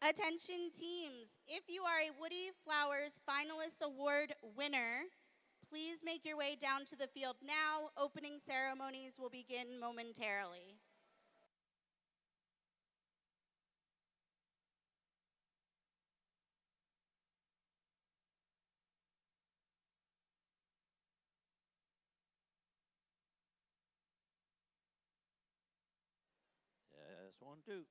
Attention teams, if you are a Woody Flowers Finalist Award winner, please make your way down to the field now. Opening ceremonies will begin momentarily. Test 1, 2.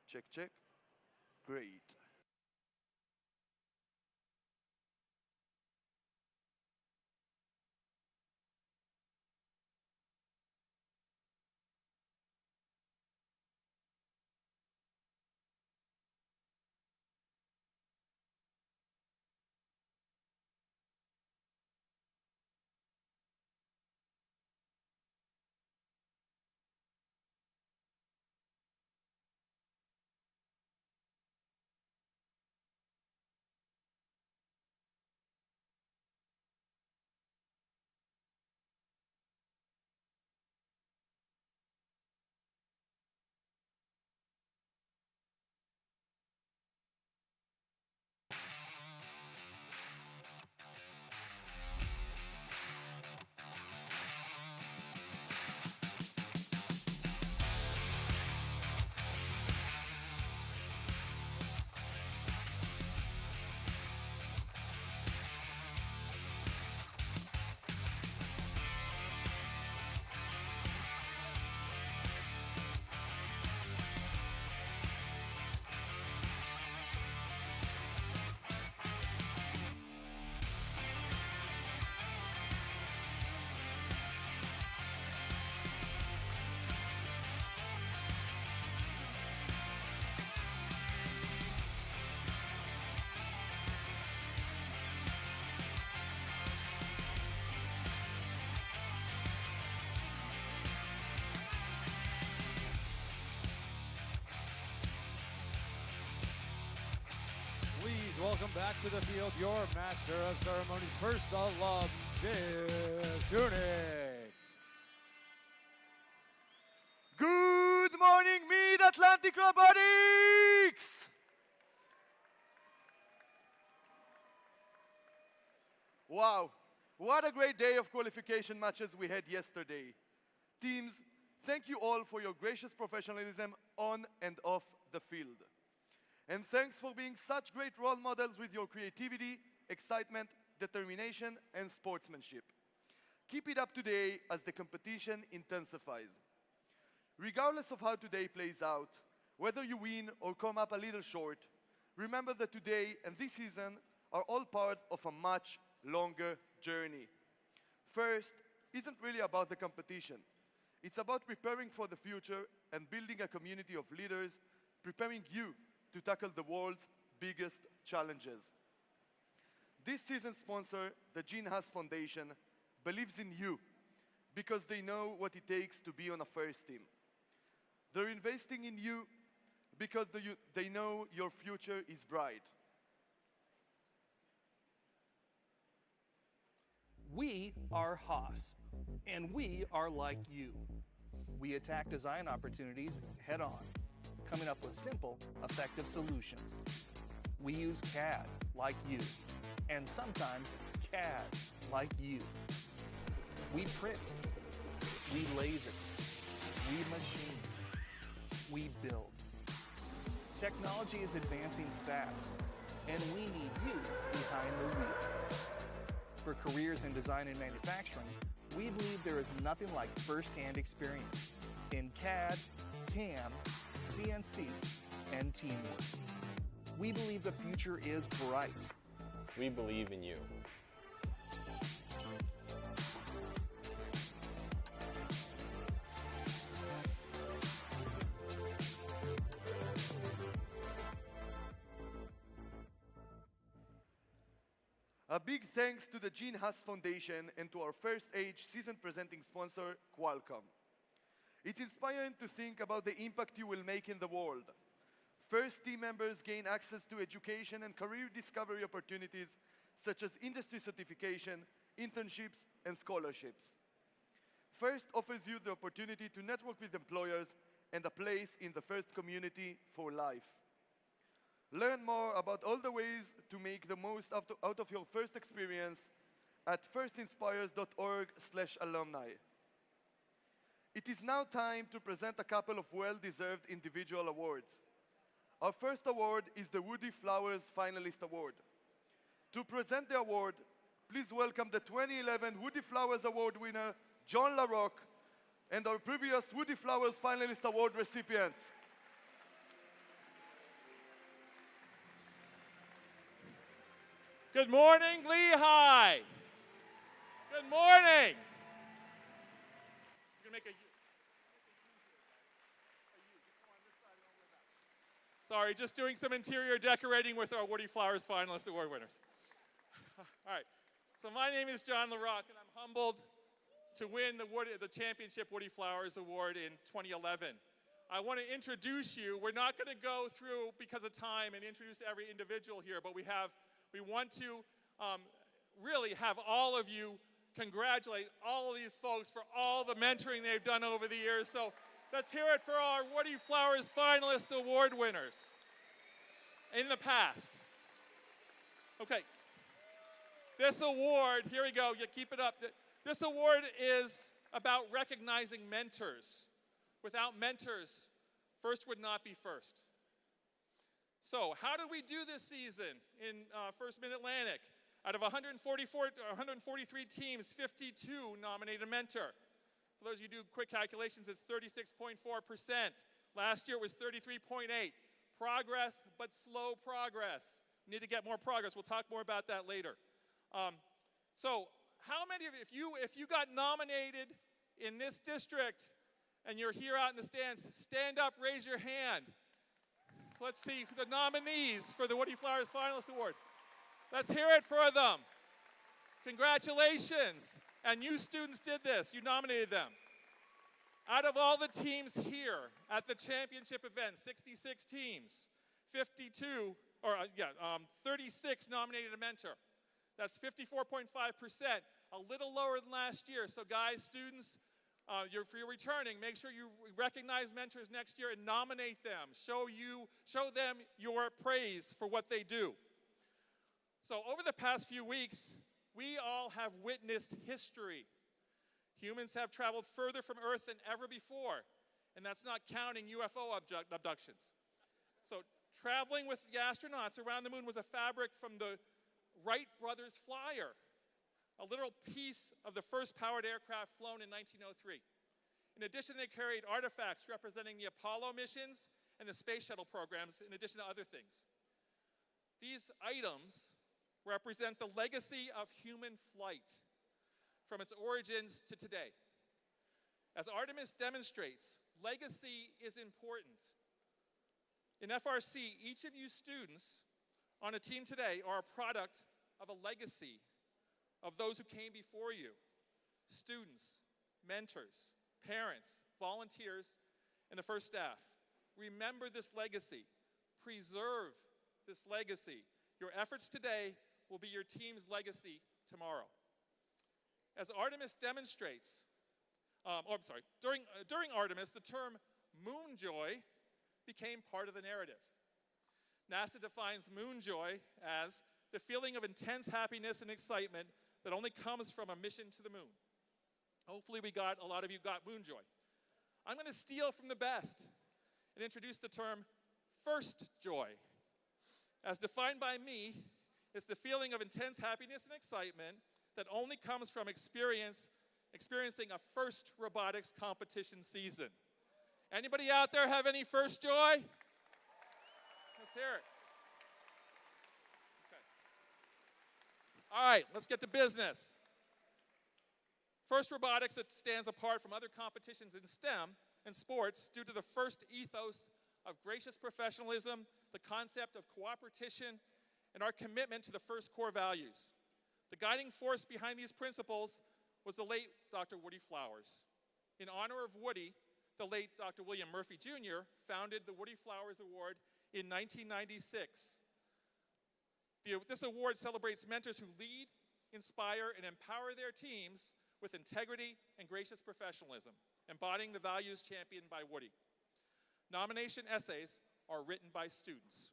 Check, check. Great. Please welcome back to the field your master of ceremonies, first alum, Ziv Tunic. Good morning, Mid-Atlantic Robotics! Wow, what a great day of qualification matches we had yesterday. Teams, thank you all for your gracious professionalism on and off the field. And thanks for being such great role models with your creativity, excitement, determination, and sportsmanship. Keep it up today as the competition intensifies. Regardless of how today plays out, whether you win or come up a little short, remember that today and this season are all part of a much longer journey. First isn't really about the competition. It's about preparing for the future and building a community of leaders, preparing you to tackle the world's biggest challenges. This season's sponsor, the Gene Haas Foundation, believes in you because they know what it takes to be on a first team. They're investing in you because they know your future is bright. We are Haas, and we are like you. We attack design opportunities head on, coming up with simple, effective solutions. We use CAD like you, and sometimes CAD like you. We print, we laser, we machine, we build. Technology is advancing fast, and we need you behind the wheel. For careers in design and manufacturing, we believe there is nothing like first-hand experience in CAD, CAM, CNC, and teamwork. We believe the future is bright. We believe in you. A big thanks to the Gene Haas Foundation and to our First Age season presenting sponsor, Qualcomm. It's inspiring to think about the impact you will make in the world. First team members gain access to education and career discovery opportunities such as industry certification, internships, and scholarships. First offers you the opportunity to network with employers and a place in the First community for life. Learn more about all the ways to make the most out of your First experience at firstinspires.org/alumni. It is now time to present a couple of well-deserved individual awards. Our first award is the Woody Flowers Finalist Award. To present the award, please welcome the 2011 Woody Flowers Award winner, John LaRocque, and our previous Woody Flowers Finalist Award recipients. Good morning, Lehigh. Good morning. You're gonna make a Sorry, just doing some interior decorating with our Woody Flowers Finalist Award winners. All right, so my name is John LaRocque, and I'm humbled to win the Championship Woody Flowers Award in 2011. I want to introduce you. We're not going to go through, because of time, and introduce every individual here, but we want to really have all of you congratulate all of these folks for all the mentoring they've done over the years. So let's hear it for our Woody Flowers Finalist Award winners in the past. Okay. This award, here we go, you keep it up. This award is about recognizing mentors. Without mentors, first would not be first. So how did we do this season in First Mid-Atlantic? Out of 143 teams, 52 nominated a mentor. For those of you who do quick calculations, it's 36.4%. Last year it was 33.8. Progress, but slow progress. We need to get more progress. We'll talk more about that later. So how many of you, if you got nominated in this district and you're here out in the stands, stand up, raise your hand. Let's see the nominees for the Woody Flowers Finalist Award. Let's hear it for them. Congratulations. And you students did this. You nominated them. Out of all the teams here at the championship event, 66 teams, 52 36 nominated a mentor. That's 54.5%, a little lower than last year. So guys, students, if you're returning, make sure you recognize mentors next year and nominate them. Show them your praise for what they do. So over the past few weeks, we all have witnessed history. Humans have traveled further from Earth than ever before, and that's not counting UFO abductions. So traveling with the astronauts around the moon was a fabric from the Wright brothers flyer, a literal piece of the first powered aircraft flown in 1903. In addition, they carried artifacts representing the Apollo missions and the space shuttle programs, in addition to other things. These items represent the legacy of human flight from its origins to today. As Artemis demonstrates, legacy is important. In FRC, each of you students on a team today are a product of a legacy of those who came before you. Students, mentors, parents, volunteers, and the first staff. Remember this legacy. Preserve this legacy. Your efforts today will be your team's legacy tomorrow. As Artemis demonstrates, during Artemis, the term moon joy became part of the narrative. NASA defines moon joy as the feeling of intense happiness and excitement that only comes from a mission to the moon. Hopefully a lot of you got moon joy. I'm going to steal from the best and introduce the term first joy. As defined by me, it's the feeling of intense happiness and excitement that only comes from experiencing a first robotics competition season. Anybody out there have any first joy? Let's hear it. Okay. All right, let's get to business. First robotics that stands apart from other competitions in STEM and sports due to the first ethos of gracious professionalism, the concept of cooperation, and our commitment to the first core values. The guiding force behind these principles was the late Dr. Woody Flowers. In honor of Woody, the late Dr. William Murphy Jr. founded the Woody Flowers Award in 1996. This award celebrates mentors who lead, inspire, and empower their teams with integrity and gracious professionalism, embodying the values championed by Woody. Nomination essays are written by students.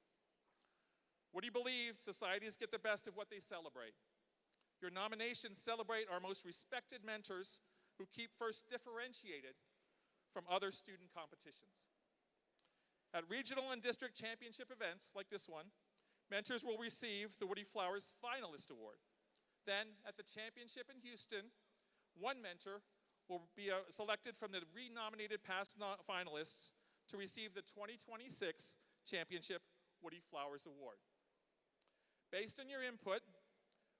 Woody believes societies get the best of what they celebrate. Your nominations celebrate our most respected mentors who keep first differentiated from other student competitions. At regional and district championship events like this one, mentors will receive the Woody Flowers Finalist Award. Then, at the championship in Houston, one mentor will be selected from the renominated past finalists to receive the 2026 Championship Woody Flowers Award. Based on your input,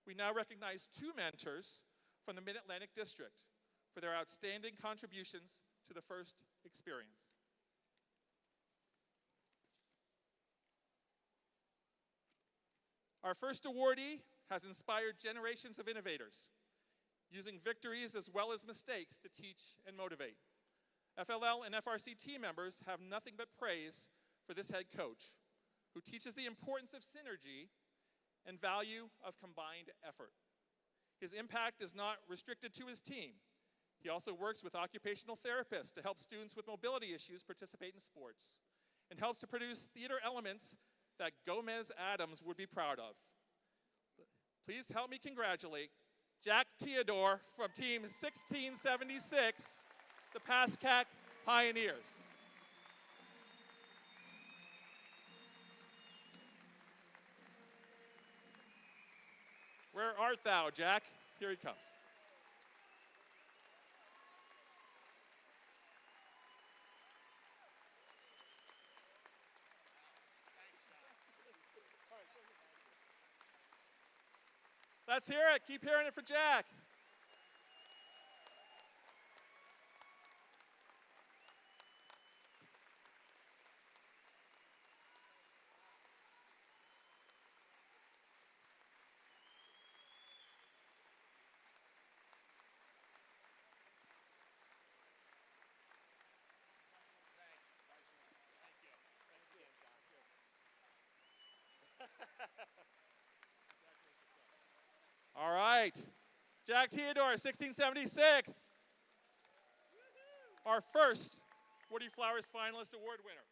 we now recognize two mentors from the Mid-Atlantic District for their outstanding contributions to the first experience. Our first awardee has inspired generations of innovators, using victories as well as mistakes to teach and motivate. FLL and FRC team members have nothing but praise for this head coach, who teaches the importance of synergy and value of combined effort. His impact is not restricted to his team. He also works with occupational therapists to help students with mobility issues participate in sports, and helps to produce theater elements that Gomez Adams would be proud of. Please help me congratulate Jack Theodore from Team 1676, the Pascack Pioneers. Where art thou, Jack? Here he comes. Let's hear it. Keep hearing it for Jack. right. Jack Theodore, 1676. Our first Woody Flowers Finalist Award winner.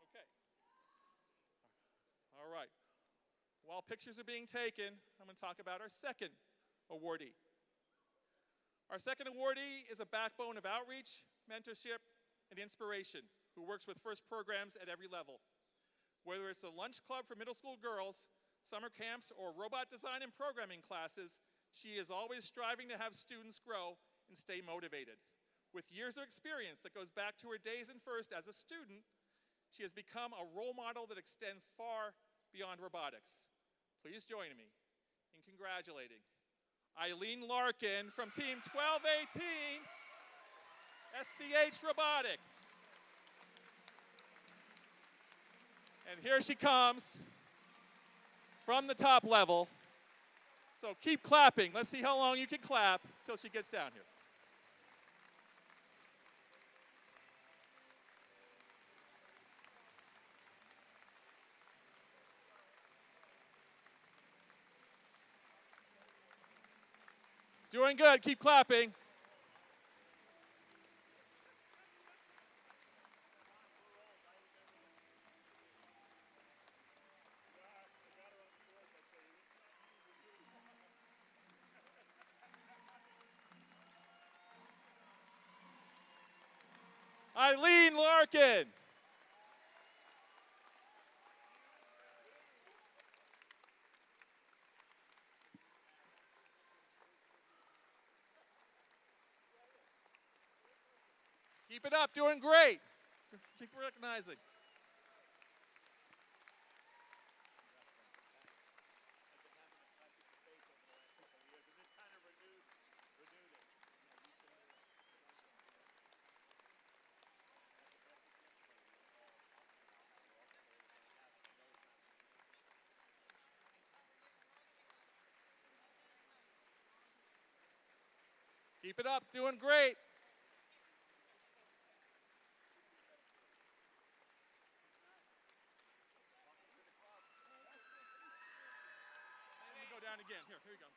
Okay. All right. While pictures are being taken, I'm going to talk about our second awardee. Our second awardee is a backbone of outreach, mentorship, and inspiration who works with FIRST programs at every level. Whether it's a lunch club for middle school girls, summer camps, or robot design and programming classes, she is always striving to have students grow and stay motivated. With years of experience that goes back to her days in FIRST as a student, she has become a role model that extends far beyond robotics. Please join me in congratulating Eileen Larkin from Team 1218, SCH Robotics. And here she comes from the top level. So keep clapping. Let's see how long you can clap till she gets down here. Doing good. Keep clapping. Eileen Larkin. Keep it up, doing great. Keep recognizing. Keep it up, doing great. Let me go down again. Here you go.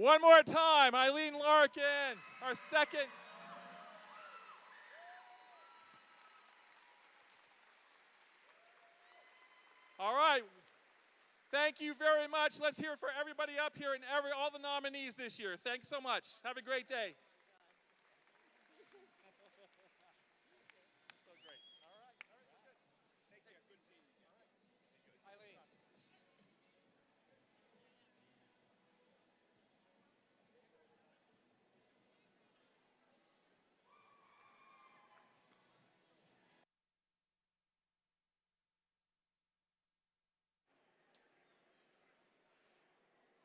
One more time, Eileen Larkin, our second. All right. Thank you very much. Let's hear for everybody up here and all the nominees this year. Thanks so much. Have a great day. So great. All right. Good. Take care. Good seeing you again. Eileen.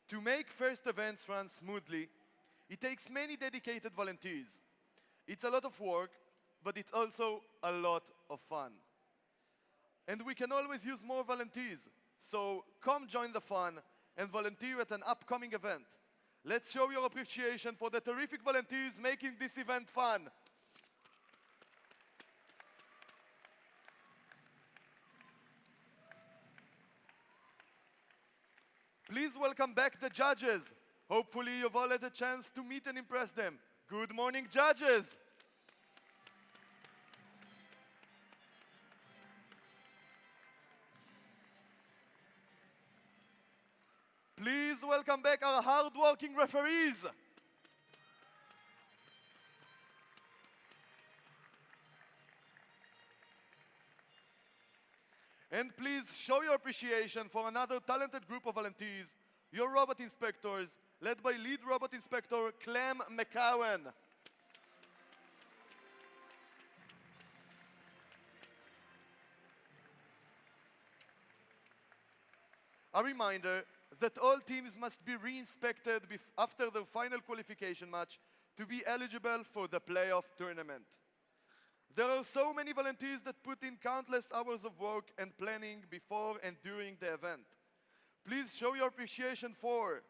To make FIRST events run smoothly, it takes many dedicated volunteers. It's a lot of work, but it's also a lot of fun. And we can always use more volunteers. So come join the fun and volunteer at an upcoming event. Let's show your appreciation for the terrific volunteers making this event fun. Please welcome back the judges. Hopefully you've all had a chance to meet and impress them. Good morning, judges. Please welcome back our hard-working referees. And please show your appreciation for another talented group of volunteers, your robot inspectors, led by lead robot inspector Clem McCowan. A reminder that all teams must be re-inspected after their final qualification match to be eligible for the playoff tournament. There are so many volunteers that put in countless hours of work and planning before and during the event. Please show your appreciation for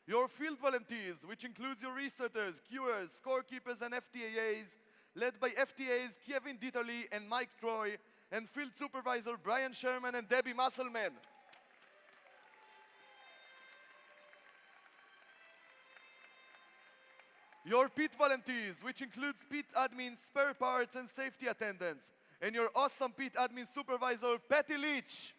your field volunteers, which includes your researchers, QAs, scorekeepers, and FTAs, led by FTAs Kevin Ditterly and Mike Troy, and field supervisor Brian Sherman and Debbie Musselman. Your pit volunteers, which includes pit admins, spare parts, and safety attendants, and your awesome pit admin supervisor, Patty Leach.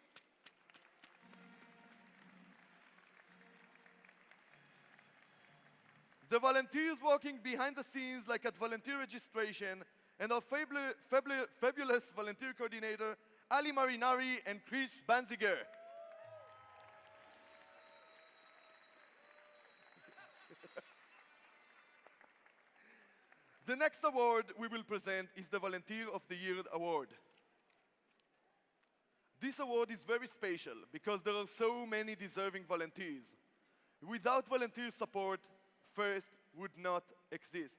The volunteers working behind the scenes, like at volunteer registration, and our fabulous volunteer coordinator, Ali Marinari and Chris Banziger. The next award we will present is the Volunteer of the Year Award. This award is very special because there are so many deserving volunteers. Without volunteer support, FIRST would not exist.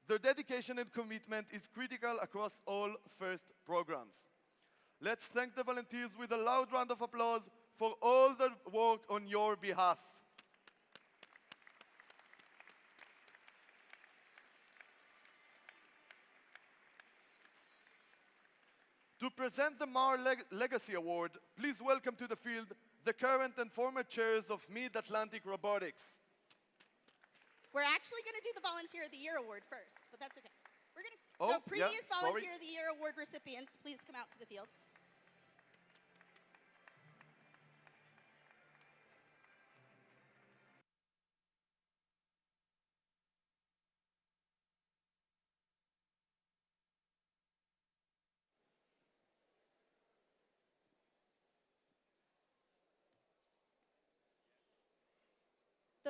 Their dedication and commitment is critical across all FIRST programs. Let's thank the volunteers with a loud round of applause for all their work on your behalf. To present the Mar Legacy Award, please welcome to the field the current and former chairs of Mid-Atlantic Robotics. We're actually going to do the Volunteer of the Year award first, but that's okay. We're going to Oh, so previous yeah, sorry. Volunteer of the Year award recipients, please come out to the fields.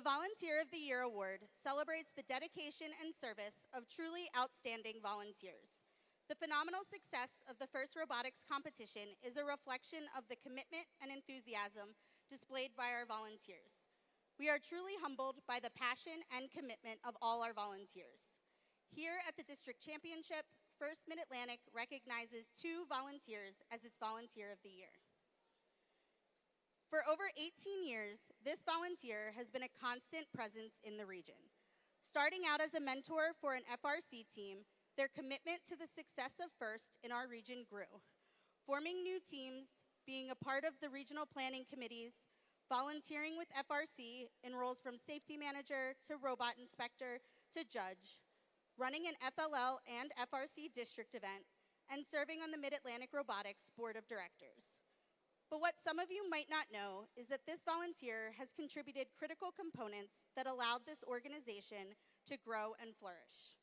The Volunteer of the Year award celebrates the dedication and service of truly outstanding volunteers. The phenomenal success of the first robotics competition is a reflection of the commitment and enthusiasm displayed by our volunteers. We are truly humbled by the passion and commitment of all our volunteers. Here at the District Championship, First Mid-Atlantic recognizes 2 volunteers as its Volunteer of the Year. For over 18 years, this volunteer has been a constant presence in the region. Starting out as a mentor for an FRC team, their commitment to the success of FIRST in our region grew. Forming new teams, being a part of the regional planning committees, volunteering with FRC in roles from safety manager to robot inspector to judge, running an FLL and FRC district event, and serving on the Mid-Atlantic Robotics Board of Directors. But what some of you might not know is that this volunteer has contributed critical components that allowed this organization to grow and flourish.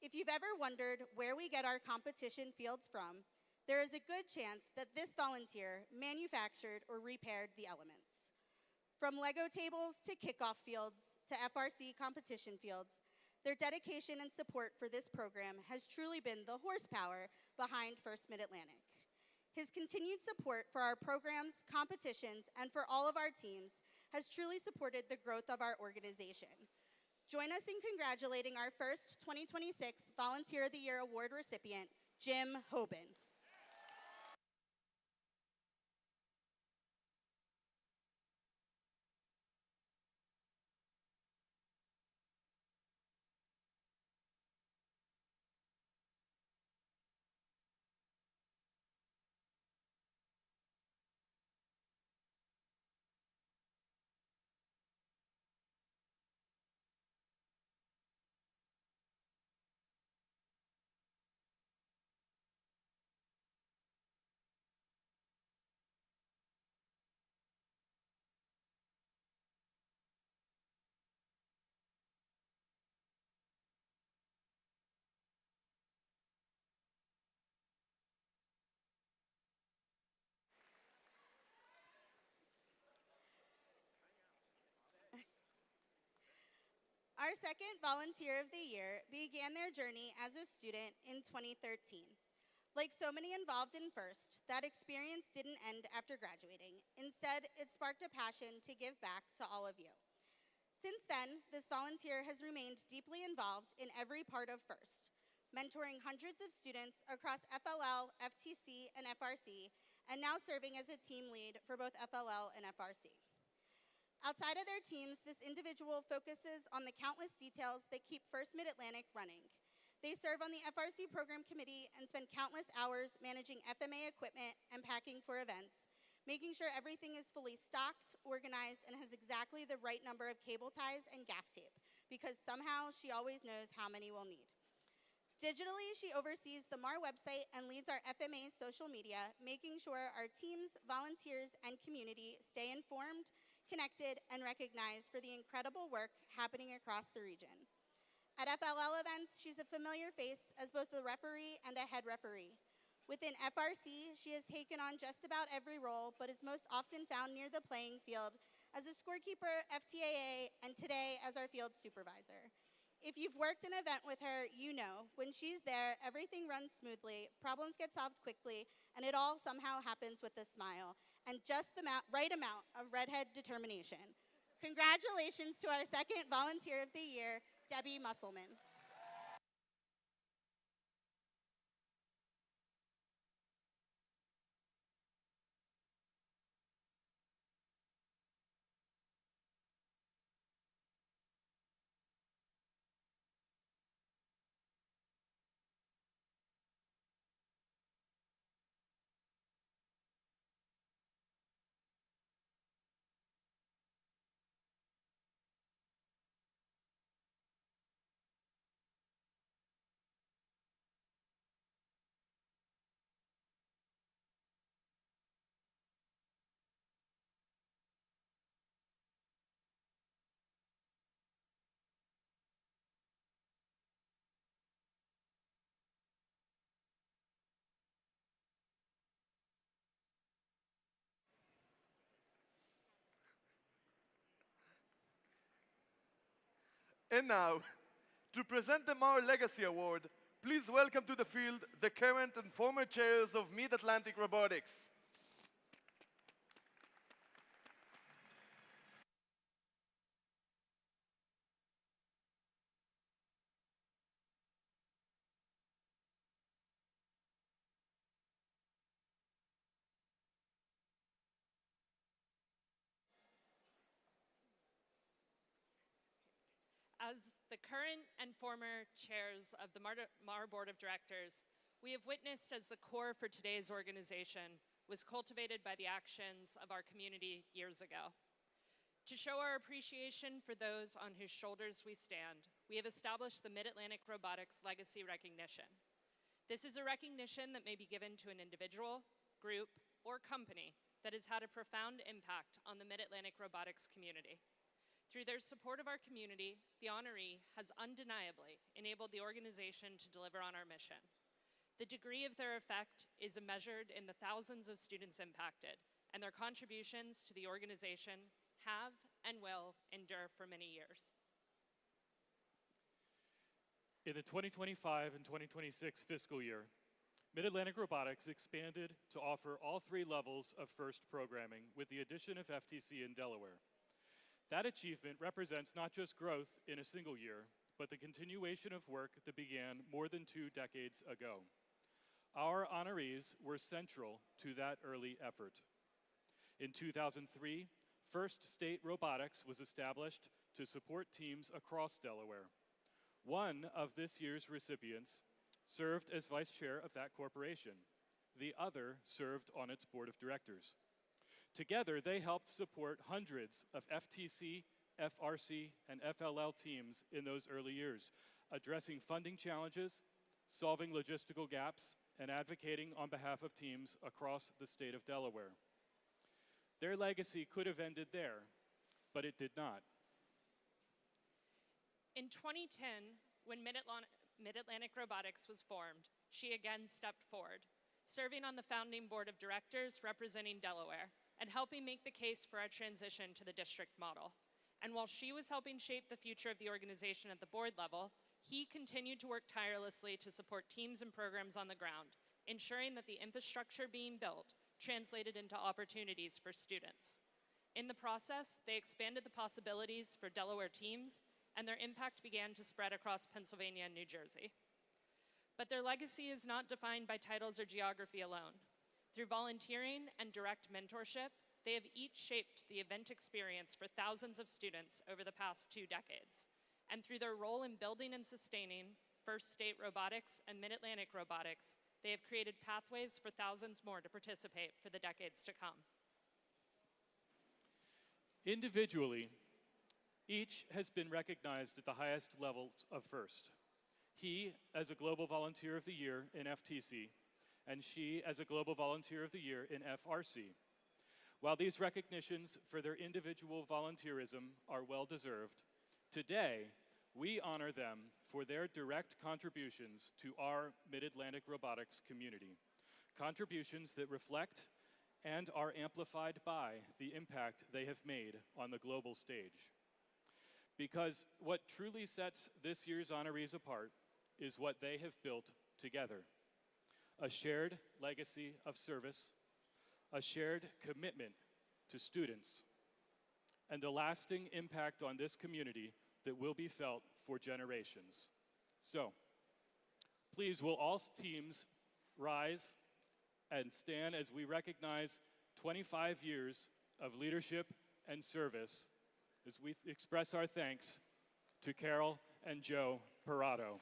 If you've ever wondered where we get our competition fields from, there is a good chance that this volunteer manufactured or repaired the elements. From Lego tables to kickoff fields to FRC competition fields, their dedication and support for this program has truly been the horsepower behind First Mid-Atlantic. His continued support for our programs, competitions, and for all of our teams has truly supported the growth of our organization. Join us in congratulating our first 2026 Volunteer of the Year Award recipient, Jim Hoban. Our second Volunteer of the Year began their journey as a student in 2013. Like so many involved in FIRST, that experience didn't end after graduating. Instead, it sparked a passion to give back to all of you. Since then, this volunteer has remained deeply involved in every part of FIRST, mentoring hundreds of students across FLL, FTC, and FRC, and now serving as a team lead for both FLL and FRC. Outside of their teams, this individual focuses on the countless details that keep First Mid-Atlantic running. They serve on the FRC program committee and spend countless hours managing FMA equipment and packing for events, making sure everything is fully stocked, organized, and has exactly the right number of cable ties and gaff tape because somehow she always knows how many we'll need. Digitally, she oversees the MAR website and leads our FMA social media, making sure our teams, volunteers, and community stay informed, connected, and recognized for the incredible work happening across the region. At FLL events, she's a familiar face as both the referee and a head referee. Within FRC, she has taken on just about every role, but is most often found near the playing field as a scorekeeper, FTAA, and today as our field supervisor. If you've worked an event with her, you know, when she's there, everything runs smoothly, problems get solved quickly, and it all somehow happens with a smile, and just the right amount of redhead determination. Congratulations to our second Volunteer of the Year, Debbie Musselman. And now, to present the MAR Legacy Award, please welcome to the field the current and former chairs of Mid-Atlantic Robotics. As the current and former chairs of the MAR Board of Directors, we have witnessed as the core for today's organization was cultivated by the actions of our community years ago. To show our appreciation for those on whose shoulders we stand, we have established the Mid-Atlantic Robotics Legacy Recognition. This is a recognition that may be given to an individual, group, or company that has had a profound impact on the Mid-Atlantic robotics community. Through their support of our community, the honoree has undeniably enabled the organization to deliver on our mission. The degree of their effect is measured in the thousands of students impacted, and their contributions to the organization have and will endure for many years. In the 2025 and 2026 fiscal year, Mid-Atlantic Robotics expanded to offer all 3 levels of FIRST programming with the addition of FTC in Delaware. That achievement represents not just growth in a single year, but the continuation of work that began more than 2 decades ago. Our honorees were central to that early effort. In 2003, FIRST State Robotics was established to support teams across Delaware. One of this year's recipients served as vice chair of that corporation. The other served on its board of directors. Together, they helped support hundreds of FTC, FRC, and FLL teams in those early years, addressing funding challenges, solving logistical gaps, and advocating on behalf of teams across the state of Delaware. Their legacy could have ended there, but it did not. In 2010, when Mid-Atlantic Robotics was formed, she again stepped forward, serving on the founding board of directors representing Delaware, and helping make the case for our transition to the district model. And while she was helping shape the future of the organization at the board level, he continued to work tirelessly to support teams and programs on the ground, ensuring that the infrastructure being built translated into opportunities for students. In the process, they expanded the possibilities for Delaware teams, and their impact began to spread across Pennsylvania and New Jersey. But their legacy is not defined by titles or geography alone. Through volunteering and direct mentorship, they have each shaped the event experience for thousands of students over the past 2 decades. And through their role in building and sustaining FIRST State Robotics and Mid-Atlantic Robotics, they have created pathways for thousands more to participate for the decades to come. Individually, Each has been recognized at the highest levels of FIRST. He as a Global Volunteer of the Year in FTC, and she as a Global Volunteer of the Year in FRC. While these recognitions for their individual volunteerism are well deserved, today we honor them for their direct contributions to our Mid-Atlantic robotics community. Contributions that reflect and are amplified by the impact they have made on the global stage. Because what truly sets this year's honorees apart is what they have built together. A shared legacy of service, a shared commitment to students, and a lasting impact on this community that will be felt for generations. So, please will all teams rise and stand as we recognize 25 years of leadership and service as we express our thanks to Carol and Joe Parado.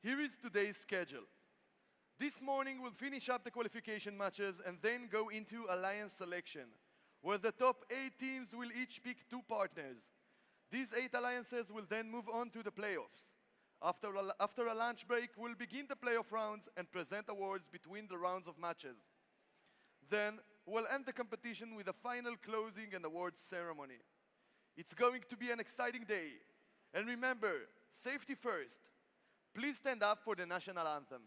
Here is today's schedule. This morning we'll finish up the qualification matches and then go into alliance selection, where the top 8 teams will each pick 2 partners. These 8 alliances will then move on to the playoffs. After a lunch break, we'll begin the playoff rounds and present awards between the rounds of matches. Then, we'll end the competition with a final closing and awards ceremony. It's going to be an exciting day. And remember, safety first. Please stand up for the national anthem.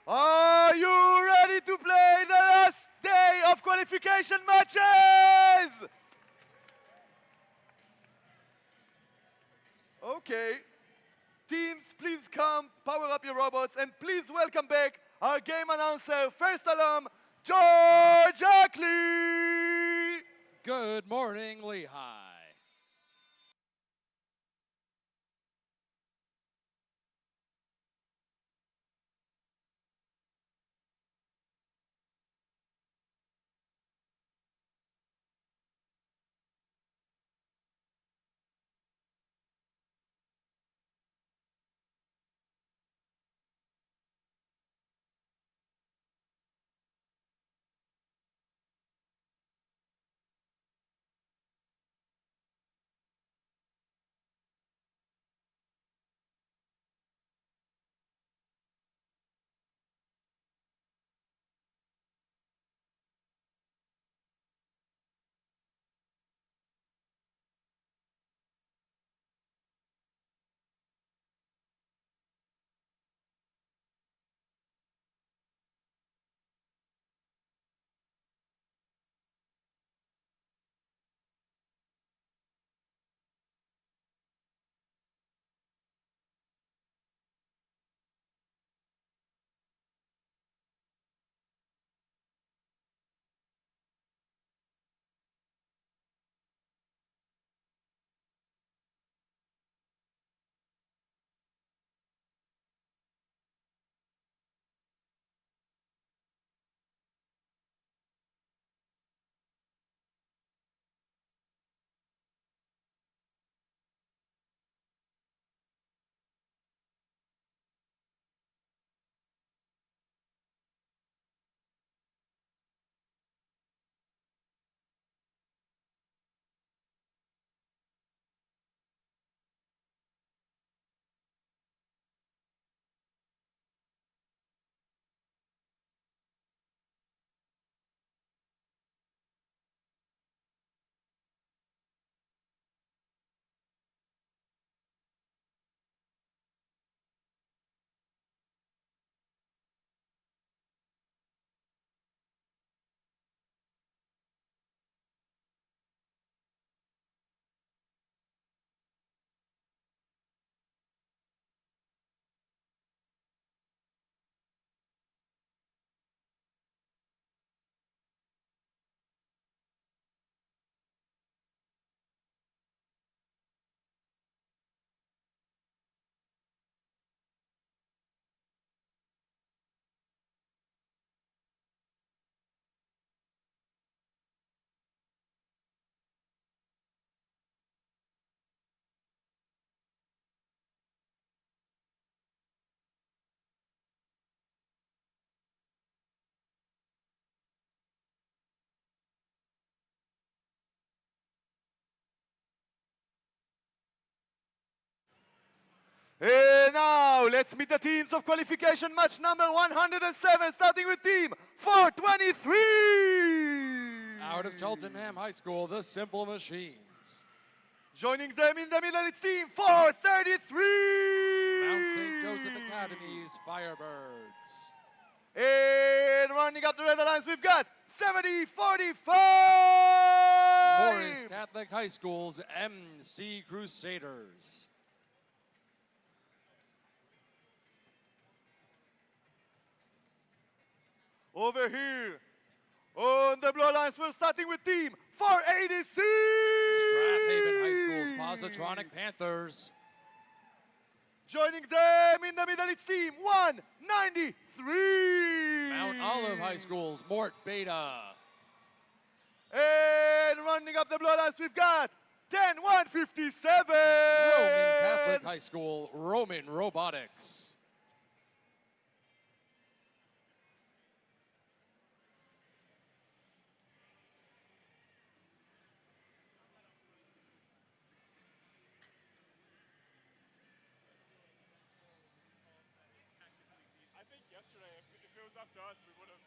Are you ready to play the last day of qualification matches? Okay. Teams, please come, power up your robots, and please welcome back our game announcer, first alum, George Ackley. Good morning, Lehigh. And now, let's meet the teams of qualification match number 107, starting with team 423. Out of Cheltenham High School, the Simple Machines. Joining them in the middle, it's team 433. Mount St. Joseph Academy's Firebirds. And running up the red lines, we've got 7045. Morris Catholic High School's MC Crusaders. Over here, on the blue lines, we're starting with team 486. Strathaven High School's Positronic Panthers. Joining them in the middle, it's team 193. Mount Olive High School's Mort Beta. And running up the blue lines, we've got 10157. Roman Catholic High School, Roman Robotics. I think yesterday, if it was up to us, we would have.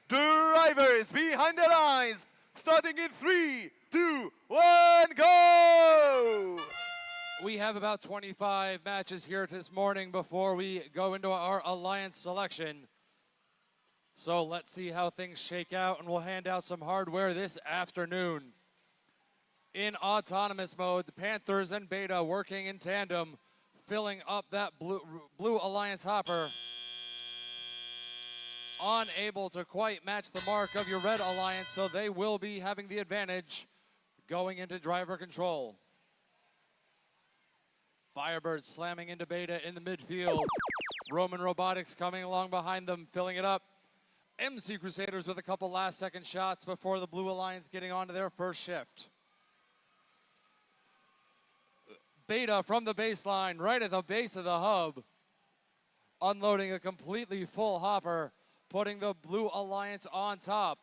Drivers behind the lines, starting in 3, 2, 1, go! We have about 25 matches here this morning before we go into our alliance selection. So let's see how things shake out, and we'll hand out some hardware this afternoon. In autonomous mode, the Panthers and Beta working in tandem, filling up that blue alliance hopper. Unable to quite match the mark of your red alliance, so they will be having the advantage going into driver control. Firebirds slamming into Beta in the midfield. Roman Robotics coming along behind them, filling it up. MC Crusaders with a couple last-second shots before the Blue Alliance getting onto their first shift. Beta from the baseline, right at the base of the hub, unloading a completely full hopper, putting the Blue Alliance on top.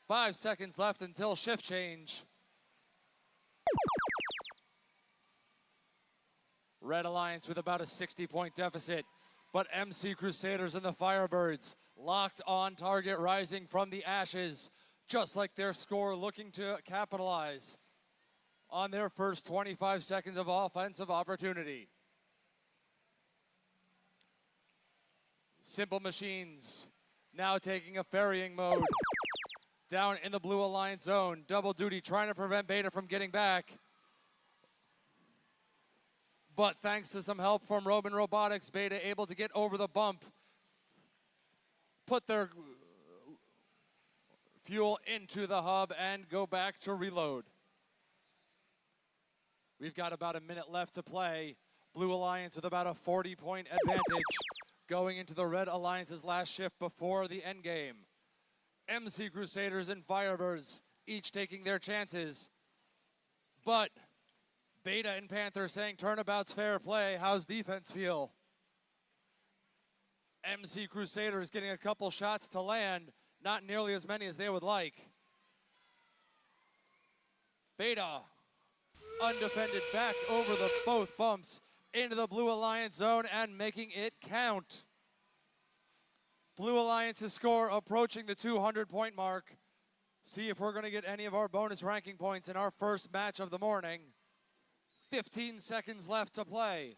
5 seconds left until shift change. Red Alliance with about a 60-point deficit, but MC Crusaders and the Firebirds locked on target, rising from the ashes, just like their score, looking to capitalize on their first 25 seconds of offensive opportunity. Simple Machines now taking a ferrying mode down in the Blue Alliance zone. Double duty, trying to prevent Beta from getting back. But thanks to some help from Roman Robotics, Beta able to get over the bump, put their fuel into the hub, and go back to reload. We've got about a minute left to play. Blue Alliance with about a 40-point advantage going into the Red Alliance's last shift before the end game. MC Crusaders and Firebirds each taking their chances. But Beta and Panther saying turnabout's fair play. How's defense feel? MC Crusaders getting a couple shots to land, not nearly as many as they would like. Beta undefended back over the both bumps into the Blue Alliance zone and making it count. Blue Alliance's score approaching the 200-point mark. see if we're going to get any of our bonus ranking points in our first match of the morning. 15 seconds left to play.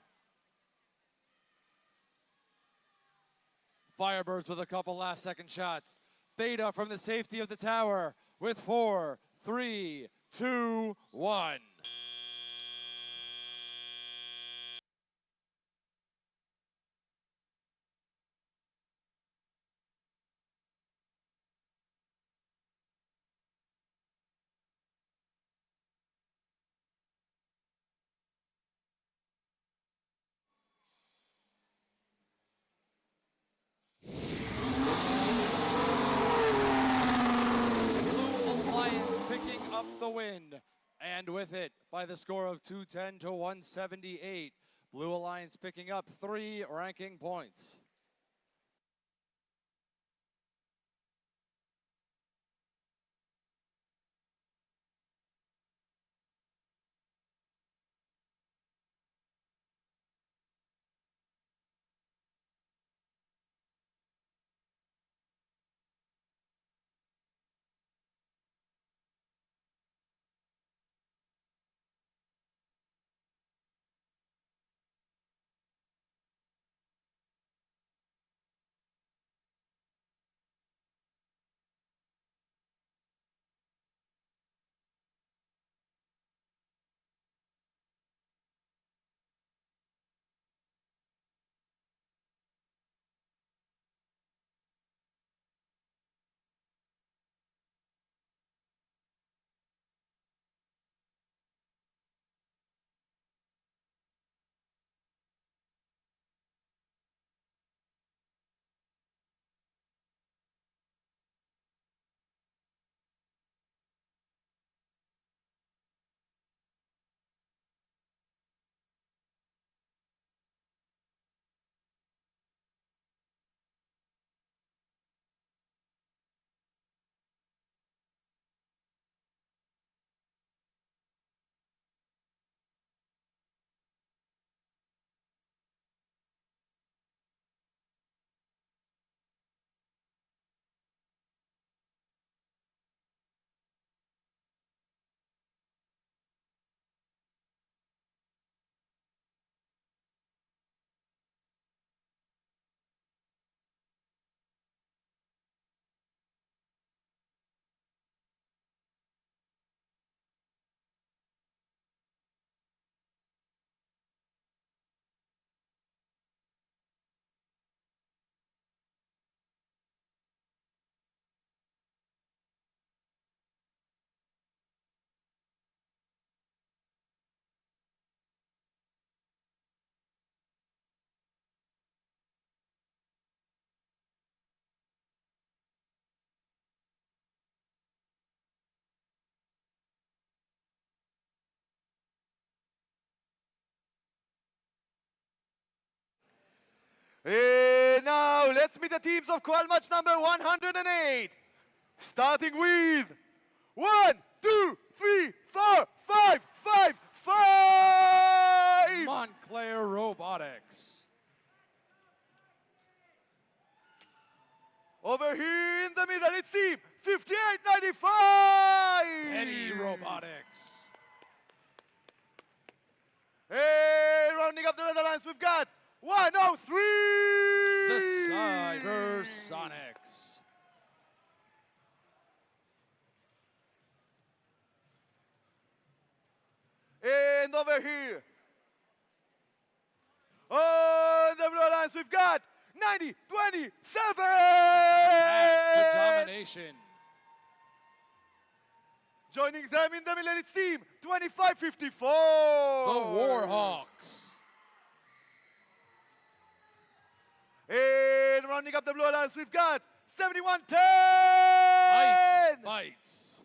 Firebirds with a couple last second shots. Beta from the safety of the tower with 4, 3, 2, 1. Blue Alliance picking up the win, and with it by the score of 210 to 178. Blue Alliance picking up 3 ranking points. And now let's meet the teams of qual match number 108. Starting with 1, 2, 3, 4, 5, 5, 5. Montclair Robotics. Over here in the middle, it's team 5895. Penny Robotics. Hey, rounding up the Netherlands, we've got 103. The Cybersonics. And over here, on the Blue Alliance, we've got 9027. Path to Domination. Joining them in the middle, it's team 2554. The Warhawks. And rounding up the Blue Alliance, we've got 7110. Heights Bites.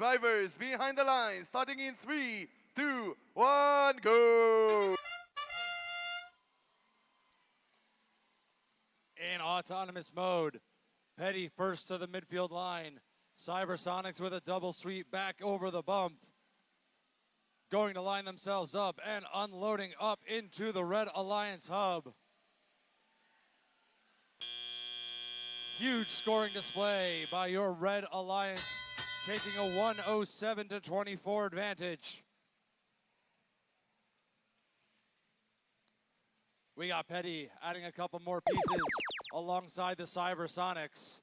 Drivers behind the line, starting in 3, 2, 1, go! In autonomous mode, Petty first to the midfield line. Cybersonics with a double sweep back over the bump. Going to line themselves up and unloading up into the Red Alliance hub. Huge scoring display by your Red Alliance, taking a 107-24 advantage. We got Petty adding a couple more pieces alongside the Cybersonics.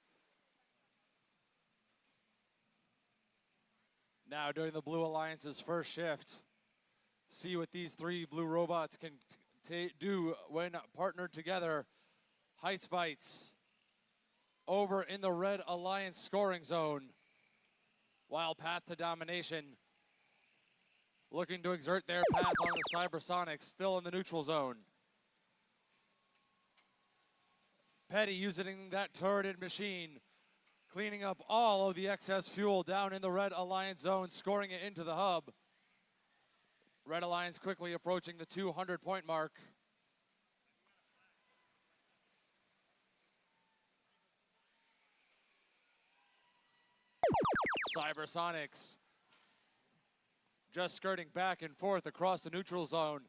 Now during the Blue Alliance's first shift, see what these three blue robots can do when partnered together. Heights Bites over in the Red Alliance scoring zone, while Path to Domination looking to exert their path on the Cybersonics, still in the neutral zone. Petty using that turreted machine, cleaning up all of the excess fuel down in the Red Alliance zone, scoring it into the hub. Red Alliance quickly approaching the 200-point mark. Cybersonics just skirting back and forth across the neutral zone.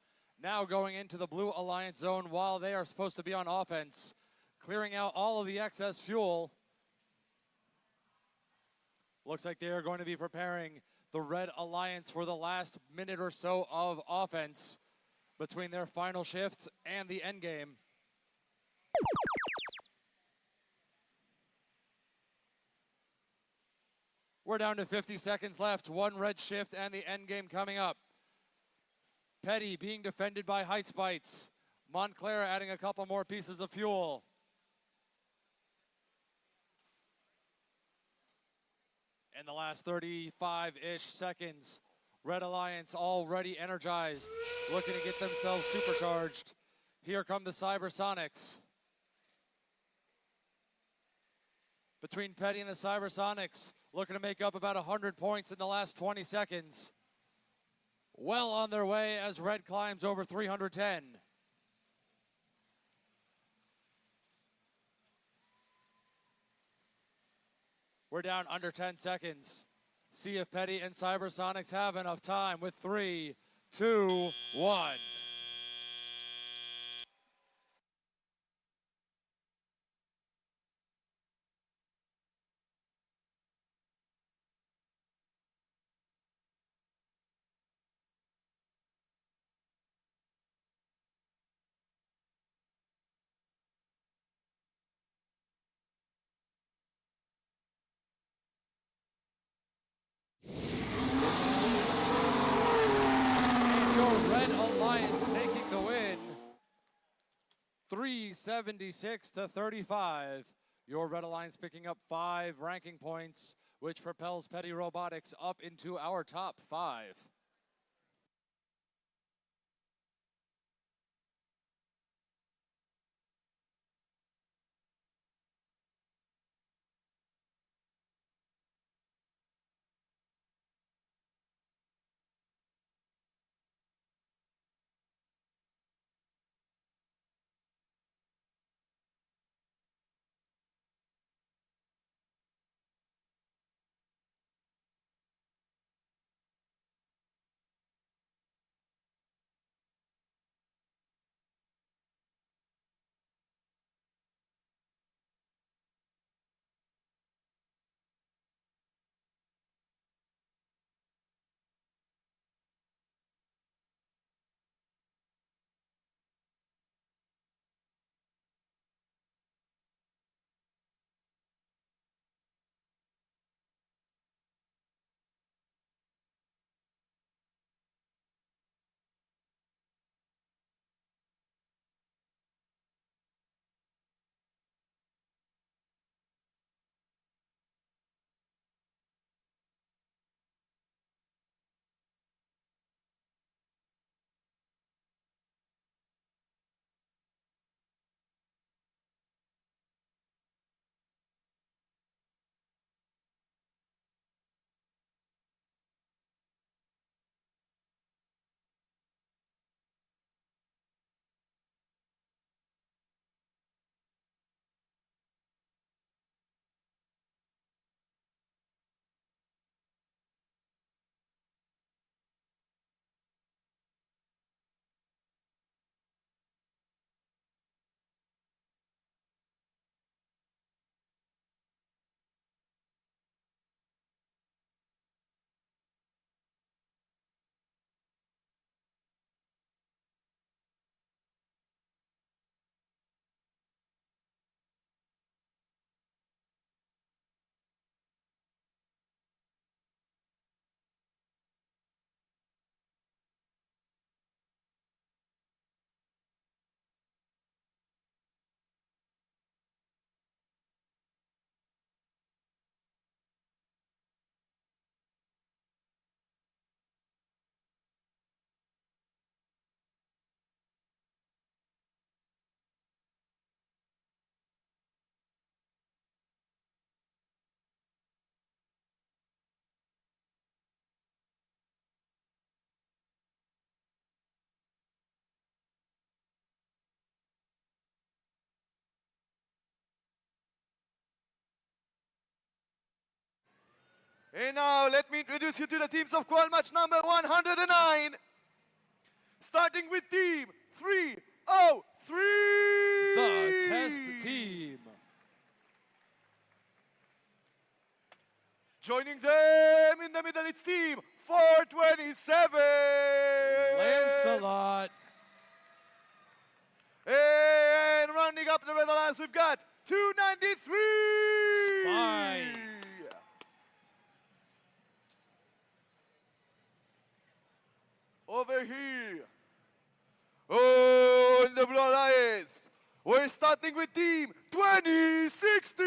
Now going into the Blue Alliance zone while they are supposed to be on offense, clearing out all of the excess fuel. Looks like they are going to be preparing the Red Alliance for the last minute or so of offense between their final shift and the end game. We're down to 50 seconds left. One red shift and the end game coming up. Petty being defended by Heights Bites. Montclair adding a couple more pieces of fuel. In the last 35-ish seconds, Red Alliance already energized, looking to get themselves supercharged. Here come the Cybersonics. Between Petty and the Cybersonics, looking to make up about 100 points in the last 20 seconds. Well on their way as Red climbs over 310. We're down under 10 seconds. See if Petty and Cybersonics have enough time with 3, 2, 1. Red Alliance taking the win, 376-35. Your Red Alliance picking up 5 ranking points, which propels Petty Robotics up into our top 5. And now let me introduce you to the teams of Qual match number 109. Starting with team 303. The test team. Joining them in the middle, it's team 427. Lancelot. And rounding up the red alliance, we've got 293. Spike. Over here. Oh, in the Blue Alliance. We're starting with team 2060.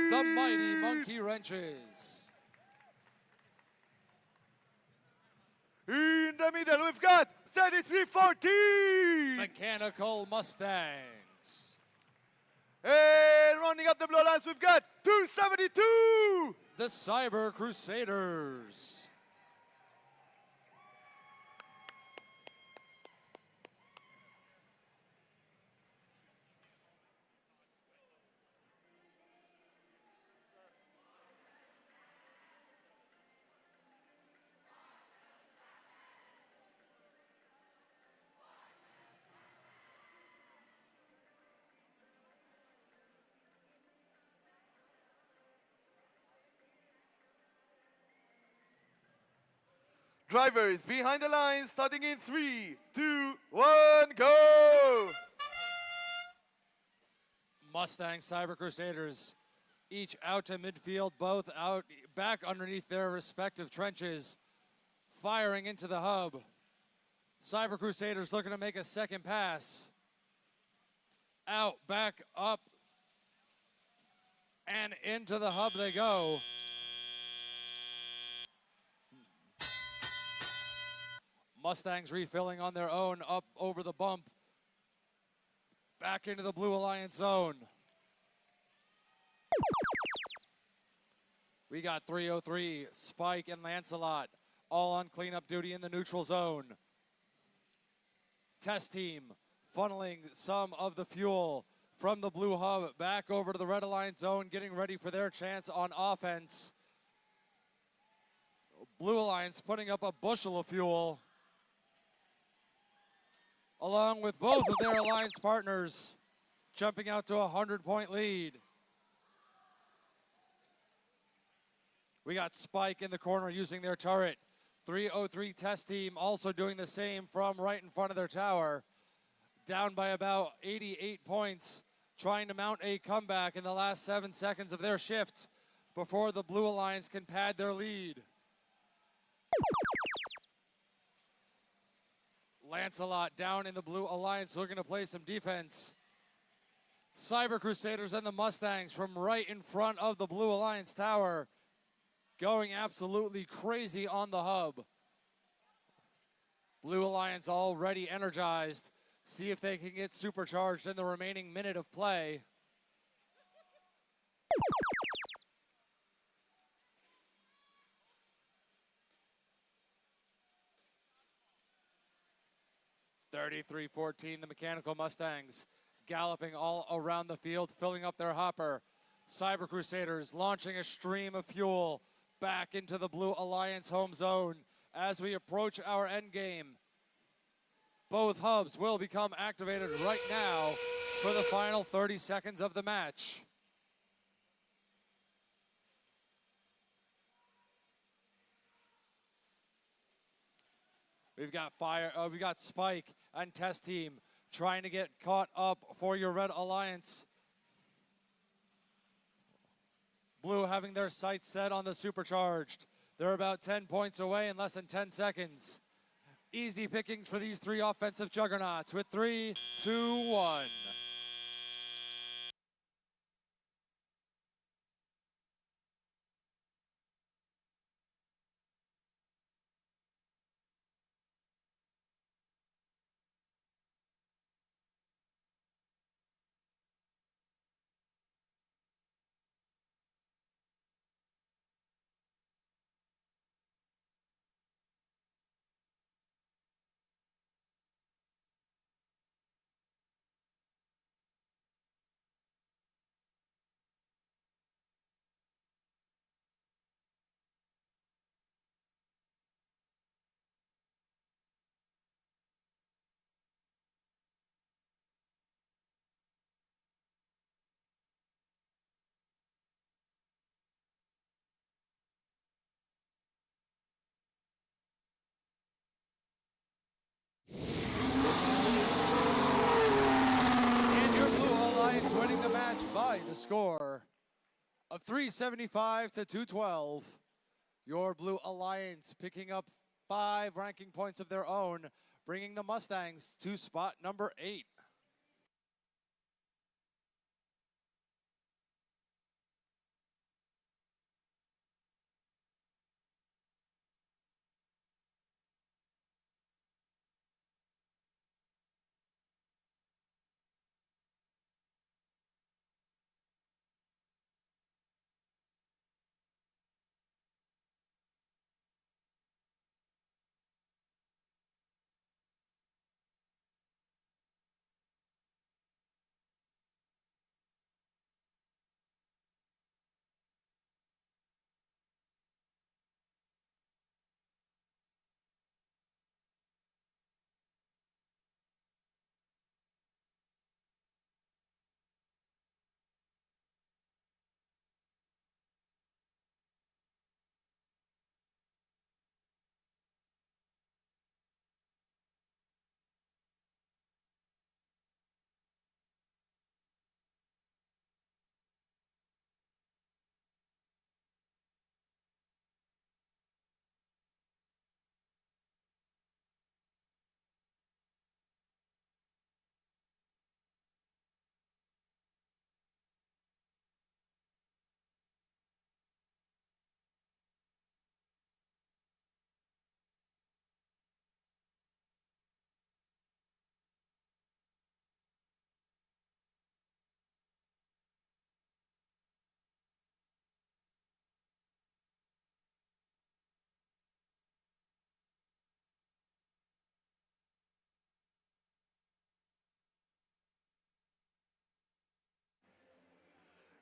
The mighty Monkey Wrenches. In the middle, we've got 3314. Mechanical Mustangs. And rounding up the Blue Alliance, we've got 272. The Cyber Crusaders. Drivers behind the lines, starting in 3, 2, 1, go! Mustang Cyber Crusaders, each out to midfield, both out back underneath their respective trenches, firing into the hub. Cyber Crusaders looking to make a second pass. Out, back, up, and into the hub they go. Mustangs refilling on their own, up over the bump. Back into the Blue Alliance zone. We got 303, Spike and Lancelot, all on cleanup duty in the neutral zone. Test team funneling some of the fuel from the Blue Hub back over to the Red Alliance zone, getting ready for their chance on offense. Blue Alliance putting up a bushel of fuel, along with both of their alliance partners jumping out to a 100-point lead. We got Spike in the corner using their turret. 303 test team also doing the same from right in front of their tower. Down by about 88 points, trying to mount a comeback in the last 7 seconds of their shift before the Blue Alliance can pad their lead. Lancelot down in the Blue Alliance looking to play some defense. Cyber Crusaders and the Mustangs from right in front of the Blue Alliance tower going absolutely crazy on the hub. Blue Alliance already energized. See if they can get supercharged in the remaining minute of play. (33-14), the Mechanical Mustangs galloping all around the field, filling up their hopper. Cyber Crusaders launching a stream of fuel back into the Blue Alliance home zone as we approach our end game. Both hubs will become activated right now for the final 30 seconds of the match. We've got Spike and Test Team trying to get caught up for your Red Alliance. Blue having their sights set on the supercharged. They're about 10 points away in less than 10 seconds. Easy pickings for these three offensive juggernauts with 3, 2, 1. match by the score of 375 to 212. Your Blue Alliance picking up 5 ranking points of their own, bringing the Mustangs to spot number 8.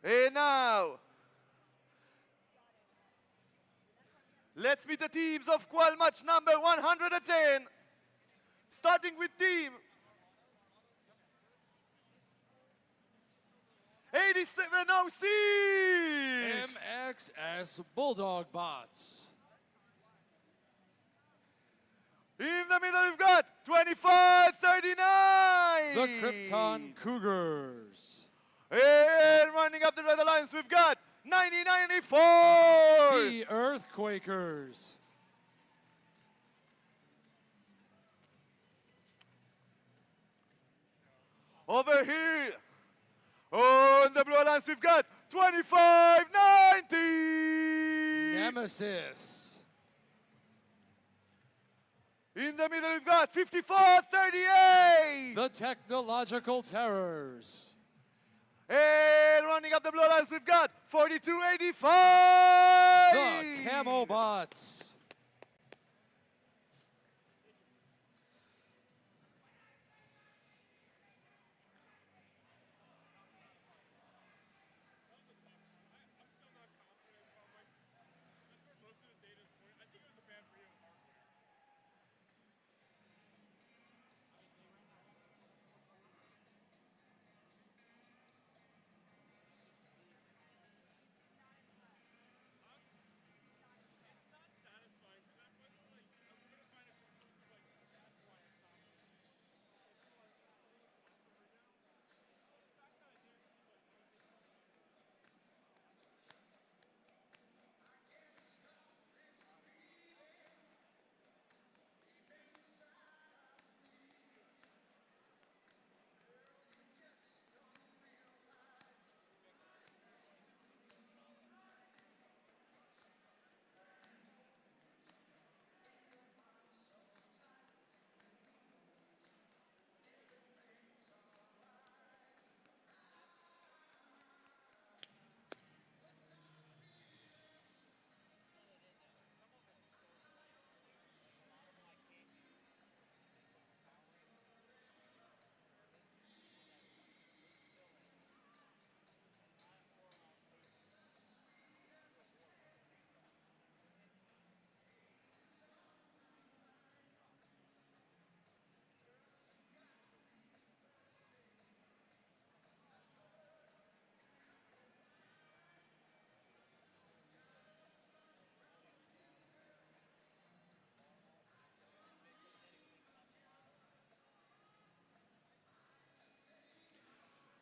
And now, let's meet the teams of Qual match number 110. Starting with team 8706. MXS Bulldog Bots. In the middle, we've got 2539. The Krypton Cougars. And running up the red alliance, we've got 9094. The Earthquakers. Over here, on the blue alliance, we've got 2590. Nemesis. In the middle, we've got 5438. The Technological Terrors. And running up the blue alliance, we've got 4285. The Camo Bots.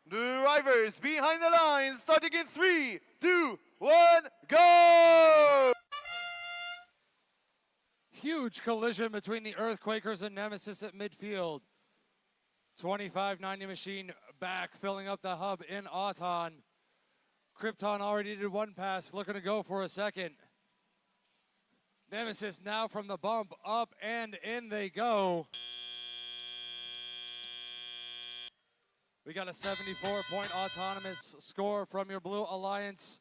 The Drivers behind the lines, starting in 3, 2, 1, go! Huge collision between the Earthquakers and Nemesis at midfield. 2590 machine back, filling up the hub in Auton. Krypton already did one pass, looking to go for a second. Nemesis now from the bump, up and in they go. We got a 74-point autonomous score from your Blue Alliance.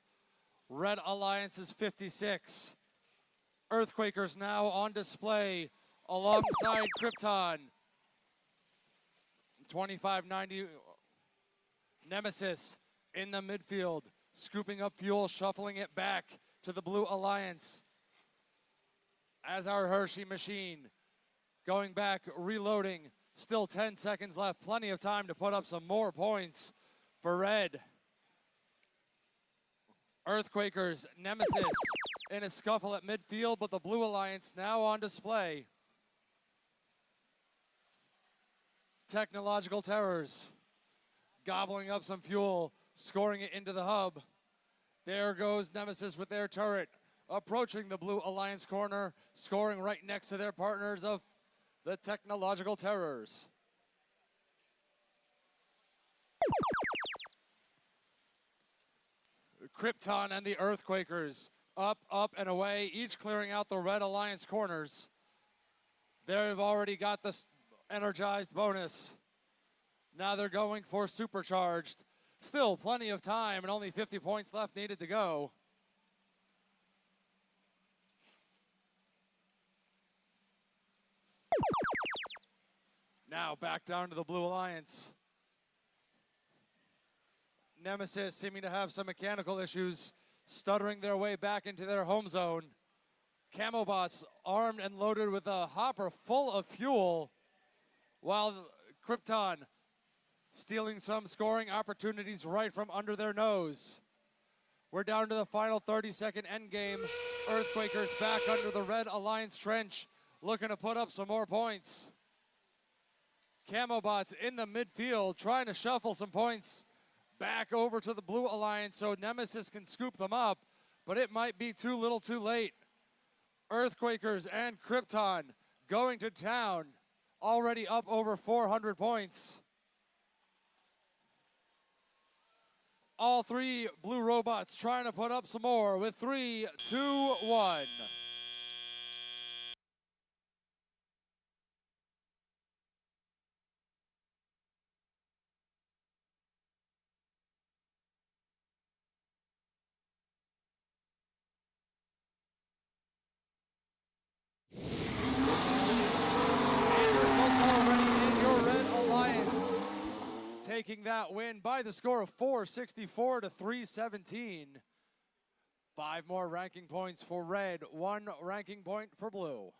Red Alliance is 56. Earthquakers now on display alongside Krypton. 2590 Nemesis in the midfield, scooping up fuel, shuffling it back to the Blue Alliance. As our Hershey machine going back, reloading. Still 10 seconds left, plenty of time to put up some more points for Red. Earthquakers, Nemesis in a scuffle at midfield, but the Blue Alliance now on display. Technological Terrors gobbling up some fuel, scoring it into the hub. There goes Nemesis with their turret, approaching the Blue Alliance corner, scoring right next to their partners of the Technological Terrors. Krypton and the Earthquakers up, and away, each clearing out the Red Alliance corners. They've already got this energized bonus. Now they're going for supercharged. Still plenty of time and only 50 points left needed to go. Now back down to the Blue Alliance. Nemesis seeming to have some mechanical issues, stuttering their way back into their home zone. Camobots armed and loaded with a hopper full of fuel, while Krypton stealing some scoring opportunities right from under their nose. We're down to the final 30-second end game. Earthquakers back under the Red Alliance trench, looking to put up some more points. Camobots in the midfield, trying to shuffle some points back over to the Blue Alliance so Nemesis can scoop them up, but it might be too little too late. Earthquakers and Krypton going to town, already up over 400 points. All three blue robots trying to put up some more with 3, 2, 1. Taking that win by the score of 464 to 317. 5 more ranking points for Red, 1 ranking point for Blue.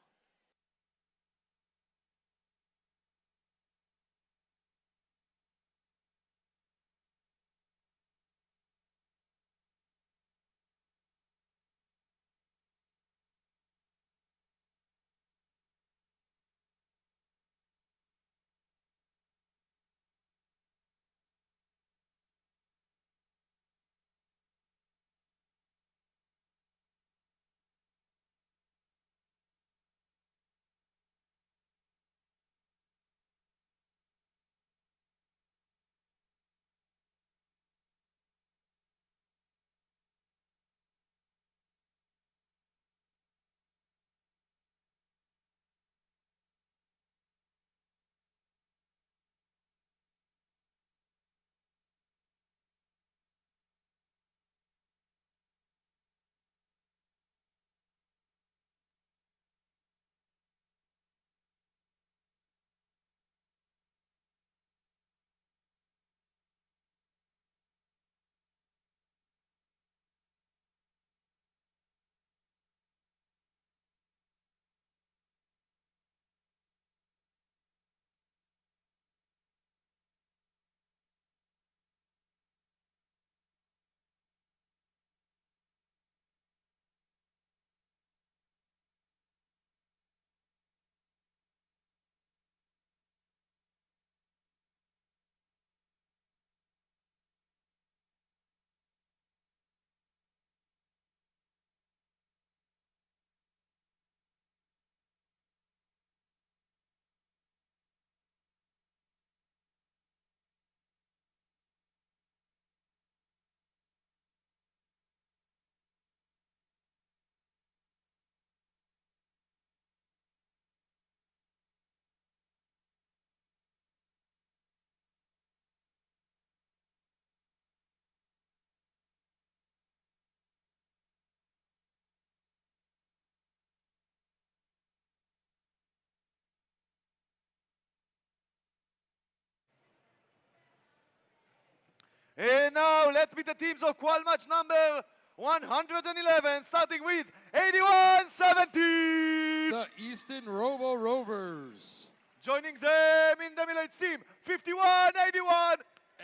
And now let's meet the teams of qual match number 111, starting with 81-17. The Easton Robo Rovers. Joining them in the middle, it's team 51-81.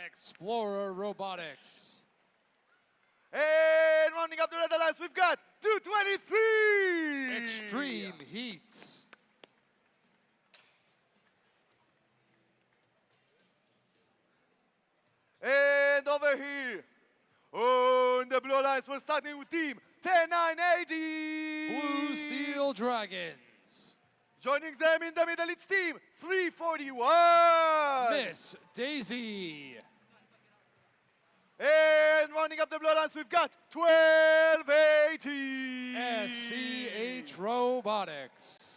Explorer Robotics. And rounding up the red alliance, we've got 223. Extreme Heat. And over here, on the blue alliance, we're starting with team 10980. Blue Steel Dragons. Joining them in the middle, it's team 341. Miss Daisy. And rounding up the blue alliance, we've got 1280. SCH Robotics.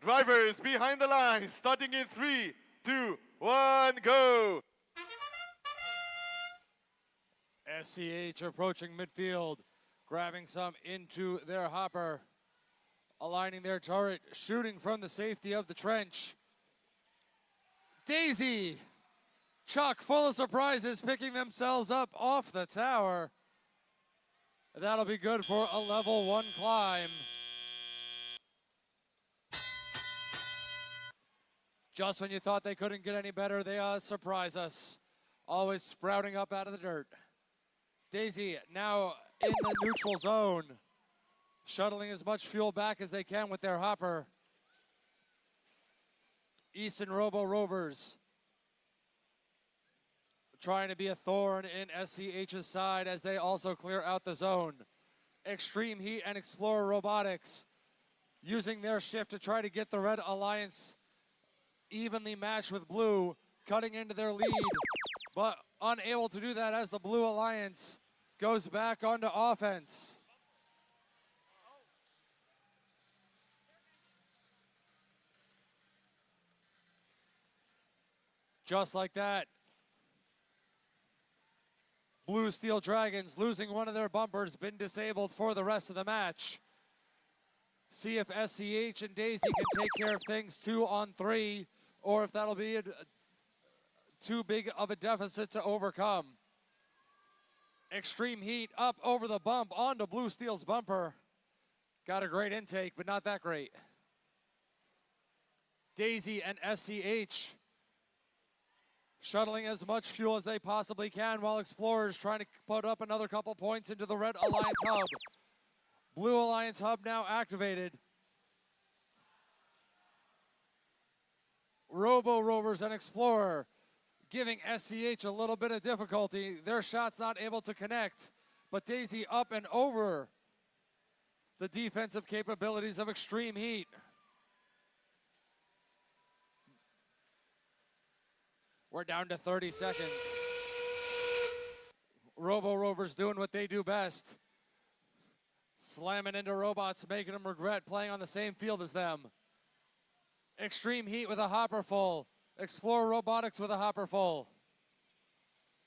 Drivers behind the line, starting in 3, 2, 1, go. SCH approaching midfield, grabbing some into their hopper, aligning their turret, shooting from the safety of the trench. Daisy, chock full of surprises, picking themselves up off the tower. That'll be good for a level 1 climb. Just when you thought they couldn't get any better, they surprise us. Always sprouting up out of the dirt. Daisy now in the neutral zone, shuttling as much fuel back as they can with their hopper. Easton Robo Rovers trying to be a thorn in SCH's side as they also clear out the zone. Extreme Heat and Explorer Robotics using their shift to try to get the Red Alliance evenly matched with Blue, cutting into their lead, but unable to do that as the Blue Alliance goes back onto offense. Just like that, Blue Steel Dragons losing one of their bumpers, been disabled for the rest of the match. See if SCH and Daisy can take care of things 2-on-3, or if that'll be too big of a deficit to overcome. Extreme Heat up over the bump onto Blue Steel's bumper. Got a great intake, but not that great. Daisy and SCH shuttling as much fuel as they possibly can, while Explorers trying to put up another couple points into the Red Alliance hub. Blue Alliance hub now activated. Robo Rovers and Explorer giving SCH a little bit of difficulty. Their shot's not able to connect, but Daisy up and over the defensive capabilities of Extreme Heat. We're down to 30 seconds. Robo Rovers doing what they do best. Slamming into robots, making them regret playing on the same field as them. Extreme Heat with a hopper full. Explore Robotics with a hopper full.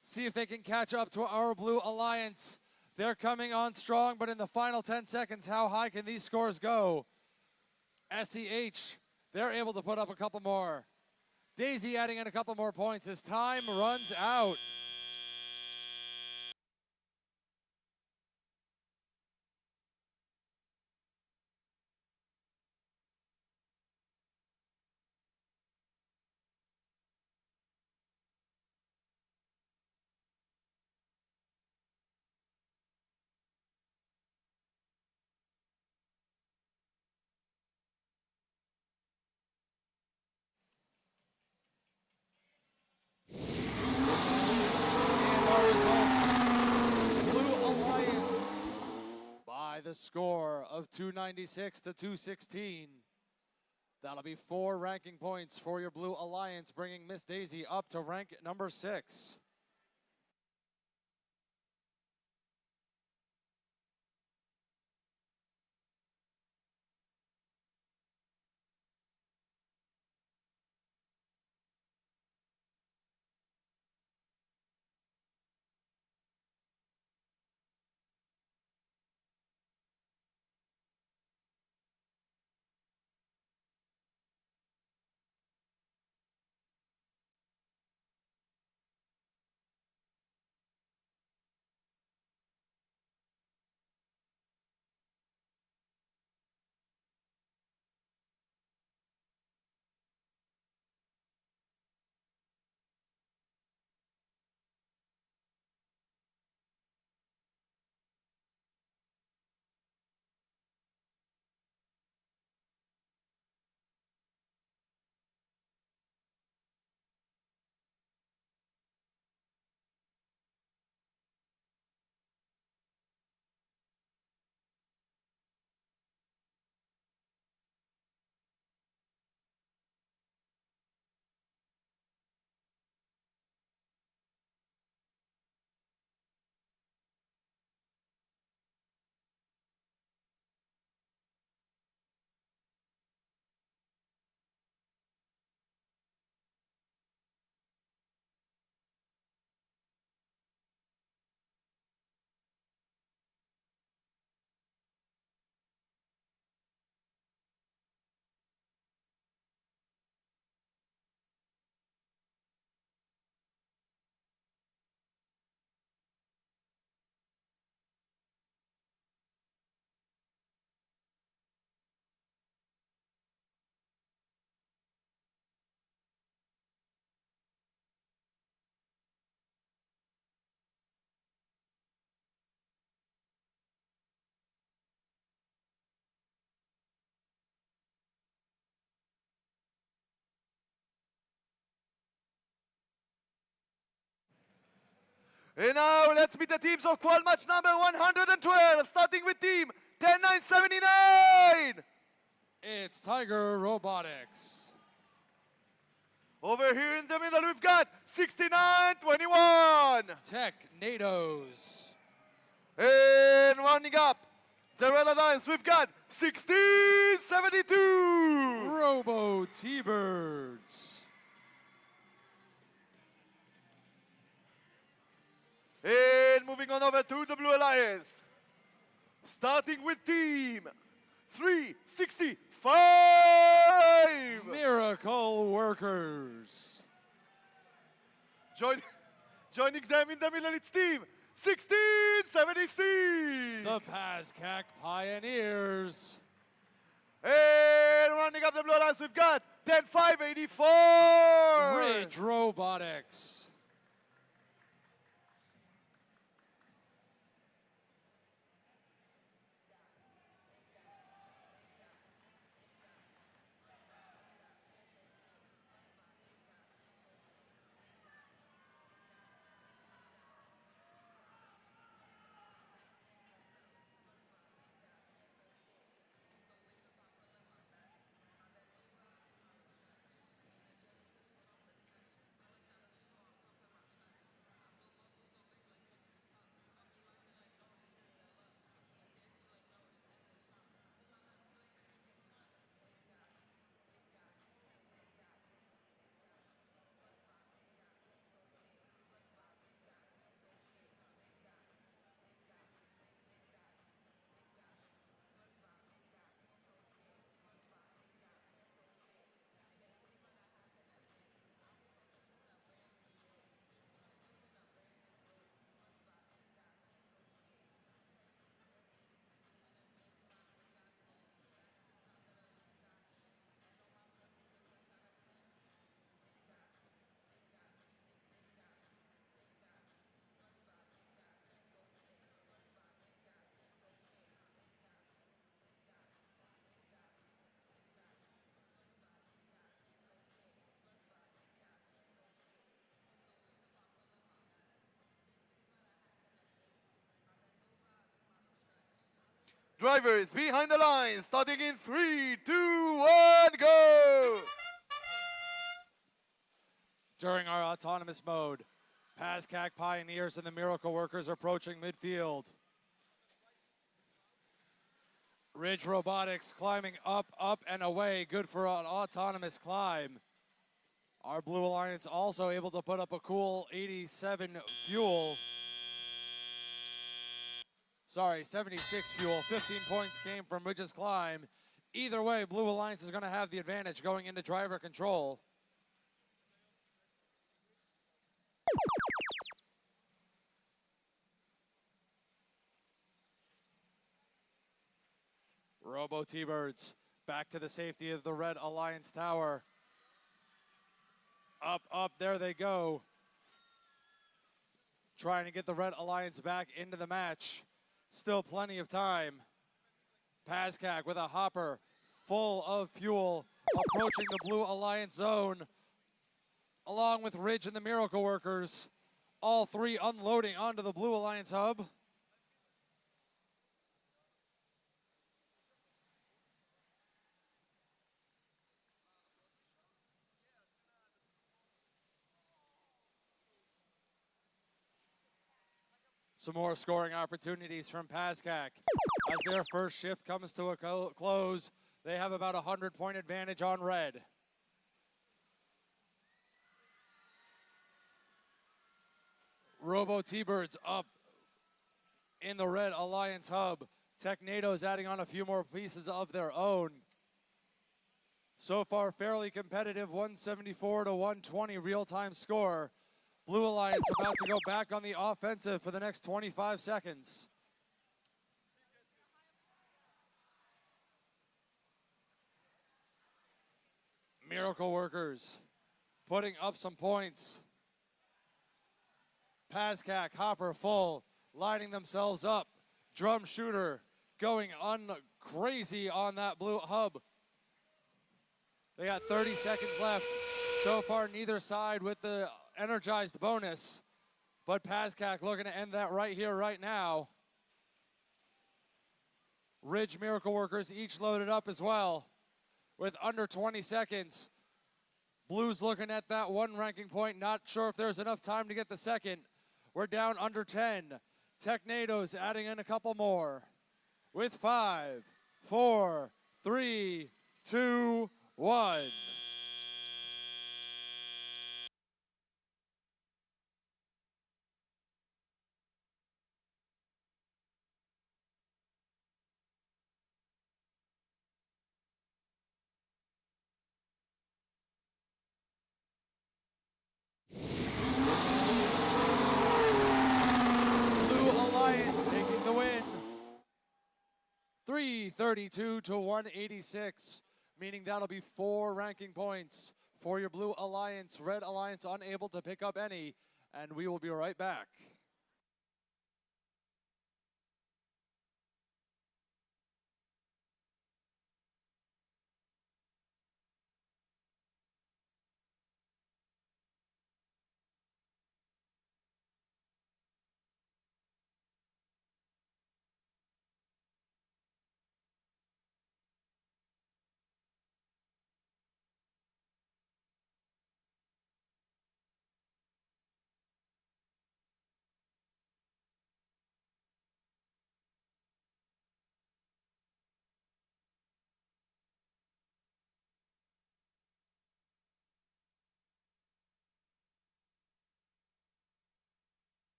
See if they can catch up to our Blue Alliance. They're coming on strong, but in the final 10 seconds, how high can these scores go? SEH, they're able to put up a couple more. Daisy adding in a couple more points as time runs out. The score of 296 to 216. That'll be 4 ranking points for your Blue Alliance, bringing Miss Daisy up to rank number 6. And now let's meet the teams of qual match number 112, starting with team 10979. It's Tiger Robotics. Over here in the middle, we've got 6921. Tech NATOs. And rounding up the Red Alliance, we've got 1672. Robo T-Birds. And moving on over to the Blue Alliance, starting with team 365. Miracle Workers. Joining them in the middle, it's team 1676. The PASCAC Pioneers. And rounding up the Blue Alliance, we've got 10584. Ridge Robotics. Drivers behind the line, starting in 3, 2, 1, go! During our autonomous mode, PASCAC Pioneers and the Miracle Workers approaching midfield. Ridge Robotics climbing up, up, and away. Good for an autonomous climb. Our Blue Alliance also able to put up a cool 87 fuel. Sorry, 76 fuel. 15 points came from Ridge's climb. Either way, Blue Alliance is going to have the advantage going into driver control. Robo T-Birds back to the safety of the Red Alliance tower. Up, up, there they go. Trying to get the Red Alliance back into the match. Still plenty of time. PASCAC with a hopper full of fuel approaching the Blue Alliance zone. Along with Ridge and the Miracle Workers. All three unloading onto the Blue Alliance hub. Some more scoring opportunities from PASCAC. As their first shift comes to a close, they have about a 100-point advantage on red. Robo T-Birds up in the Red Alliance hub. Technado's adding on a few more pieces of their own. So far, fairly competitive, 174 to 120 real-time score. Blue Alliance about to go back on the offensive for the next 25 seconds. Miracle Workers putting up some points. PASCAC, hopper full, lining themselves up. Drum shooter going crazy on that blue hub. They got 30 seconds left. So far, neither side with the energized bonus, but PASCAC looking to end that right here, right now. Ridge Miracle Workers each loaded up as well with under 20 seconds. Blues looking at that one ranking point, not sure if there's enough time to get the second. We're down under 10. Technado's adding in a couple more with 5, 4, 3, 2, 1. Blue Alliance taking the win. 332 to 186, meaning that'll be 4 ranking points for your Blue Alliance. Red Alliance unable to pick up any, and we will be right back.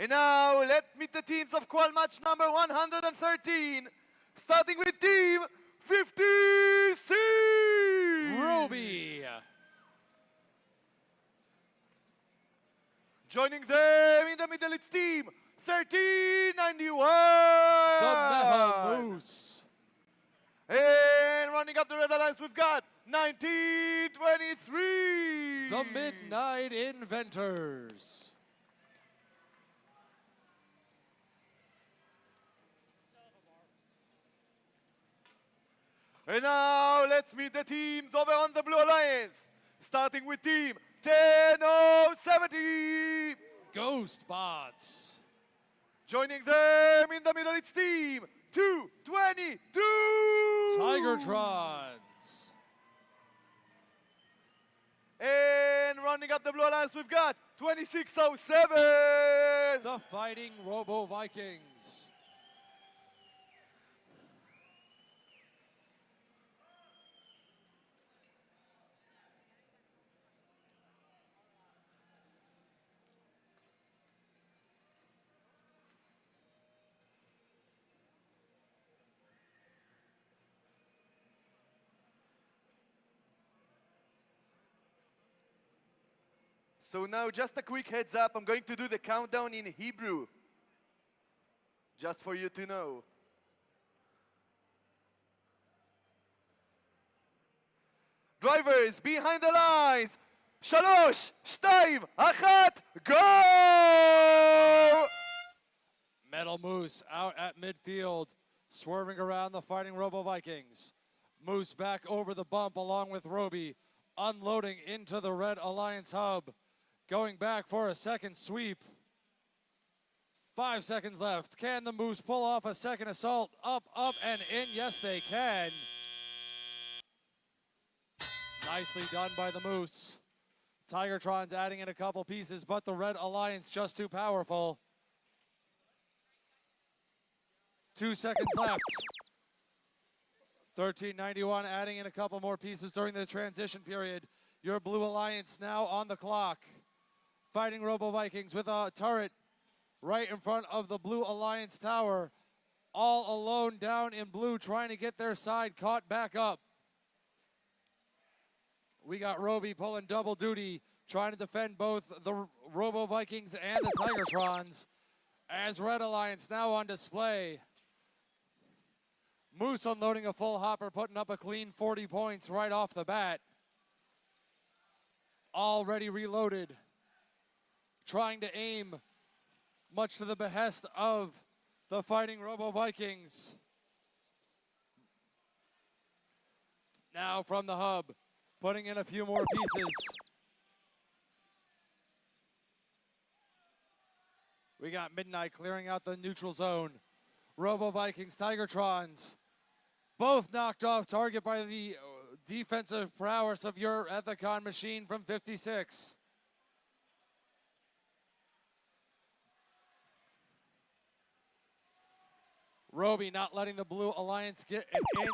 And now, let's meet the teams of Qual match number 113, starting with Team 50C! Ruby. Joining them in the middle, it's Team 1391! The Metal Moose. And running up the red alliance, we've got 1923! The Midnight Inventors. And now, let's meet the teams over on the Blue Alliance, starting with Team 10070! Ghost Bots. Joining them in the middle, it's Team 222! Tigertrons. And running up the Blue Alliance, we've got 2607! The Fighting Robo Vikings. So now, just a quick heads up, I'm going to do the countdown in Hebrew, just for you to know. Drivers, behind the lines, 3, 2, 1, go! Metal Moose out at midfield, swerving around the Fighting Robo Vikings. Moose back over the bump along with Roby, unloading into the Red Alliance hub. Going back for a second sweep. 5 seconds left. Can the Moose pull off a second assault? Up, up, and in. Yes, they can. Nicely done by the Moose. Tigertron's adding in a couple pieces, but the Red Alliance just too powerful. 2 seconds left. 1391 adding in a couple more pieces during the transition period. Your Blue Alliance now on the clock. Fighting Robo Vikings with a turret right in front of the Blue Alliance tower. All alone down in blue, trying to get their side caught back up. We got Roby pulling double duty, trying to defend both the Robo Vikings and the Tigertrons. As Red Alliance now on display. Moose unloading a full hopper, putting up a clean 40 points right off the bat. Already reloaded. Trying to aim, much to the behest of the Fighting Robo Vikings. Now from the hub, putting in a few more pieces. We got Midnight clearing out the neutral zone. Robo Vikings, Tigertrons, both knocked off target by the defensive prowess of your Ethicon machine from 56. Roby not letting the Blue Alliance get an inch,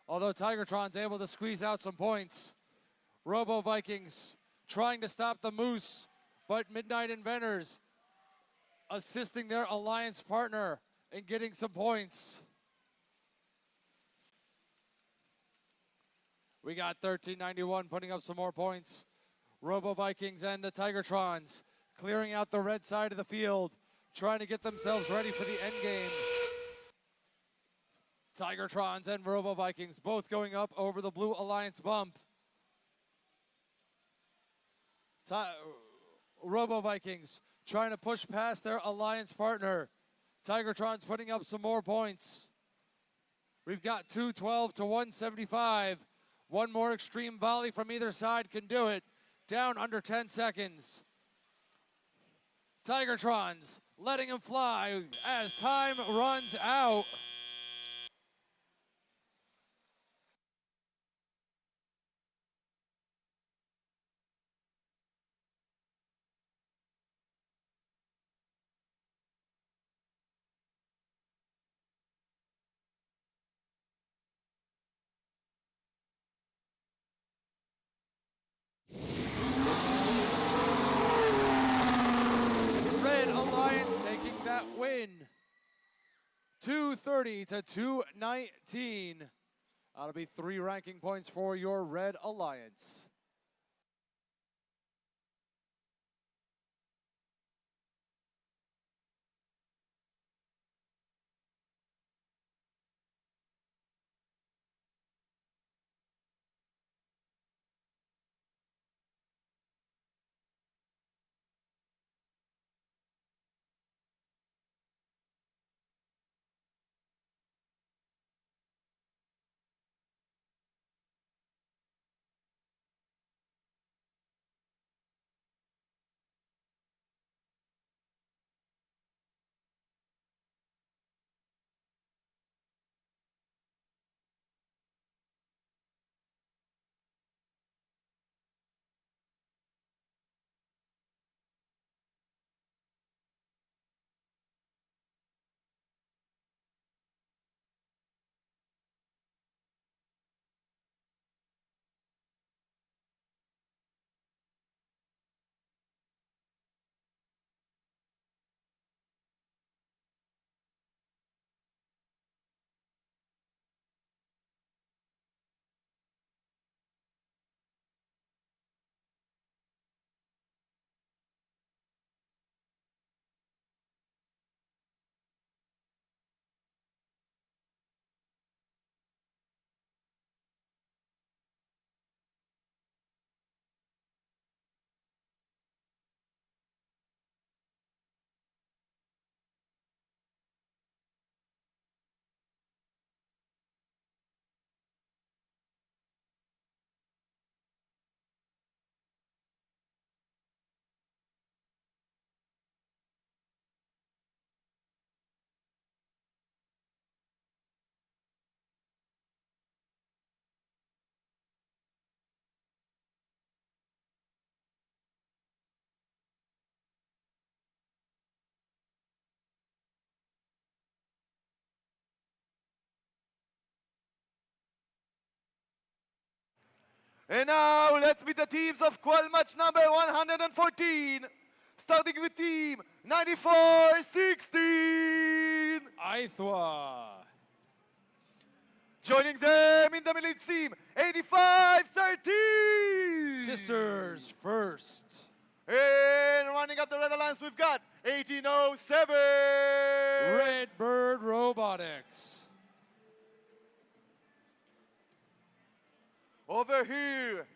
although Tigertron's able to squeeze out some points. Robo Vikings trying to stop the Moose, but Midnight Inventors assisting their alliance partner in getting some points. We got 1391 putting up some more points. Robo Vikings and the Tigertrons clearing out the red side of the field, trying to get themselves ready for the end game. Tigertrons and Robo Vikings both going up over the Blue Alliance bump. Robo Vikings trying to push past their alliance partner. Tigertrons putting up some more points. We've got 212 to 175. One more extreme volley from either side can do it. Down under 10 seconds. Tigertrons letting him fly as time runs out. Red Alliance that win. 230 to 219. That'll be 3 ranking points for your Red Alliance. And now let's meet the teams of Qual match number 114. Starting with team 94-16. Aithwa. Joining them in the middle team 85-13. Sisters first. And running up the Red Alliance, we've got 1807. Redbird Robotics. Over here,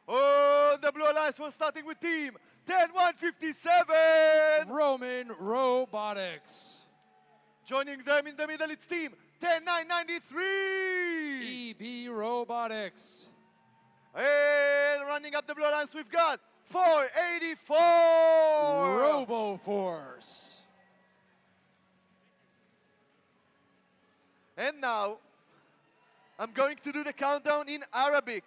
oh, the Blue Alliance was starting with team 10157. Roman Robotics. Joining them in the middle, it's team 10993. EB Robotics. And running up the Blue Alliance, we've got 484. RoboForce. And now, I'm going to do the countdown in Arabic.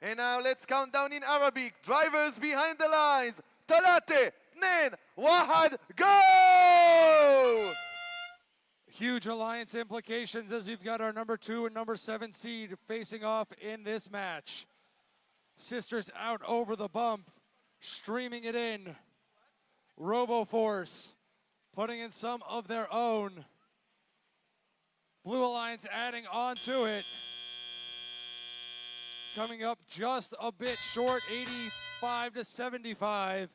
And now let's count down in Arabic. Drivers behind the lines. Talate, Nen, Wahad, go! Huge alliance implications as we've got our number 2 and number 7 seed facing off in this match. Sisters out over the bump, streaming it in. RoboForce putting in some of their own. Blue Alliance adding on to it. Coming up just a bit short, 85 to 75.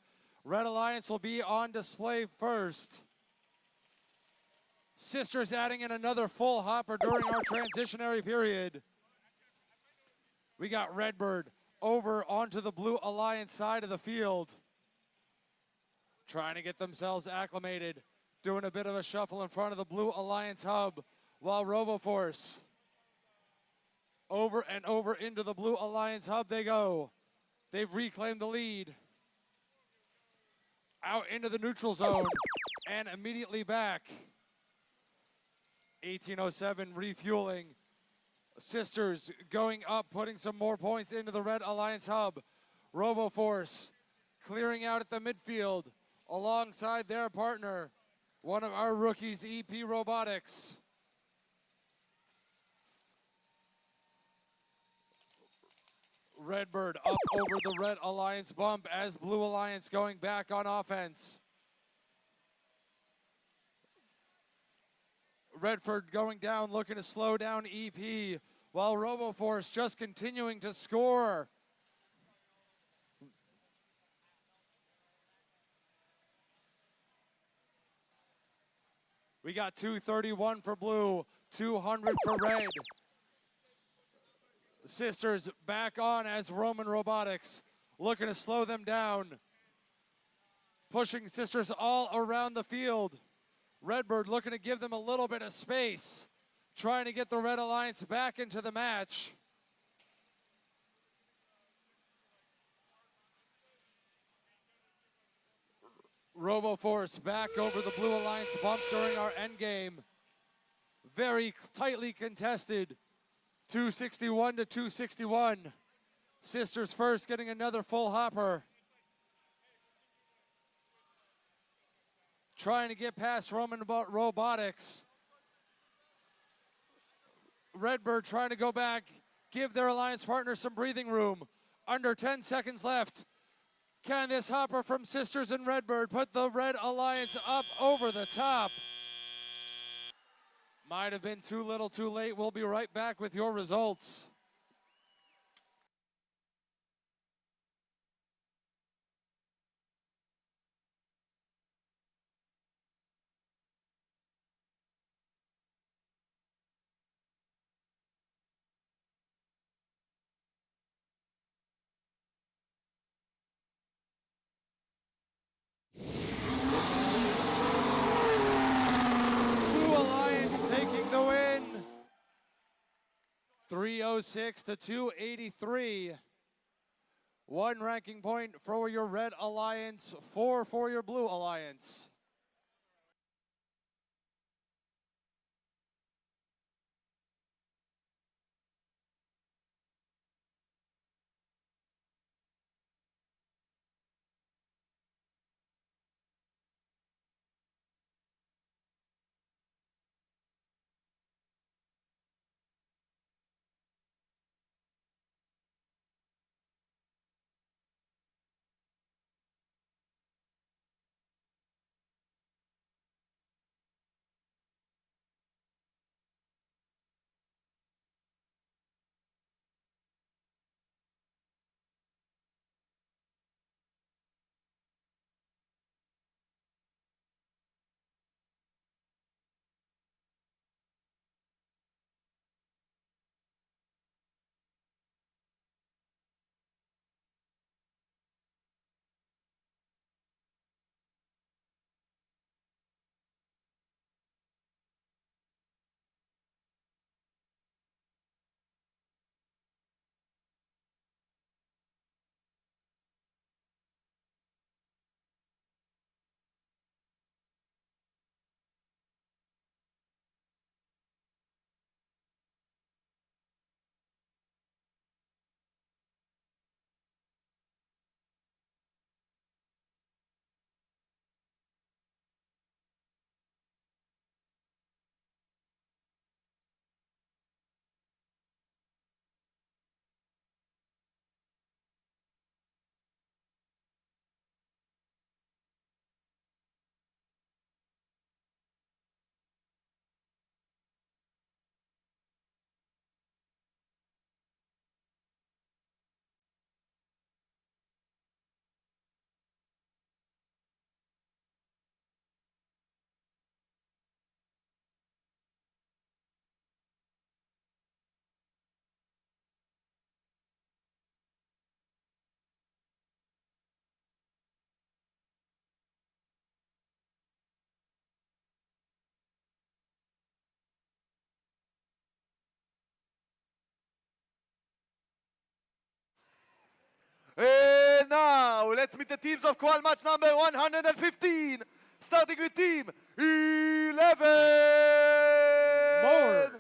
Red Alliance will be on display first. Sisters adding in another full hopper during our transitionary period. We got Redbird over onto the Blue Alliance side of the field. Trying to get themselves acclimated. Doing a bit of a shuffle in front of the Blue Alliance hub while RoboForce over and over into the Blue Alliance hub they go. They've reclaimed the lead. Out into the neutral zone and immediately back. 1807 refueling. Sisters going up, putting some more points into the Red Alliance hub. RoboForce clearing out at the midfield alongside their partner, one of our rookies, EP Robotics. Redbird up over the Red Alliance bump as Blue Alliance going back on offense. Redford going down, looking to slow down EP, while RoboForce just continuing to score. We got 231 for Blue, 200 for Red. Sisters back on as Roman Robotics, looking to slow them down. Pushing Sisters all around the field. Redbird looking to give them a little bit of space, trying to get the Red Alliance back into the match. RoboForce back over the Blue Alliance bump during our end game. Very tightly contested, 261 to 261. Sisters first getting another full hopper. Trying to get past Roman Robotics. Redbird trying to go back, give their alliance partner some breathing room. Under 10 seconds left. Can this hopper from Sisters and Redbird put the Red Alliance up over the top? Might have been too little too late. We'll be right back with your results. Blue Alliance taking the win. 306 to 283. 1 ranking point for your Red Alliance, 4 for your Blue Alliance. And now, let's meet the teams of Qual match number 115. Starting with team 11. More.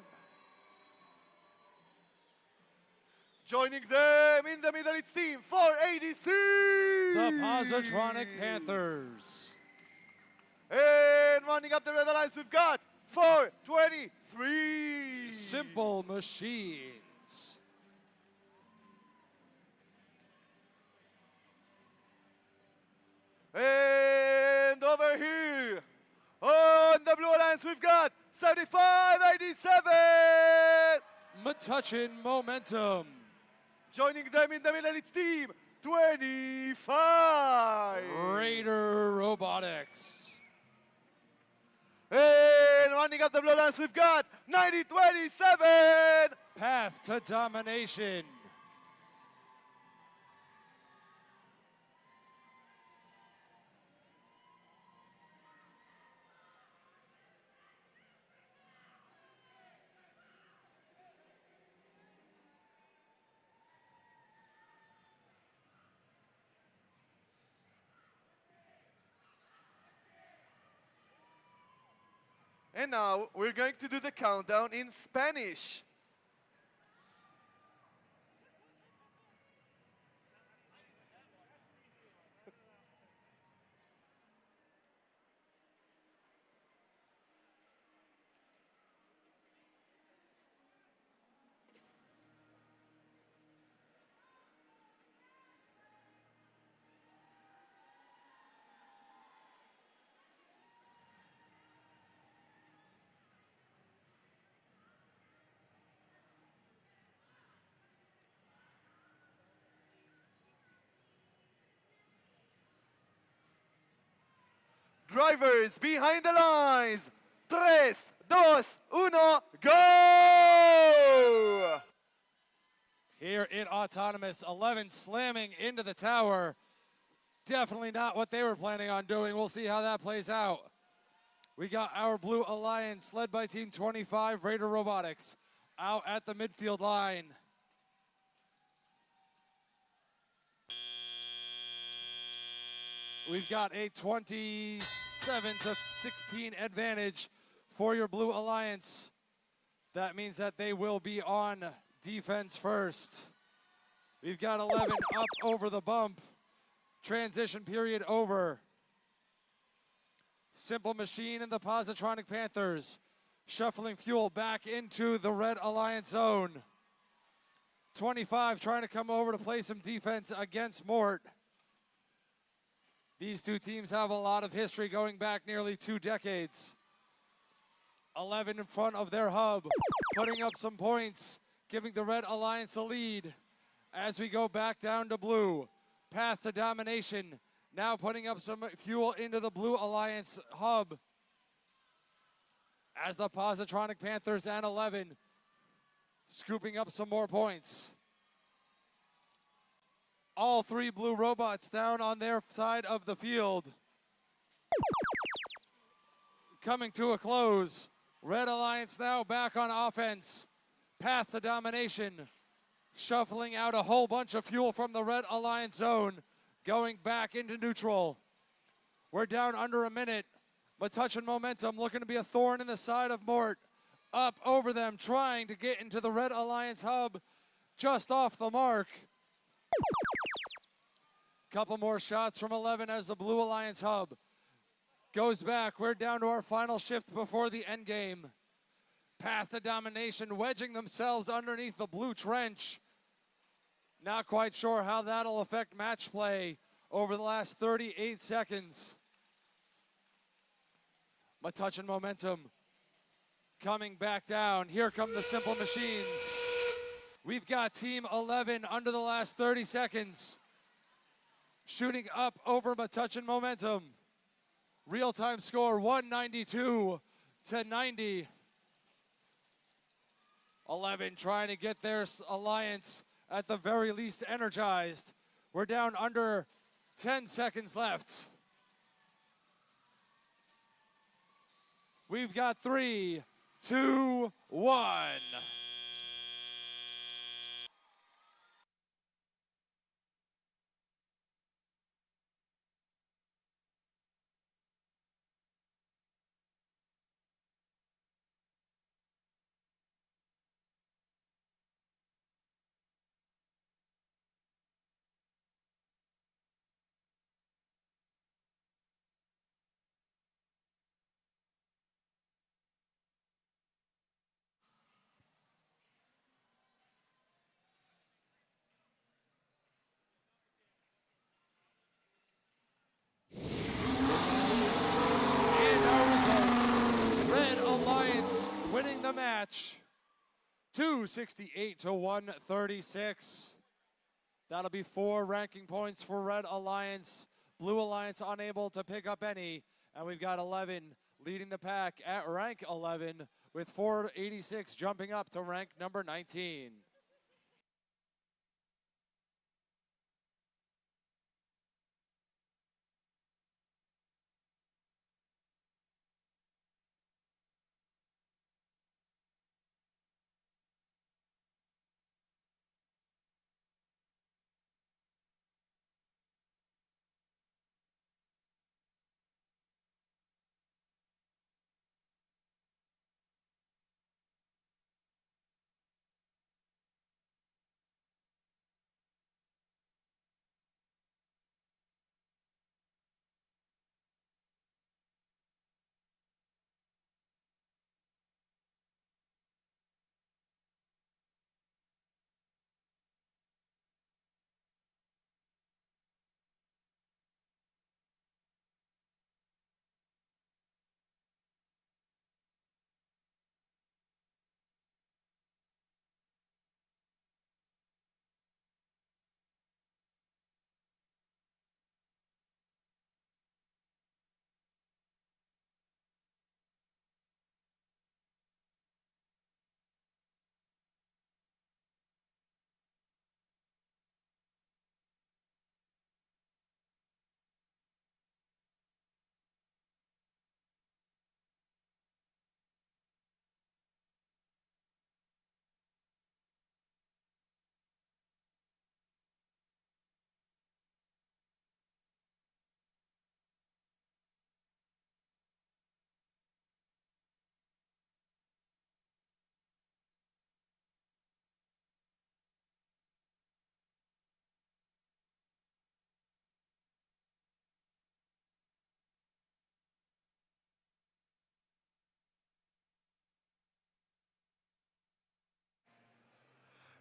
Joining them in the middle, it's team 486. The Positronic Panthers. And running up the red alliance, we've got 423. Simple Machines. And over here, on the blue alliance, we've got 3587. Metuchen Momentum. Joining them in the middle, it's team 25. Raider Robotics. And running up the blue alliance, we've got 9027. Path to Domination. And now we're going to do the countdown in Spanish. Drivers behind the lines. 3, 2, 1, go! Here in Autonomous, 11 slamming into the tower. Definitely not what they were planning on doing. We'll see how that plays out. We got our Blue Alliance led by Team 25, Raider Robotics, out at the midfield line. We've got a 27-16 advantage for your Blue Alliance. That means that they will be on defense first. We've got 11 up over the bump. Transition period over. Simple Machine and the Positronic Panthers shuffling fuel back into the Red Alliance zone. 25 trying to come over to play some defense against Mort. These two teams have a lot of history going back nearly 2 decades. 11 in front of their hub, putting up some points, giving the Red Alliance the lead. As we go back down to blue, Path to Domination, now putting up some fuel into the Blue Alliance hub. As the Positronic Panthers and 11 scooping up some more points. All 3 blue robots down on their side of the field. Coming to a close. Red Alliance now back on offense. Path to Domination. Shuffling out a whole bunch of fuel from the Red Alliance zone. Going back into neutral. We're down under a minute. Metuchen Momentum looking to be a thorn in the side of Mort. Up over them, trying to get into the Red Alliance hub. Just off the mark. Couple more shots from 11 as the Blue Alliance hub goes back. We're down to our final shift before the end game. Path to Domination wedging themselves underneath the blue trench. Not quite sure how that'll affect match play over the last 38 seconds. Metuchen Momentum coming back down. Here come the Simple Machines. We've got Team 11 under the last 30 seconds. Shooting up over Metuchen Momentum. Real-time score 192 to 90. 11 trying to get their alliance at the very least energized. We're down under 10 seconds left. We've got 3, 2, 1. match. 268 to 136. That'll be 4 ranking points for Red Alliance. Blue Alliance unable to pick up any. And we've got 11 leading the pack at rank 11 with 486 jumping up to rank number 19.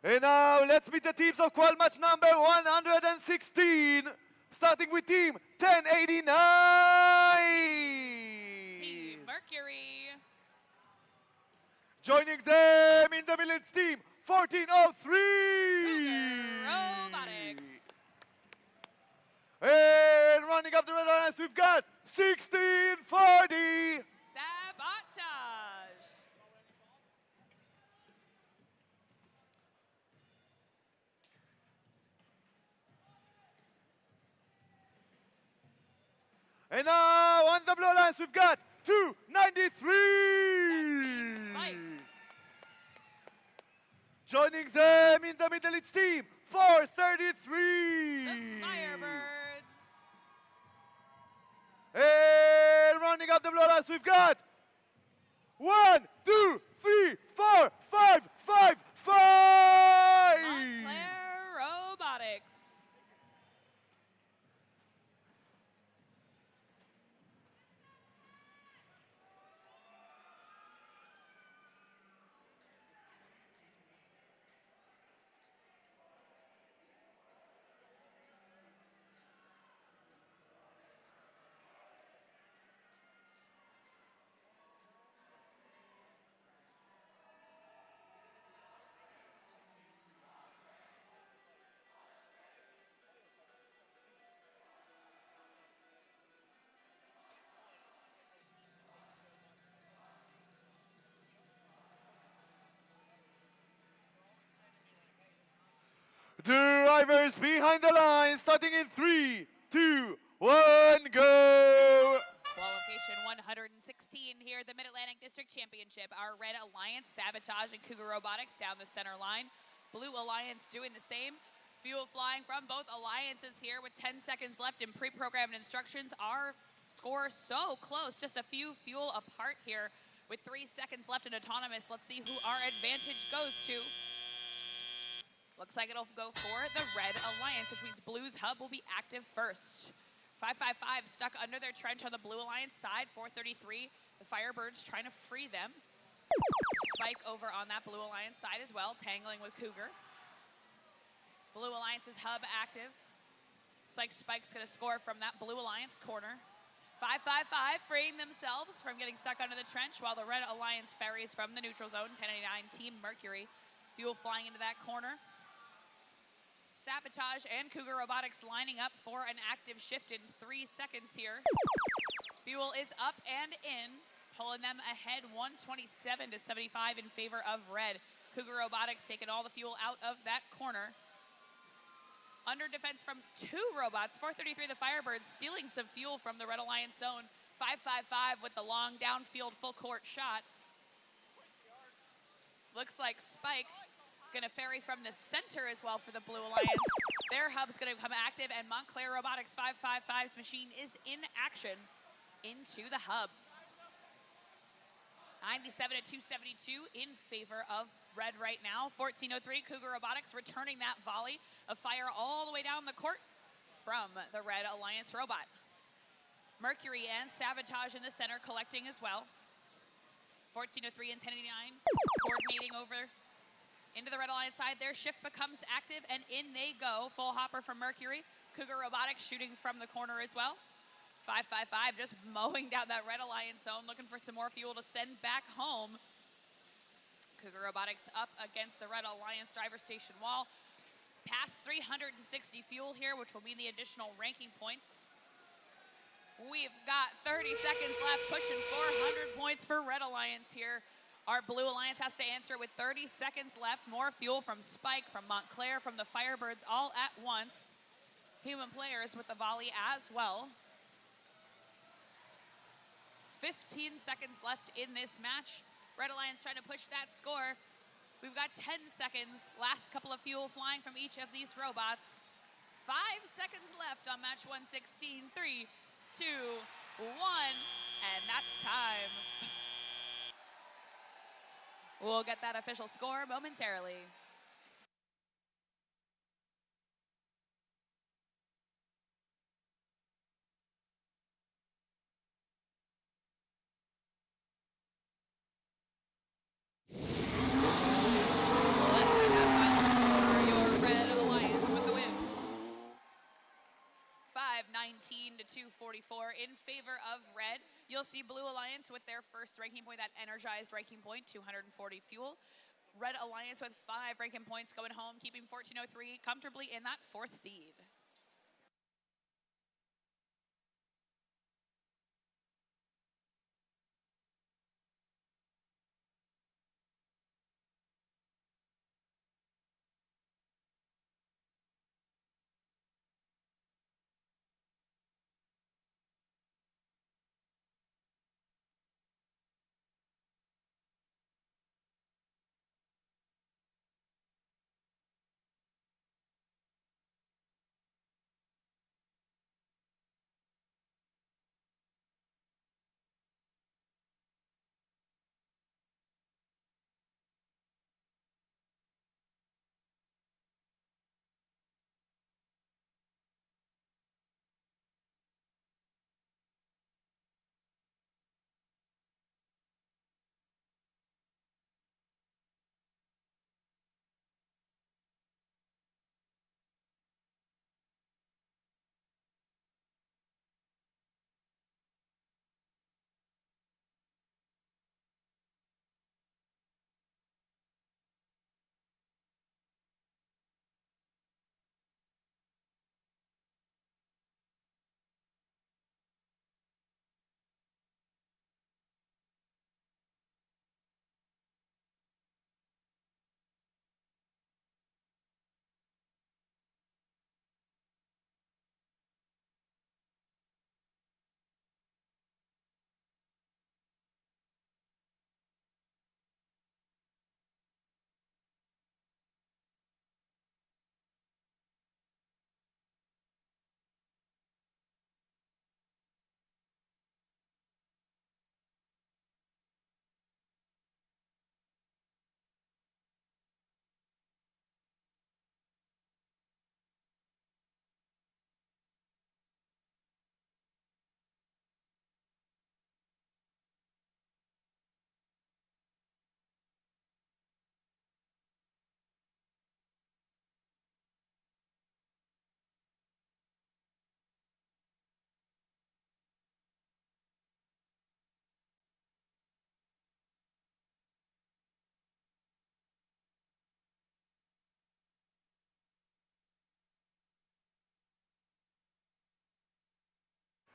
And now let's meet the teams of qual match number 116. Starting with team 1089. Team Mercury. Joining them in the middle is team 1403. Robotics. And running up the red lines, we've got 1640. Sabotage. And now on the blue lines, we've got 293. That's Team Spike. Joining them in the middle, it's team 433. The Firebirds. And running up the blue lines, we've got 1, 2, 3, 4, 5, 5, 5. Montclair Robotics. Drivers behind the line, starting in 3, 2, 1, go! Qualification 116 here at the Mid-Atlantic District Championship. Our Red Alliance, Sabotage, and Cougar Robotics down the center line. Blue Alliance doing the same. Fuel flying from both alliances here with 10 seconds left in pre-programmed instructions. Our score so close, just a few fuel apart here with 3 seconds left in autonomous. Let's see who our advantage goes to. Looks like it'll go for the Red Alliance, which means Blue's hub will be active first. 555 stuck under their trench on the Blue Alliance side. 433, the Firebirds trying to free them. Spike over on that Blue Alliance side as well, tangling with Cougar. Blue Alliance's hub active. Looks like Spike's gonna score from that Blue Alliance corner. 555 freeing themselves from getting stuck under the trench while the Red Alliance ferries from the neutral zone. 1089 Team Mercury. Fuel flying into that corner. Sabotage and Cougar Robotics lining up for an active shift in 3 seconds here. Fuel is up and in, pulling them ahead 127 to 75 in favor of Red. Cougar Robotics taking all the fuel out of that corner. Under defense from 2 robots. 433 the Firebirds stealing some fuel from the Red Alliance zone. 555 with the long downfield full court shot. Looks like Spike gonna ferry from the center as well for the Blue Alliance. Their hub's gonna become active, and Montclair Robotics 555's machine is in action into the hub. 97 to 272 in favor of Red right now. 1403 Cougar Robotics returning that volley of fire all the way down the court from the Red Alliance robot. Mercury and Sabotage in the center collecting as well. 1403 and 1089 coordinating over into the Red Alliance side. Their shift becomes active, and in they go. Full hopper from Mercury. Cougar Robotics shooting from the corner as well. 555 just mowing down that Red Alliance zone, looking for some more fuel to send back home. Cougar Robotics up against the Red Alliance driver station wall. Past 360 fuel here, which will mean the additional ranking points. We've got 30 seconds left, pushing 400 points for Red Alliance here. Our Blue Alliance has to answer with 30 seconds left. More fuel from Spike, from Montclair, from the Firebirds all at once. Human players with the volley as well. 15 seconds left in this match. Red Alliance trying to push that score. We've got 10 seconds. Last couple of fuel flying from each of these robots. 5 seconds left on match 116. 3, 2, 1, and that's time. We'll get that official score momentarily. Let's see that final score. Your Red Alliance with the win. 519 to 244 in favor of Red. You'll see Blue Alliance with their first ranking point, that energized ranking point, 240 fuel. Red Alliance with 5 ranking points going home, keeping 1403 comfortably in that 4th seed.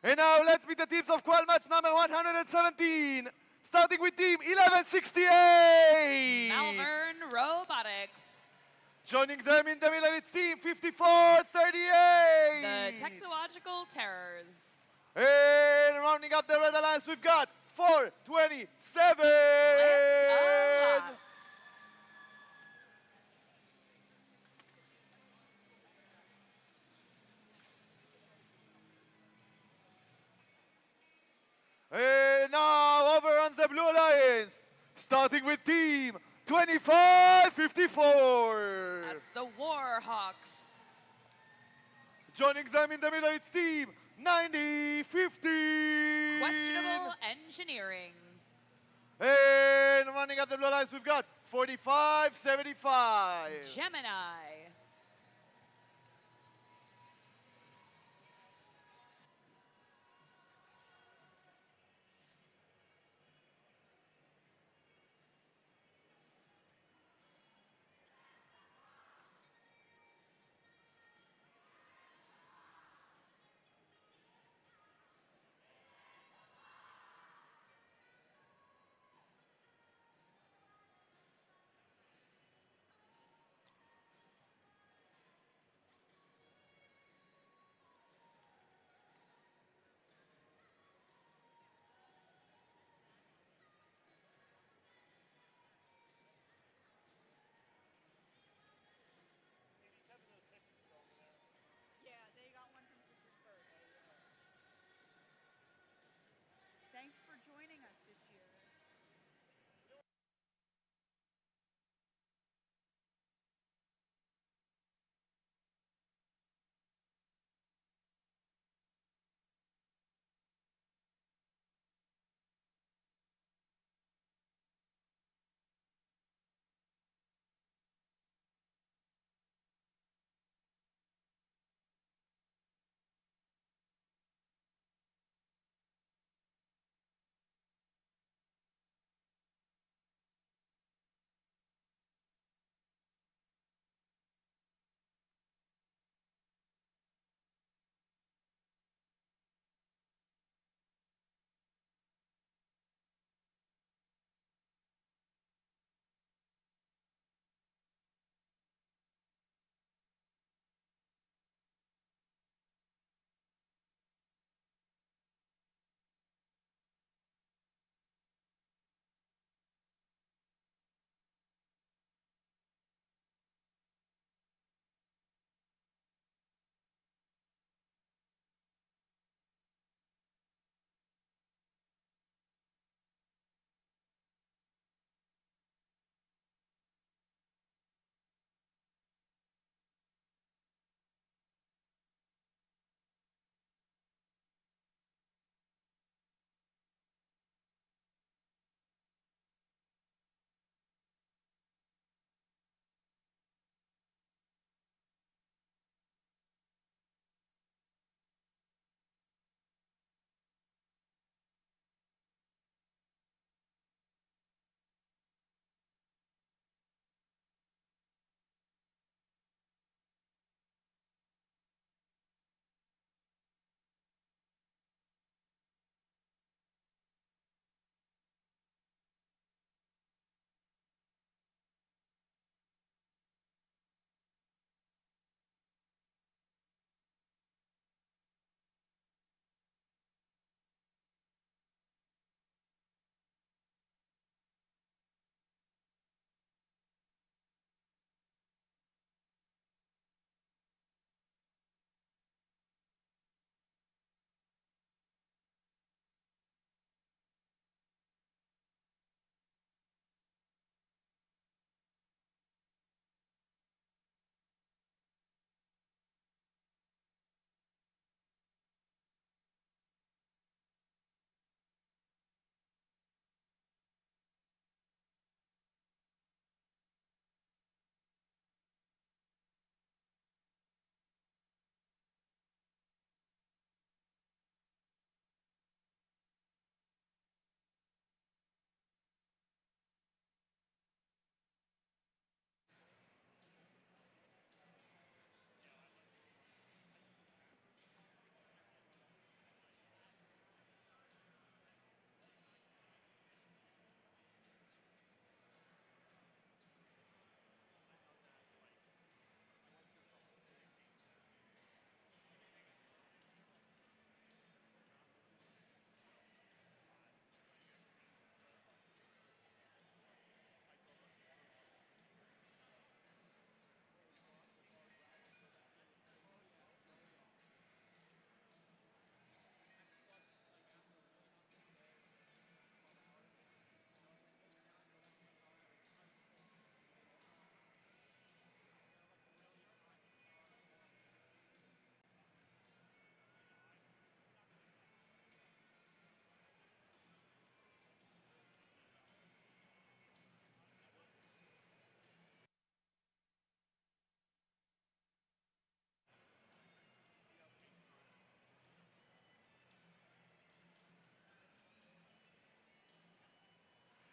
And now let's meet the teams of Qual match number 117. Starting with team 1168. Malvern Robotics. Joining them in the middle, it's team 5438. The Technological Terrors. And rounding up the red alliance, we've got 427. Let's unlock. And now over on the Blue Alliance, starting with team 2554. That's the Warhawks. Joining them in the middle, it's team 9050. Questionable Engineering. And running up the Blue Alliance, we've got 4575. Gemini.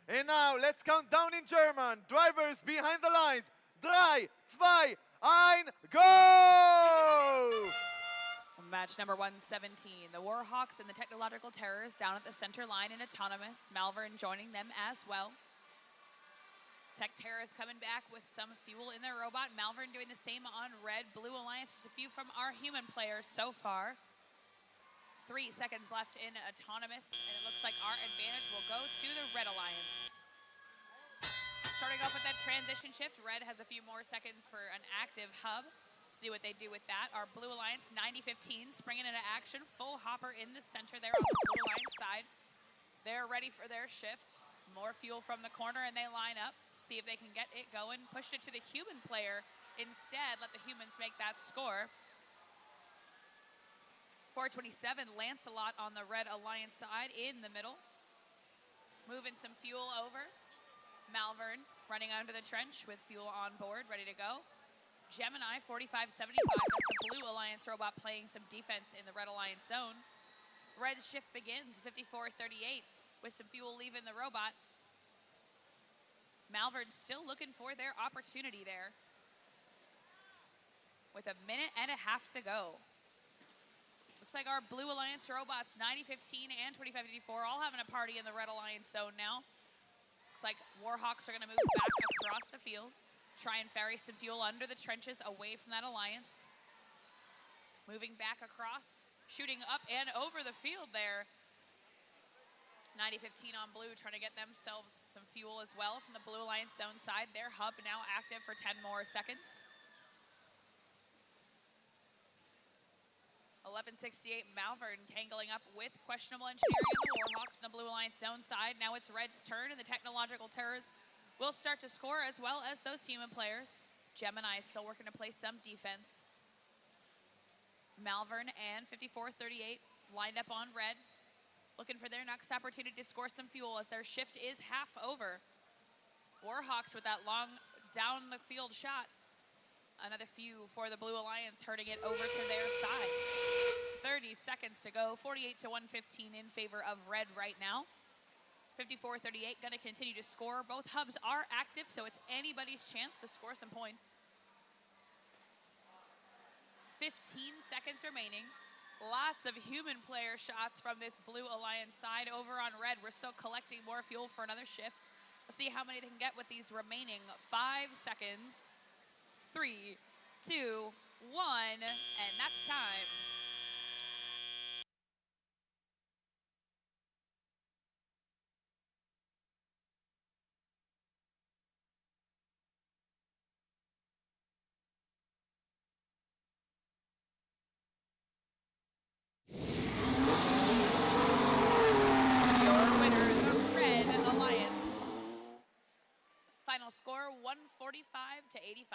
And now let's count down in German. Drivers behind the lines. 3, 2, 1, go! Match number 117, the Warhawks and the Technological Terrors down at the center line in autonomous. Malvern joining them as well. Tech Terrors coming back with some fuel in their robot. Malvern doing the same on red. Blue Alliance, just a few from our human players so far. 3 seconds left in autonomous, and it looks like our advantage will go to the Red Alliance. Starting off with that transition shift, Red has a few more seconds for an active hub. See what they do with that. Our Blue Alliance 90-15 springing into action. Full hopper in the center there on the Blue Alliance side. They're ready for their shift. More fuel from the corner and they line up. See if they can get it going. Pushed it to the human player. Instead, let the humans make that score. 427, Lancelot on the Red Alliance side in the middle. Moving some fuel over. Malvern running under the trench with fuel on board, ready to go. Gemini 4575, that's the Blue Alliance robot playing some defense in the Red Alliance zone. Red shift begins 5438 with some fuel leaving the robot. Malvern still looking for their opportunity there with a minute and a half to go. Looks like our Blue Alliance robots 90-15 and 25-54 all having a party in the Red Alliance zone now. Looks like Warhawks are going to move back across the field. Try and ferry some fuel under the trenches away from that alliance. Moving back across, shooting up and over the field there. 90-15 on blue, trying to get themselves some fuel as well from the Blue Alliance zone side. Their hub now active for 10 more seconds. 1168 Malvern tangling up with questionable engineering on the Warhawks in the Blue Alliance zone side. Now it's Red's turn and the Technological Terrors will start to score as well as those human players. Gemini is still working to play some defense. Malvern and 5438 lined up on red, looking for their next opportunity to score some fuel as their shift is half over. Warhawks with that long down the field shot. Another few for the Blue Alliance, hurting it over to their side. 30 seconds to go, 48-115 in favor of red right now. 5438 going to continue to score. Both hubs are active, so it's anybody's chance to score some points. 15 seconds remaining. Lots of human player shots from this Blue Alliance side. Over on red, we're still collecting more fuel for another shift. Let's see how many they can get with these remaining 5 seconds. 3, 2, 1, and that's time. Final score 145-85.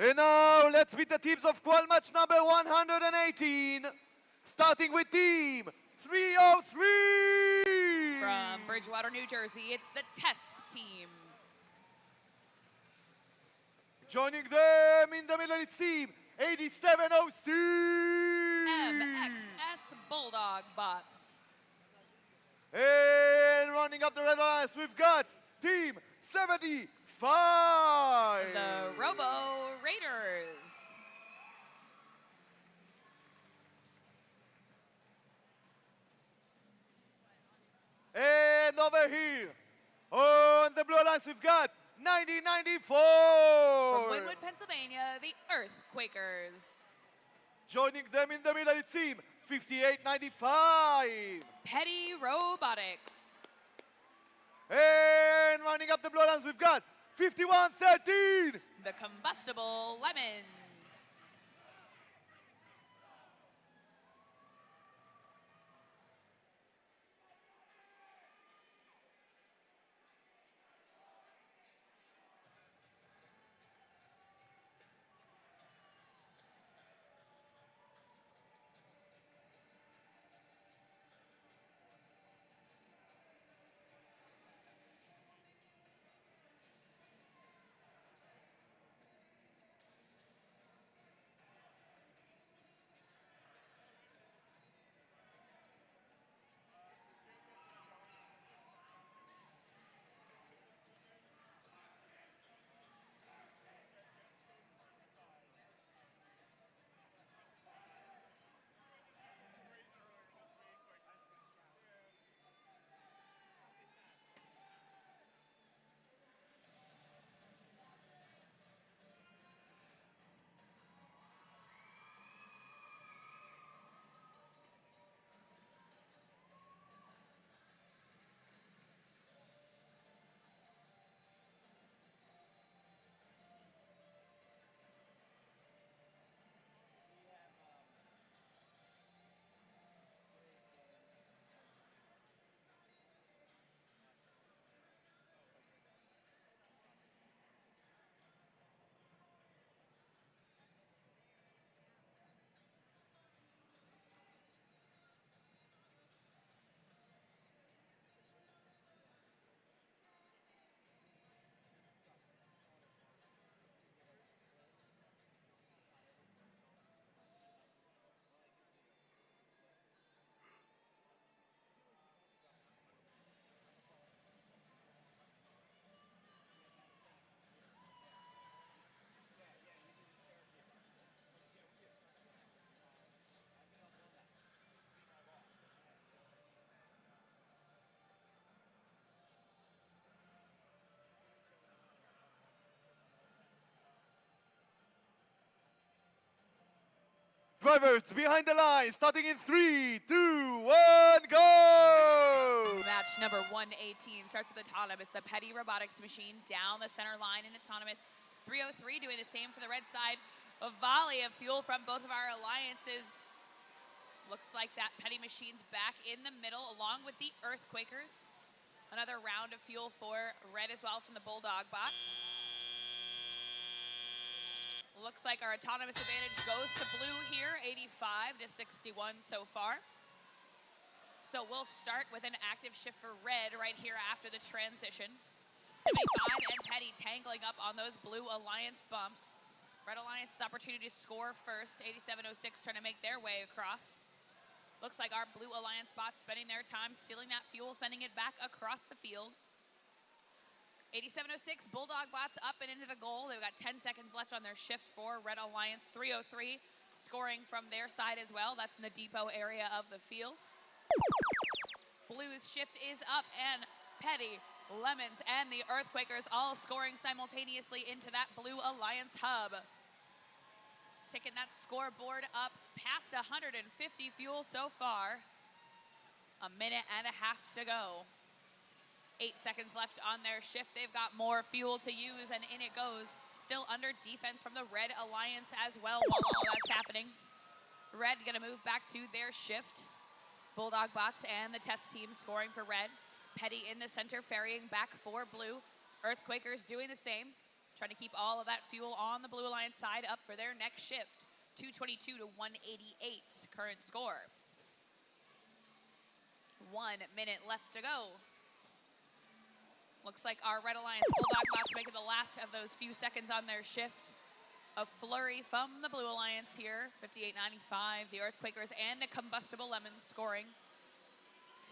And now let's meet the teams of Qual match number 118, starting with team 303. From Bridgewater, New Jersey, it's the Test team. Joining them in the middle, it's team 8706. MXS Bulldog Bots. And running up the red alliance, we've got team 75. The Robo Raiders. And over here, on the blue alliance, we've got 9094. From Wynwood, Pennsylvania, the Earthquakers. Joining them in the middle, it's team 5895. Petty Robotics. And running up the blue alliance, we've got 5113. The Combustible Lemons. Drivers behind the line, starting in 3, 2, 1, go! Match number 118 starts with Autonomous, the Petty Robotics machine down the center line in Autonomous. 303 doing the same for the red side. A volley of fuel from both of our alliances. Looks like that Petty machine's back in the middle along with the Earthquakers. Another round of fuel for red as well from the Bulldog Bots. Looks like our autonomous advantage goes to blue here, 85 to 61 so far. So we'll start with an active shift for red right here after the transition. 75 and Petty tangling up on those blue alliance bumps. Red alliance's opportunity to score first. 8706 trying to make their way across. Looks like our blue alliance bots spending their time stealing that fuel, sending it back across the field. 8706 Bulldog Bots up and into the goal. They've got 10 seconds left on their shift for Red Alliance. 303 scoring from their side as well. That's in the depot area of the field. Blue's shift is up and Petty, Lemons, and the Earthquakers all scoring simultaneously into that Blue Alliance hub. Ticking that scoreboard up past 150 fuel so far. A minute and a half to go. 8 seconds left on their shift. They've got more fuel to use, and in it goes. Still under defense from the Red Alliance as well while all that's happening. Red gonna move back to their shift. Bulldog Bots and the test team scoring for red. Petty in the center, ferrying back for blue. Earthquakers doing the same. trying to keep all of that fuel on the Blue Alliance side up for their next shift. 222 to 188 current score. 1 minute left to go. Looks like our Red Alliance Bulldog bots making the last of those few seconds on their shift. A flurry from the Blue Alliance here, 58.95. The Earthquakers and the Combustible Lemons scoring.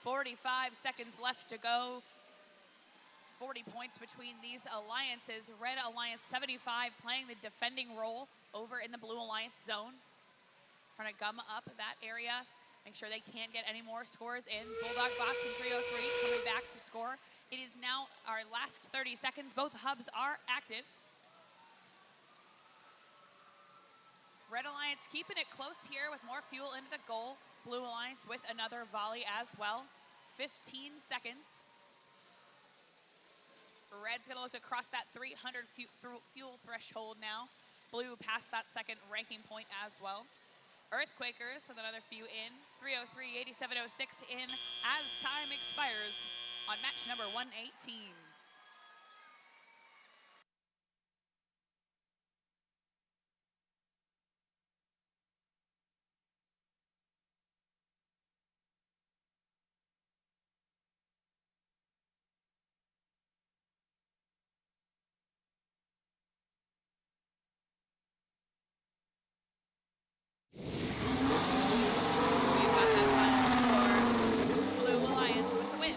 45 seconds left to go. 40 points between these alliances. Red Alliance 75 playing the defending role over in the Blue Alliance zone. Trying to gum up that area, make sure they can't get any more scores in. Bulldog bots in 303 coming back to score. It is now our last 30 seconds. Both hubs are active. Red Alliance keeping it close here with more fuel into the goal. Blue Alliance with another volley as well. 15 seconds. Red's gonna look to cross that 300 fuel threshold now. Blue past that second ranking point as well. Earthquakers with another few in. 303, 8706 in as time expires on match number 118. We've got that final score. Blue Alliance with the win.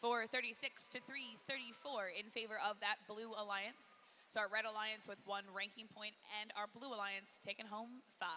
436 to 334 in favor of that Blue Alliance. So our Red Alliance with 1 ranking point and our Blue Alliance taking home 5.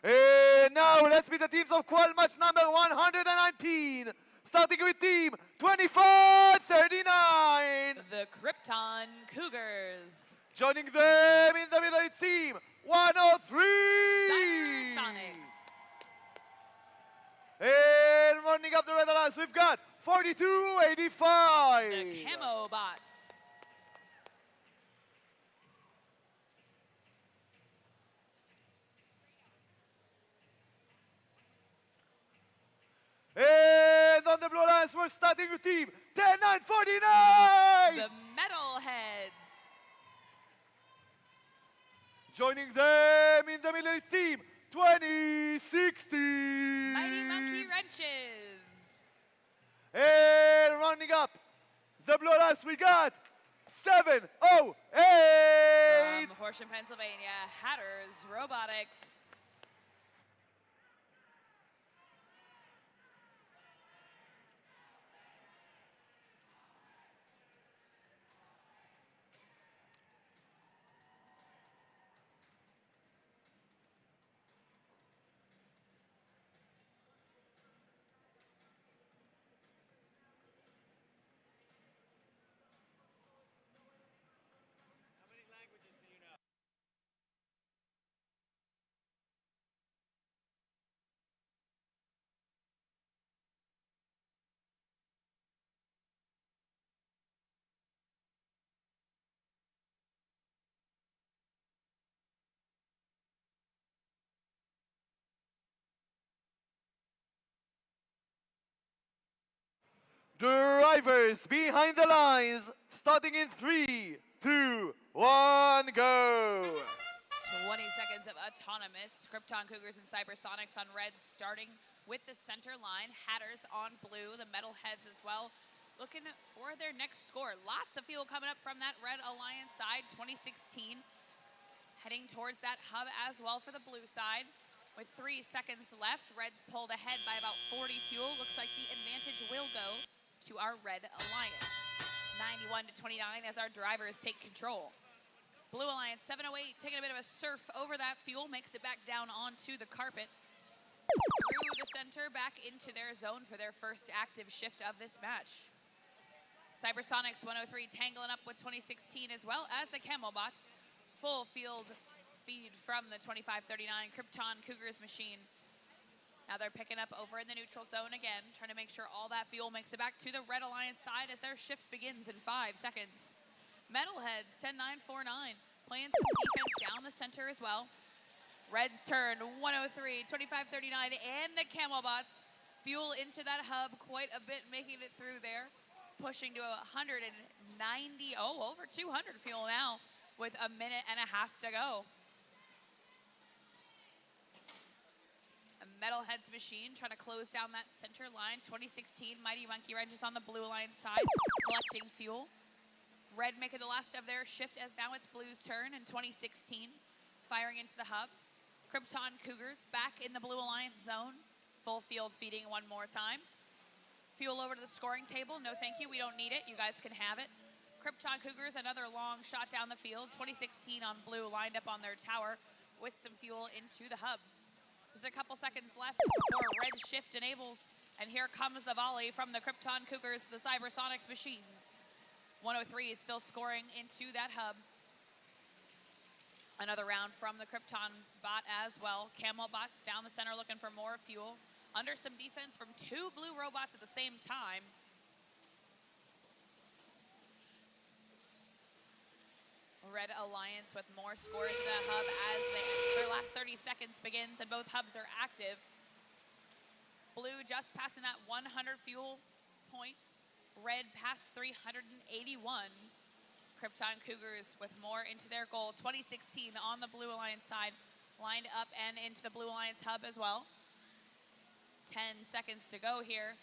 And now let's meet the teams of Qual match number 119. Starting with team 2539. The Krypton Cougars. Joining them in the middle is team 103. Sonics. And running up the Red Alliance, we've got 4285. The Camo Bots. And on the Blue Alliance, we're starting with team 10949. Joining them in the middle team, 2016. Mighty Monkey Wrenches. And rounding up the Bloodhouse, we got 708. From Horsham, Pennsylvania, Hatters Robotics. Drivers behind the lines, starting in 3, 2, 1, go. 20 seconds of autonomous. Krypton Cougars and Cybersonics on red, starting with the center line. Hatters on blue, the metalheads as well, looking for their next score. Lots of fuel coming up from that Red Alliance side, 2016. Heading towards that hub as well for the blue side. With 3 seconds left, Reds pulled ahead by about 40 fuel. Looks like the advantage will go to our Red Alliance. 91 to 29 as our drivers take control. Blue Alliance 708 taking a bit of a surf over that fuel, makes it back down onto the carpet. Through the center, back into their zone for their first active shift of this match. Cybersonics 103 tangling up with 2016 as well as the Camelbots. Full field feed from the 2539 Krypton Cougars machine. Now they're picking up over in the neutral zone again, trying to make sure all that fuel makes it back to the Red Alliance side as their shift begins in 5 seconds. Metalheads 10949 playing some defense down the center as well. Reds turn 103, 2539, and the Camelbots fuel into that hub quite a bit, making it through there, pushing to 190, over 200 fuel now with a minute and a half to go. A Metalheads machine trying to close down that center line. 2016 Mighty Monkey Wrenches on the Blue Alliance side, collecting fuel. Red making the last of their shift as now it's Blue's turn in 2016, firing into the hub. Krypton Cougars back in the Blue Alliance zone. Full field feeding one more time. Fuel over to the scoring table. No thank you, we don't need it. You guys can have it. Krypton Cougars, another long shot down the field. 2016 on Blue, lined up on their tower with some fuel into the hub. There's a couple seconds left before Red shift enables. And here comes the volley from the Krypton Cougars, the Cybersonics machines. 103 is still scoring into that hub. Another round from the Krypton bot as well. Camelbots down the center looking for more fuel. Under some defense from 2 blue robots at the same time. Red Alliance with more scores in the hub as their last 30 seconds begins and both hubs are active. Blue just passing that 100 fuel point. Red past 381. Krypton Cougars with more into their goal. 2016 on the Blue Alliance side, lined up and into the Blue Alliance hub as well. 10 seconds to go here.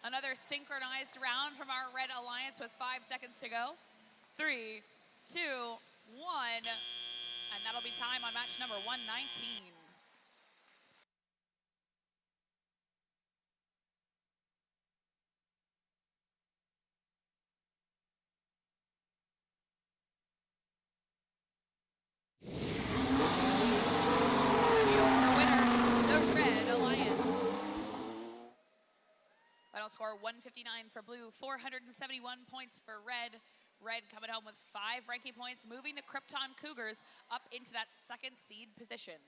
Another synchronized round from our Red Alliance with 5 seconds to go. 3, 2, 1, and that'll be time on match number 119. Final score 159 for Blue, 471 points for Red. Red coming home with 5 ranking points, moving the Krypton Cougars up into that second seed position.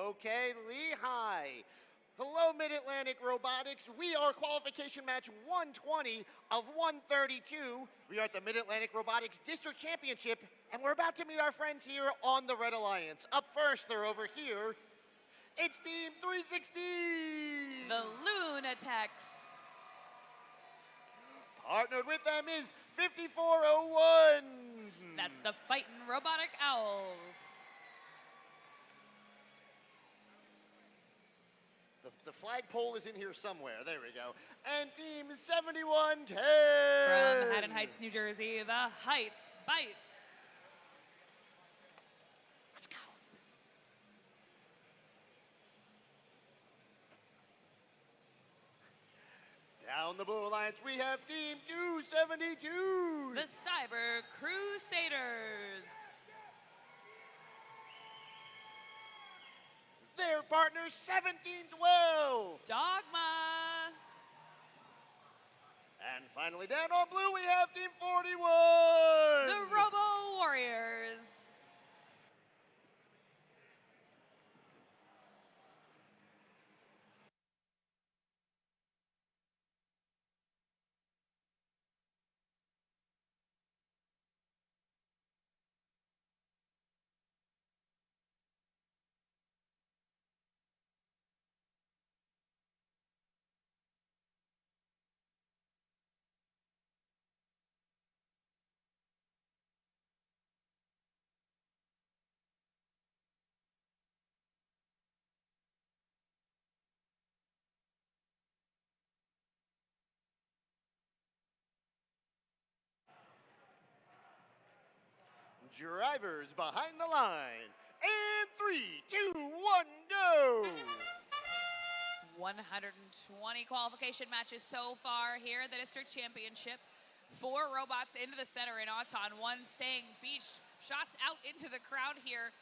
Okay, Lehigh. Hello, Mid-Atlantic Robotics. We are qualification match 120 of 132. We are at the Mid-Atlantic Robotics District Championship, and we're about to meet our friends here on the Red Alliance. Up first, they're over here. It's Team 316. The Lunatics. Partnered with them is 5401. That's the Fightin' Robotic Owls. The flagpole is in here somewhere. There we go. And Team 7110. From Haddon Heights, New Jersey, the Heights Bites. Let's go. Down the Blue Alliance, we have Team 272. The Cyber Crusaders. Their partner 1712. Dogma. And finally down on blue, we have Team 41. The Robo Warriors. Drivers behind the line. And 3, 2, 1, go. 120 qualification matches so far here at the district championship. 4 robots into the center in Auton, 1 staying beach. Shots out into the crowd here.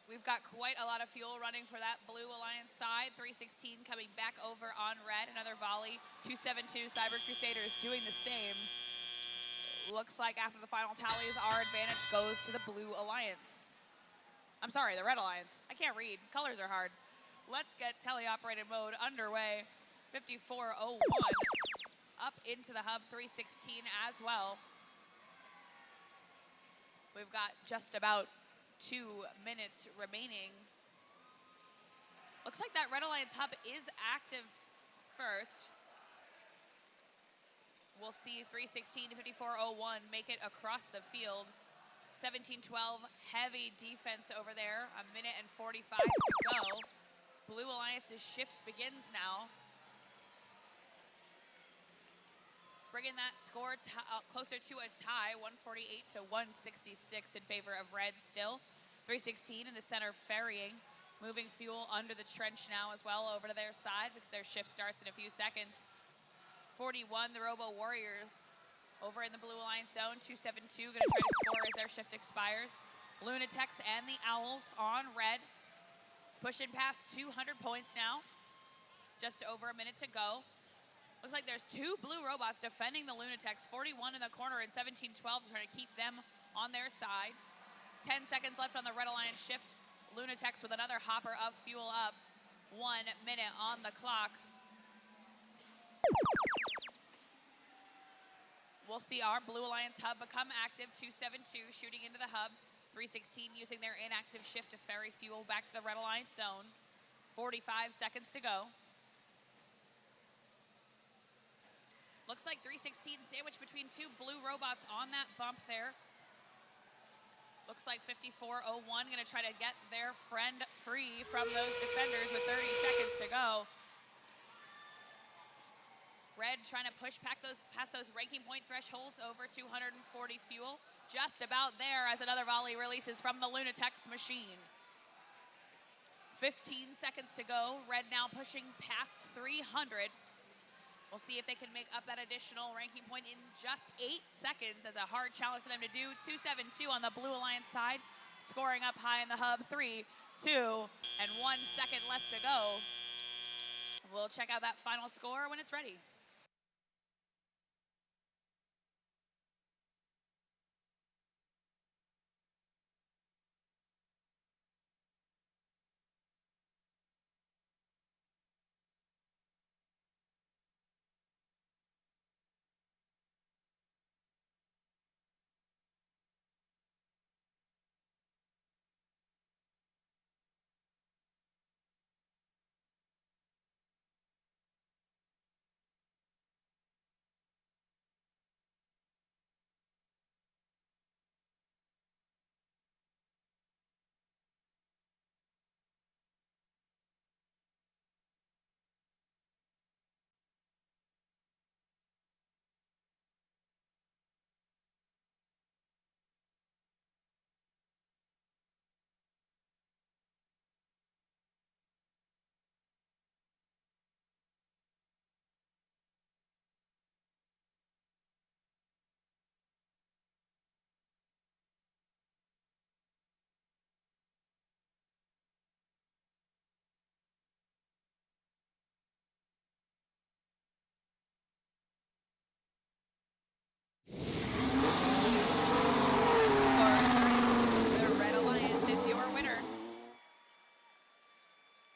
We've got quite a lot of fuel running for that Blue Alliance side. 316 coming back over on red. Another volley. 272 Cyber Crusaders doing the same. Looks like after the final tallies, our advantage goes to the Blue Alliance. I'm sorry, the Red Alliance. I can't read. Colors are hard. Let's get teleoperated mode underway. 5401 up into the hub, 316 as well. We've got just about 2 minutes remaining. Looks like that Red Alliance hub is active first. We'll see 316 to 5401 make it across the field. 1712, heavy defense over there. 1 minute and 45 to go. Blue Alliance's shift begins now. Bringing that score closer to a tie, 148 to 166 in favor of red still. 316 in the center ferrying. Moving fuel under the trench now as well over to their side because their shift starts in a few seconds. 41, the Robo Warriors over in the Blue Alliance zone. 272 gonna try to score as their shift expires. Lunatics and the Owls on red. Pushing past 200 points now. Just over a minute to go. Looks like there's 2 blue robots defending the Lunatics. 41 in the corner and 1712 trying to keep them on their side. 10 seconds left on the Red Alliance shift. Lunatics with another hopper of fuel up. 1 minute on the clock. We'll see our Blue Alliance hub become active. 272 shooting into the hub. 316 using their inactive shift to ferry fuel back to the Red Alliance zone. 45 seconds to go. Looks like 316 sandwiched between 2 blue robots on that bump there. Looks like 5401 gonna try to get their friend free from those defenders with 30 seconds to go. Red trying to push past those ranking point thresholds over 240 fuel. Just about there as another volley releases from the Lunatics machine. 15 seconds to go. Red now pushing past 300. We'll see if they can make up that additional ranking point in just 8 seconds as a hard challenge for them to do. 272 on the Blue Alliance side. Scoring up high in the hub. 3, 2, and 1 second left to go. We'll check out that final score when it's ready.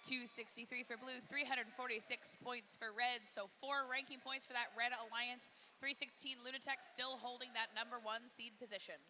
263 for blue, 346 points for red. So 4 ranking points for that Red Alliance. 316 Lunatech still holding that #1 seed position.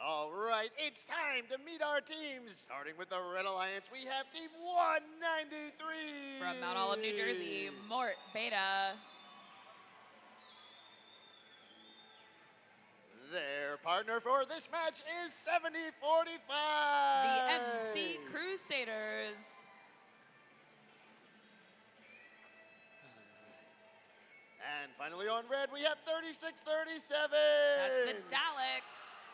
All right, it's time to meet our teams. Starting with the Red Alliance, we have Team 193. From Mount Olive, New Jersey, Mort Beta. Their partner for this match is 7045. The MC Crusaders. And finally on red, we have 3637. That's the Daleks.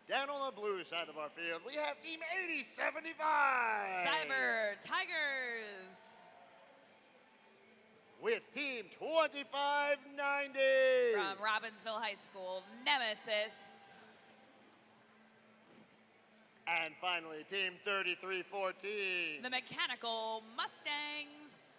Down on the blue side of our field, we have Team 8075. Cyber Tigers. With Team 2590. From Robbinsville High School, Nemesis. And finally, Team 3314. The Mechanical Mustangs.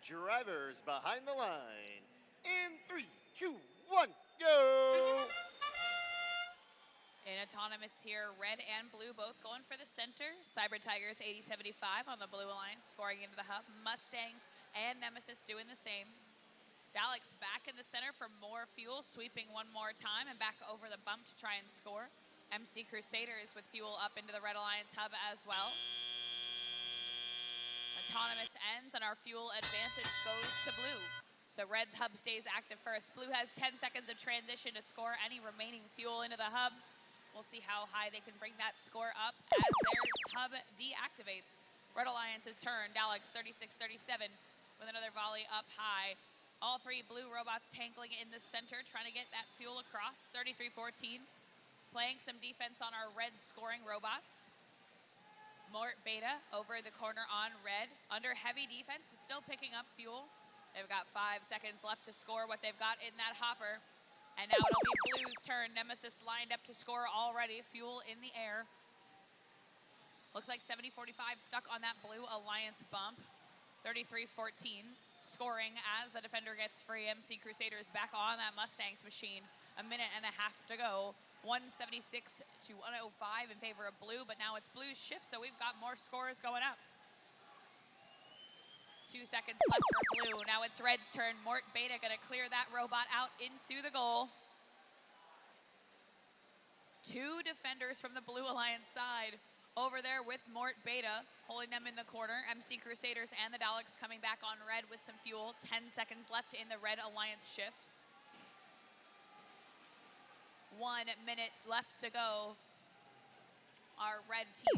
Drivers behind the line. In 3, 2, 1, go! In autonomous here, red and blue both going for the center. Cyber Tigers 8075 on the Blue Alliance, scoring into the hub. Mustangs and Nemesis doing the same. Daleks back in the center for more fuel, sweeping one more time and back over the bump to try and score. MC Crusaders with fuel up into the Red Alliance hub as well. Autonomous ends and our fuel advantage goes to blue. So red's hub stays active first. Blue has 10 seconds of transition to score any remaining fuel into the hub. We'll see how high they can bring that score up as their hub deactivates. Red Alliance's turn. Daleks 36-37 with another volley up high. All 3 blue robots tankling in the center, trying to get that fuel across. 33-14, playing some defense on our red scoring robots. Mort Beta over the corner on red. Under heavy defense, but still picking up fuel. They've got 5 seconds left to score what they've got in that hopper. And now it'll be Blue's turn. Nemesis lined up to score already. Fuel in the air. Looks like 70-45 stuck on that Blue Alliance bump. 33-14 scoring as the defender gets free. MC Crusaders back on that Mustangs machine. A minute and a half to go. 176 to 105 in favor of Blue, but now it's Blue's shift, so we've got more scores going up. 2 seconds left for Blue. Now it's Red's turn. Mort Beta gonna clear that robot out into the goal. 2 defenders from the Blue Alliance side over there with Mort Beta, holding them in the corner. MC Crusaders and the Daleks coming back on red with some fuel. 10 seconds left in the Red Alliance shift. 1 minute left to go. Our red team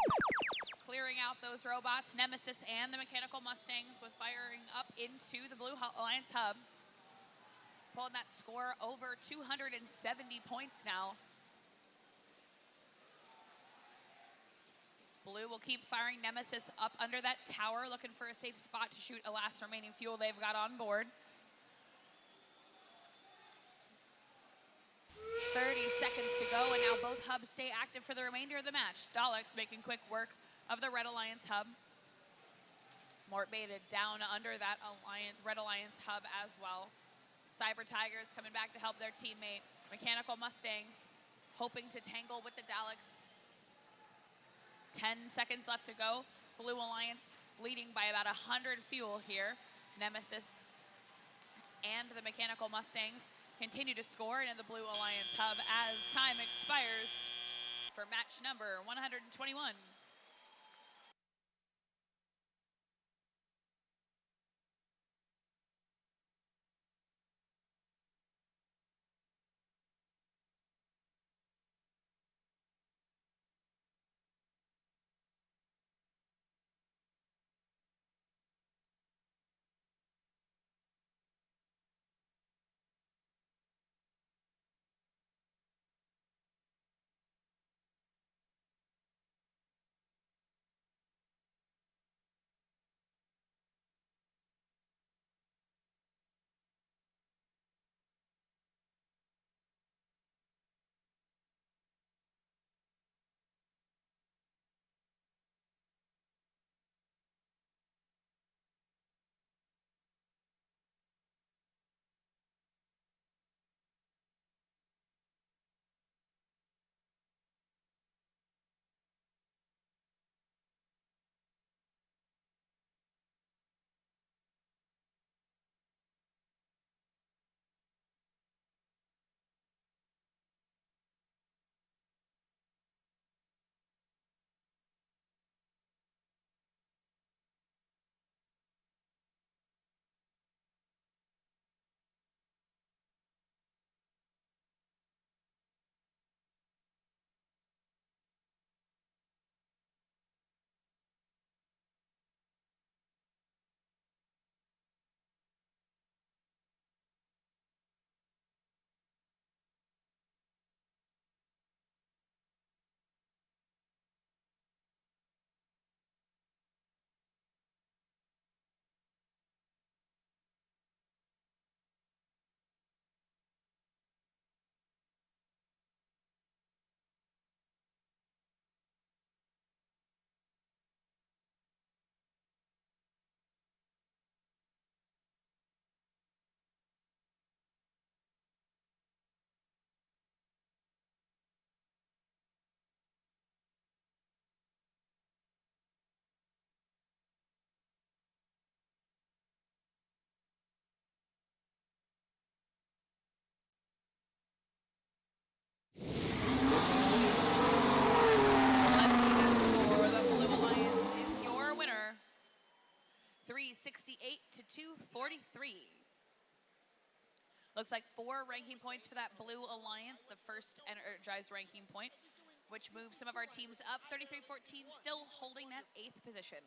clearing out those robots. Nemesis and the Mechanical Mustangs with firing up into the Blue Alliance hub. Pulling that score over 270 points now. Blue will keep firing Nemesis up under that tower, looking for a safe spot to shoot a last remaining fuel they've got on board. 30 seconds to go, and now both hubs stay active for the remainder of the match. Daleks making quick work of the Red Alliance hub. Mort Beta down under that Red Alliance hub as well. Cyber Tigers coming back to help their teammate. Mechanical Mustangs hoping to tangle with the Daleks. 10 seconds left to go. Blue Alliance leading by about 100 fuel here. Nemesis and the Mechanical Mustangs continue to score in the Blue Alliance hub as time expires for match number 121. Let's see that score. The Blue Alliance is your winner. 368 to 243. Looks like 4 ranking points for that Blue Alliance, the first energized ranking point, which moves some of our teams up. 33-14, still holding that 8th position.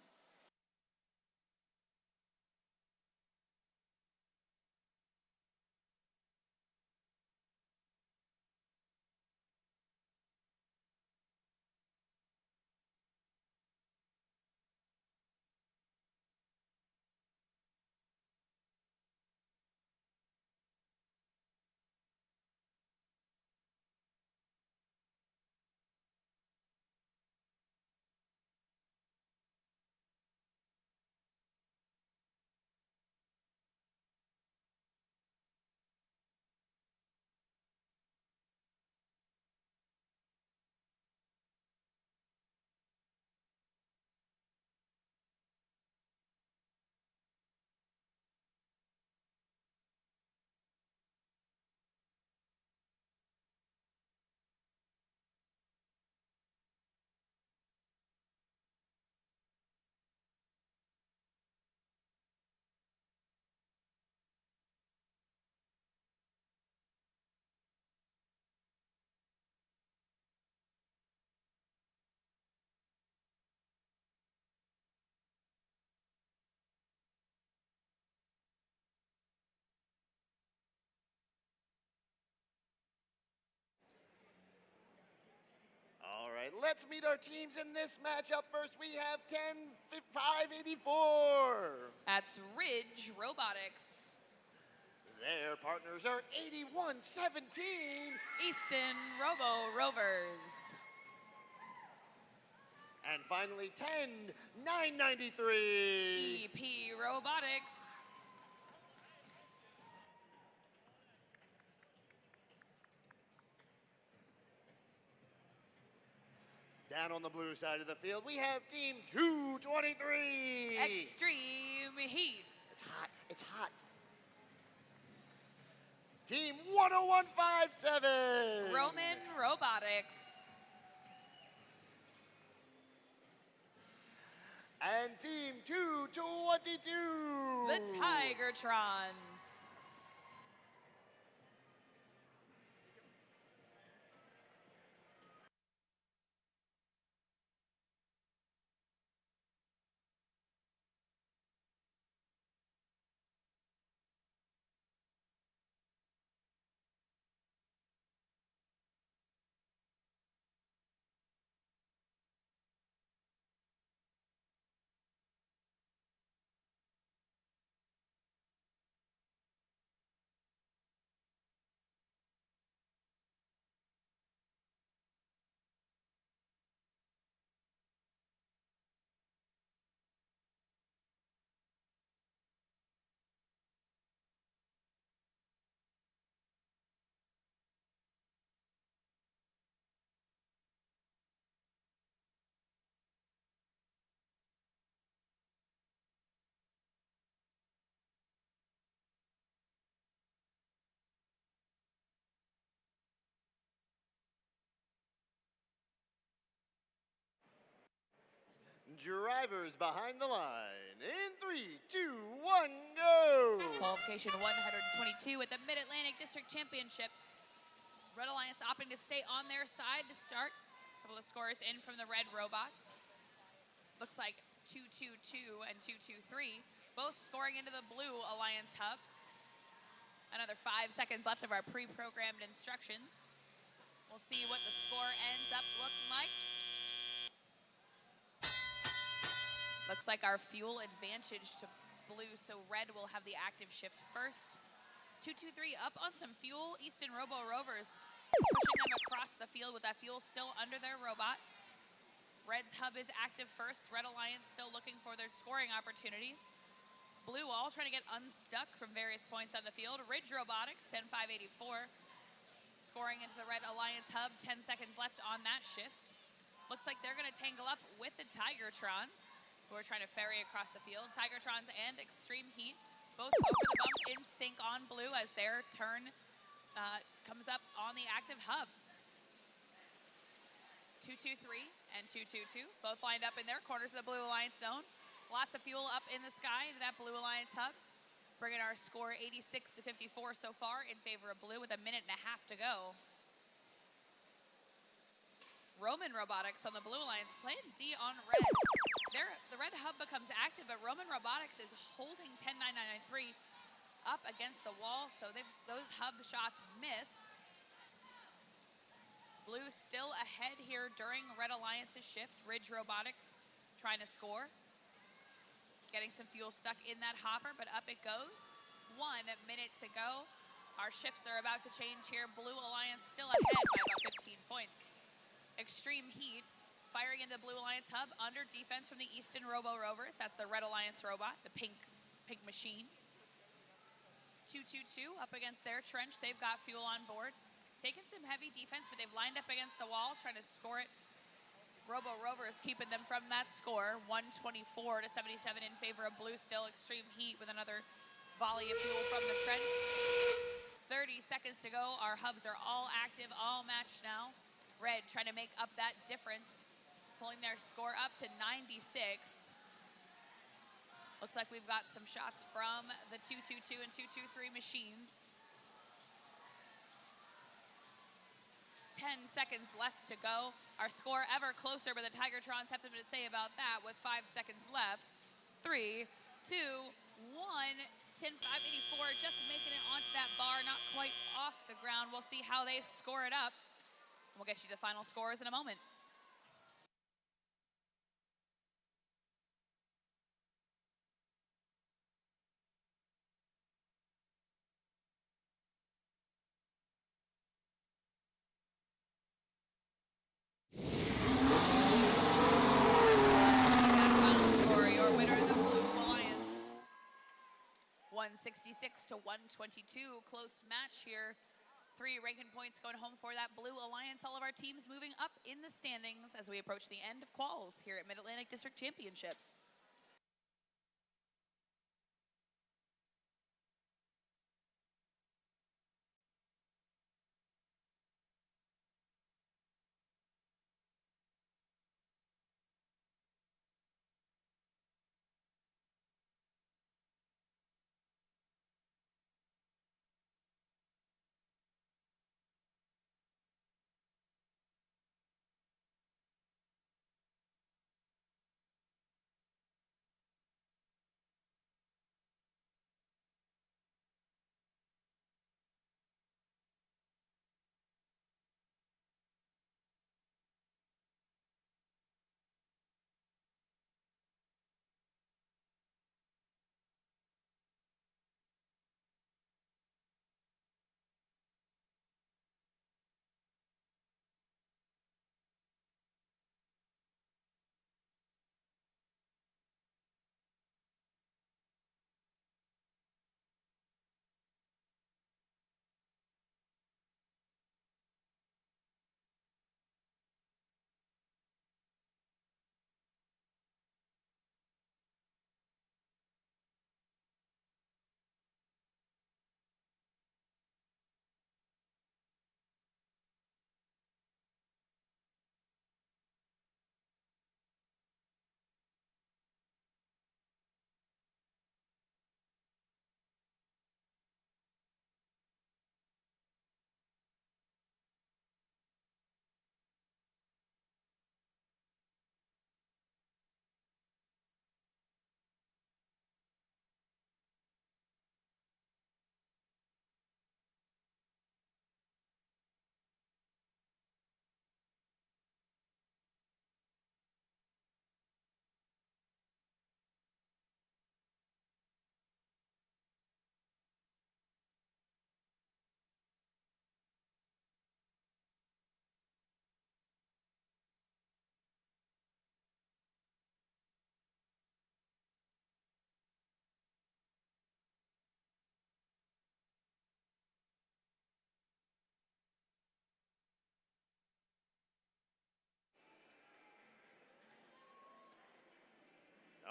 let's meet our teams in this matchup. First, we have 10-584. That's Ridge Robotics. Their partners are 81-17. Easton Robo Rovers. And finally, 10-993. EP Robotics. Down on the blue side of the field, we have Team 223. Extreme Heat. It's hot. It's hot. Team 10157. Roman Robotics. And Team 222. The Tigertrons. Drivers behind the line. In 3, 2, 1, go! Qualification 122 at the Mid-Atlantic District Championship. Red Alliance opting to stay on their side to start. A couple of scores in from the Red Robots. Looks like 222 and 223, both scoring into the Blue Alliance hub. Another 5 seconds left of our pre-programmed instructions. We'll see what the score ends up looking like. Looks like our fuel advantage to Blue, so Red will have the active shift first. 223 up on some fuel. Easton Robo Rovers pushing them across the field with that fuel still under their robot. Red's hub is active first. Red Alliance still looking for their scoring opportunities. Blue all trying to get unstuck from various points on the field. Ridge Robotics, 10-584. Scoring into the Red Alliance hub, 10 seconds left on that shift. Looks like they're gonna tangle up with the Tigertrons, who are trying to ferry across the field. Tigertrons and Extreme Heat, both over the bump in sync on Blue as their turn comes up on the active hub. 223 and 222, both lined up in their corners of the Blue Alliance zone. Lots of fuel up in the sky into that Blue Alliance hub, bringing our score 86-54 so far in favor of Blue with 1.5 minutes to go. Roman Robotics on the Blue Alliance playing D on Red. The Red hub becomes active, but Roman Robotics is holding 10-993 up against the wall, so those hub shots miss. Blue still ahead here during Red Alliance's shift. Ridge Robotics trying to score. Getting some fuel stuck in that hopper, but up it goes. 1 minute to go. Our shifts are about to change here. Blue Alliance still ahead by about 15 points. Extreme Heat firing into Blue Alliance hub under defense from the Easton Robo Rovers. That's the Red Alliance robot, the pink machine. 222 up against their trench. They've got fuel on board. Taking some heavy defense, but they've lined up against the wall, trying to score it. Robo Rovers keeping them from that score. 124-77 in favor of Blue still. Extreme Heat with another volley of fuel from the trench. 30 seconds to go. Our hubs are all active, all matched now. Red trying to make up that difference, pulling their score up to 96. Looks like we've got some shots from the 222 and 223 machines. 10 seconds left to go. Our score ever closer, but the Tigertrons have something to say about that with 5 seconds left. 3, 2, 1. 10-584, just making it onto that bar, not quite off the ground. We'll see how they score it up. We'll get you the final scores in a moment. 166 to 122. Close match here. 3 ranking points going home for that Blue Alliance. All of our teams moving up in the standings as we approach the end of quals here at Mid-Atlantic District Championship.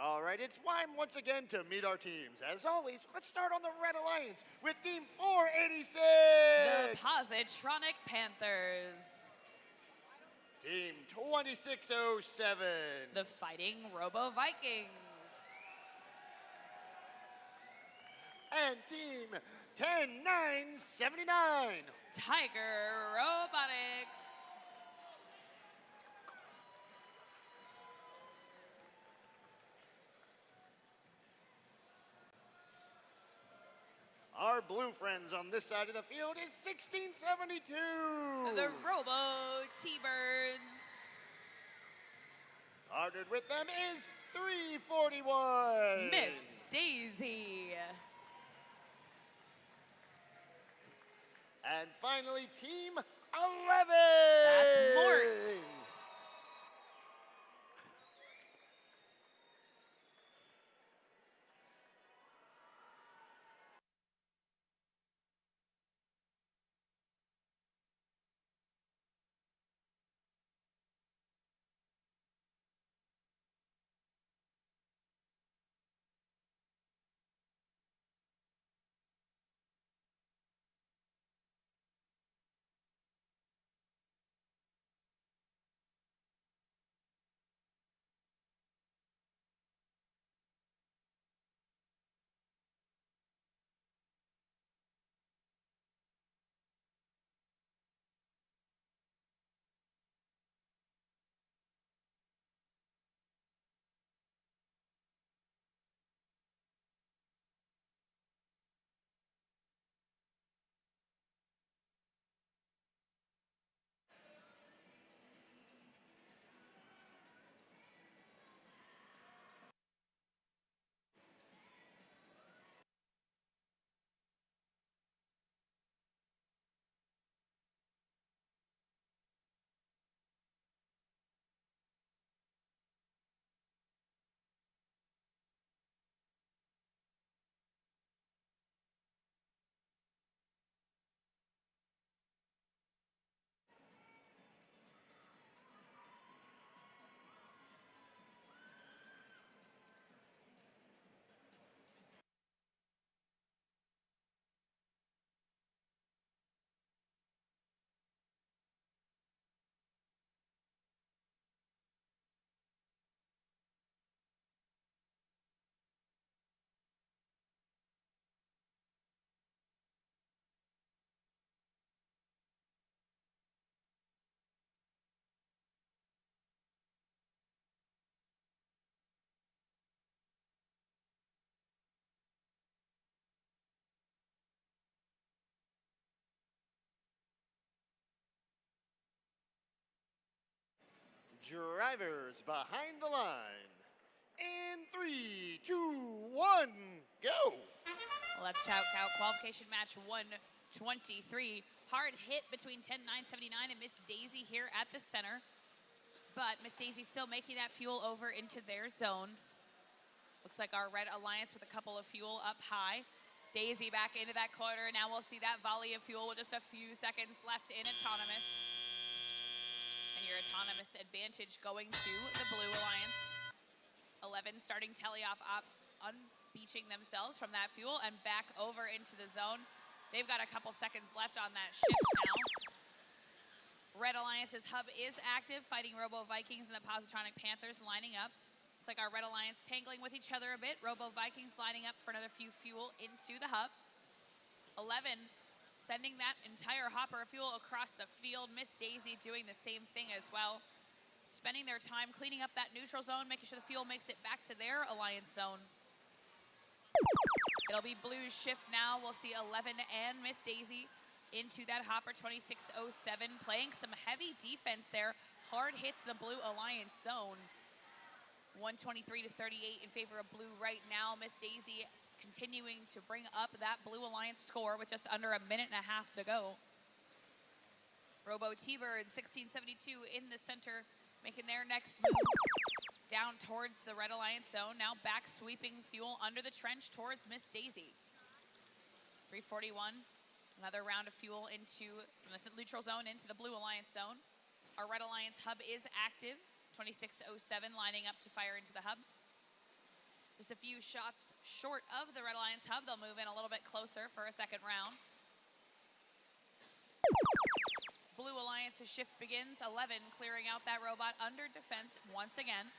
All right, it's time once again to meet our teams. As always, let's start on the Red Alliance with Team 486. The Positronic Panthers. Team 2607. The Fighting Robo Vikings. And Team 10979. Tiger Robotics. Our blue friends on this side of the field is 1672. The Robo T-Birds. Partnered with them is 341. Miss Daisy. And finally, Team 11. That's Mort. Drivers behind the line. In 3, 2, 1, go! Let's check out qualification match 123. Hard hit between 10-979 and Miss Daisy here at the center. But Miss Daisy still making that fuel over into their zone. Looks like our Red Alliance with a couple of fuel up high. Daisy back into that corner. Now we'll see that volley of fuel with just a few seconds left in autonomous. And your autonomous advantage going to the Blue Alliance. 11 starting teleoff up, unbeaching themselves from that fuel and back over into the zone. They've got a couple seconds left on that shift now. Red Alliance's hub is active, fighting Robo Vikings and the Positronic Panthers lining up. It's like our Red Alliance tangling with each other a bit. Robo Vikings lining up for another few fuel into the hub. 11 sending that entire hopper of fuel across the field. Miss Daisy doing the same thing as well. Spending their time cleaning up that neutral zone, making sure the fuel makes it back to their Alliance zone. It'll be Blue's shift now. We'll see 11 and Miss Daisy into that hopper 2607, playing some heavy defense there. Hard hits the Blue Alliance zone. 123 to 38 in favor of Blue right now. Miss Daisy continuing to bring up that Blue Alliance score with just under a minute and a half to go. Robo T-Bird 1672 in the center, making their next move down towards the Red Alliance zone. Now back sweeping fuel under the trench towards Miss Daisy. 341, another round of fuel from the neutral zone into the Blue Alliance zone. Our Red Alliance hub is active. 2607 lining up to fire into the hub. Just a few shots short of the Red Alliance hub. They'll move in a little bit closer for a second round. Blue Alliance's shift begins. 11 clearing out that robot under defense once again.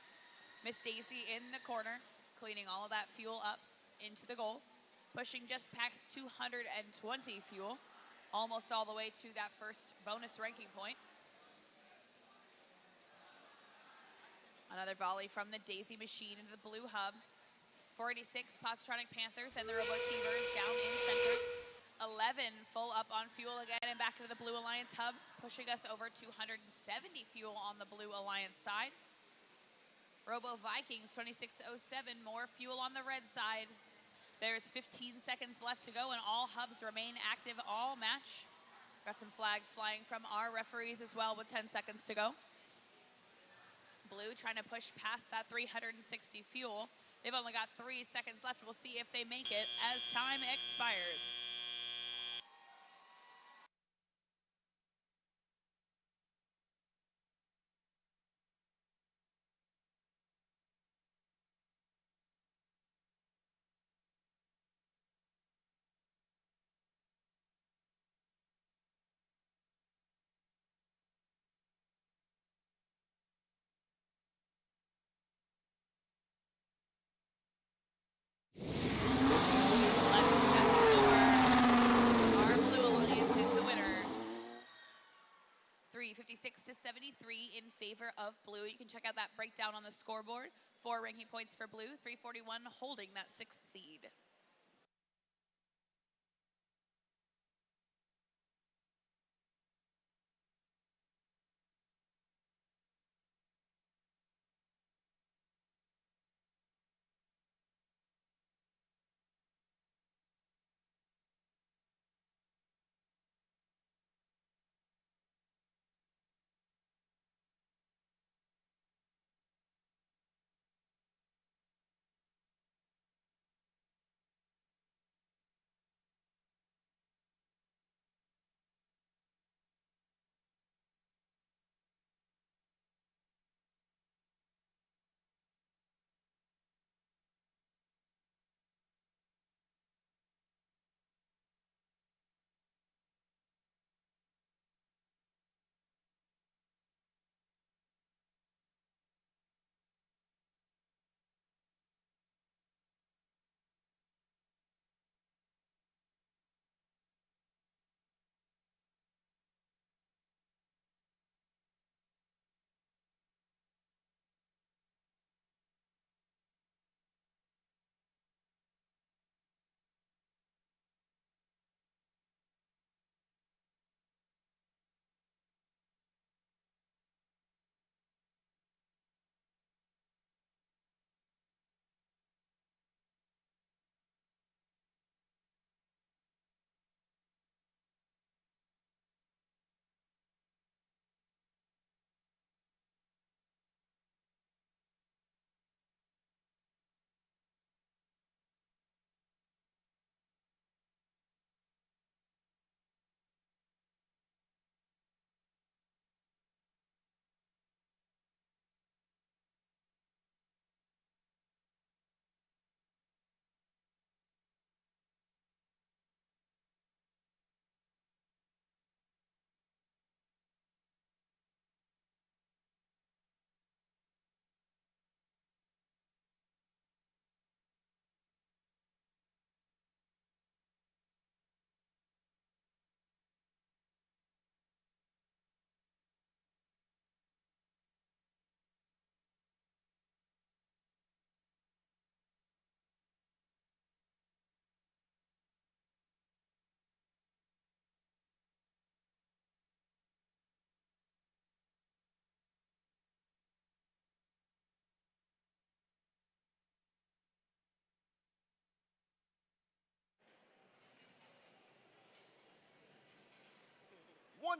Miss Daisy in the corner, cleaning all of that fuel up into the goal. Pushing just past 220 fuel, almost all the way to that first bonus ranking point. Another volley from the Daisy machine into the Blue hub. 486 Positronic Panthers and the Robo T-Birds down in center. 11 full up on fuel again and back into the Blue Alliance hub, pushing us over 270 fuel on the Blue Alliance side. Robo Vikings 2607, more fuel on the red side. There's 15 seconds left to go and all hubs remain active all match. Got some flags flying from our referees as well with 10 seconds to go. Blue trying to push past that 360 fuel. They've only got 3 seconds left. We'll see if they make it as time expires. Our Blue Alliance is the winner. 356 to 73 in favor of Blue. You can check out that breakdown on the scoreboard. 4 ranking points for Blue, 341 holding that 6th seed.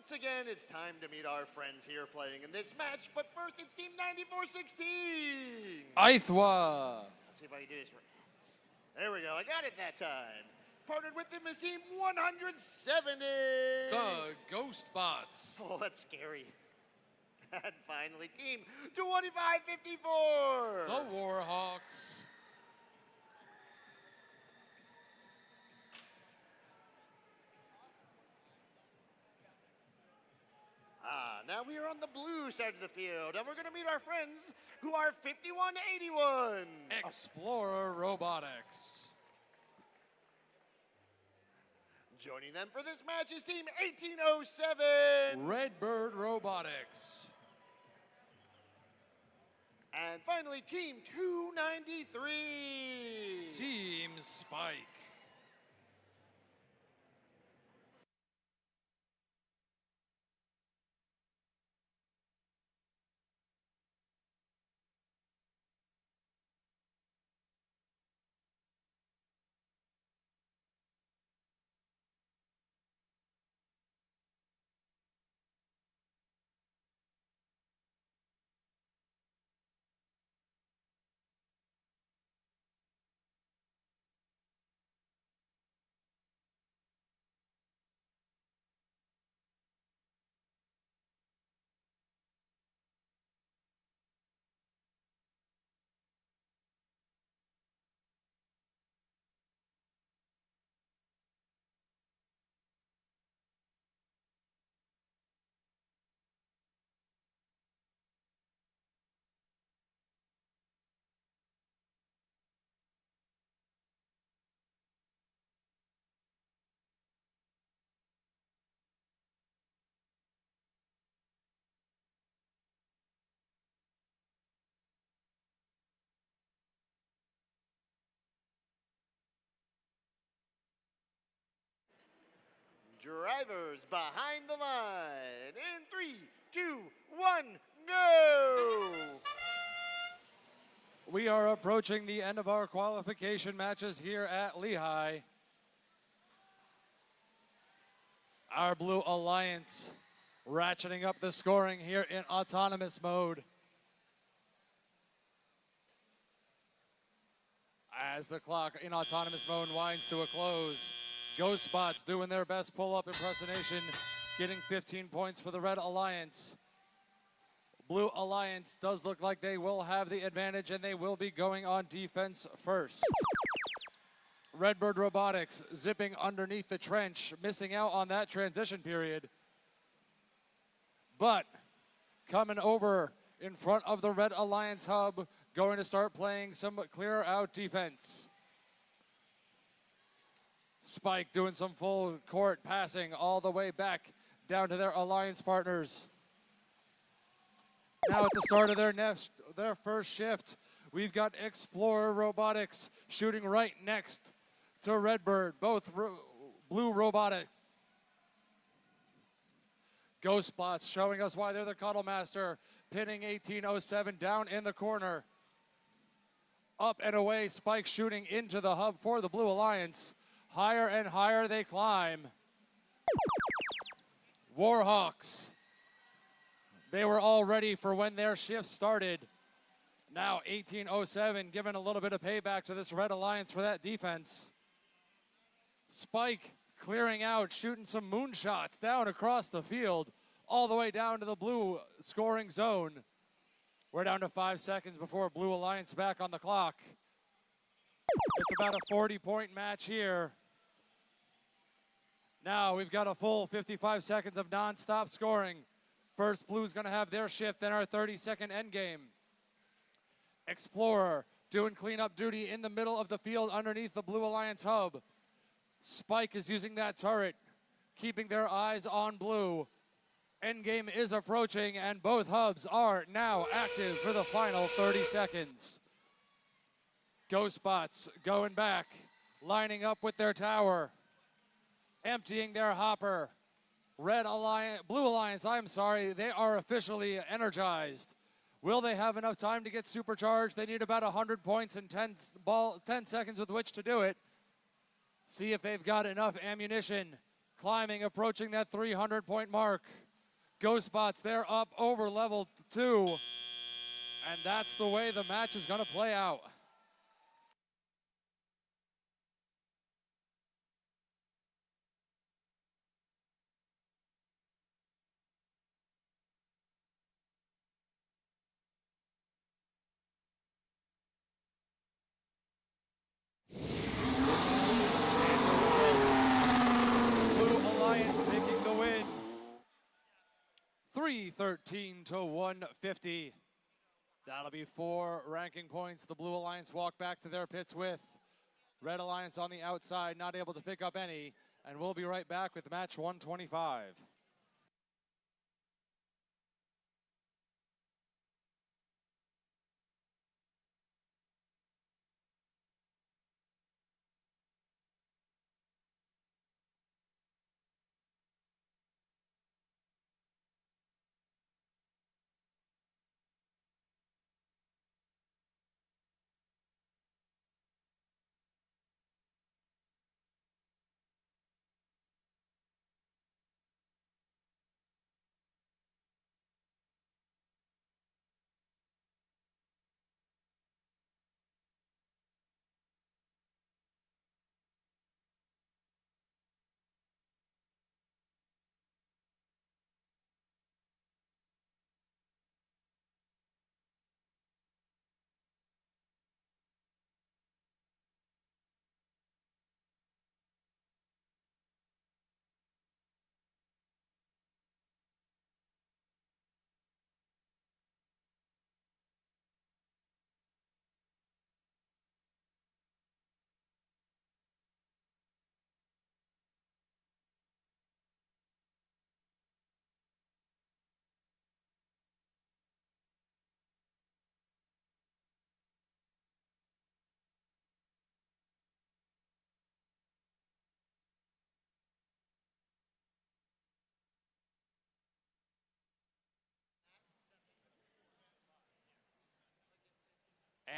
once again, it's time to meet our friends here playing in this match. But first, it's Team 9416. Aithwa. Let's see if I can do this right. There we go. I got it that time. Partnered with them is Team 170. The Ghostbots. Oh, that's scary. And finally, Team 2554. The Warhawks. Now we are on the blue side of the field, and we're going to meet our friends who are 5181. Explorer Robotics. Joining them for this match is Team 1807. Redbird Robotics. And finally, Team 293. Team Spike. Drivers behind the line. In 3, 2, 1, go! We are approaching the end of our qualification matches here at Lehigh. Our Blue Alliance ratcheting up the scoring here in autonomous mode. As the clock in autonomous mode winds to a close, Ghostbots doing their best pull-up impersonation, getting 15 points for the Red Alliance. Blue Alliance does look like they will have the advantage, and they will be going on defense first. Redbird Robotics zipping underneath the trench, missing out on that transition period. But coming over in front of the Red Alliance hub, going to start playing some clear out defense. Spike doing some full court passing all the way back down to their alliance partners. Now at the start of their first shift, we've got Explorer Robotics shooting right next to Redbird, both Blue Robotic. Ghostbots showing us why they're the Cuddle Master, pinning 1807 down in the corner. Up and away, Spike shooting into the hub for the Blue Alliance. Higher and higher they climb. Warhawks. They were all ready for when their shift started. Now 1807 giving a little bit of payback to this Red Alliance for that defense. Spike clearing out, shooting some moonshots down across the field, all the way down to the Blue scoring zone. We're down to 5 seconds before Blue Alliance back on the clock. It's about a 40-point match here. Now we've got a full 55 seconds of non-stop scoring. First, Blue's gonna have their shift, then our 30-second endgame. Explorer doing cleanup duty in the middle of the field underneath the Blue Alliance hub. Spike is using that turret, keeping their eyes on Blue. Endgame is approaching, and both hubs are now active for the final 30 seconds. Ghostbots going back, lining up with their tower, emptying their hopper. Blue Alliance, I'm sorry, they are officially energized. Will they have enough time to get supercharged? They need about 100 points and 10 seconds with which to do it. See if they've got enough ammunition. climbing, approaching that 300-point mark. Ghost Bots, they're up over level 2. And that's the way the match is going to play out. Blue Alliance taking the win. 313 to 150. That'll be 4 ranking points. The Blue Alliance walk back to their pits with. Red Alliance on the outside, not able to pick up any. And we'll be right back with match 125.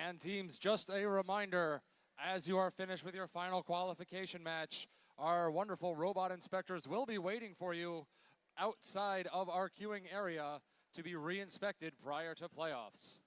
And teams, just a reminder, as you are finished with your final qualification match, our wonderful robot inspectors will be waiting for you outside of our queuing area to be re-inspected prior to playoffs.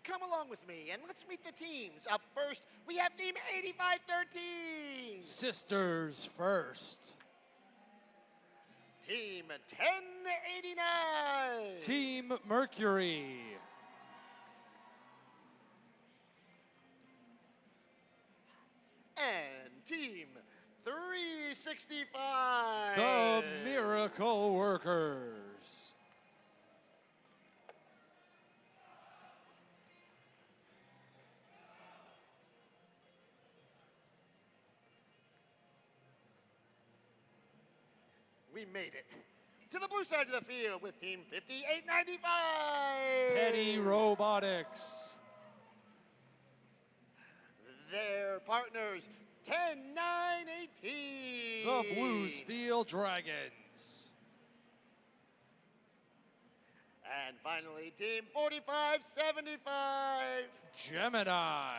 Come along with me and let's meet the teams. Up first, we have Team 8513. Sisters first. Team 1089. Team Mercury. And Team 365. The Miracle Workers. we made it to the blue side of the field with Team 5895. Petty Robotics. Their partners, 10918. The Blue Steel Dragons. And finally, Team 4575. Gemini.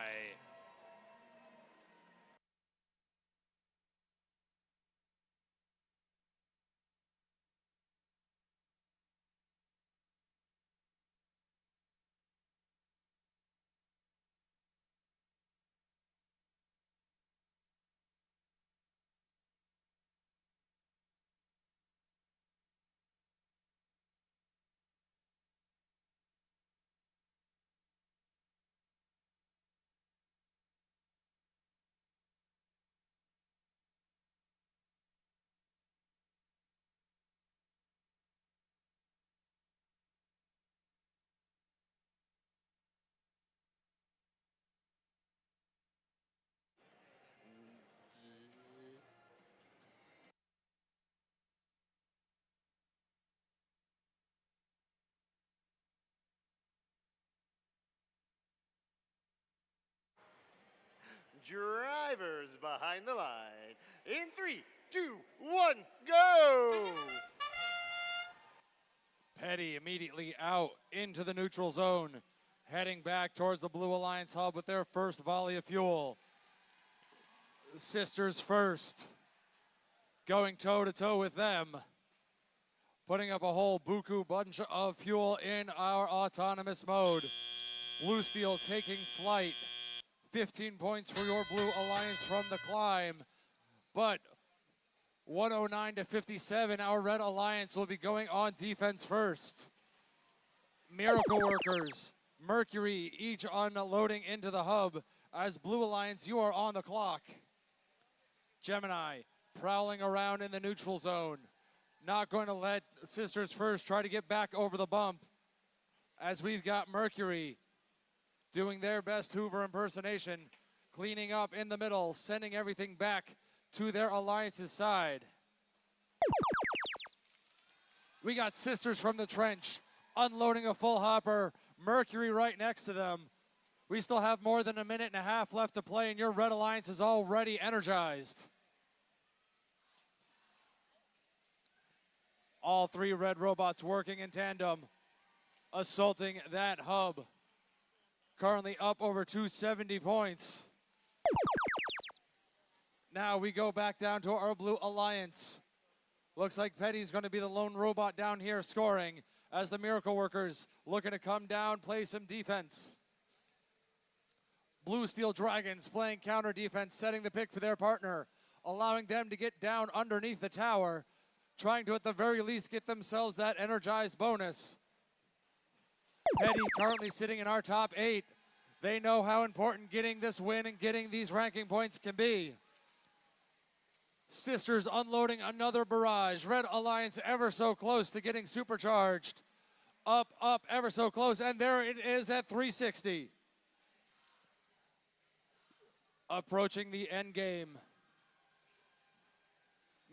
Drivers behind the line. In 3, 2, 1, go! Petty immediately out into the neutral zone, heading back towards the Blue Alliance hub with their first volley of fuel. Sisters first, going toe-to-toe with them, putting up a whole buku bunch of fuel in our autonomous mode. Blue Steel taking flight. 15 points for your Blue Alliance from the climb, but 109 to 57, our Red Alliance will be going on defense first. Miracle Workers, Mercury, each unloading into the hub. As Blue Alliance, you are on the clock. Gemini, prowling around in the neutral zone. Not going to let Sisters First try to get back over the bump. As we've got Mercury doing their best Hoover impersonation, cleaning up in the middle, sending everything back to their Alliance's side. We got Sisters from the trench, unloading a full hopper, Mercury right next to them. We still have more than a minute and a half left to play, and your Red Alliance is already energized. All three red robots working in tandem, assaulting that hub. Currently up over 270 points. Now we go back down to our Blue Alliance. Looks like Petty's going to be the lone robot down here scoring as the Miracle Workers looking to come down, play some defense. Blue Steel Dragons playing counter defense, setting the pick for their partner, allowing them to get down underneath the tower, trying to at the very least get themselves that energized bonus. Petty currently sitting in our top 8. They know how important getting this win and getting these ranking points can be. Sisters unloading another barrage. Red Alliance ever so close to getting supercharged. Up, ever so close, and there it is at 360. Approaching the end game.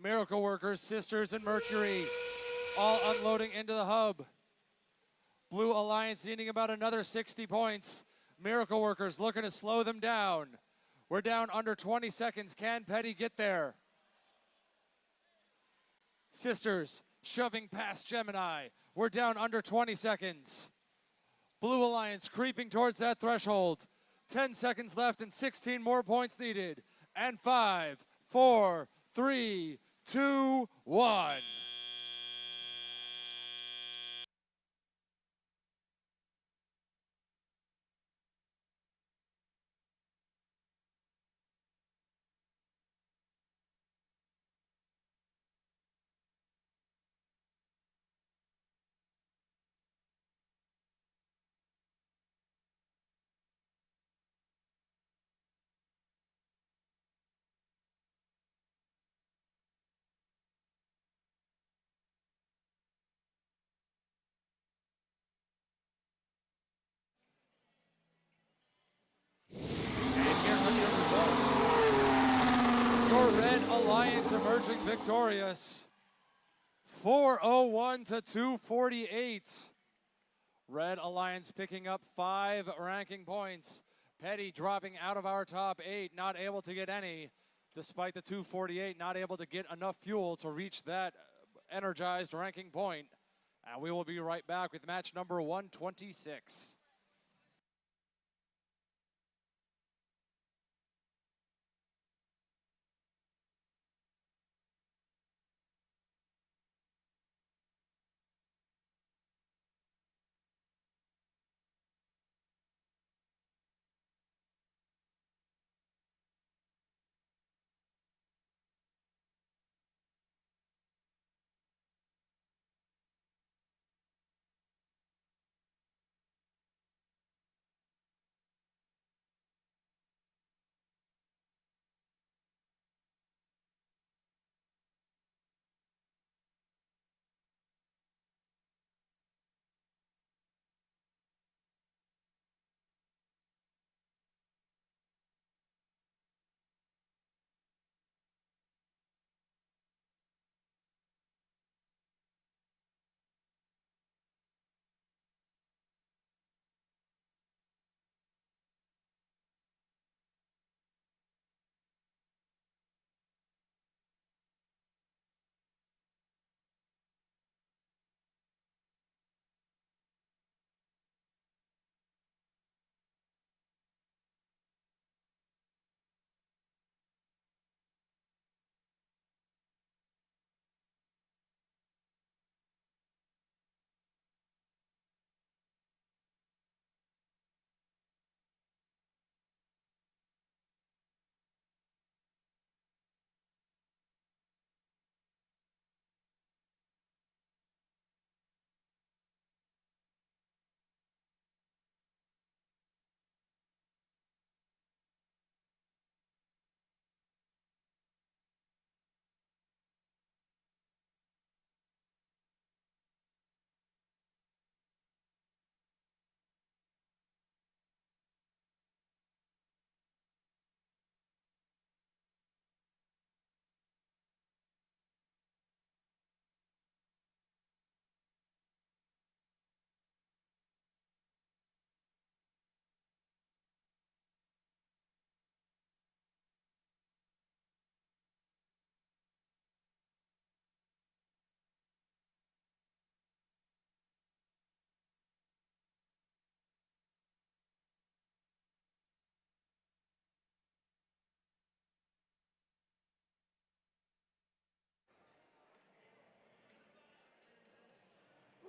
Miracle Workers, Sisters, and Mercury all unloading into the hub. Blue Alliance needing about another 60 points. Miracle Workers looking to slow them down. We're down under 20 seconds. Can Petty get there? Sisters shoving past Gemini. We're down under 20 seconds. Blue Alliance creeping towards that threshold. 10 seconds left and 16 more points needed. And 5, 4, 3, 2, 1. Your Red Alliance emerging victorious. 401 to 248. Red Alliance picking up 5 ranking points. Petty dropping out of our top 8, not able to get any, despite the 248, not able to get enough fuel to reach that energized ranking point. And we will be right back with match number 126.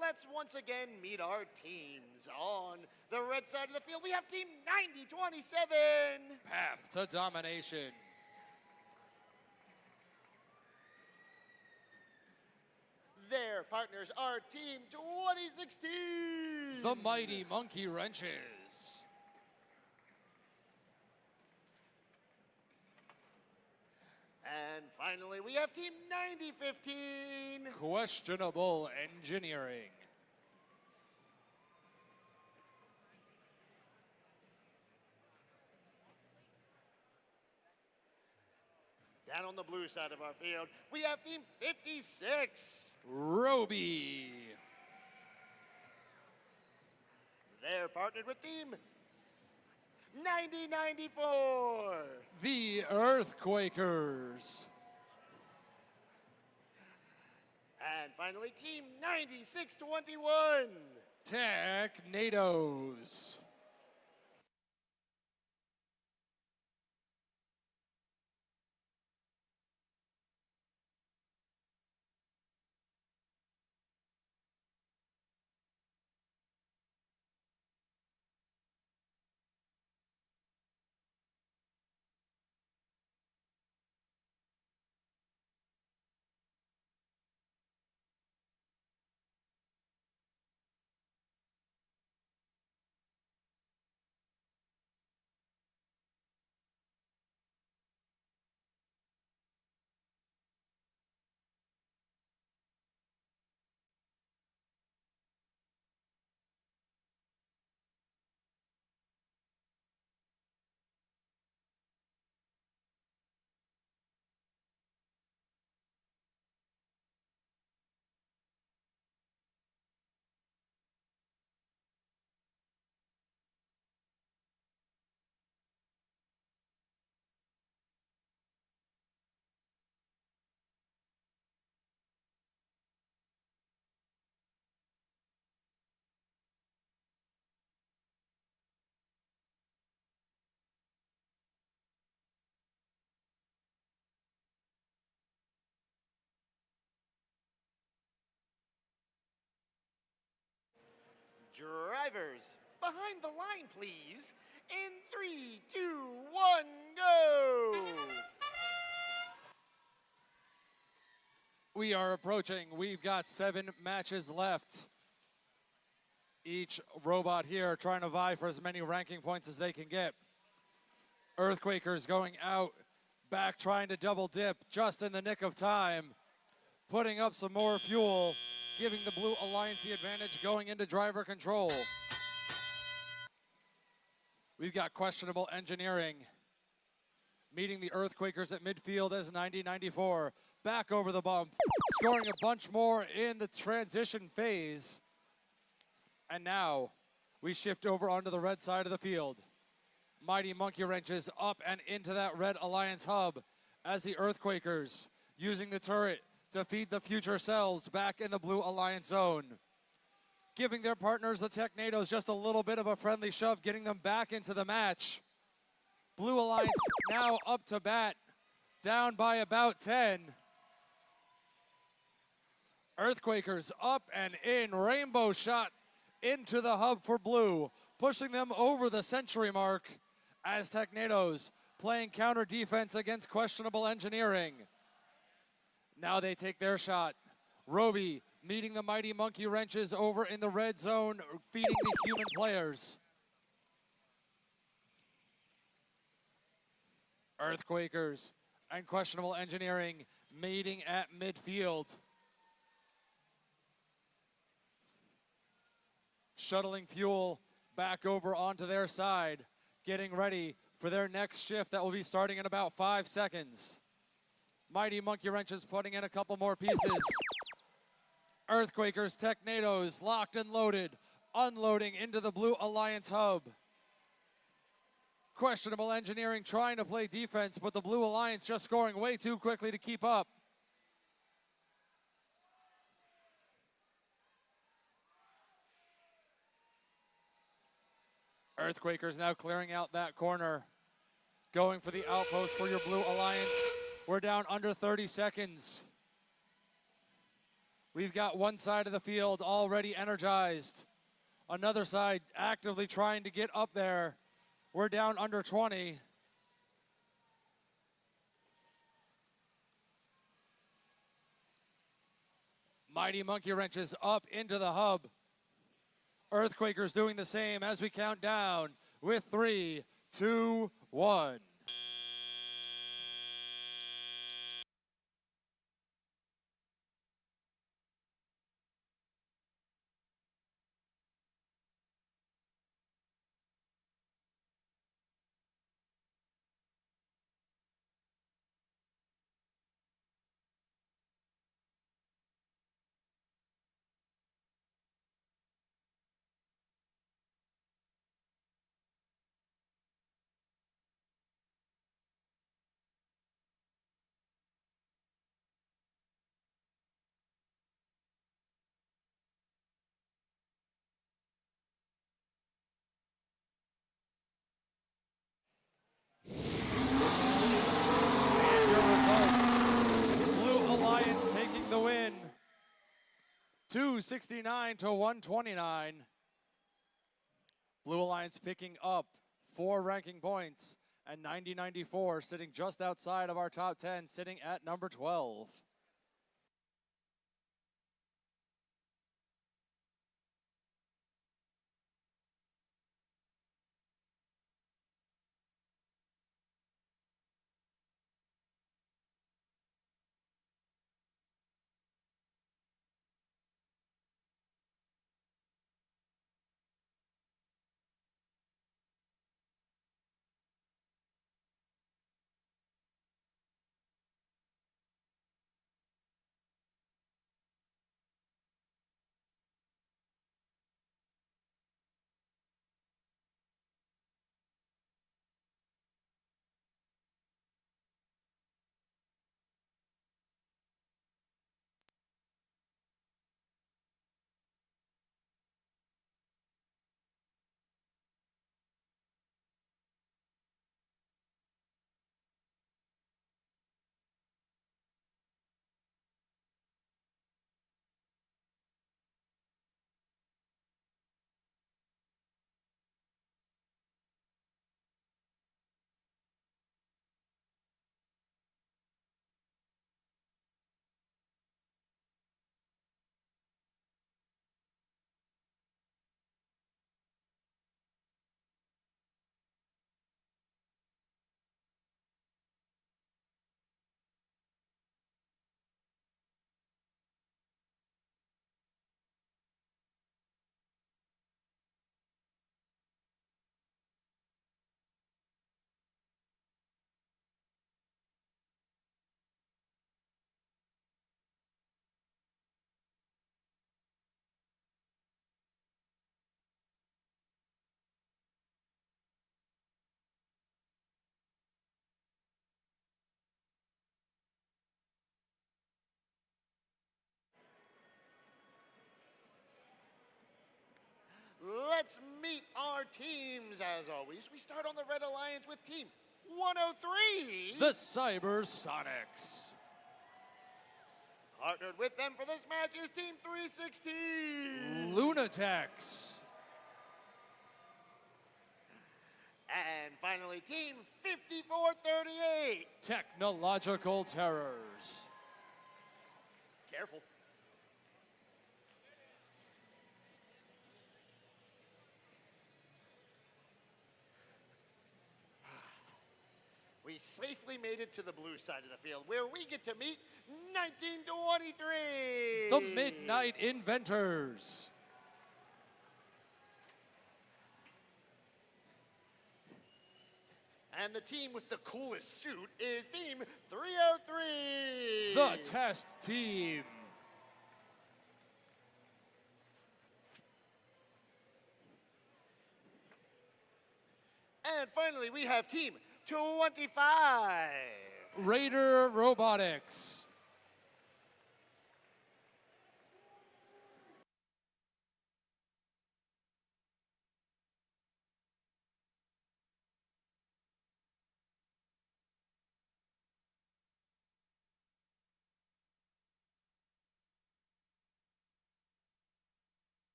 Let's once again meet our teams. On the red side of the field, we have Team 9027. Path to domination. Their partners are Team 2016. The Mighty Monkey Wrenches. And finally, we have Team 9015. Questionable Engineering. Down on the blue side of our field, we have Team 56. Roby. They're partnered with Team 9094. The Earthquakers. And finally, Team 9621. Technados. Drivers, behind the line, please. In 3, 2, 1, go! We are approaching. We've got 7 matches left. Each robot here trying to vie for as many ranking points as they can get. Earthquakers going out, back trying to double dip just in the nick of time. Putting up some more fuel, giving the Blue Alliance the advantage going into driver control. We've got questionable engineering. Meeting the Earthquakers at midfield as 90-94. Back over the bump, scoring a bunch more in the transition phase. And now we shift over onto the red side of the field. Mighty Monkey Wrenches up and into that Red Alliance hub as the Earthquakers using the turret to feed the future selves back in the Blue Alliance zone. Giving their partners, the Technados, just a little bit of a friendly shove, getting them back into the match. Blue Alliance now up to bat, down by about 10. Earthquakers up and in, rainbow shot into the hub for Blue, pushing them over the century mark as Technados playing counter defense against questionable engineering. Now they take their shot. Roby meeting the Mighty Monkey Wrenches over in the red zone, feeding the human players. Earthquakers and questionable engineering meeting at midfield. Shuttling fuel back over onto their side, getting ready for their next shift that will be starting in about 5 seconds. Mighty Monkey Wrenches putting in a couple more pieces. Earthquakers, Technados locked and loaded, unloading into the Blue Alliance hub. Questionable engineering trying to play defense, but the Blue Alliance just scoring way too quickly to keep up. Earthquakers now clearing out that corner. Going for the outpost for your Blue Alliance. We're down under 30 seconds. We've got one side of the field already energized. Another side actively trying to get up there. We're down under 20. Mighty Monkey Wrenches up into the hub. Earthquakers doing the same as we count down with 3, 2, 1. Your results. Blue Alliance taking the win. 269 to 129. Blue Alliance picking up 4 ranking points, and 90-94 sitting just outside of our top 10, sitting at number 12. let's meet our teams. As always, we start on the Red Alliance with Team 103. The Cybersonics. Partnered with them for this match is Team 316. Lunatex. And finally, Team 5438. Technological Terrors. Careful. We safely made it to the blue side of the field, where we get to meet 1923. The Midnight Inventors. And the team with the coolest suit is Team 303. The Test Team. And finally, we have Team 25. Raider Robotics.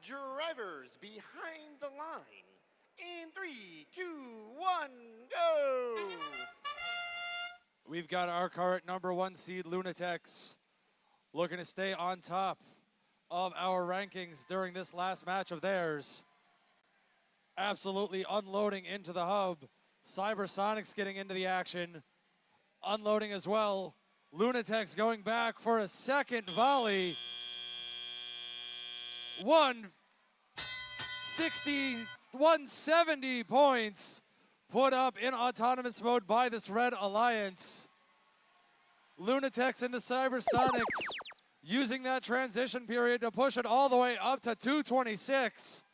Drivers behind the line. In 3, 2, 1, go! We've got our current number 1 seed, Lunatex, looking to stay on top of our rankings during this last match of theirs. Absolutely unloading into the hub. Cybersonics getting into the action. Unloading as well. Lunatex going back for a second volley. 170 points put up in autonomous mode by this Red Alliance. Lunatex into Cybersonics using that transition period to push it all the way up to 226.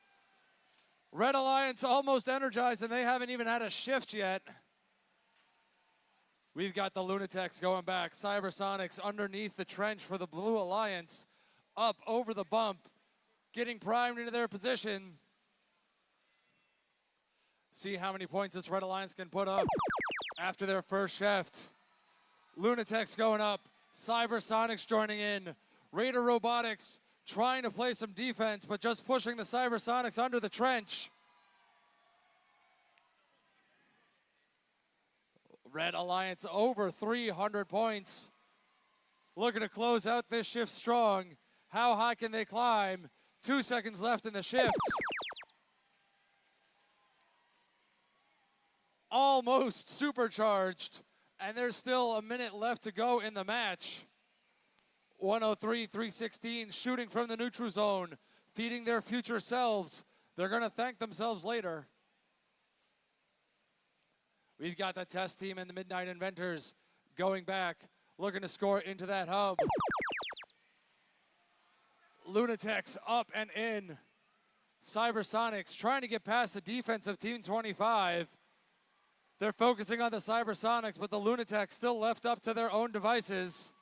Red Alliance almost energized and they haven't even had a shift yet. We've got the Lunatex going back. Cybersonics underneath the trench for the Blue Alliance. Up over the bump. Getting primed into their position. See how many points this Red Alliance can put up after their first shift. Lunatex going up. Cybersonics joining in. Raider Robotics trying to play some defense, but just pushing the Cybersonics under the trench. Red Alliance over 300 points. Looking to close out this shift strong. How high can they climb? 2 seconds left in the shift. Almost supercharged. And there's still a minute left to go in the match. 103-316 shooting from the neutral zone. Feeding their future selves. They're going to thank themselves later. We've got the test team and the Midnight Inventors going back, looking to score into that hub. Lunatics up and in. Cybersonics trying to get past the defense of Team 25. They're focusing on the Cybersonics, but the Lunatics still left up to their own devices.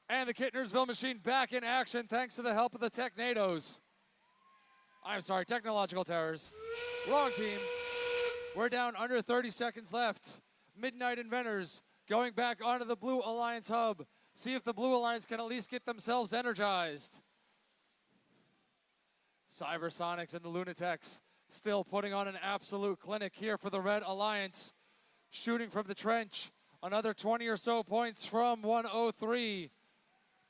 And the Kittnersville machine back in action thanks to the help of the Technados. I'm sorry, Technological Terrors. Wrong team. We're down under 30 seconds left. Midnight Inventors going back onto the Blue Alliance hub. See if the Blue Alliance can at least get themselves energized. Cybersonics and the Lunatics still putting on an absolute clinic here for the Red Alliance. Shooting from the trench. Another 20 or so points from 103.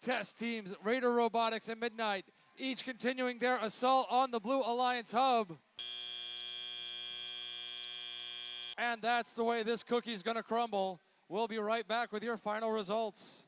Test teams, Raider Robotics and Midnight, each continuing their assault on the Blue Alliance hub. And that's the way this cookie's gonna crumble. We'll be right back with your final results.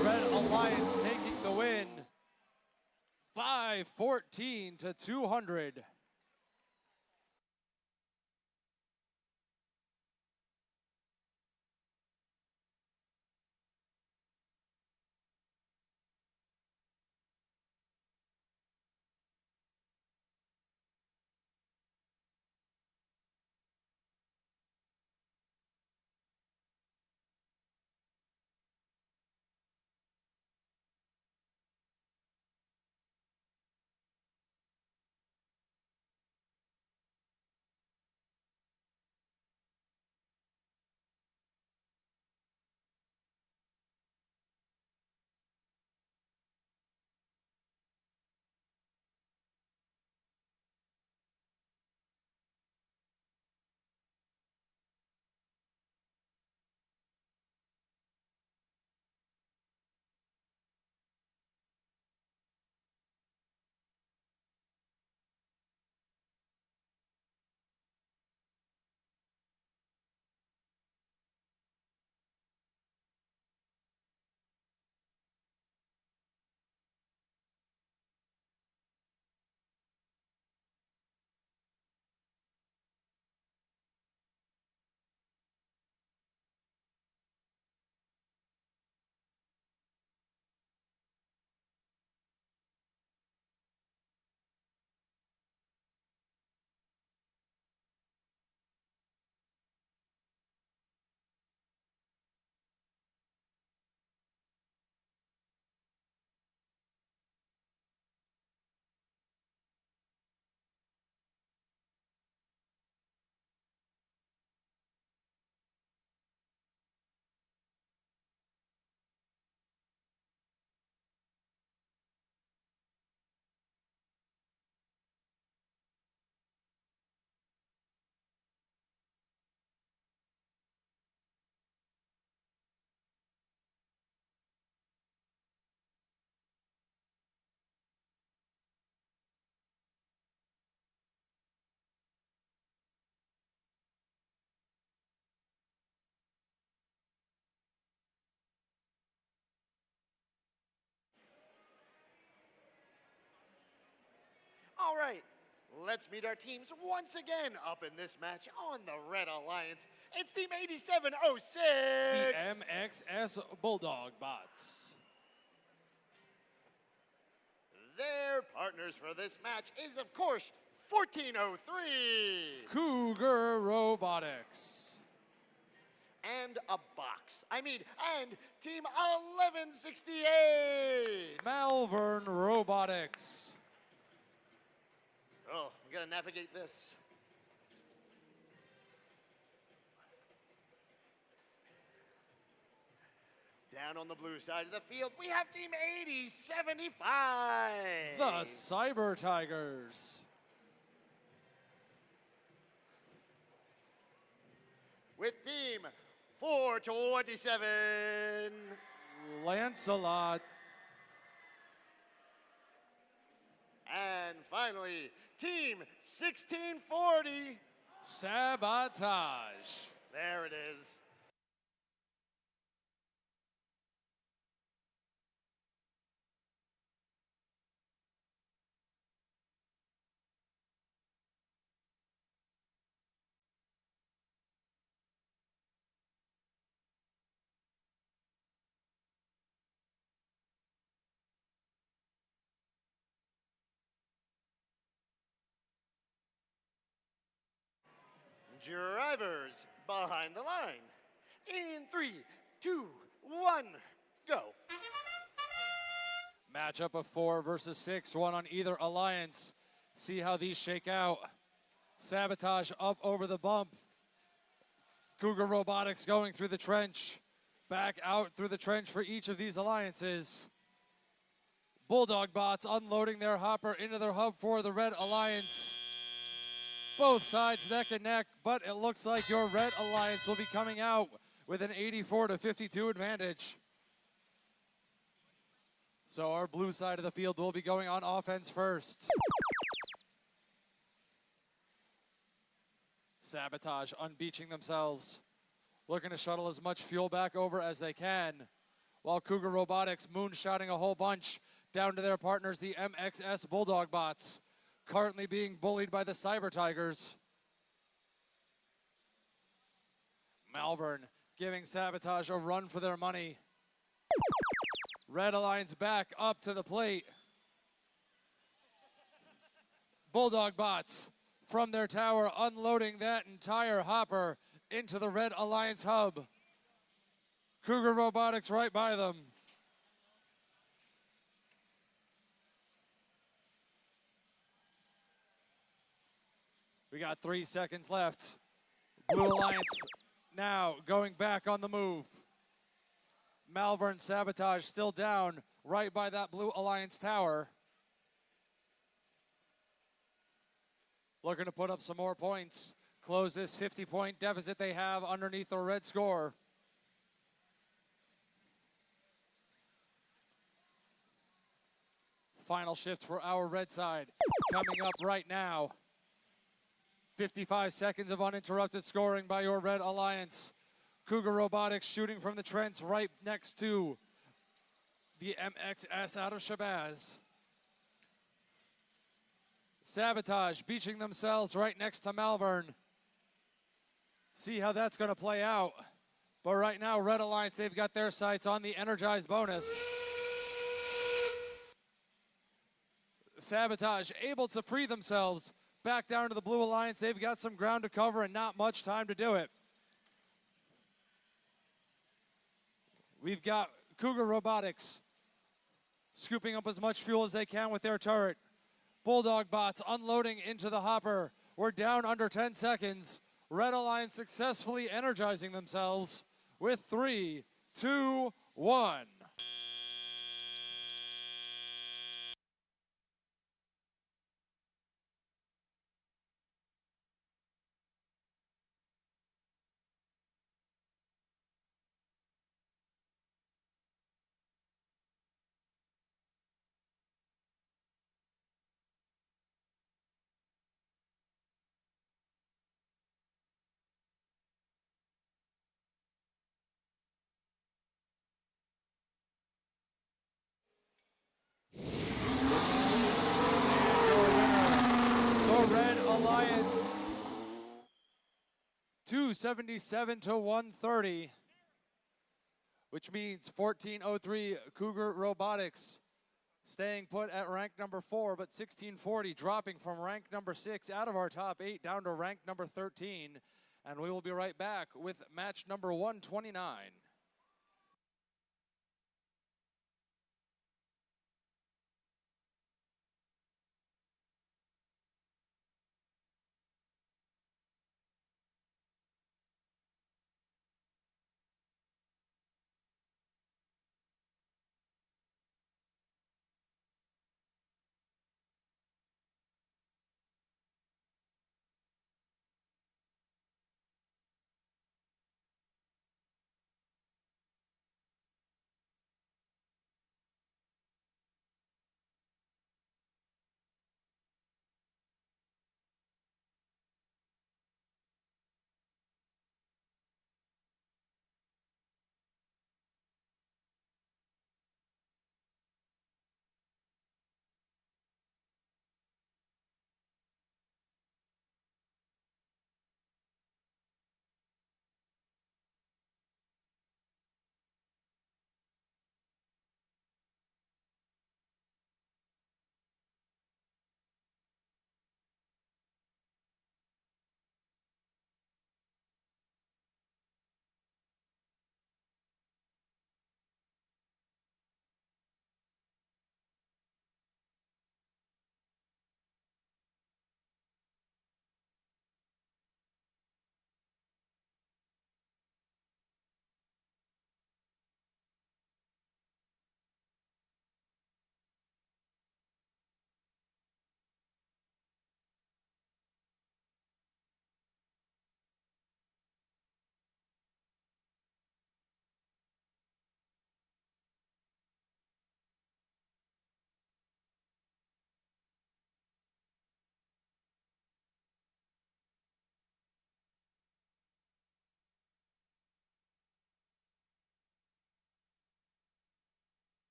Red Alliance taking the win, 514 to 200. All right, let's meet our teams once again up in this match on the Red Alliance. It's Team 8706. The MXS Bulldog Bots. Their partners for this match is, of course, 1403. Cougar Robotics. and a box. And Team 1168. Malvern Robotics. Oh, we gotta navigate this. Down on the blue side of the field, we have Team 8075. The Cyber Tigers. With Team 427. Lancelot. And finally, Team 1640. Sabotage. There it is. Drivers behind the line. In 3, 2, 1, go. Matchup of 4 versus 6, one on either alliance. See how these shake out. Sabotage up over the bump. Cougar Robotics going through the trench. Back out through the trench for each of these alliances. Bulldog Bots unloading their hopper into their hub for the Red Alliance. Both sides neck and neck, but it looks like your Red Alliance will be coming out with an 84-52 advantage. So our blue side of the field will be going on offense first. Sabotage unbeaching themselves, looking to shuttle as much fuel back over as they can, while Cougar Robotics moonshotting a whole bunch down to their partners, the MXS Bulldog Bots, currently being bullied by the Cyber Tigers. Malvern giving Sabotage a run for their money. Red Alliance back up to the plate. Bulldog Bots from their tower unloading that entire hopper into the Red Alliance hub. Cougar Robotics right by them. We got 3 seconds left. Blue Alliance now going back on the move. Malvern Sabotage still down right by that Blue Alliance tower. Looking to put up some more points. Close this 50-point deficit they have underneath the red score. Final shift for our red side coming up right now. 55 seconds of uninterrupted scoring by your Red Alliance. Cougar Robotics shooting from the trench right next to the MXS out of Shabazz. Sabotage beaching themselves right next to Malvern. See how that's going to play out. But right now, Red Alliance, they've got their sights on the Energize bonus. Sabotage able to free themselves back down to the Blue Alliance. They've got some ground to cover and not much time to do it. We've got Cougar Robotics scooping up as much fuel as they can with their turret. Bulldog Bots unloading into the hopper. We're down under 10 seconds. Red Alliance successfully energizing themselves with 3, 2, 1. Red Alliance 277 to 130, which means 1403 Cougar Robotics staying put at rank number 4, but 1640 dropping from rank number 6 out of our top 8 down to rank number 13 And we will be right back with match number 129.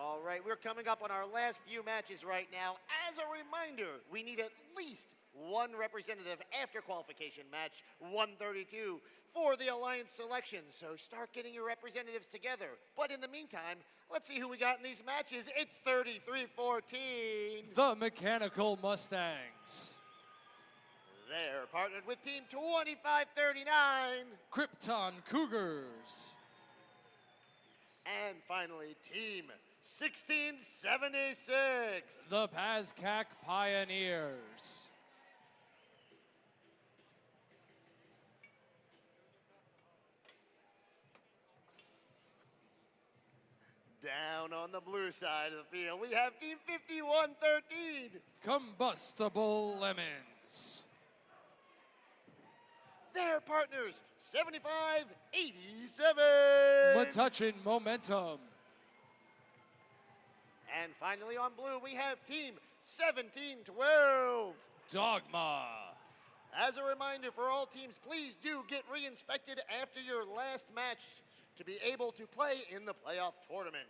All right, we're coming up on our last few matches right now. As a reminder, we need at least one representative after qualification match 132 for the alliance selection. So start getting your representatives together. But in the meantime, let's see who we got in these matches. It's 33-14. The Mechanical Mustangs. They're partnered with team 2539. Krypton Cougars. And finally, team 1676. The Pazcac Pioneers. Down on the blue side of the field, we have team 5113. Combustible Lemons. Their partners, 7587. Metuchen Momentum. And finally on blue, we have team 1712. Dogma. As a reminder for all teams, please do get re-inspected after your last match to be able to play in the playoff tournament.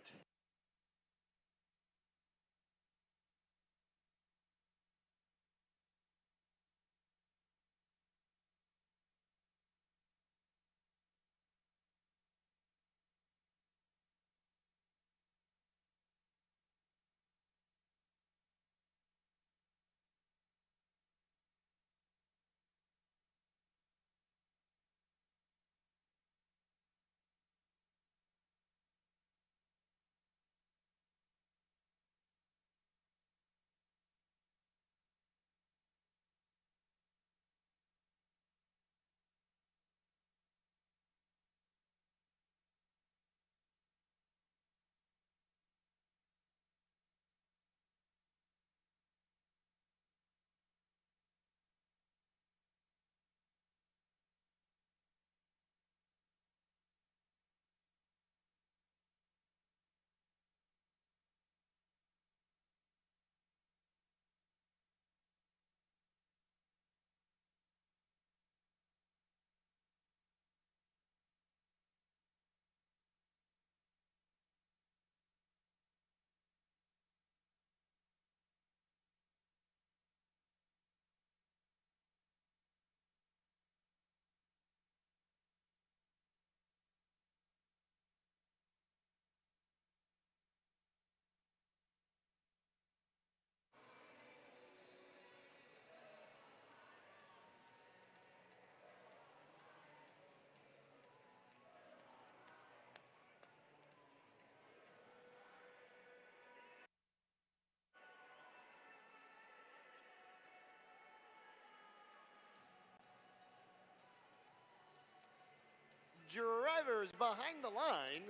Drivers behind the line.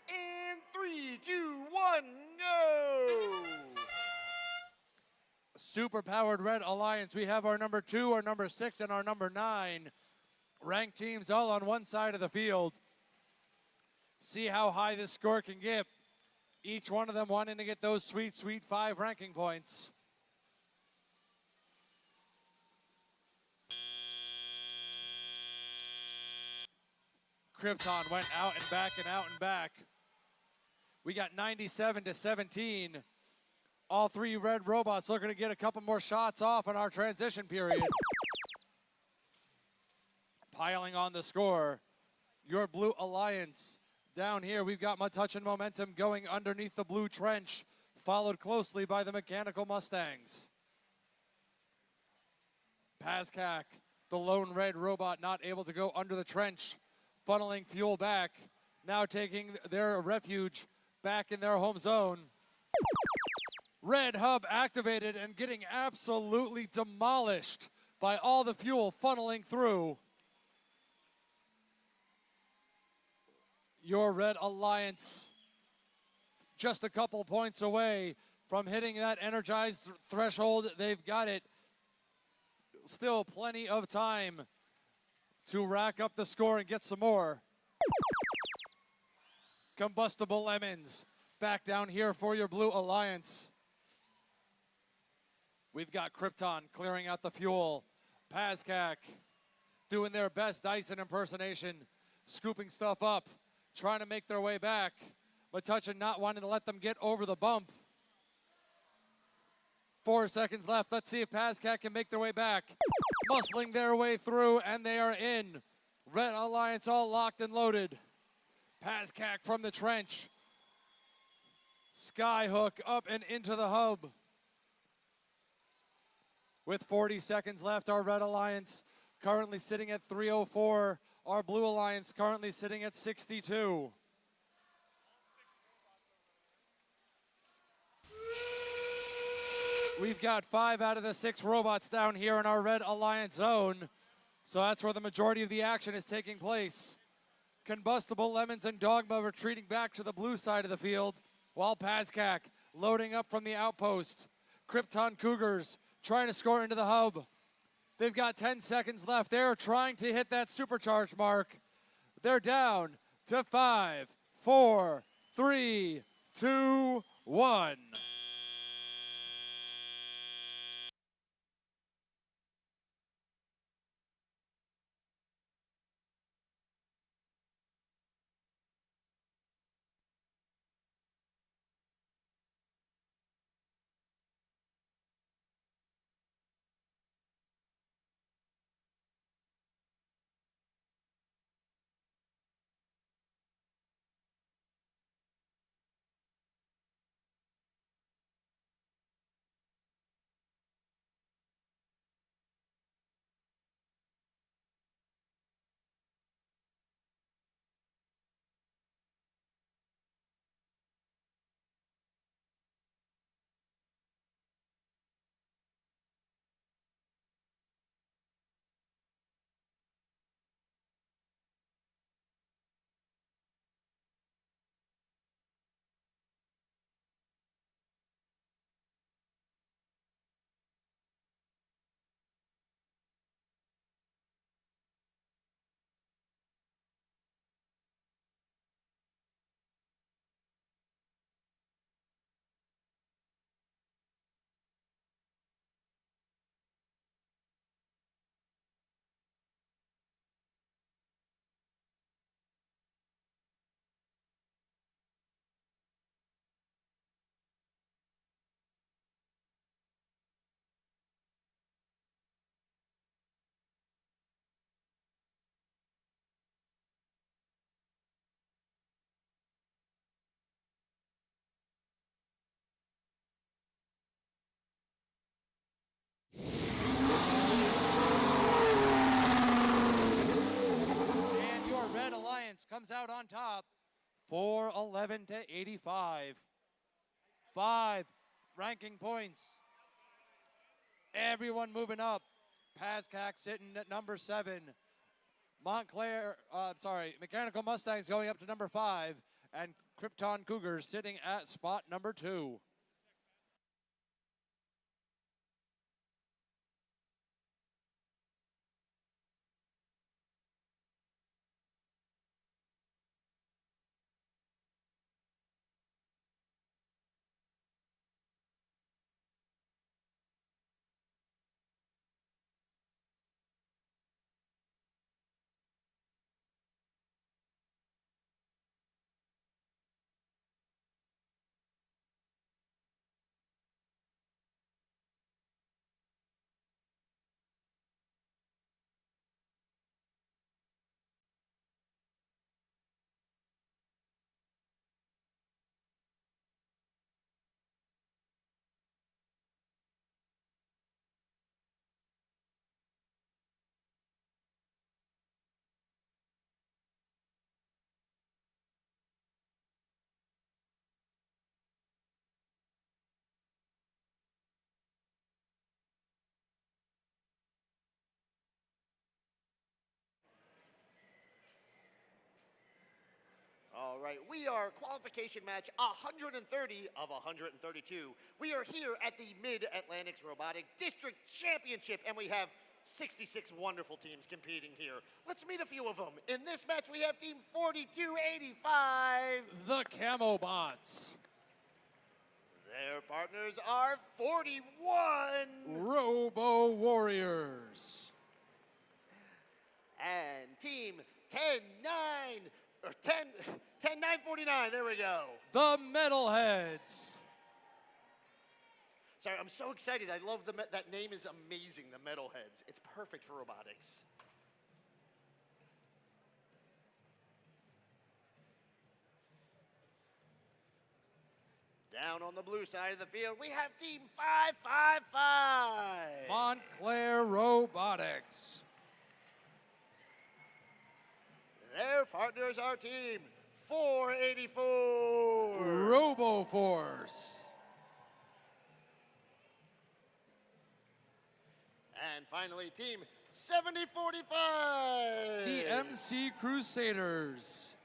In 3, 2, 1, go! Super powered Red Alliance. We have our number 2, our number 6, and our number 9 ranked teams all on one side of the field. See how high this score can get. Each one of them wanting to get those sweet, sweet 5 ranking points. Krypton went out and back and out and back. We got 97-17. All 3 red robots looking to get a couple more shots off in our transition period. Piling on the score. Your Blue Alliance. Down here, we've got Touch and Momentum going underneath the blue trench, followed closely by the Mechanical Mustangs. Pazkak, the lone red robot, not able to go under the trench, funneling fuel back, now taking their refuge back in their home zone. Red hub activated and getting absolutely demolished by all the fuel funneling through. Your Red Alliance just a couple points away from hitting that energized threshold. They've got it. Still plenty of time to rack up the score and get some more. Combustible Lemons back down here for your Blue Alliance. We've got Krypton clearing out the fuel. Pazkak doing their best Dyson impersonation, scooping stuff up, trying to make their way back. Metuchen not wanting to let them get over the bump. 4 seconds left. Let's see if Pazkak can make their way back. Muscling their way through, and they are in. Red Alliance all locked and loaded. Pazkak from the trench. Skyhook up and into the hub. With 40 seconds left, our Red Alliance currently sitting at 304. Our Blue Alliance currently sitting at 62. We've got 5 out of the 6 robots down here in our Red Alliance zone. So that's where the majority of the action is taking place. Combustible Lemons and Dogma retreating back to the blue side of the field, while Pazkak loading up from the outpost. Krypton Cougars trying to score into the hub. They've got 10 seconds left. They're trying to hit that supercharge mark. They're down to 5, 4, 3, 2, 1. Comes out on top, 411 to 85. 5 ranking points. Everyone moving up. Pazkak sitting at number 7. Mechanical Mustangs going up to number 5, and Krypton Cougars sitting at spot number 2. All right, we are qualification match 130 of 132. We are here at the Mid-Atlantic Robotic District Championship, and we have 66 wonderful teams competing here. Let's meet a few of them. In this match, we have Team 4285. The Camo Bots. Their partners are 41. Robo Warriors. And Team 10-9, or 10-949, there we go. The Metalheads. Sorry, I'm so excited. I love that name is amazing, the Metalheads. It's perfect for robotics. Down on the blue side of the field, we have Team 555. Montclair Robotics. Their partners are Team 484. RoboForce. And finally, Team 7045. The MC Crusaders.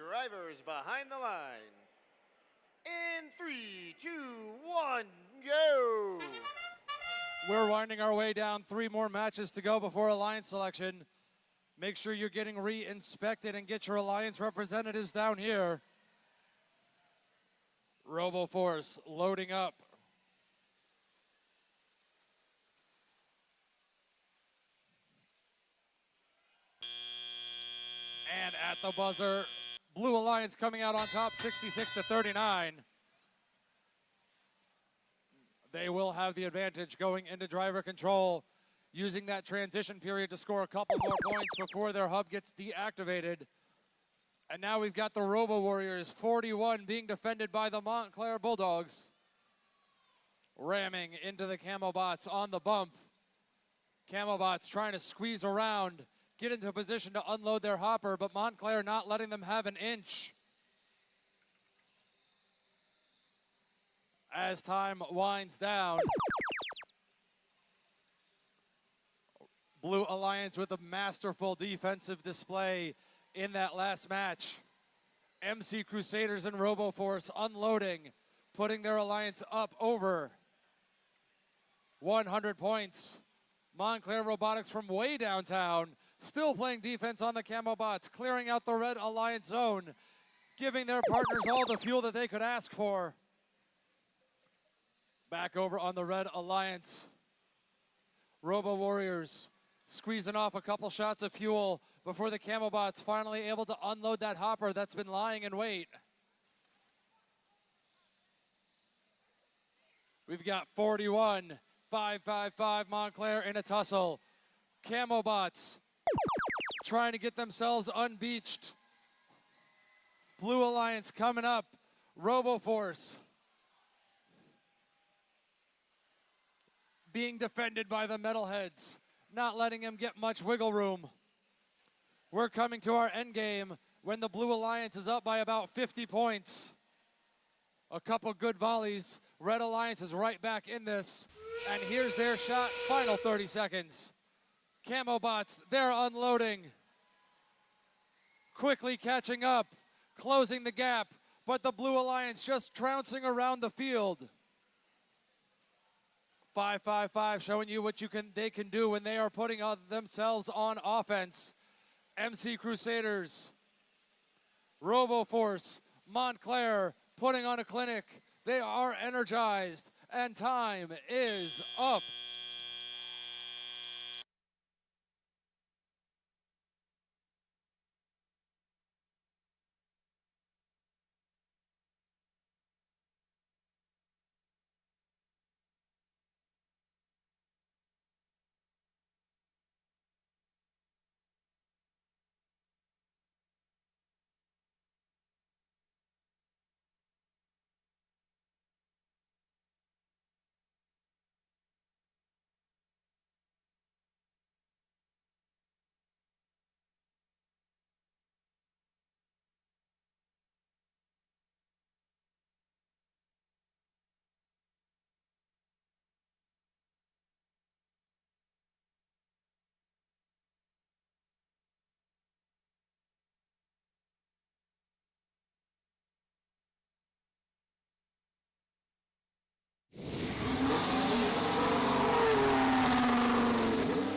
drivers behind the line. In 3, 2, 1, go! We're winding our way down. 3 more matches to go before alliance selection. Make sure you're getting re-inspected and get your alliance representatives down here. RoboForce loading up. And at the buzzer, Blue Alliance coming out on top, 66-39. They will have the advantage going into driver control, using that transition period to score a couple more points before their hub gets deactivated. And now we've got the Robo Warriors, 41, being defended by the Montclair Bulldogs. Ramming into the Camobots on the bump. Camobots trying to squeeze around, get into position to unload their hopper, but Montclair not letting them have an inch. As time winds down, Blue Alliance with a masterful defensive display in that last match. MC Crusaders and RoboForce unloading, putting their alliance up over 100 points. Montclair Robotics from way downtown, still playing defense on the Camobots, clearing out the Red Alliance zone, giving their partners all the fuel that they could ask for. Back over on the Red Alliance. Robo Warriors squeezing off a couple shots of fuel before the Camobots finally able to unload that hopper that's been lying in wait. We've got 41, 555 Montclair in a tussle. Camobots trying to get themselves unbeached. Blue Alliance coming up. RoboForce being defended by the Metalheads, not letting him get much wiggle room. We're coming to our end game when the Blue Alliance is up by about 50 points. A couple good volleys. Red Alliance is right back in this. And here's their shot, final 30 seconds. Camobots, they're unloading. Quickly catching up, closing the gap, but the Blue Alliance just trouncing around the field. 555 showing you what they can do when they are putting themselves on offense. MC Crusaders, RoboForce, Montclair putting on a clinic. They are energized, and time is up.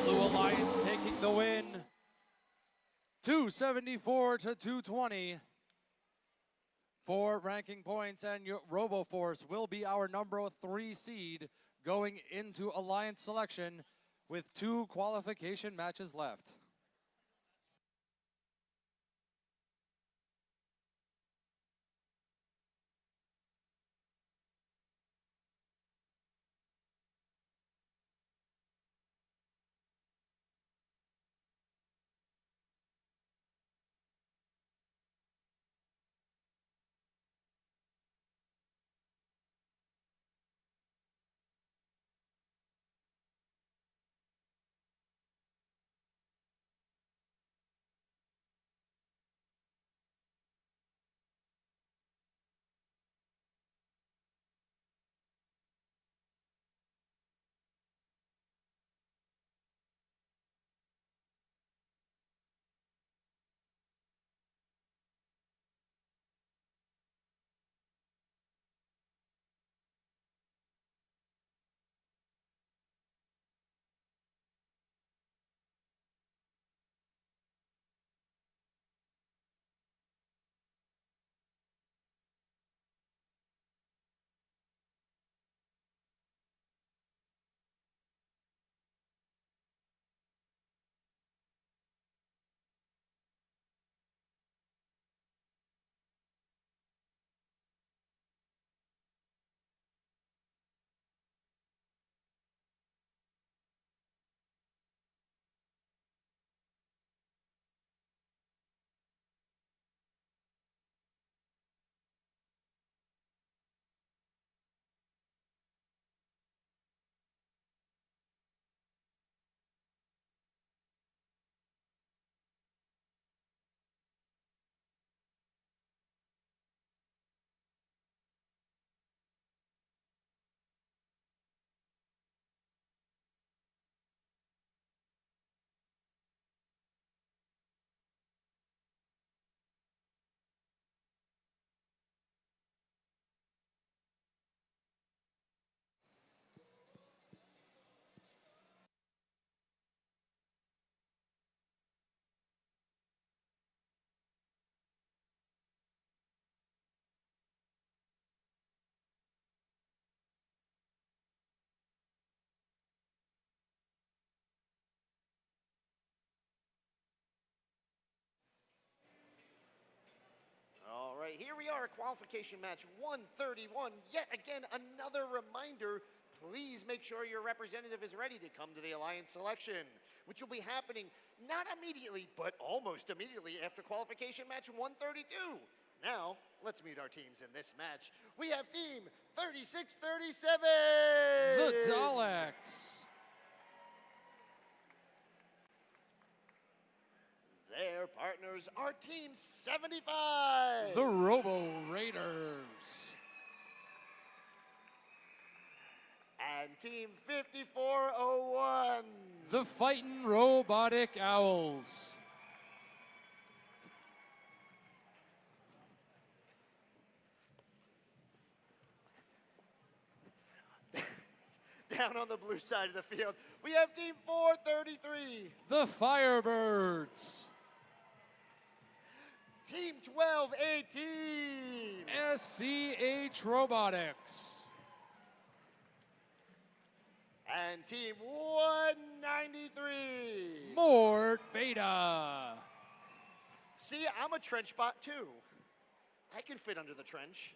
Blue Alliance taking the win, 274-220. 4 ranking points, and your RoboForce will be our number 3 seed going into Alliance selection with 2 qualification matches left. here we are at qualification match 131. Yet again, another reminder, please make sure your representative is ready to come to the Alliance selection, which will be happening not immediately, but almost immediately after qualification match 132. Now, let's meet our teams in this match. We have team 3637. The Daleks. Their partners are team 75. The Robo Raiders. And team 5401. The Fightin' Robotic Owls. Down on the blue side of the field, we have team 433. The Firebirds. Team 1218. SCH Robotics. And team 193. Mort Beta. See, I'm a trench bot too. I can fit under the trench.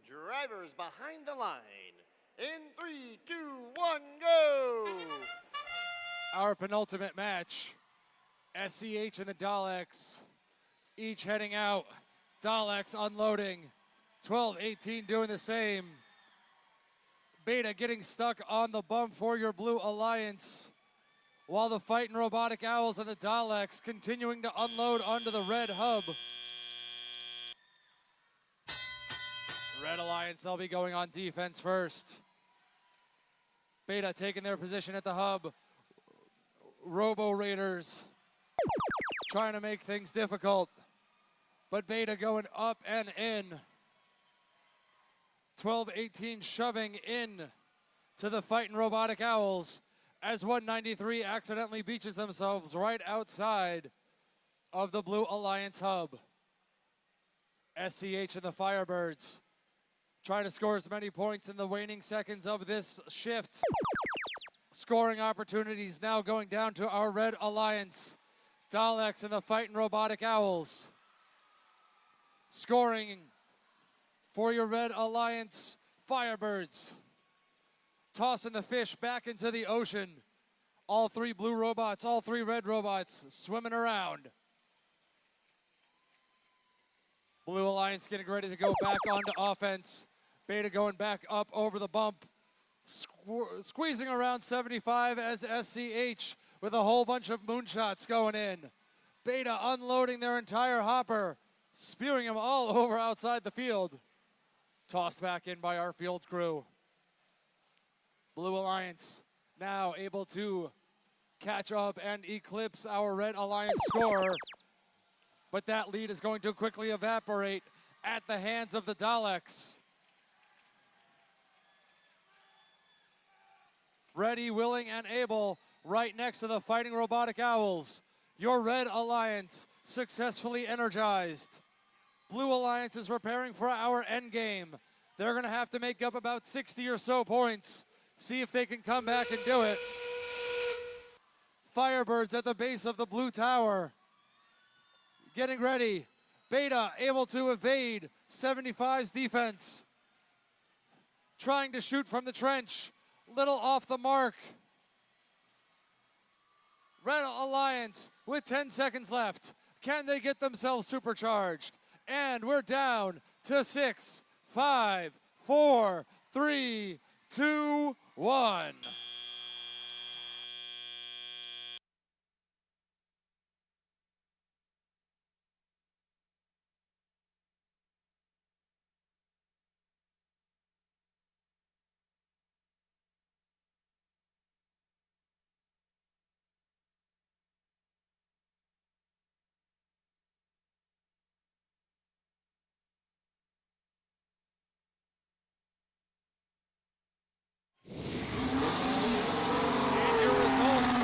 Drivers behind the line. In 3, 2, 1, go! Our penultimate match. SCH and the Daleks each heading out. Daleks unloading. 12-18 doing the same. Beta getting stuck on the bump for your Blue Alliance, while the Fightin' Robotic Owls and the Daleks continuing to unload onto the red hub. Red Alliance, they'll be going on defense first. Beta taking their position at the hub. Robo Raiders trying to make things difficult, but Beta going up and in. 12-18 shoving in to the Fightin' Robotic Owls as 193 accidentally beaches themselves right outside of the Blue Alliance hub. SCH and the Firebirds trying to score as many points in the waning seconds of this shift. Scoring opportunities now going down to our Red Alliance. Daleks and the Fightin' Robotic Owls. Scoring for your Red Alliance Firebirds. Tossing the fish back into the ocean. All three blue robots, all three red robots swimming around. Blue Alliance getting ready to go back onto offense. Beta going back up over the bump. Squeezing around 75 as SCH with a whole bunch of moonshots going in. Beta unloading their entire hopper, spewing them all over outside the field. Tossed back in by our field crew. Blue Alliance now able to catch up and eclipse our Red Alliance score, but that lead is going to quickly evaporate at the hands of the Daleks. ready, willing, and able, right next to the Fighting Robotic Owls. Your Red Alliance successfully energized. Blue Alliance is preparing for our end game. They're gonna have to make up about 60 or so points. See if they can come back and do it. Firebirds at the base of the blue tower. Getting ready. Beta able to evade 75's defense. Trying to shoot from the trench. Little off the mark. Red Alliance with 10 seconds left. Can they get themselves supercharged? And we're down to 6, 5, 4, 3, 2, 1. Your results,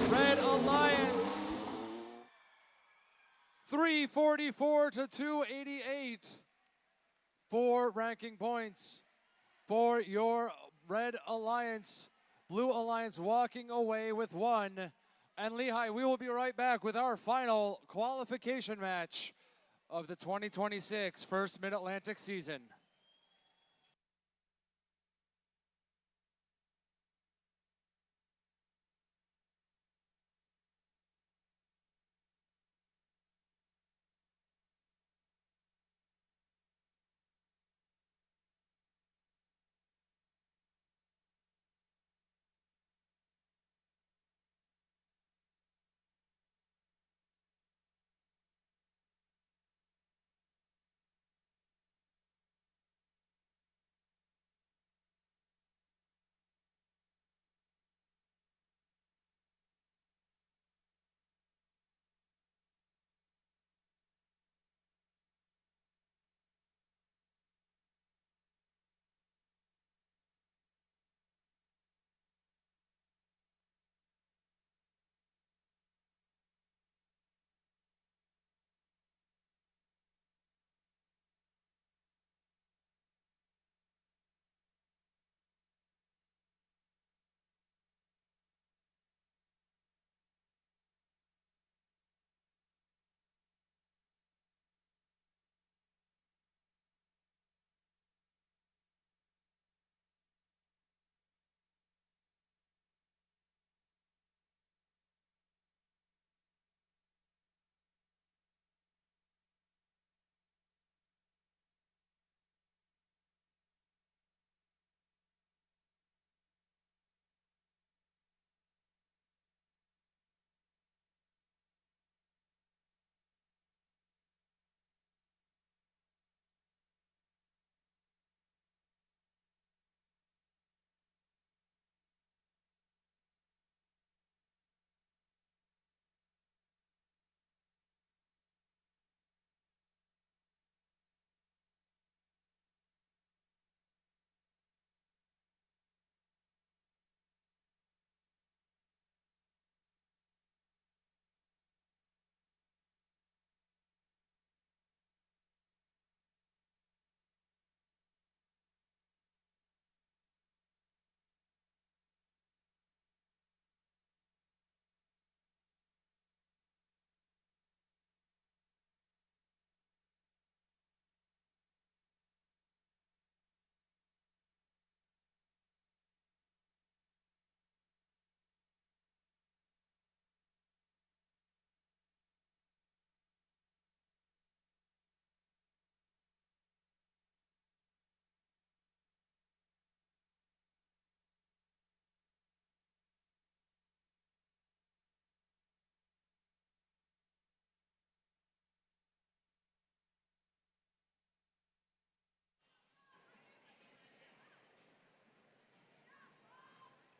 Red Alliance, 344 to 288. 4 ranking points for your Red Alliance. Blue Alliance walking away with 1. And Lehigh, we will be right back with our final qualification match of the 2026 First Mid-Atlantic season.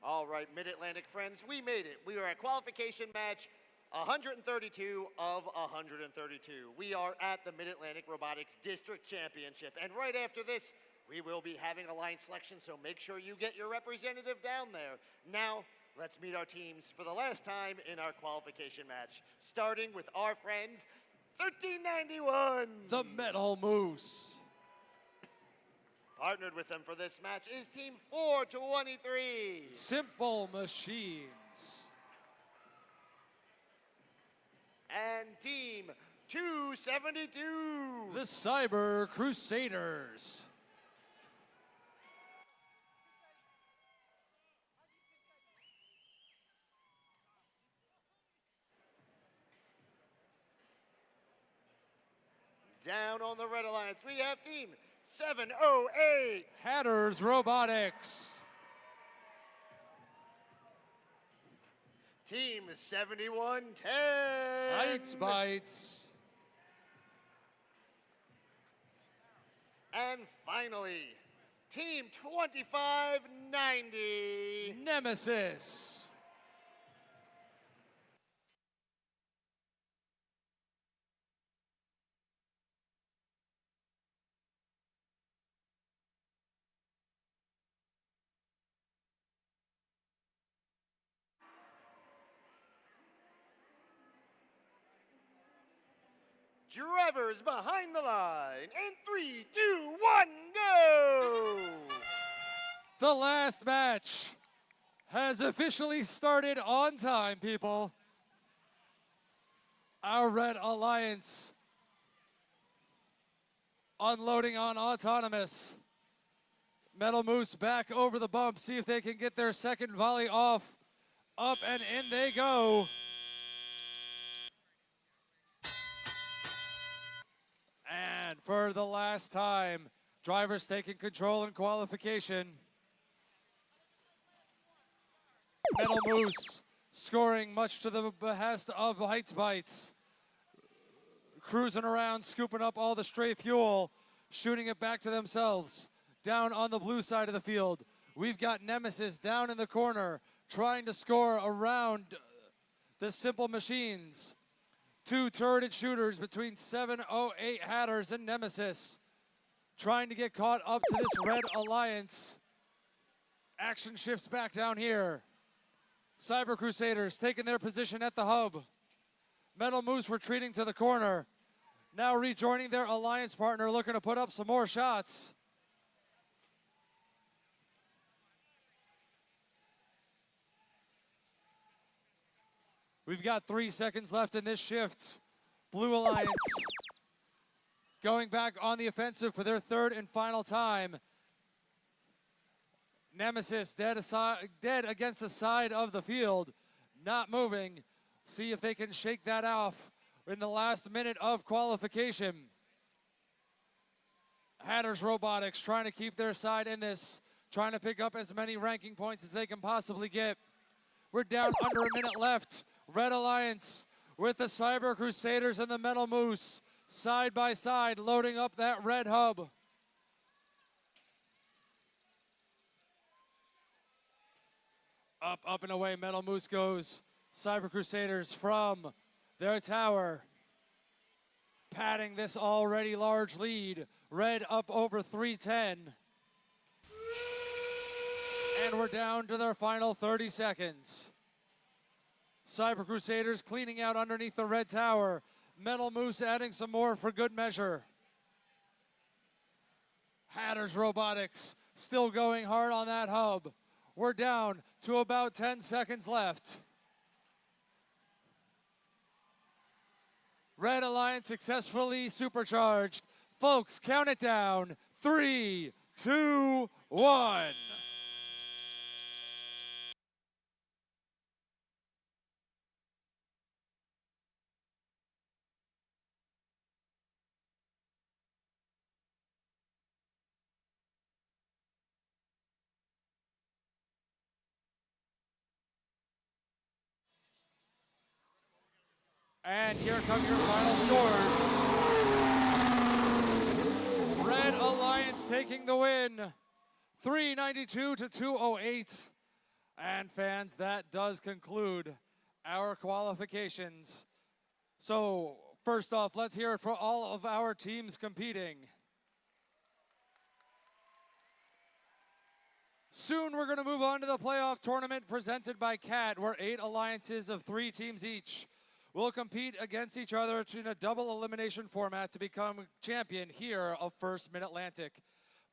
All right, Mid-Atlantic friends, we made it. We are at qualification match 132 of 132. We are at the Mid-Atlantic Robotics District Championship. And right after this, We will be having alliance selection, so make sure you get your representative down there. Now, let's meet our teams for the last time in our qualification match, starting with our friends, 1391. The Metal Moose. Partnered with them for this match is Team 423. Simple Machines. And Team 272. The Cyber Crusaders. Down on the Red Alliance, we have Team 708. Hatters Robotics. Team 7110. Heights Bites. And finally, Team 2590. Nemesis. Drivers behind the line. In 3, 2, 1, go! The last match has officially started on time, people. Our Red Alliance unloading on Autonomous. Metal Moose back over the bump, see if they can get their second volley off. Up and in they go. And for the last time, drivers taking control in qualification. Metal Moose scoring much to the behest of Heights Bites. Cruising around, scooping up all the stray fuel, shooting it back to themselves. Down on the blue side of the field, we've got Nemesis down in the corner, trying to score around the Simple Machines. Two turreted shooters between 708 Hatters and Nemesis, trying to get caught up to this Red Alliance. Action shifts back down here. Cyber Crusaders taking their position at the hub. Metal Moose retreating to the corner. Now rejoining their alliance partner, looking to put up some more shots. We've got 3 seconds left in this shift. Blue Alliance going back on the offensive for their third and final time. Nemesis dead against the side of the field, not moving. See if they can shake that off in the last minute of qualification. Hatters Robotics trying to keep their side in this, trying to pick up as many ranking points as they can possibly get. We're down under a minute left. Red Alliance with the Cyber Crusaders and the Metal Moose side by side, loading up that red hub. Up and away, Metal Moose goes. Cyber Crusaders from their tower, padding this already large lead. Red up over 310. And we're down to their final 30 seconds. Cyber Crusaders cleaning out underneath the red tower. Metal Moose adding some more for good measure. Hatters Robotics still going hard on that hub. We're down to about 10 seconds left. Red Alliance successfully supercharged. Folks, count it down. 3, 2, 1. And here come your final scores. Red Alliance taking the win, 392 to 208. And fans, that does conclude our qualifications. So first off, let's hear it for all of our teams competing. Soon we're going to move on to the playoff tournament presented by CAT, where 8 alliances of 3 teams each will compete against each other in a double elimination format to become champion here of First Mid-Atlantic.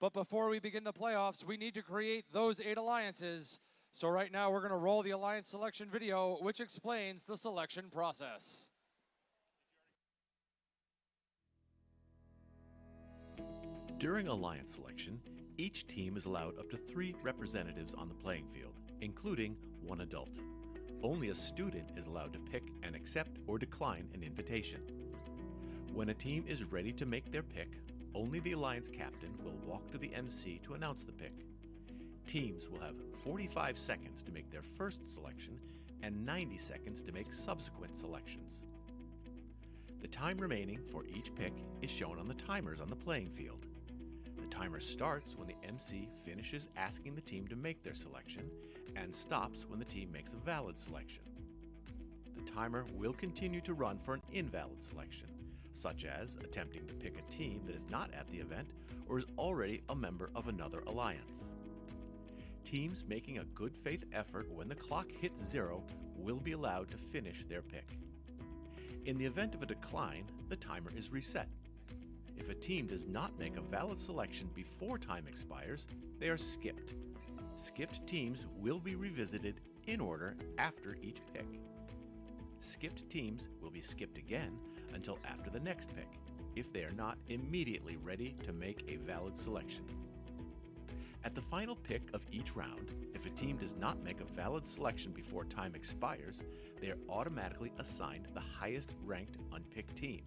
But before we begin the playoffs, we need to create those 8 alliances. So right now we're going to roll the alliance selection video, which explains the selection process. During alliance selection, each team is allowed up to 3 representatives on the playing field, including 1 adult. Only a student is allowed to pick and accept or decline an invitation. When a team is ready to make their pick, only the alliance captain will walk to the MC to announce the pick. Teams will have 45 seconds to make their first selection and 90 seconds to make subsequent selections. The time remaining for each pick is shown on the timers on the playing field. The timer starts when the MC finishes asking the team to make their selection and stops when the team makes a valid selection. The timer will continue to run for an invalid selection, such as attempting to pick a team that is not at the event or is already a member of another alliance. Teams making a good faith effort when the clock hits 0 will be allowed to finish their pick. In the event of a decline, the timer is reset. If a team does not make a valid selection before time expires, they are skipped. Skipped teams will be revisited in order after each pick. Skipped teams will be skipped again until after the next pick, if they are not immediately ready to make a valid selection. At the final pick of each round, if a team does not make a valid selection before time expires, they are automatically assigned the highest ranked unpicked team.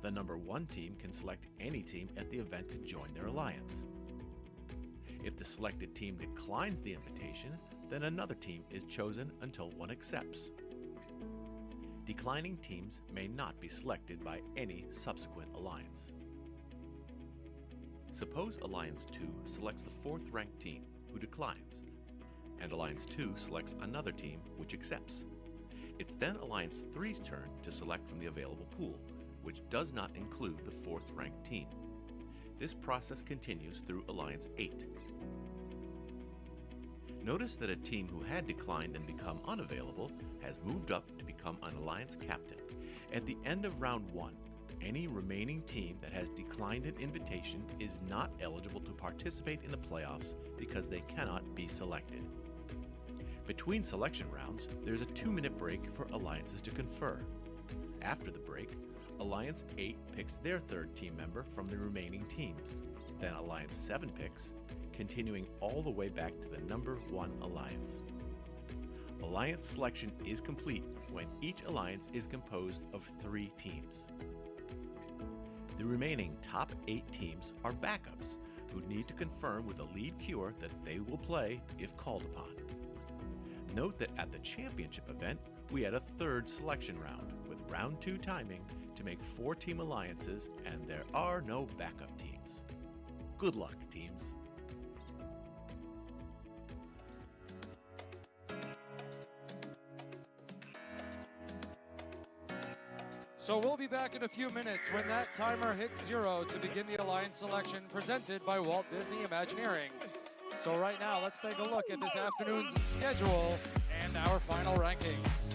The number 1 team can select any team at the event to join their alliance. If the selected team declines the invitation, then another team is chosen until one accepts. Declining teams may not be selected by any subsequent alliance. Suppose Alliance 2 selects the 4th ranked team, who declines, and Alliance 2 selects another team, which accepts. It's then Alliance 3's turn to select from the available pool, which does not include the 4th ranked team. This process continues through Alliance 8. Notice that a team who had declined and become unavailable has moved up to become an alliance captain. At the end of round 1, any remaining team that has declined an invitation is not eligible to participate in the playoffs because they cannot be selected. Between selection rounds, there's a 2-minute break for alliances to confer. After the break, Alliance 8 picks their 3rd team member from the remaining teams. Then Alliance 7 picks, continuing all the way back to the number 1 alliance. Alliance selection is complete when each alliance is composed of 3 teams. The remaining top 8 teams are backups who need to confirm with a lead queuer that they will play if called upon. Note that at the championship event, we had a 3rd selection round with round 2 timing to make 4-team alliances, and there are no backup teams. Good luck, teams. So we'll be back in a few minutes when that timer hits 0 to begin the alliance selection presented by Walt Disney Imagineering. So right now, let's take a look at this afternoon's schedule and our final rankings.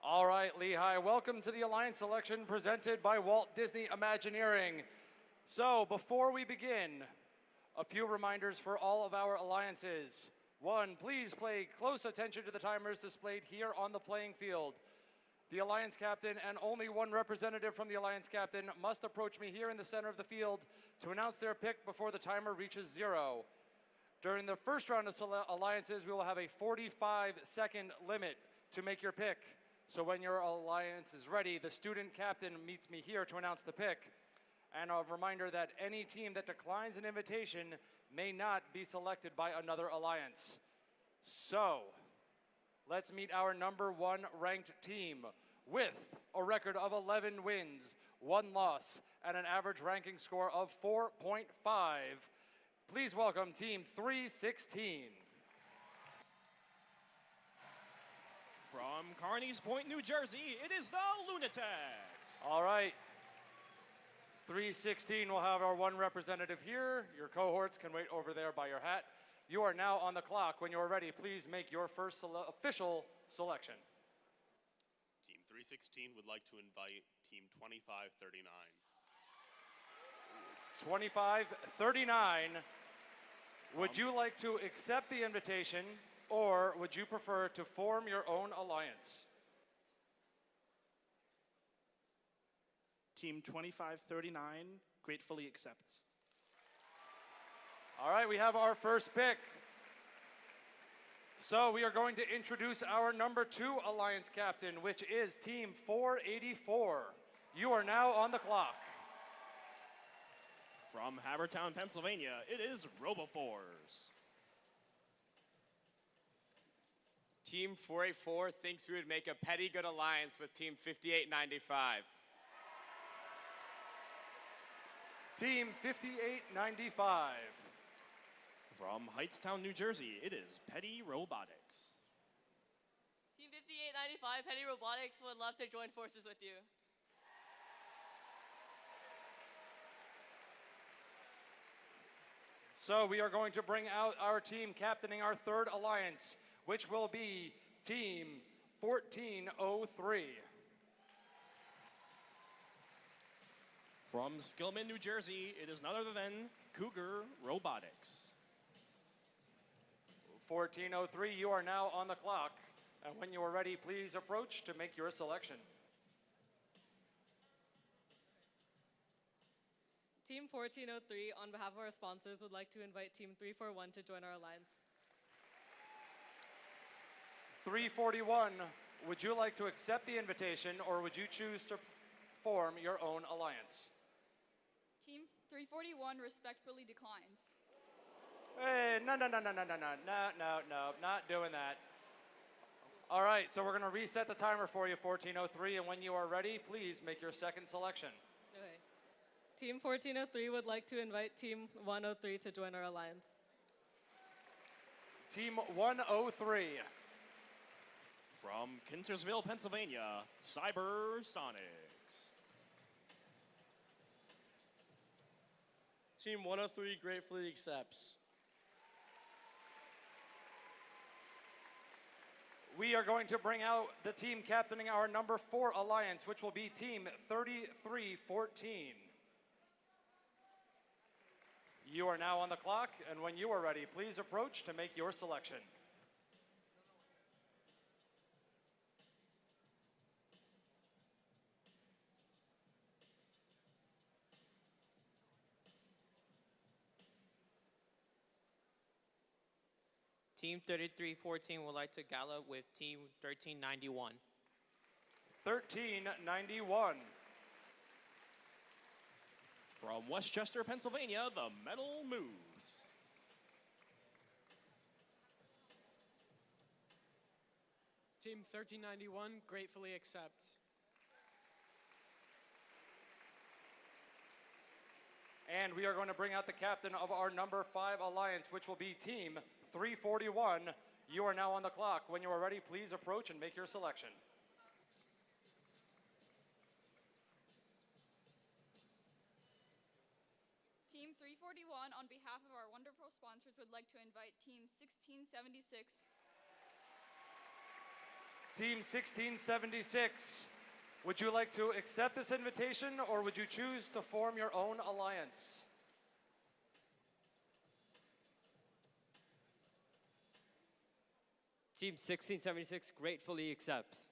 All right, Lehigh, welcome to the Alliance selection presented by Walt Disney Imagineering. So before we begin, a few reminders for all of our alliances. One, please pay close attention to the timers displayed here on the playing field. The Alliance captain and only one representative from the Alliance captain must approach me here in the center of the field to announce their pick before the timer reaches 0. During the first round of alliances, we will have a 45-second limit to make your pick. So when your alliance is ready, the student captain meets me here to announce the pick. And a reminder that any team that declines an invitation may not be selected by another alliance. So, let's meet our number 1 ranked team with a record of 11 wins, 1 loss, and an average ranking score of 4.5. Please welcome Team 316. From Carneys Point, New Jersey, it is the Lunatics. All right. 316 will have our 1 representative here. Your cohorts can wait over there by your hat. You are now on the clock. When you are ready, please make your first official selection. Team 316 would like to invite Team 2539. 2539. Would you like to accept the invitation, or would you prefer to form your own alliance? Team 2539 gratefully accepts. All right, we have our first pick. So we are going to introduce our number 2 alliance captain, which is Team 484. You are now on the clock. From Havertown, Pennsylvania, it is Roboforce. Team 484 thinks we would make a petty good alliance with Team 5895. Team 5895. From Heightstown, New Jersey, it is Petty Robotics. Team 5895, Petty Robotics would love to join forces with you. So we are going to bring out our team captaining our third alliance, which will be Team 1403. From Skillman, New Jersey, it is none other than Cougar Robotics. 1403, you are now on the clock. And when you are ready, please approach to make your selection. Team 1403, on behalf of our sponsors, would like to invite Team 341 to join our alliance. 341, would you like to accept the invitation or would you choose to form your own alliance? Team 341 respectfully declines. Hey, no, not doing that. All right, so we're going to reset the timer for you, 1403, and when you are ready, please make your second selection. Okay. Team 1403 would like to invite Team 103 to join our alliance. Team 103. From Kintersville, Pennsylvania, Cybersonics. Team 103 gratefully accepts. We are going to bring out the team captaining our number 4 alliance, which will be Team 3314. You are now on the clock, and when you are ready, please approach to make your selection. Team 3314 would like to gala with Team 1391. 1391. From Westchester, Pennsylvania, the Metal Moose. Team 1391 gratefully accepts. And we are going to bring out the captain of our number 5 alliance, which will be Team 341. You are now on the clock. When you are ready, please approach and make your selection. Team 341, on behalf of our wonderful sponsors, would like to invite Team 1676. Team 1676, would you like to accept this invitation or would you choose to form your own alliance? Team 1676 gratefully accepts.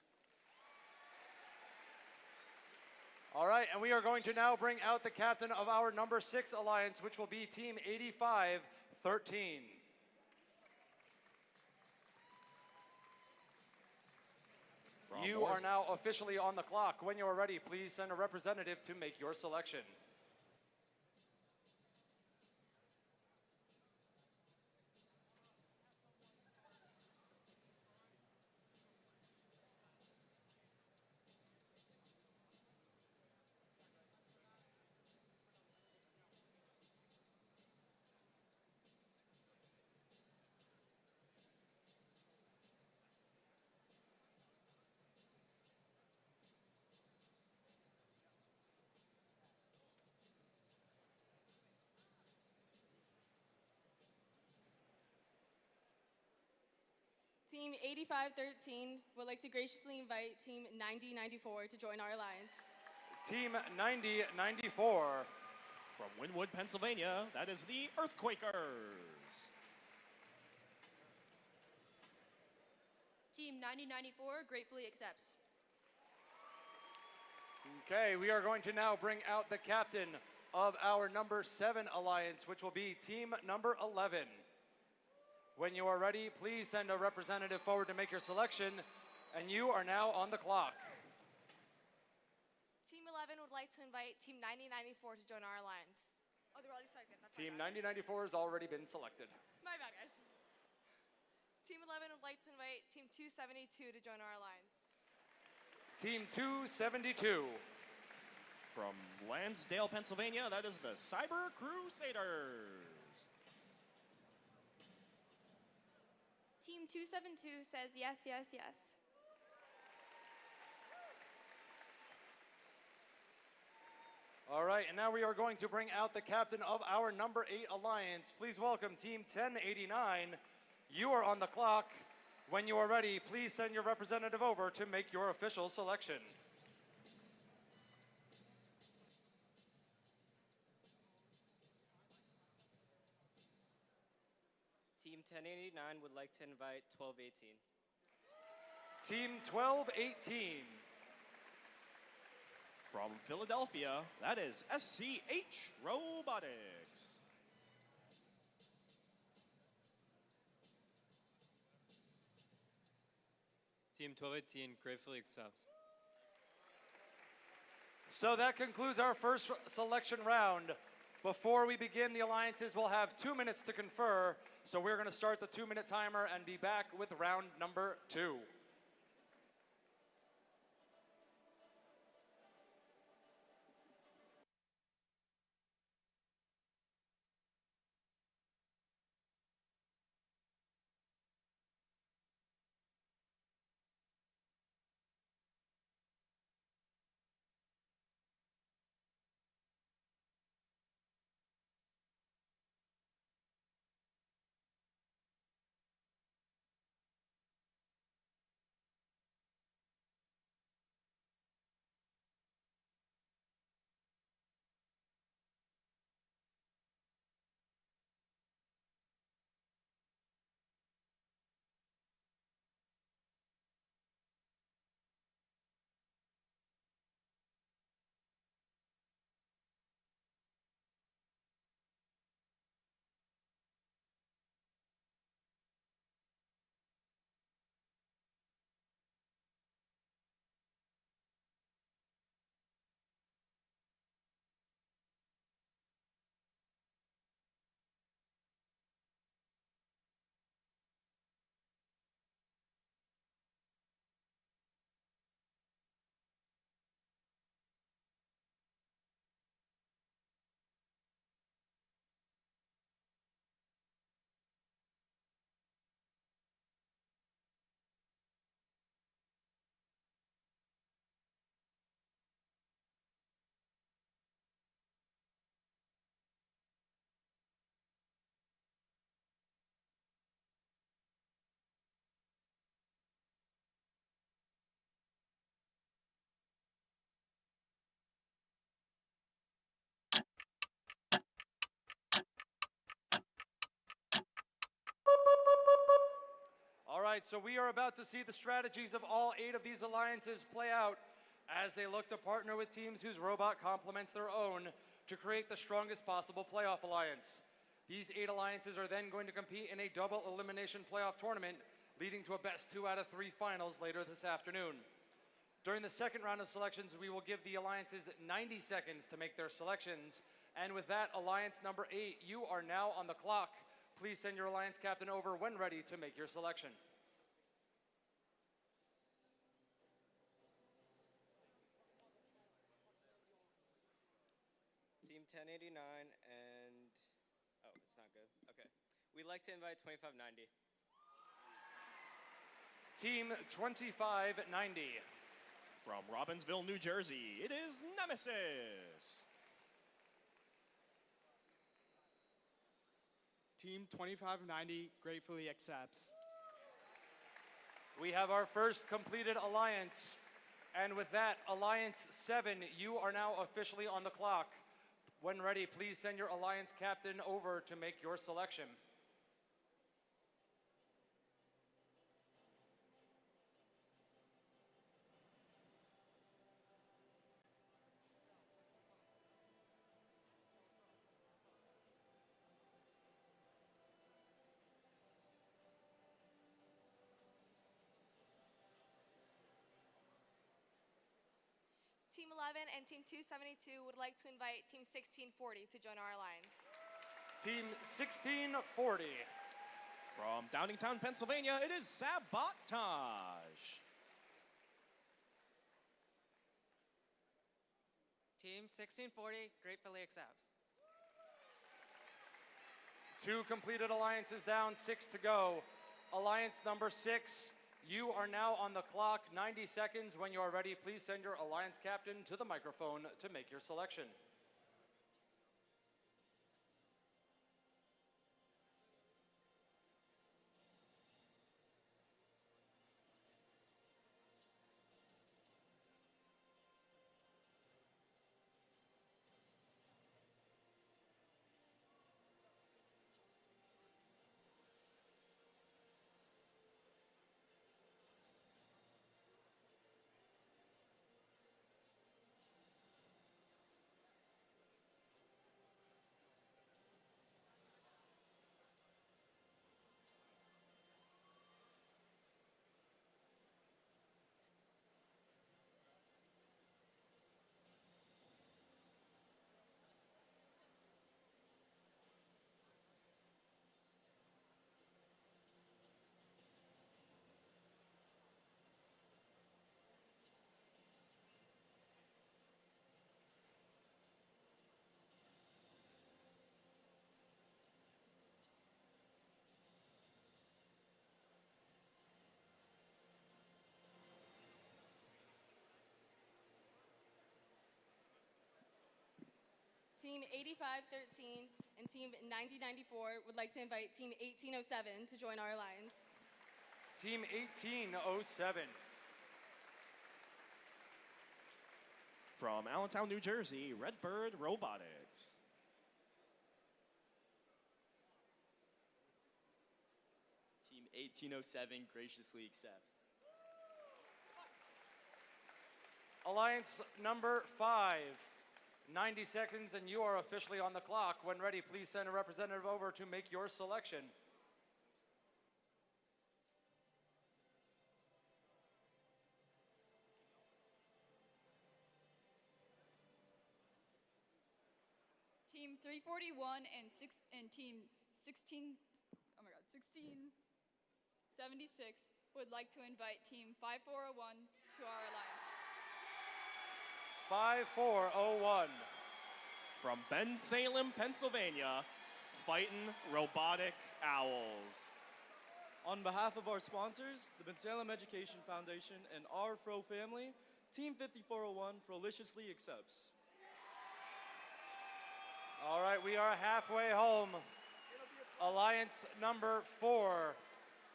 All right, and we are going to now bring out the captain of our number 6 alliance, which will be Team 8513. You are now officially on the clock. When you are ready, please send a representative to make your selection. Team 8513 would like to graciously invite Team 9094 to join our alliance. Team 9094. From Wynwood, Pennsylvania, that is the Earthquakers. Team 9094 gratefully accepts. Okay, we are going to now bring out the captain of our number 7 alliance, which will be Team number 11. When you are ready, please send a representative forward to make your selection, and you are now on the clock. Team 11 would like to invite Team 9094 to join our alliance. Oh, they're already selected. That's Team my bad. 9094 has already been selected. My bad, guys. Team 11 would like to invite Team 272 to join our alliance. Team 272. From Lansdale, Pennsylvania, that is the Cyber Crusaders. Team 272 says yes, yes, yes. All right, and now we are going to bring out the captain of our number 8 alliance. Please welcome Team 1089. You are on the clock. When you are ready, please send your representative over to make your official selection. Team 1089 would like to invite 1218. Team 1218. From Philadelphia, that is SCH Robotics. Team 1218 gratefully accepts. So that concludes our first selection round. Before we begin, the alliances will have 2 minutes to confer. So we're going to start the 2-minute timer and be back with round number 2. All right, so we are about to see the strategies of all 8 of these alliances play out as they look to partner with teams whose robot complements their own to create the strongest possible playoff alliance. These 8 alliances are then going to compete in a double elimination playoff tournament, leading to a best 2 out of 3 finals later this afternoon. During the second round of selections, we will give the alliances 90 seconds to make their selections. And with that, alliance number 8, you are now on the clock. Please send your alliance captain over when ready to make your selection. Team 1089 and, oh, it's not good. Okay. We'd like to invite 2590. Team 2590. From Robbinsville, New Jersey, it is Nemesis. Team 2590 gratefully accepts. We have our first completed alliance. And with that, Alliance 7, you are now officially on the clock. When ready, please send your alliance captain over to make your selection. Team Team 11 and Team 272 would like to invite Team 1640 to join our alliance. Team 1640. From Downingtown, Pennsylvania, it is Sabotage. Team 1640 gratefully accepts. 2 completed alliances down, 6 to go. Alliance number 6, you are now on the clock. 90 seconds. When you are ready, please send your alliance captain to the microphone to make your selection. Team 8513 and Team 9094 would like to invite Team 1807 to join our alliance. Team 1807. From Allentown, New Jersey, Redbird Robotics. Team 1807 graciously accepts. Alliance number 5. 90 seconds and you are officially on the clock. When ready, please send a representative over to make your selection. Team 341 and Team 1676 would like to invite Team 5401 to our alliance. 5401. From Bensalem, Pennsylvania, Fightin' Robotic Owls. On behalf of our sponsors, the Bensalem Education Foundation and our Fro family, Team 5401 felicitously accepts. All right, we are halfway home. Alliance number 4,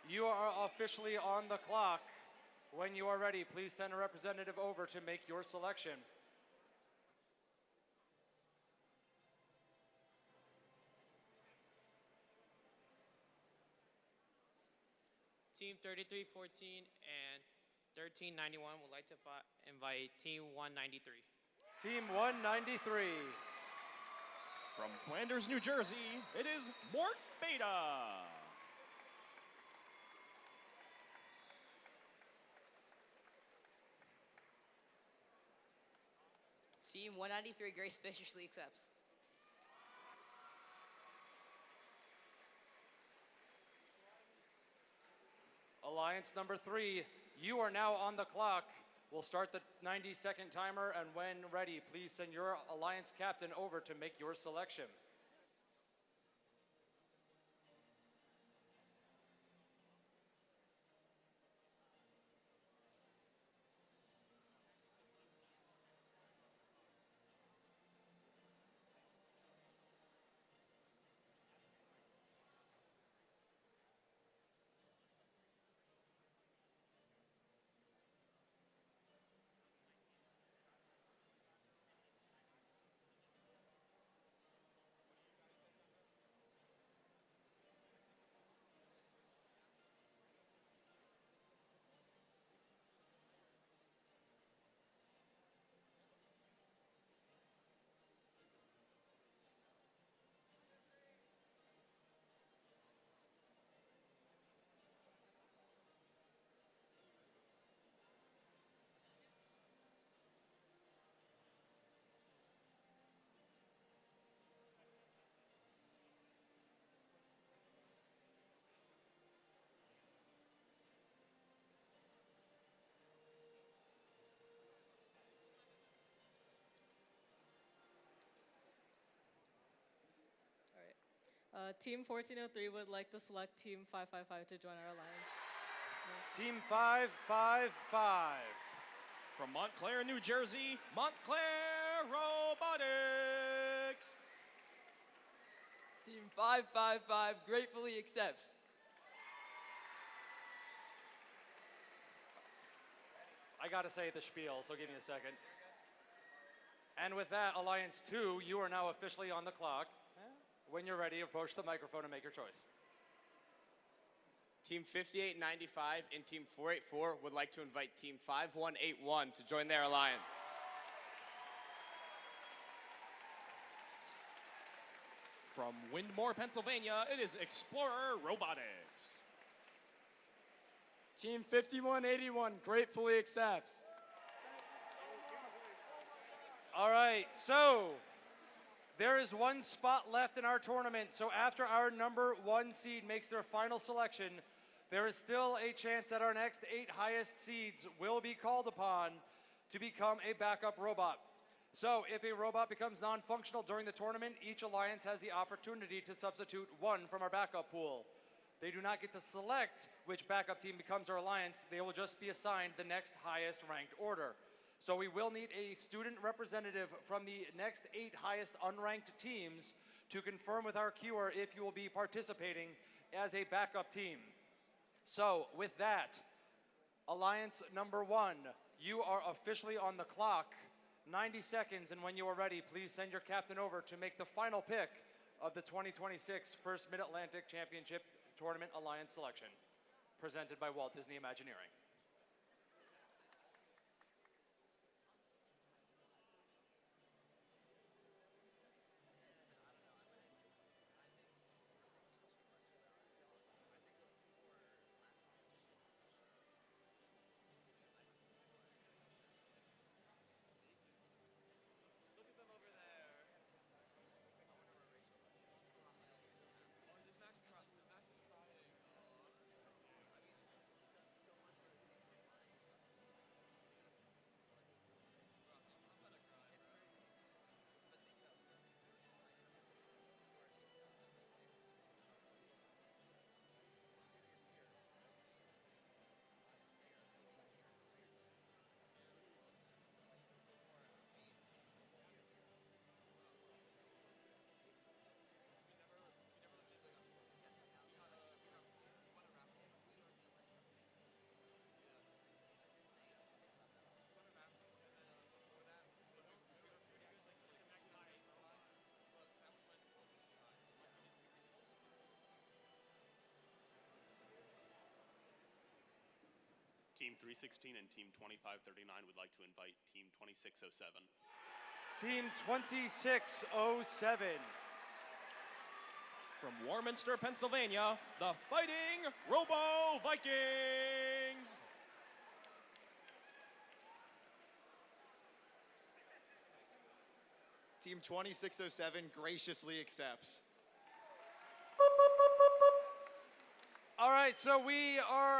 you are officially on the clock. When you are ready, please send a representative over to make your selection. Team 3314 and 1391 would like to invite Team 193. Team 193. From Flanders, New Jersey, it is Mort Beta. Team 193 graciously accepts. Alliance number 3, you are now on the clock. We'll start the 90-second timer, and when ready, please send your alliance captain over to make your selection. Team 1403 would like to select Team 555 to join our alliance. Team 555. From Montclair, New Jersey, Montclair Robotics. Team 555 gratefully accepts. I gotta say the spiel, so give me a second. And with that, Alliance 2, you are now officially on the clock. When you're ready, approach the microphone and make your choice. Team 5895 and Team 484 would like to invite Team 5181 to join their alliance. From Windmore, Pennsylvania, it is Explorer Robotics. Team 5181 gratefully accepts. All right, so there is one spot left in our tournament. So after our number 1 seed makes their final selection, there is still a chance that our next 8 highest seeds will be called upon to become a backup robot. So if a robot becomes non-functional during the tournament, each alliance has the opportunity to substitute one from our backup pool. They do not get to select which backup team becomes our alliance. They will just be assigned the next highest ranked order. So we will need a student representative from the next 8 highest unranked teams to confirm with our queuer if you will be participating as a backup team. So with that, alliance number 1, you are officially on the clock. 90 seconds, and when you are ready, please send your captain over to make the final pick of the 2026 First Mid-Atlantic Championship Tournament Alliance selection, presented by Walt Disney Imagineering. Team 316 and Team 2539 would like to invite Team 2607. Team 2607. From Warminster, Pennsylvania, the Fighting Robo Vikings. Team 2607 graciously accepts. All right, so we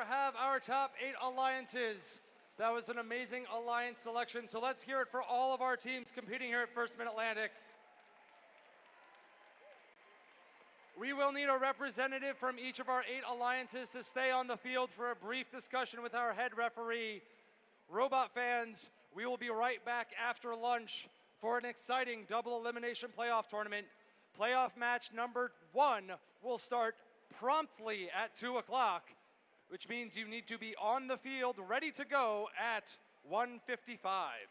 have our top 8 alliances. That was an amazing alliance selection. So let's hear it for all of our teams competing here at First Mid-Atlantic. We will need a representative from each of our 8 alliances to stay on the field for a brief discussion with our head referee. Robot fans, we will be right back after lunch for an exciting double elimination playoff tournament. Playoff match number 1 will start promptly at 2 o'clock, which means you need to be on the field ready to go at 1:55.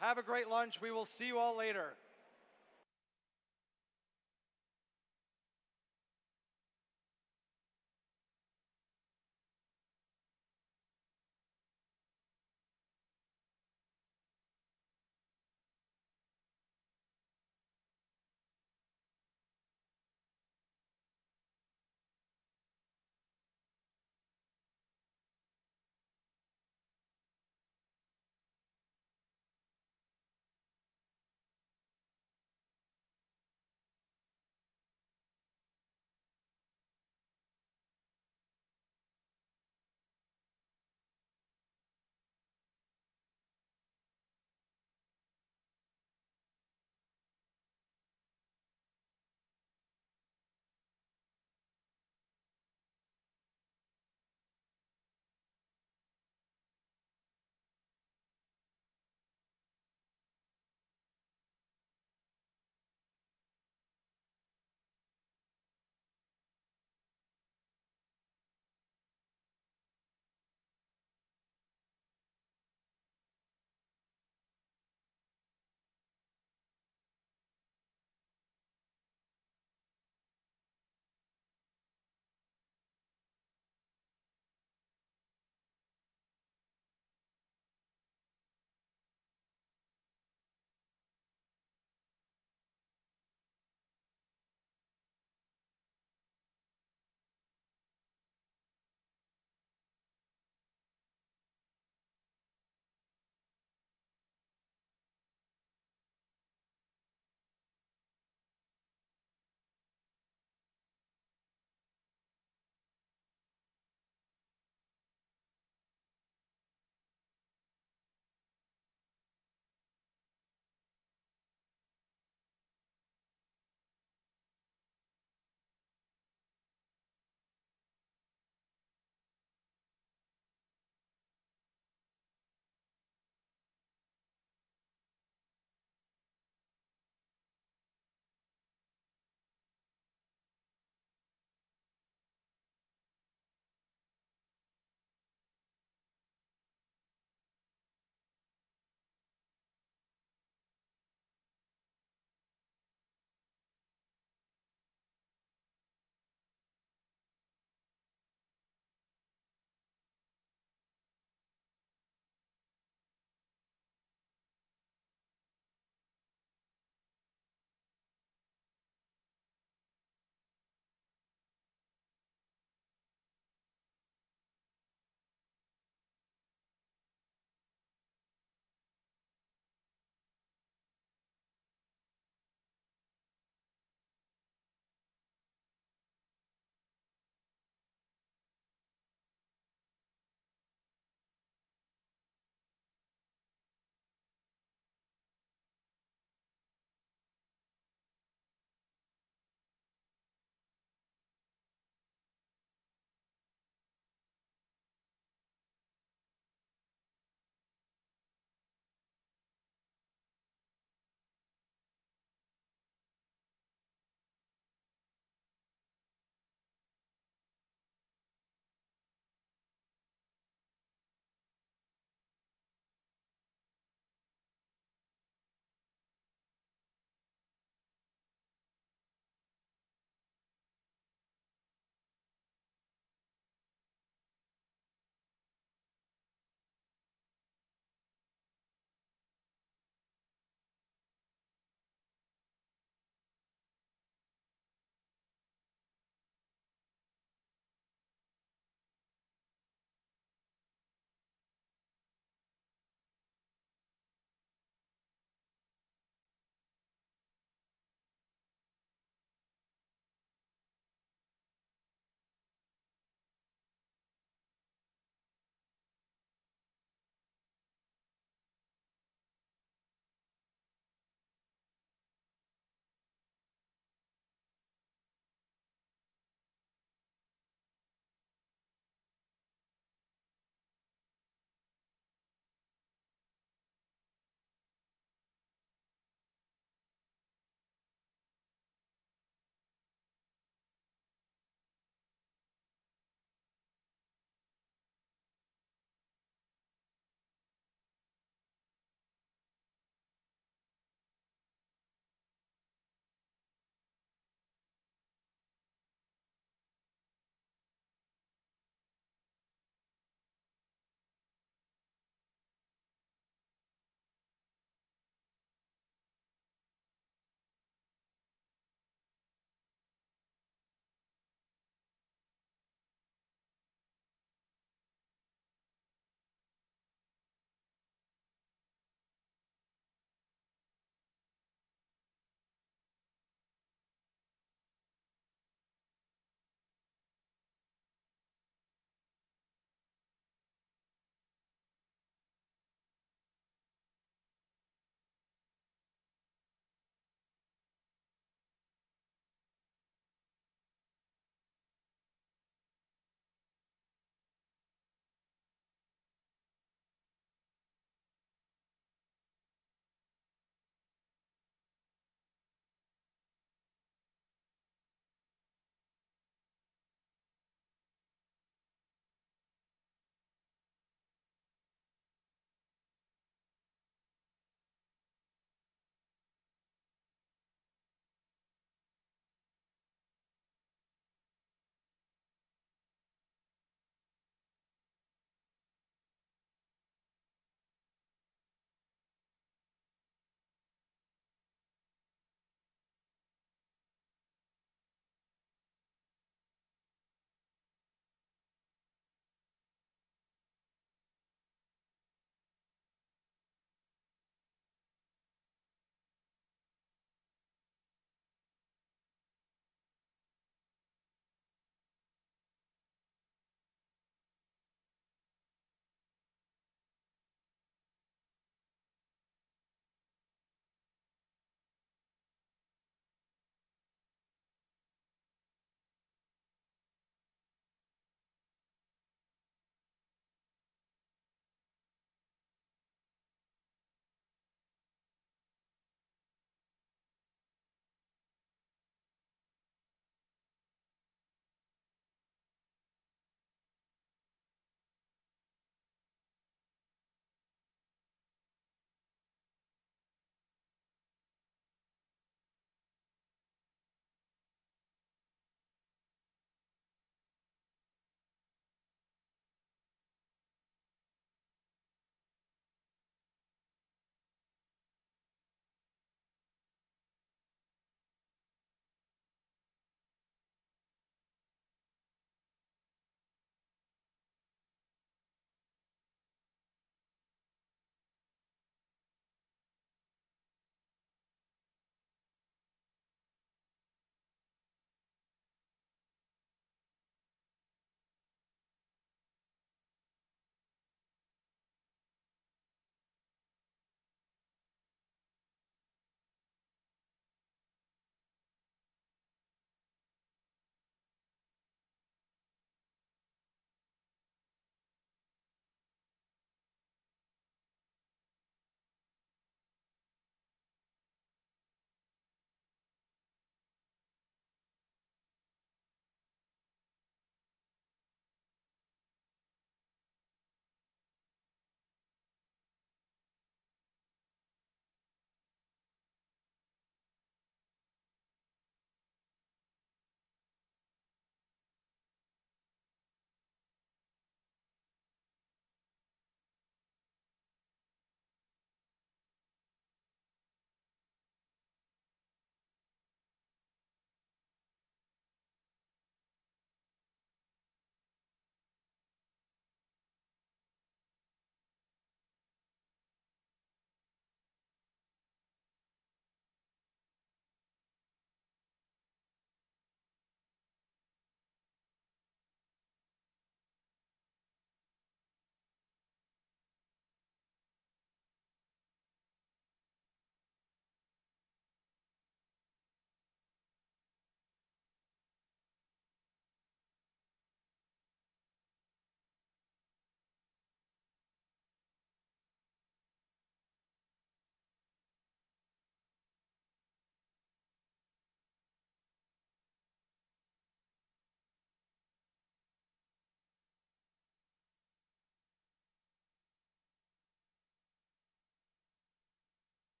Have a great lunch. We will see you all later.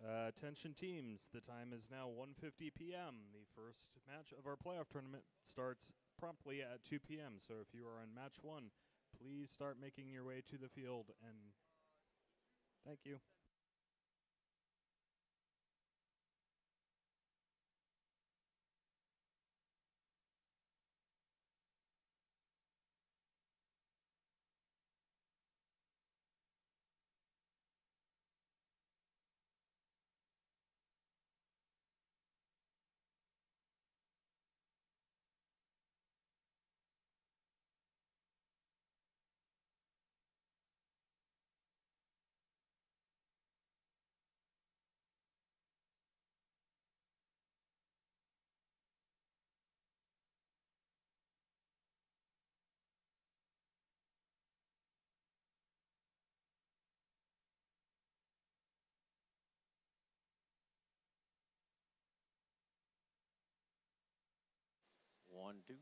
Attention teams, the time is now 1:50 p.m. The first match of our playoff tournament starts promptly at 2 p.m. So if you are on match 1, please start making your way to the field, and thank you. One, two.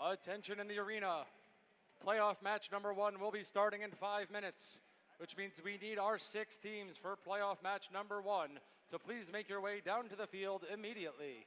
Attention in the arena. Playoff match number 1 will be starting in 5 minutes, which means we need our 6 teams for playoff match number 1 to please make your way down to the field immediately.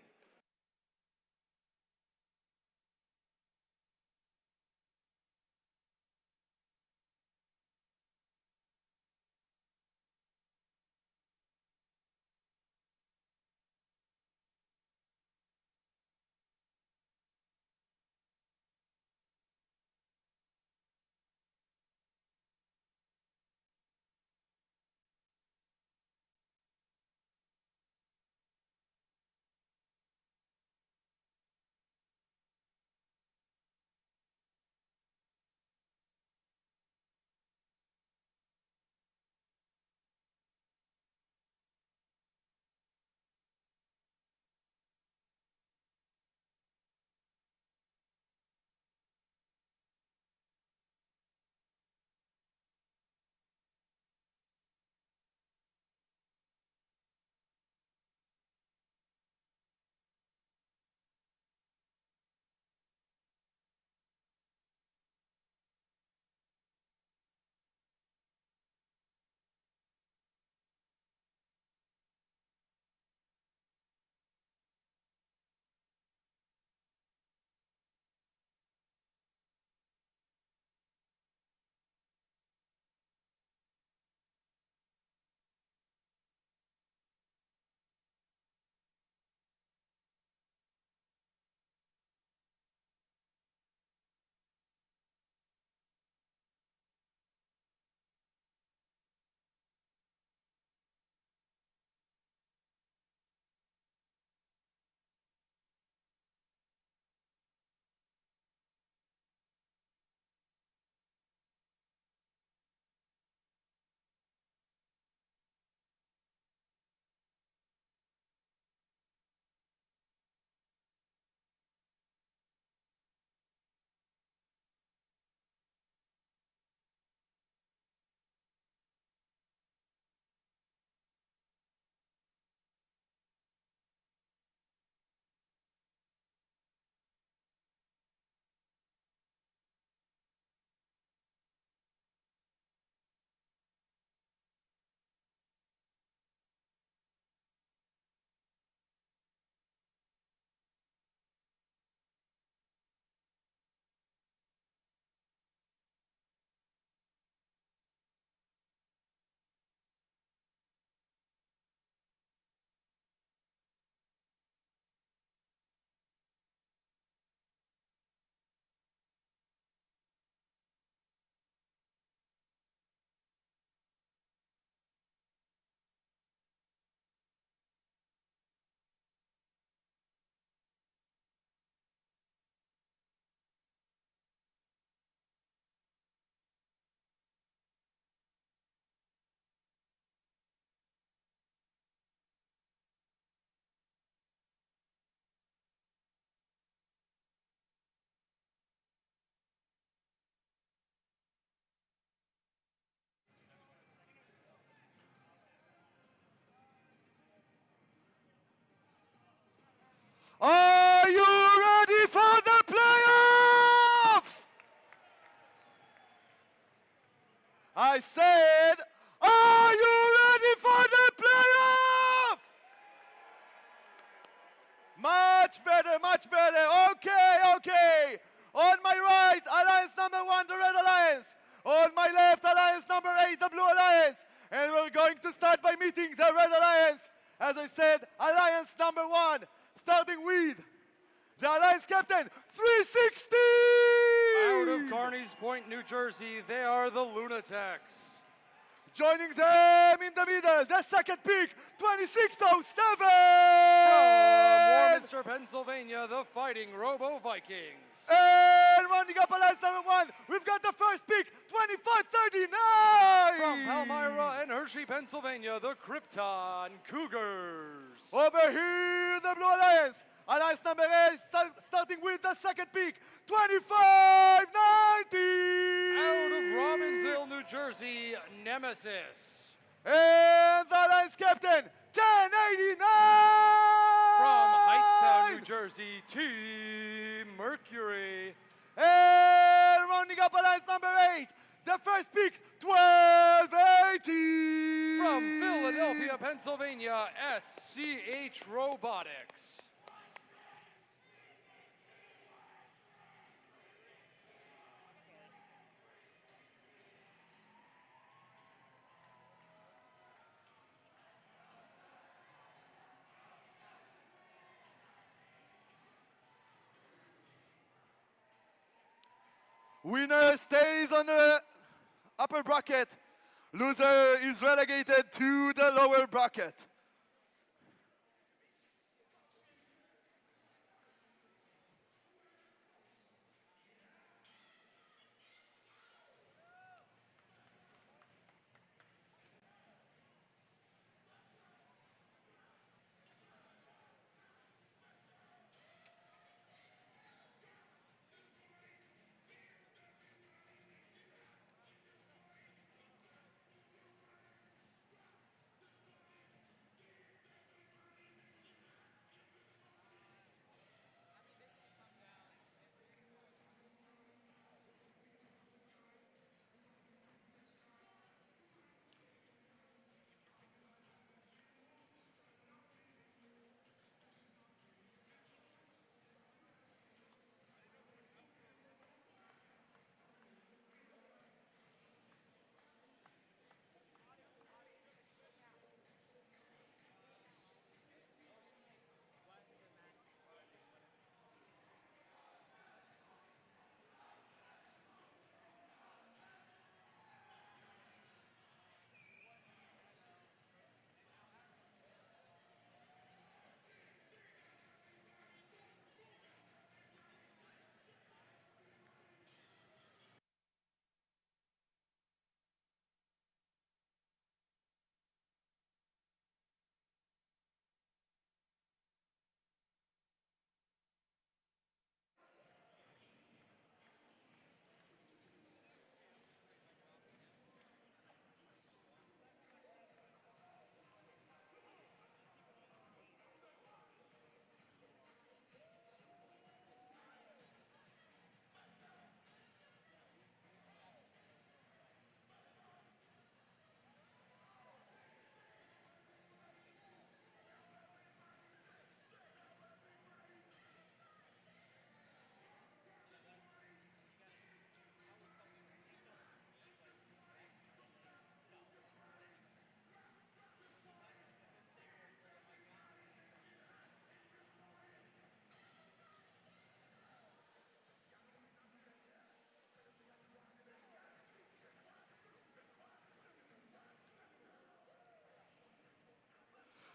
Are you ready for the playoffs? I said, are you ready for the playoffs? Much better, much better. Okay, okay. On my right, Alliance number 1, the Red Alliance. On my left, Alliance number 8, the Blue Alliance. And we're going to start by meeting the Red Alliance. As I said, Alliance number 1, starting with the Alliance captain, 360! Out of Carneys Point, New Jersey, they are the Lunatics. Joining them in the middle, the second pick, 2607! From Warminster, Pennsylvania, the Fighting Robo Vikings. And rounding up Alliance number 1, we've got the first pick, 2539! From Palmyra and Hershey, Pennsylvania, the Krypton Cougars. Over here, the Blue Alliance. Alliance number 8, starting with the second pick, 2590! Out of Robbinsville, New Jersey, Nemesis. And the Alliance captain, 1089! From Hightstown, New Jersey, Team Mercury. And rounding up alliance number 8, the first pick, 1280. From Philadelphia, Pennsylvania, SCH Robotics. Winner stays on the upper bracket. Loser is relegated to the lower bracket.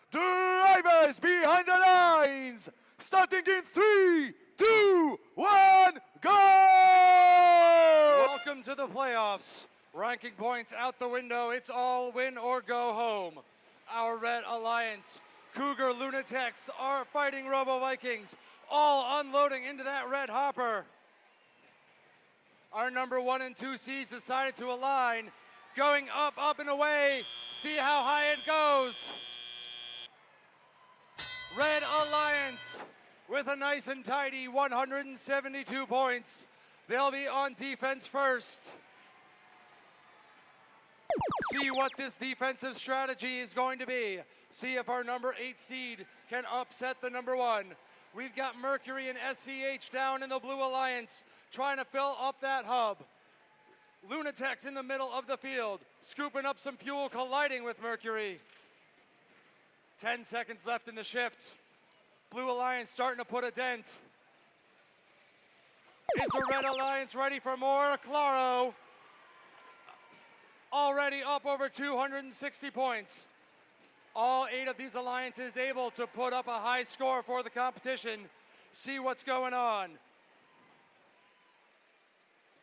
Drivers behind the lines, starting in 3, 2, 1, go! Welcome to the playoffs. Ranking points out the window. It's all win or go home. Our Red Alliance, Cougar Lunatics, are fighting Robo Vikings, all unloading into that red hopper. Our number 1 and 2 seeds decided to align, going up, up and away. See how high it goes. Red Alliance with a nice and tidy 172 points. They'll be on defense first. See what this defensive strategy is going to be. See if our number 8 seed can upset the number 1. We've got Mercury and SCH down in the Blue Alliance, trying to fill up that hub. Lunatics in the middle of the field, scooping up some fuel, colliding with Mercury. 10 seconds left in the shift. Blue Alliance starting to put a dent. Is the Red Alliance ready for more? Claro, already up over 260 points. All 8 of these alliances able to put up a high score for the competition. See what's going on.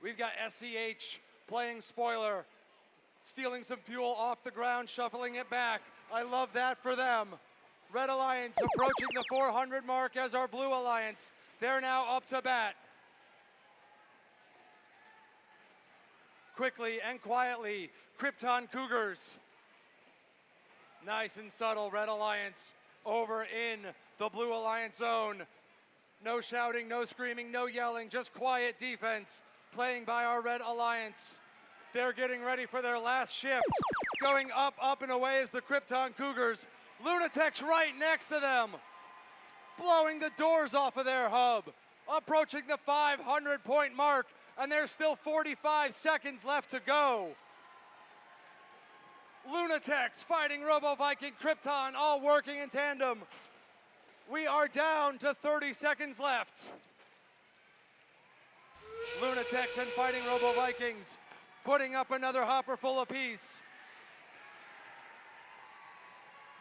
We've got SCH playing spoiler, stealing some fuel off the ground, shuffling it back. I love that for them. Red Alliance approaching the 400 mark as our Blue Alliance. They're now up to bat. Quickly and quietly, Krypton Cougars. Nice and subtle, Red Alliance over in the Blue Alliance zone. No shouting, no screaming, no yelling, just quiet defense playing by our Red Alliance. They're getting ready for their last shift. Going up, up, and away is the Krypton Cougars. Lunatech's right next to them, blowing the doors off of their hub, approaching the 500-point mark, and there's still 45 seconds left to go. Lunatech's fighting Robo Viking Krypton, all working in tandem. We are down to 30 seconds left. Lunatech's and fighting Robo Vikings putting up another hopper full apiece.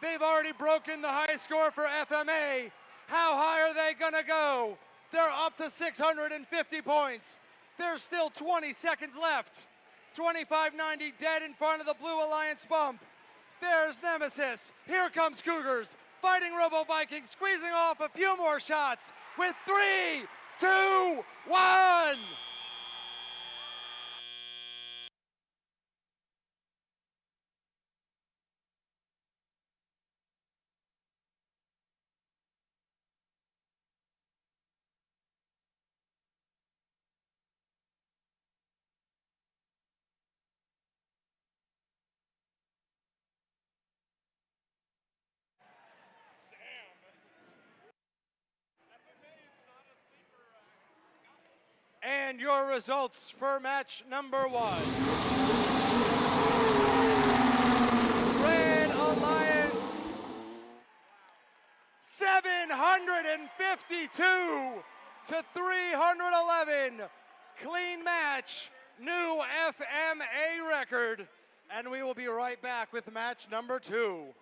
They've already broken the high score for FMA. How high are they gonna go? They're up to 650 points. There's still 20 seconds left. 2590 dead in front of the Blue Alliance bump. There's Nemesis. Here comes Cougars. Fighting Robo Vikings, squeezing off a few more shots with 3, 2, 1. And your results for match number 1. Red Alliance 752 to 311. Clean match, new FMA record. And we will be right back with match number 2.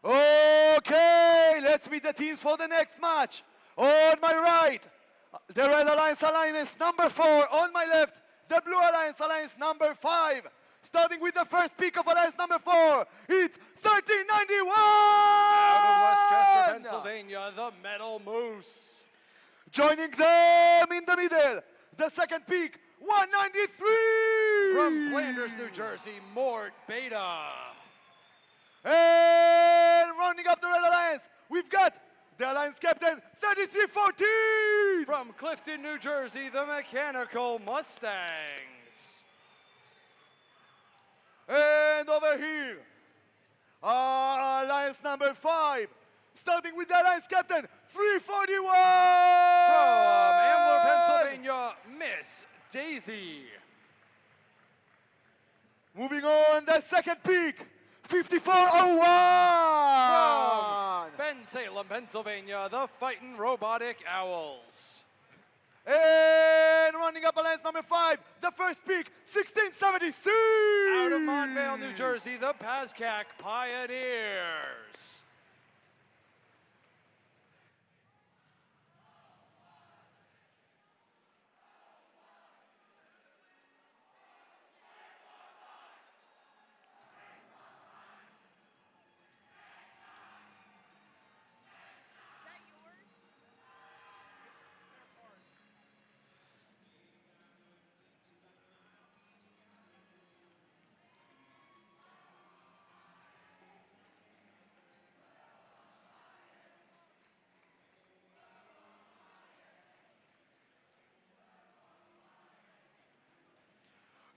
Okay, let's meet the teams for the next match. On my right, the Red Alliance number 4. On my left, the Blue Alliance number 5. Starting with the first pick of Alliance number 4, it's 1391! Out of Westchester, Pennsylvania, the Metal Moose. Joining them in the middle, the second pick, 193! From Flanders, New Jersey, Mort Beta. And rounding up the Red Alliance, we've got the Alliance captain, 3314! From Clifton, New Jersey, the Mechanical Mustangs. And over here, Alliance number 5, starting with the Alliance captain, 341! From Ambler, Pennsylvania, Miss Daisy. Moving on, the second peak, 5401. From Bensalem, Pennsylvania, the Fightin' Robotic Owls. And running up alliance number 5, the first peak, 1676. Out of Montvale, New Jersey, the Pazcac Pioneers.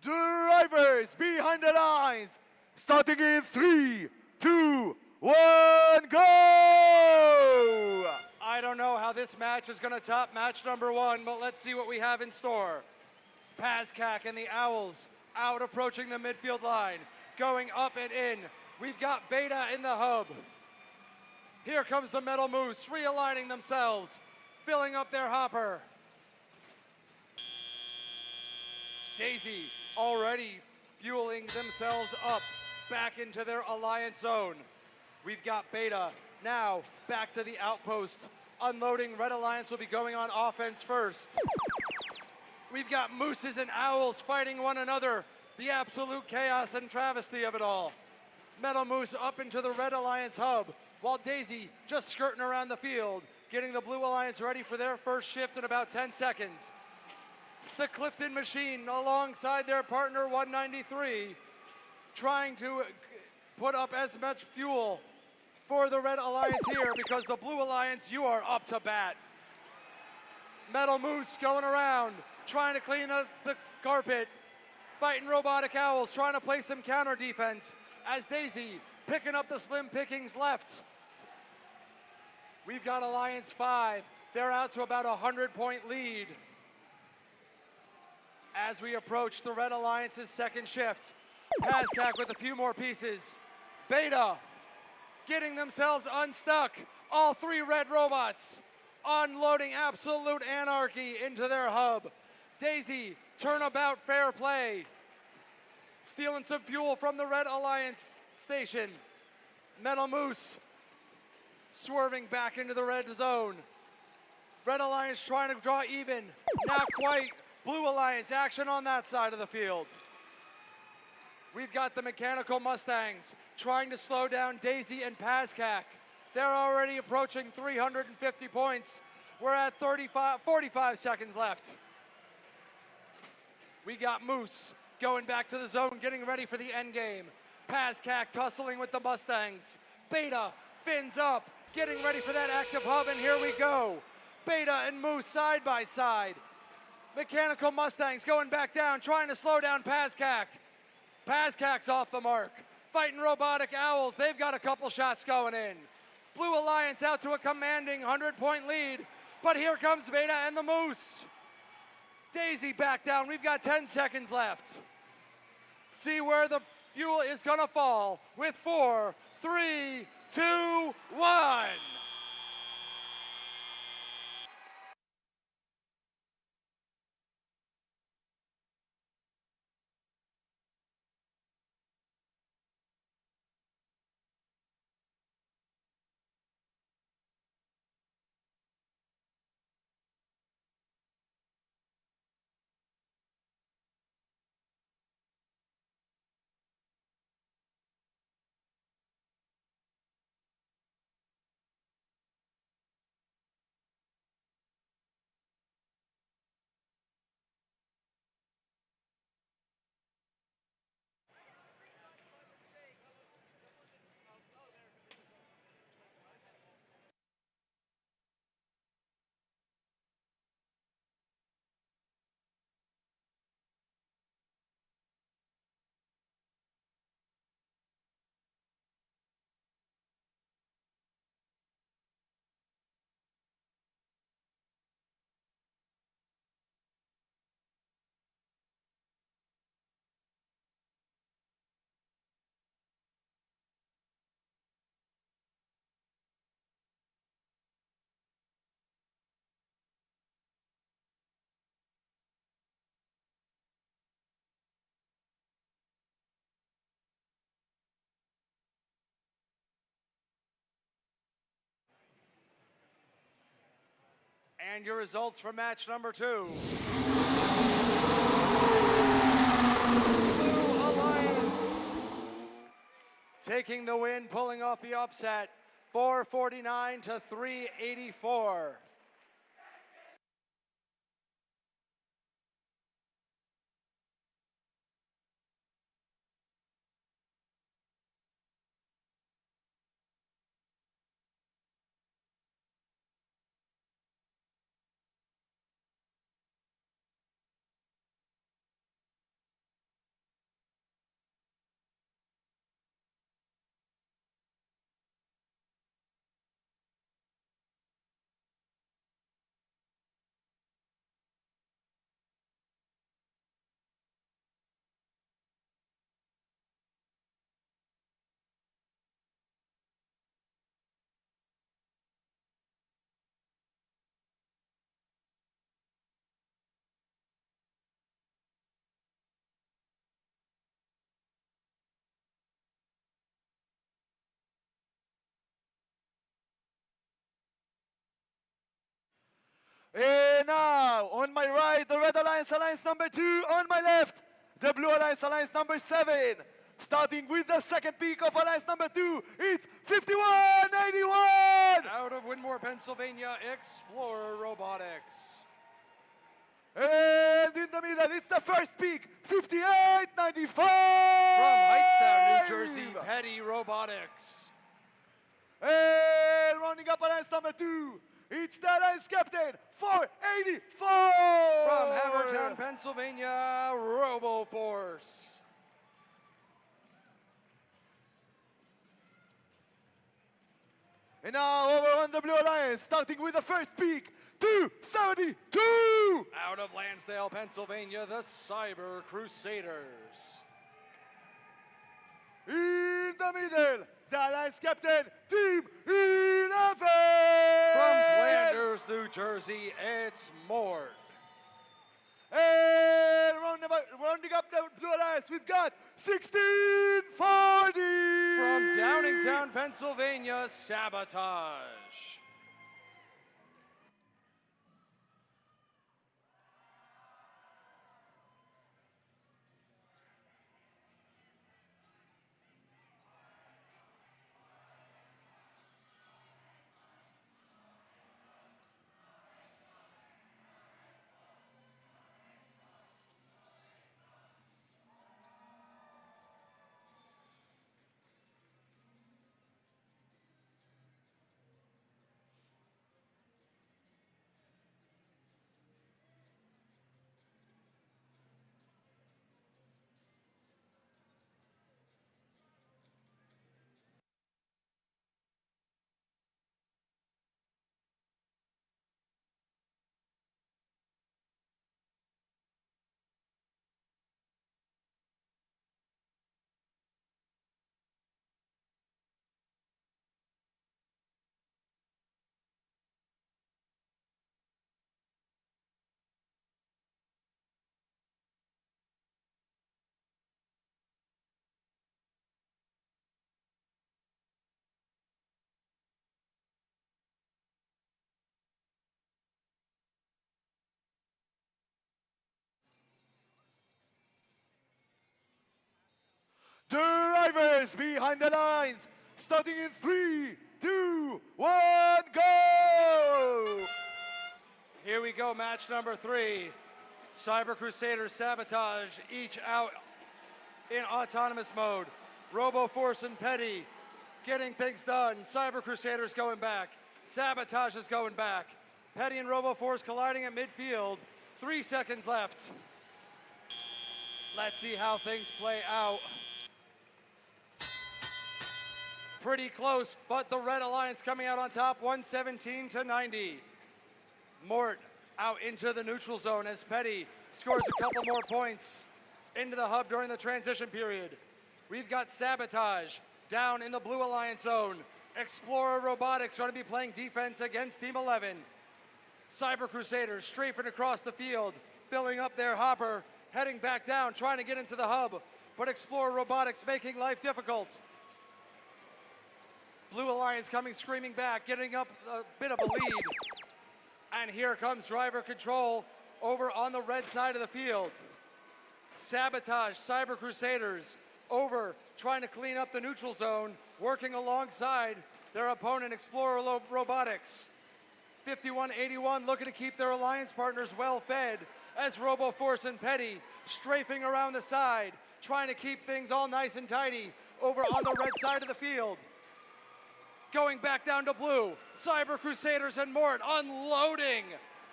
Drivers behind the lines, starting in 3, 2, 1, go! I don't know how this match is going to top match number 1, but let's see what we have in store. Pazcac and the Owls out approaching the midfield line, going up and in. We've got Beta in the hub. Here comes the Metal Moose, realigning themselves, filling up their hopper. Daisy already fueling themselves up back into their alliance zone. We've got Beta now back to the outpost. Unloading, Red Alliance will be going on offense first. We've got Mooses and Owls fighting one another. The absolute chaos and travesty of it all. Metal Moose up into the Red Alliance hub, while Daisy just skirting around the field, getting the Blue Alliance ready for their first shift in about 10 seconds. The Clifton Machine alongside their partner 193, trying to put up as much fuel for the Red Alliance here, because the Blue Alliance, you are up to bat. Metal Moose going around, trying to clean up the carpet. Fighting Robotic Owls, trying to play some counter defense, as Daisy picking up the slim pickings left. We've got Alliance 5. They're out to about a 100-point lead. As we approach the Red Alliance's second shift, Pazcac with a few more pieces. Beta getting themselves unstuck. All 3 red robots unloading absolute anarchy into their hub. Daisy, turnabout fair play. Stealing some fuel from the Red Alliance station. Metal Moose swerving back into the red zone. Red Alliance trying to draw even, not quite. Blue Alliance action on that side of the field. We've got the Mechanical Mustangs trying to slow down Daisy and Pazcac. They're already approaching 350 points. We're at 45 seconds left. We got Moose going back to the zone, getting ready for the end game. Pazcac tussling with the Mustangs. Beta fins up, getting ready for that active hub, and here we go. Beta and Moose side by side. Mechanical Mustangs going back down, trying to slow down Pazcac. Pazcac's off the mark. Fighting Robotic Owls, they've got a couple shots going in. Blue Alliance out to a commanding 100-point lead, but here comes Beta and the Moose. Daisy back down, we've got 10 seconds left. See where the fuel is gonna fall with 4, 3, 2, 1. And your results for match number 2. Blue Alliance taking the win, pulling off the upset, 449 to 384. And now, on my right, the Red Alliance, Alliance number 2. On my left, the Blue Alliance, Alliance number 7. Starting with the second peak of Alliance number 2, it's 5181! Out of Winmore, Pennsylvania, Explorer Robotics. And in the middle, it's the first peak, 5895! From Hightstown, New Jersey, Petty Robotics. And rounding up Alliance number 2, it's the Alliance Captain, 484! From Havertown, Pennsylvania, RoboForce. And now over on the Blue Alliance, starting with the first peak, 272! Out of Lansdale, Pennsylvania, the Cyber Crusaders. In the middle, the Alliance Captain, Team 11! From Flanders, New Jersey, it's Mort. And rounding up the Blue Alliance, we've got 1640! From Downingtown, Pennsylvania, Sabotage. Drivers behind the lines, starting in 3, 2, 1, go! Here we go, match number 3. Cyber Crusaders, Sabotage, each out in autonomous mode. RoboForce and Petty getting things done. Cyber Crusaders going back. Sabotage is going back. Petty and RoboForce colliding at midfield. 3 seconds left. Let's see how things play out. Pretty close, but the Red Alliance coming out on top, 117 to 90. Mort out into the neutral zone as Petty scores a couple more points into the hub during the transition period. We've got Sabotage down in the Blue Alliance zone. Explorer Robotics going to be playing defense against Team 11. Cyber Crusaders strafing across the field, filling up their hopper, heading back down, trying to get into the hub, but Explorer Robotics making life difficult. Blue Alliance coming screaming back, getting up a bit of a lead. And here comes driver control over on the red side of the field. Sabotage, Cyber Crusaders over trying to clean up the neutral zone, working alongside their opponent, Explorer Robotics. 5181 looking to keep their alliance partners well fed as RoboForce and Petty strafing around the side, trying to keep things all nice and tidy over on the red side of the field. Going back down to blue, Cyber Crusaders and Mort unloading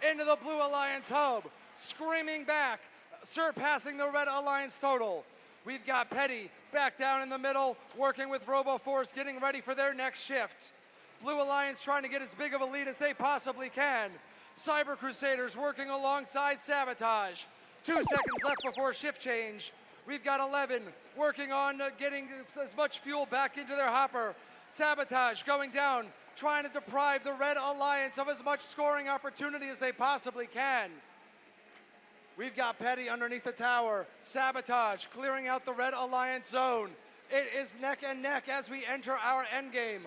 into the Blue Alliance hub, screaming back, surpassing the Red Alliance total. We've got Petty back down in the middle, working with RoboForce, getting ready for their next shift. Blue Alliance trying to get as big of a lead as they possibly can. Cyber Crusaders working alongside Sabotage. 2 seconds left before shift change. We've got 11 working on getting as much fuel back into their hopper. Sabotage going down, trying to deprive the Red Alliance of as much scoring opportunity as they possibly can. We've got Petty underneath the tower. Sabotage clearing out the Red Alliance zone. It is neck and neck as we enter our endgame.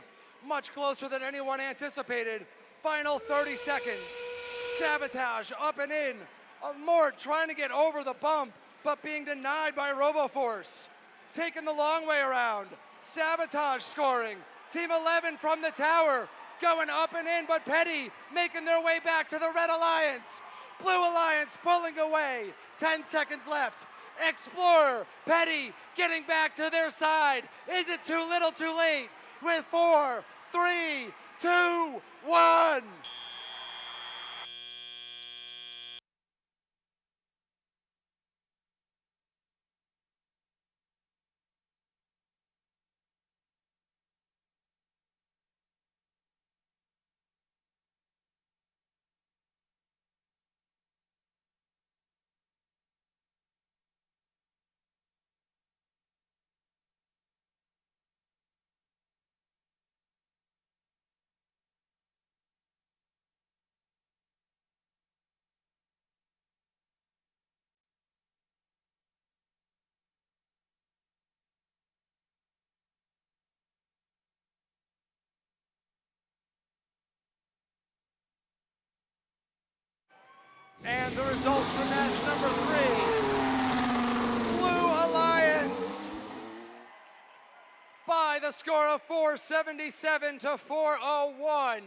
Much closer than anyone anticipated. Final 30 seconds. Sabotage up and in. Mort trying to get over the bump, but being denied by RoboForce. Taking the long way around. Sabotage scoring. Team 11 from the tower going up and in, but Petty making their way back to the Red Alliance. Blue Alliance pulling away. 10 seconds left. Explorer, Petty getting back to their side. Is it too little too late? With 4, 3, 2, 1. And the results for match number 3. Blue Alliance by the score of 477 to 401.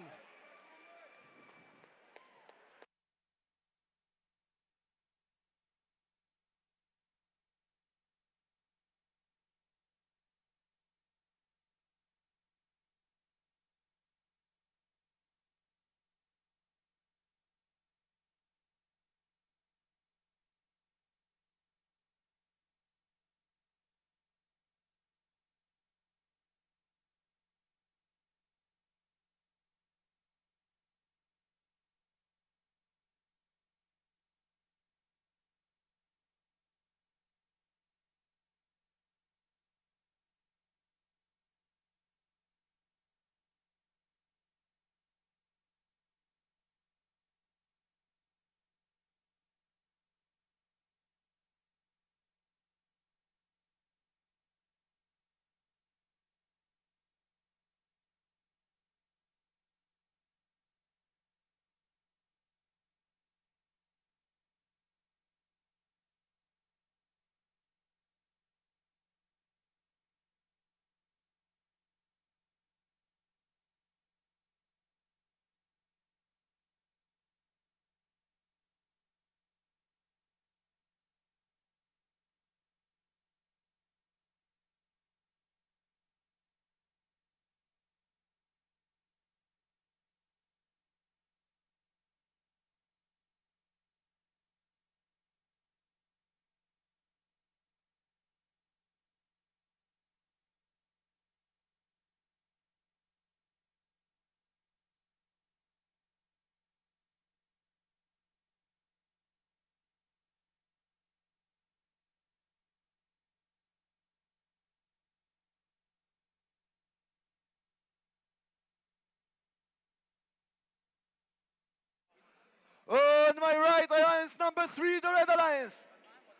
On my right, Alliance number 3, the Red Alliance.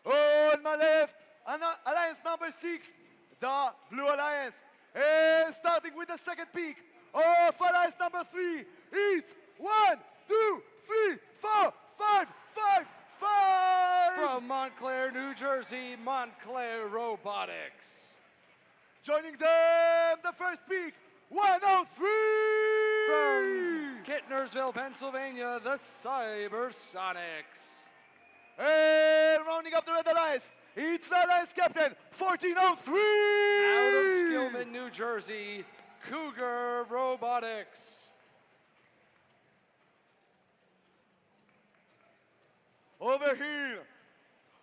On my left, Alliance number 6, the Blue Alliance. And starting with the second peak of Alliance number 3, it's 1, 2, 3, 4, 5, 5, 5. From Montclair, New Jersey, Montclair Robotics. Joining them, the first peak, 103. From Kittnersville, Pennsylvania, the Cybersonics. And rounding up the Red Alliance, it's the Alliance captain, 1403. Out of Skillman, New Jersey, Cougar Robotics. Over here,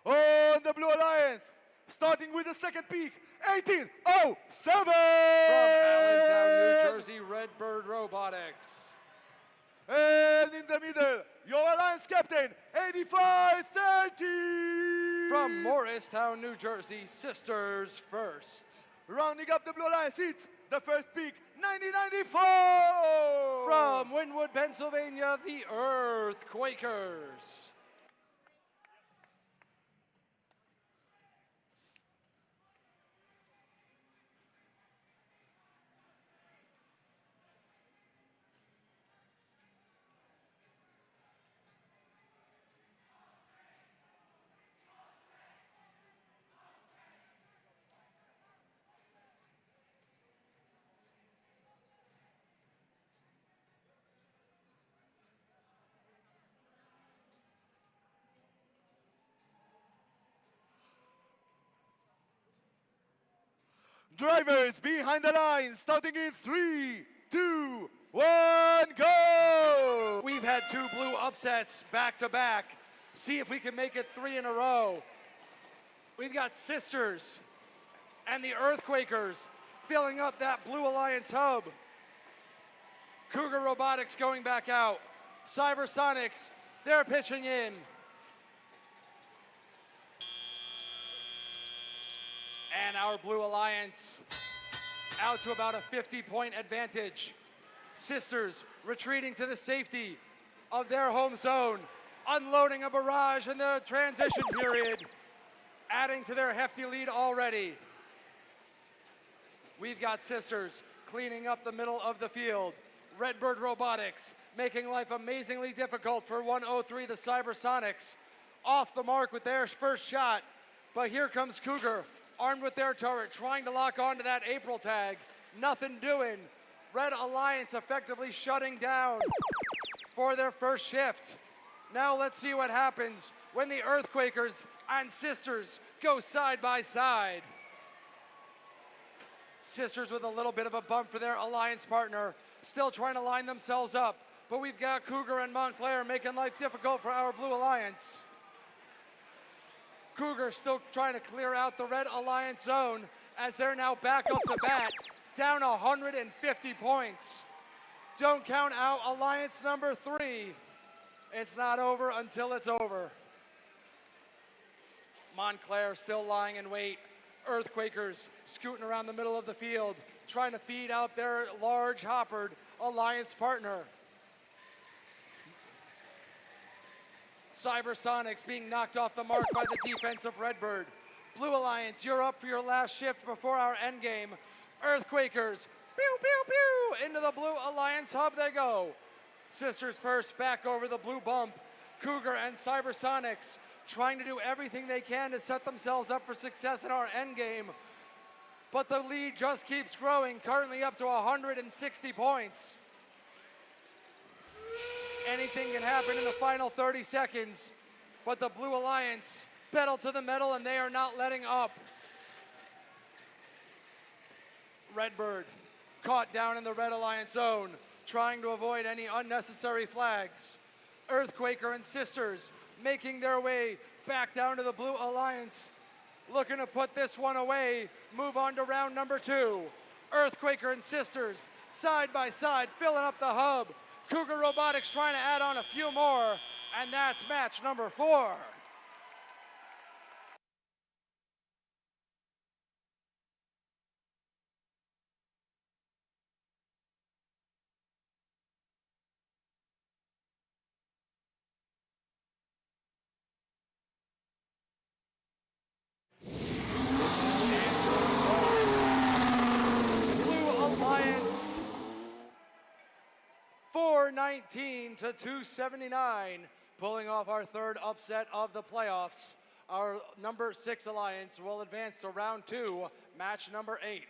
on the Blue Alliance, starting with the second peak, 1807. From Allentown, New Jersey, Redbird Robotics. And in the middle, your Alliance captain, 8530. From Morristown, New Jersey, Sisters First. Rounding up the Blue Alliance, it's the first peak, 9094. From Wynwood, Pennsylvania, the Earthquakers. Drivers behind the line, starting in 3, 2, 1, go! We've had 2 blue upsets back to back. See if we can make it 3 in a row. We've got Sisters and the Earthquakers filling up that Blue Alliance hub. Cougar Robotics going back out. Cybersonics, they're pitching in. And our Blue Alliance out to about a 50-point advantage. Sisters retreating to the safety of their home zone, unloading a barrage in the transition period, adding to their hefty lead already. We've got Sisters cleaning up the middle of the field. Redbird Robotics making life amazingly difficult for 103, the Cybersonics. Off the mark with their first shot, but here comes Cougar, armed with their turret, trying to lock onto that April tag. Nothing doing. Red Alliance effectively shutting down for their first shift. Now let's see what happens when the Earthquakers and Sisters go side by side. Sisters with a little bit of a bump for their Alliance partner, still trying to line themselves up. But we've got Cougar and Montclair making life difficult for our Blue Alliance. Cougar still trying to clear out the Red Alliance zone as they're now back up to bat, down 150 points. Don't count out Alliance number 3. It's not over until it's over. Montclair still lying in wait. Earthquakers scooting around the middle of the field, trying to feed out their large hoppered Alliance partner. Cybersonics being knocked off the mark by the defense of Redbird. Blue Alliance, you're up for your last shift before our end game. Earthquakers, pew, pew, pew, into the Blue Alliance hub they go. Sisters First back over the blue bump. Cougar and Cybersonics trying to do everything they can to set themselves up for success in our end game. But the lead just keeps growing, currently up to 160 points. Anything can happen in the final 30 seconds, but the Blue Alliance pedal to the metal and they are not letting up. Redbird caught down in the Red Alliance zone, trying to avoid any unnecessary flags. Earthquaker and Sisters making their way back down to the Blue Alliance, looking to put this one away, move on to round number 2. Earthquaker and Sisters side by side, filling up the hub. Cougar Robotics trying to add on a few more, and that's match number 4. Blue Alliance 419 to 279, pulling off our third upset of the playoffs. Our number 6 alliance will advance to round 2, match number 8.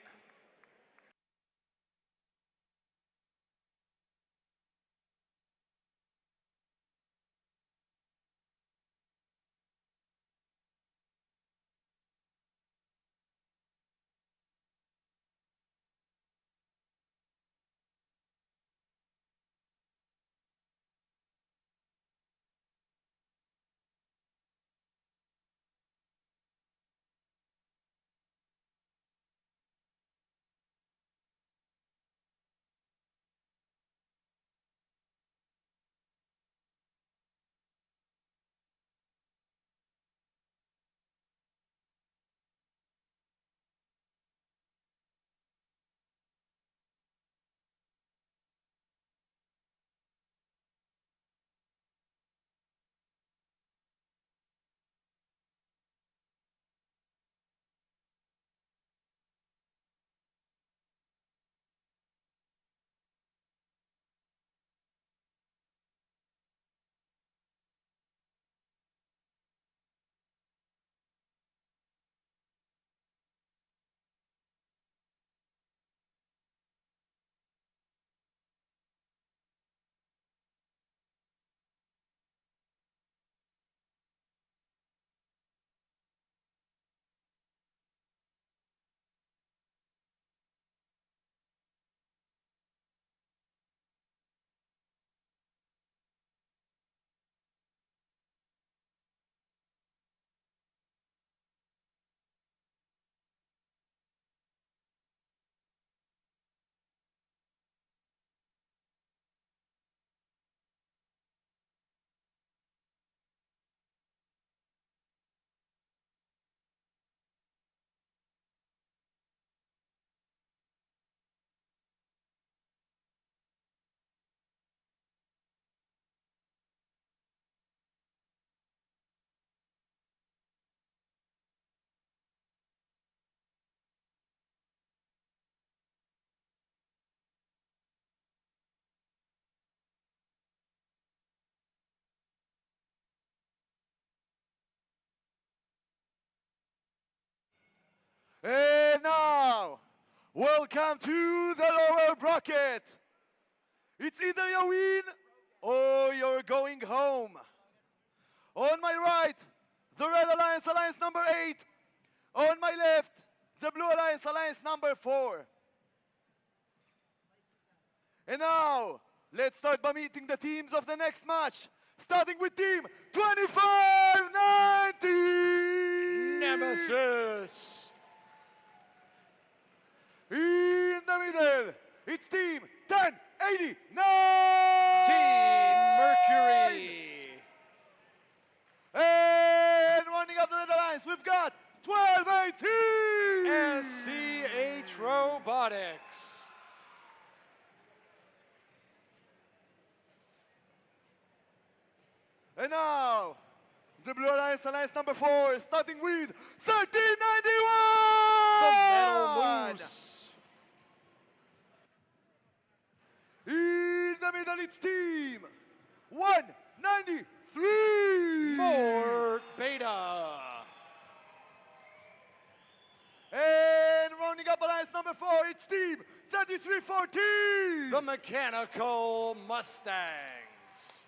And now, welcome to the lower bracket. It's either you win or you're going home. On my right, the Red Alliance, Alliance number 8. On my left, the Blue Alliance, Alliance number 4. And now, let's start by meeting the teams of the next match. Starting with team 2590 Nemesis. In the middle, it's team 1089. Team Mercury. And running up the Red Alliance, we've got 1218. SCH Robotics. And now, the Blue Alliance, Alliance number 4, starting with 1391. The Metal Moose. In the middle, it's team 193. Mort Beta. And rounding up Alliance number 4, it's team 3314. The Mechanical Mustangs.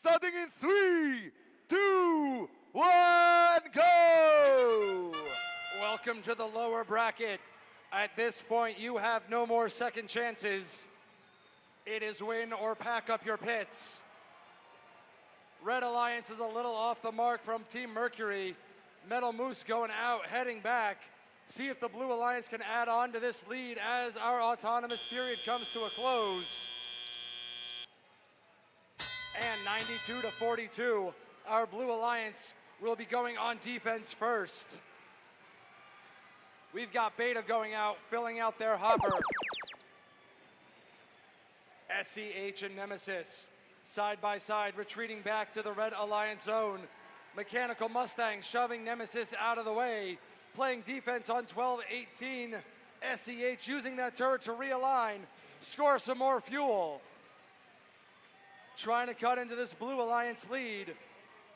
Starting in 3, 2, 1, go! Welcome to the lower bracket. At this point, you have no more second chances. It is win or pack up your pits. Red Alliance is a little off the mark from Team Mercury. Metal Moose going out, heading back. See if the Blue Alliance can add on to this lead as our autonomous period comes to a close. And 92 to 42, our Blue Alliance will be going on defense first. We've got Beta going out, filling out their hopper. SCH and Nemesis, side by side, retreating back to the Red Alliance zone. Mechanical Mustang shoving Nemesis out of the way, playing defense on 12-18. SCH using that turret to realign, score some more fuel. Trying to cut into this Blue Alliance lead.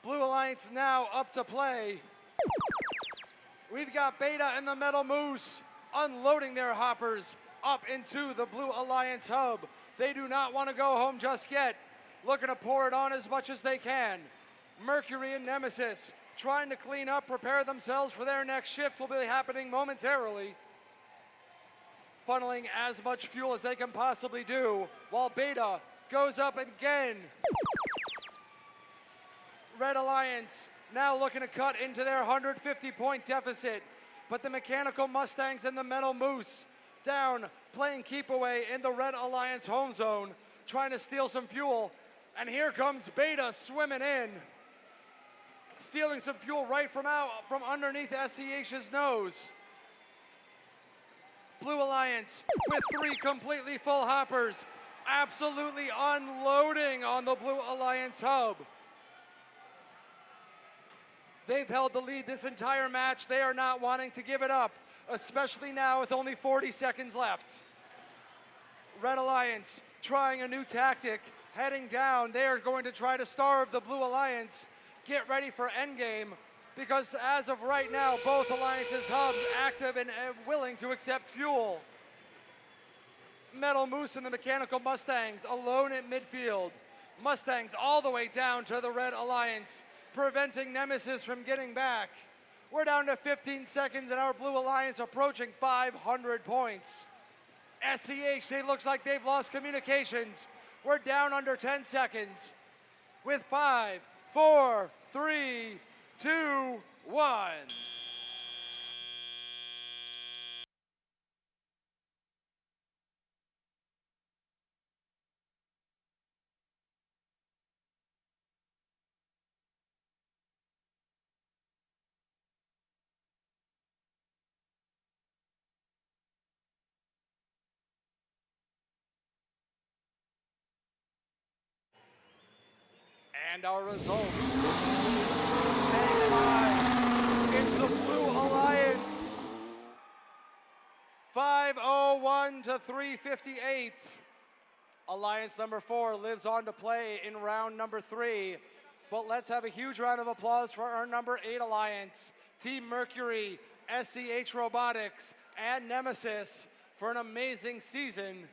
Blue Alliance now up to play. We've got Beta and the Metal Moose unloading their hoppers up into the Blue Alliance hub. They do not want to go home just yet. Looking to pour it on as much as they can. Mercury and Nemesis trying to clean up, prepare themselves for their next shift will be happening momentarily. Funneling as much fuel as they can possibly do while Beta goes up again. Red Alliance now looking to cut into their 150-point deficit, but the Mechanical Mustangs and the Metal Moose down, playing keep away in the Red Alliance home zone, trying to steal some fuel. And here comes Beta swimming in, stealing some fuel right from underneath SCH's nose. Blue Alliance with 3 completely full hoppers, absolutely unloading on the Blue Alliance hub. They've held the lead this entire match. They are not wanting to give it up, especially now with only 40 seconds left. Red Alliance trying a new tactic, heading down. They are going to try to starve the Blue Alliance. Get ready for endgame, because as of right now, both Alliances hubs active and willing to accept fuel. Metal Moose and the Mechanical Mustangs alone at midfield. Mustangs all the way down to the Red Alliance, preventing Nemesis from getting back. We're down to 15 seconds and our Blue Alliance approaching 500 points. SCH, it looks like they've lost communications. We're down under 10 seconds with 5, 4, 3, 2, 1. And our results. Staying alive is the Blue Alliance. 501 to 358. Alliance number 4 lives on to play in round number 3. But let's have a huge round of applause for our number 8 Alliance, Team Mercury, SCH Robotics, and Nemesis for an amazing season.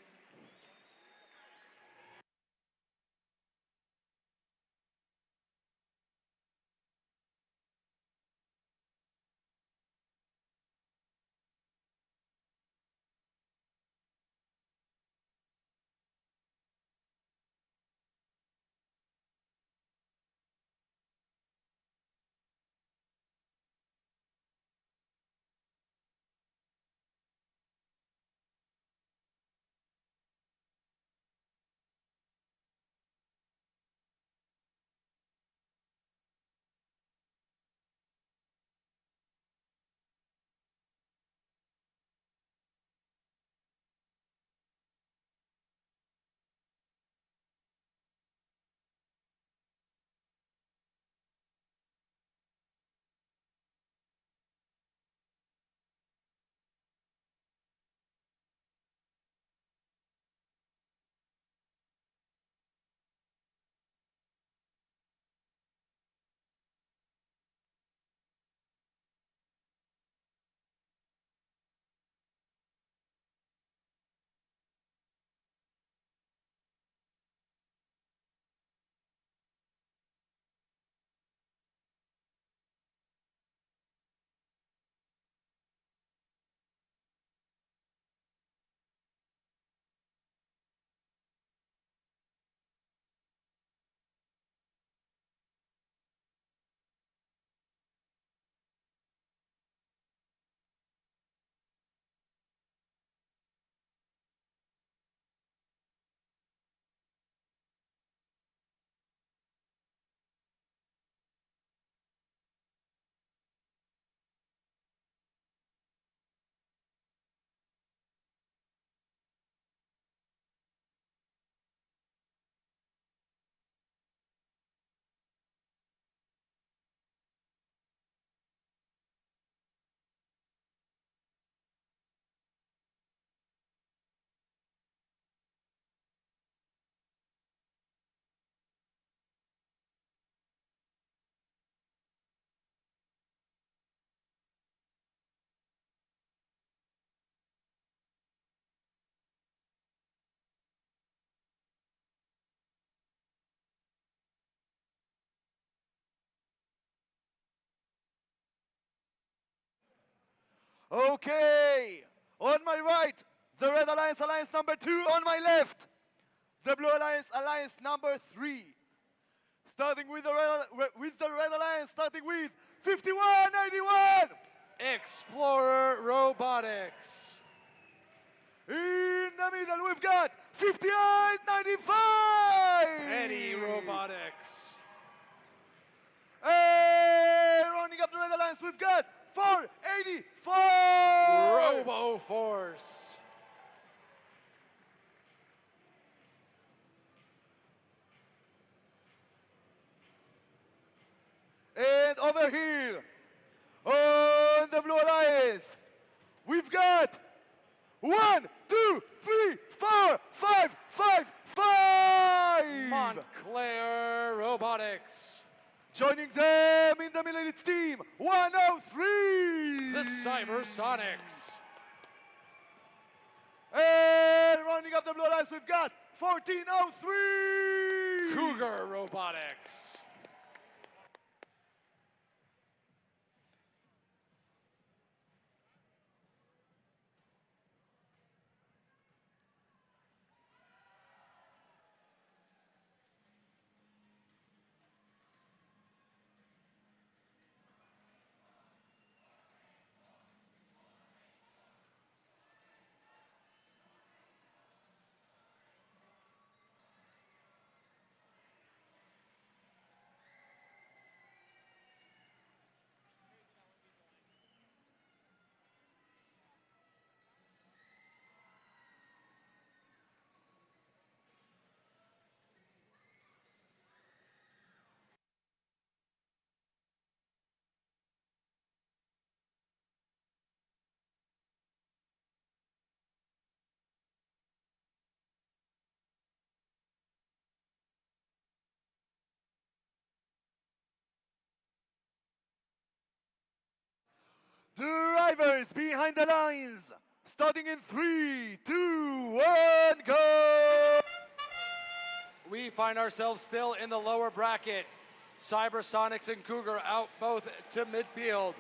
Okay, on my right, the Red Alliance, Alliance number 2. On my left, the Blue Alliance, Alliance number 3. Starting with the Red Alliance, starting with 5181. Explorer Robotics. In the middle, we've got 5895. Petty Robotics. And rounding up the Red Alliance, we've got 484. Robo Force. And over here, on the Blue Alliance, we've got 1, 2, 3, 4, 5, 5, 5. Montclair Robotics. Joining them in the middle, it's team 103. The Cybersonics. And rounding up the Blue Alliance, we've got 1403. Cougar Robotics. Drivers behind the lines, starting in 3, 2, 1, go! We find ourselves still in the lower bracket. Cybersonics and Cougar out both to midfield.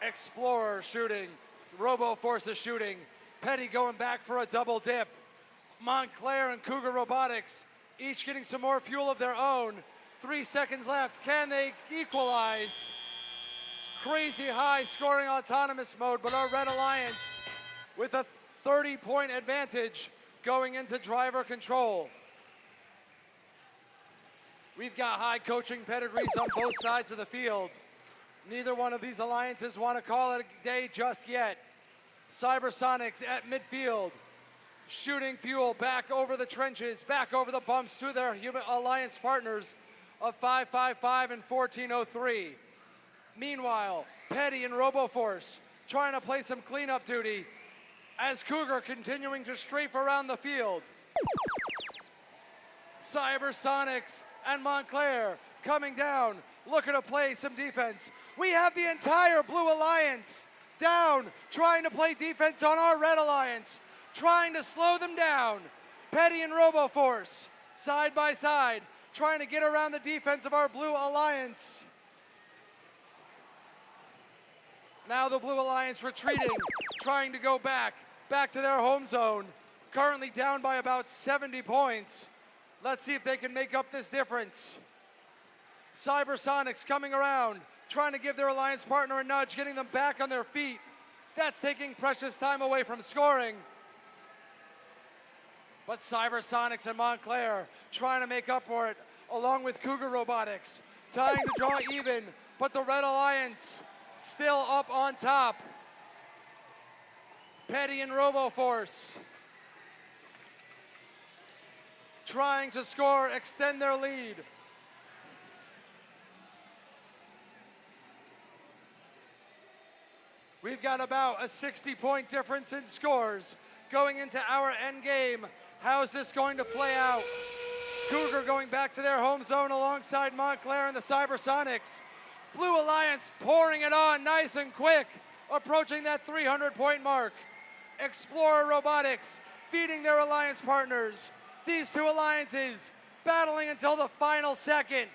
Explorer shooting. Robo Force is shooting. Petty going back for a double dip. Montclair and Cougar Robotics each getting some more fuel of their own. 3 seconds left. Can they equalize? Crazy high scoring autonomous mode, but our Red Alliance with a 30-point advantage going into driver control. We've got high coaching pedigrees on both sides of the field. Neither one of these alliances want to call it a day just yet. Cybersonics at midfield, shooting fuel back over the trenches, back over the bumps to their human alliance partners of 555 and 1403. Meanwhile, Petty and RoboForce trying to play some cleanup duty as Cougar continuing to strafe around the field. Cybersonics and Montclair coming down, looking to play some defense. We have the entire Blue Alliance down, trying to play defense on our Red Alliance, trying to slow them down. Petty and RoboForce, side by side, trying to get around the defense of our Blue Alliance. Now the Blue Alliance retreating, trying to go back to their home zone. Currently down by about 70 points. Let's see if they can make up this difference. Cybersonics coming around, trying to give their alliance partner a nudge, getting them back on their feet. That's taking precious time away from scoring. But Cybersonics and Montclair trying to make up for it, along with Cougar Robotics, trying to draw even, but the Red Alliance still up on top. Petty and RoboForce trying to score, extend their lead. We've got about a 60-point difference in scores going into our end game. How's this going to play out? Cougar going back to their home zone alongside Montclair and the Cybersonics. Blue Alliance pouring it on nice and quick, approaching that 300-point mark. Explorer Robotics feeding their alliance partners. These two alliances battling until the final second.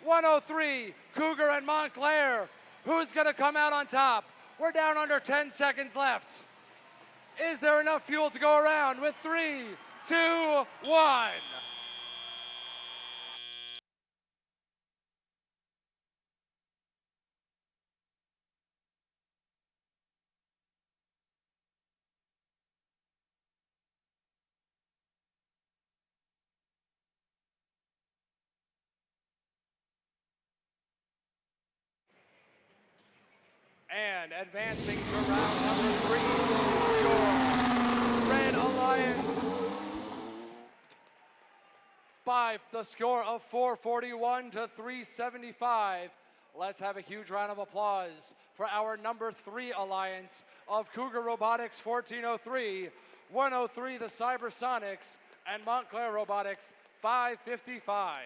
103, Cougar and Montclair. Who's going to come out on top? We're down under 10 seconds left. Is there enough fuel to go around with 3, 2, 1? And advancing to round number 3, your Red Alliance. By the score of 441 to 375. Let's have a huge round of applause for our number 3 alliance of Cougar Robotics 1403, 103 the Cybersonics, and Montclair Robotics 555.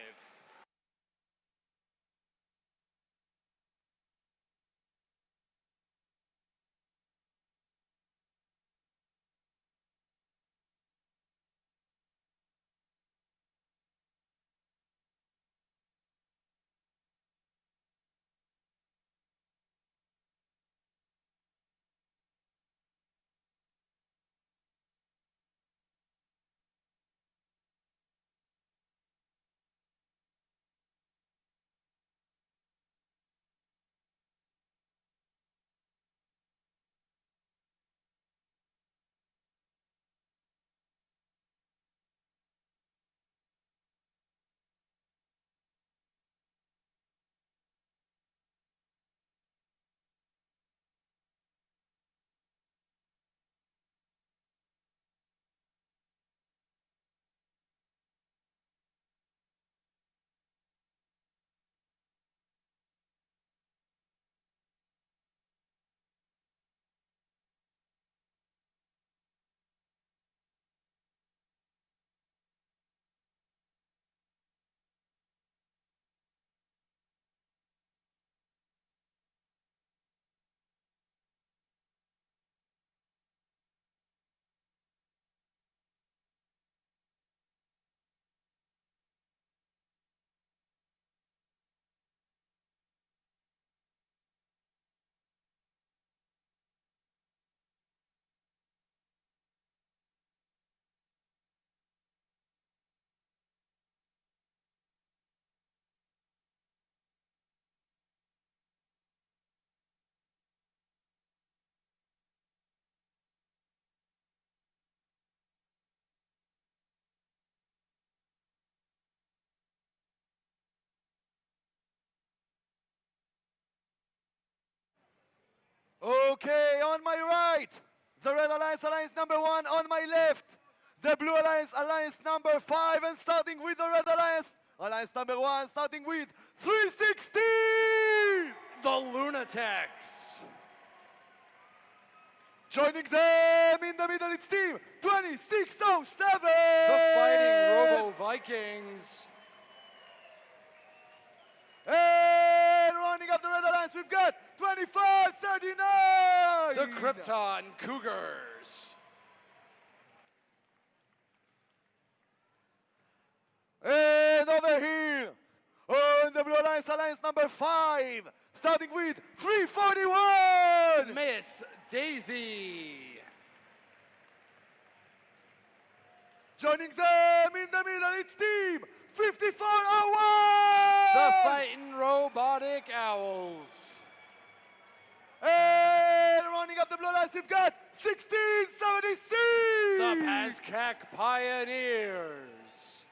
Okay, on my right, the Red Alliance, Alliance number 1. On my left, the Blue Alliance, Alliance number 5. And starting with the Red Alliance, Alliance number 1, starting with 360! The Lunatics. Joining them in the middle, it's team 2607! The Fighting Robo Vikings. And running up the Red Alliance, we've got 2539! The Krypton Cougars. And over here, on the Blue Alliance, Alliance number 5, starting with 341! Miss Daisy. Joining them in the middle, it's team 5401! The Fighting Robotic Owls. And running up the Blue Alliance, we've got 1676! The Pazcac Pioneers.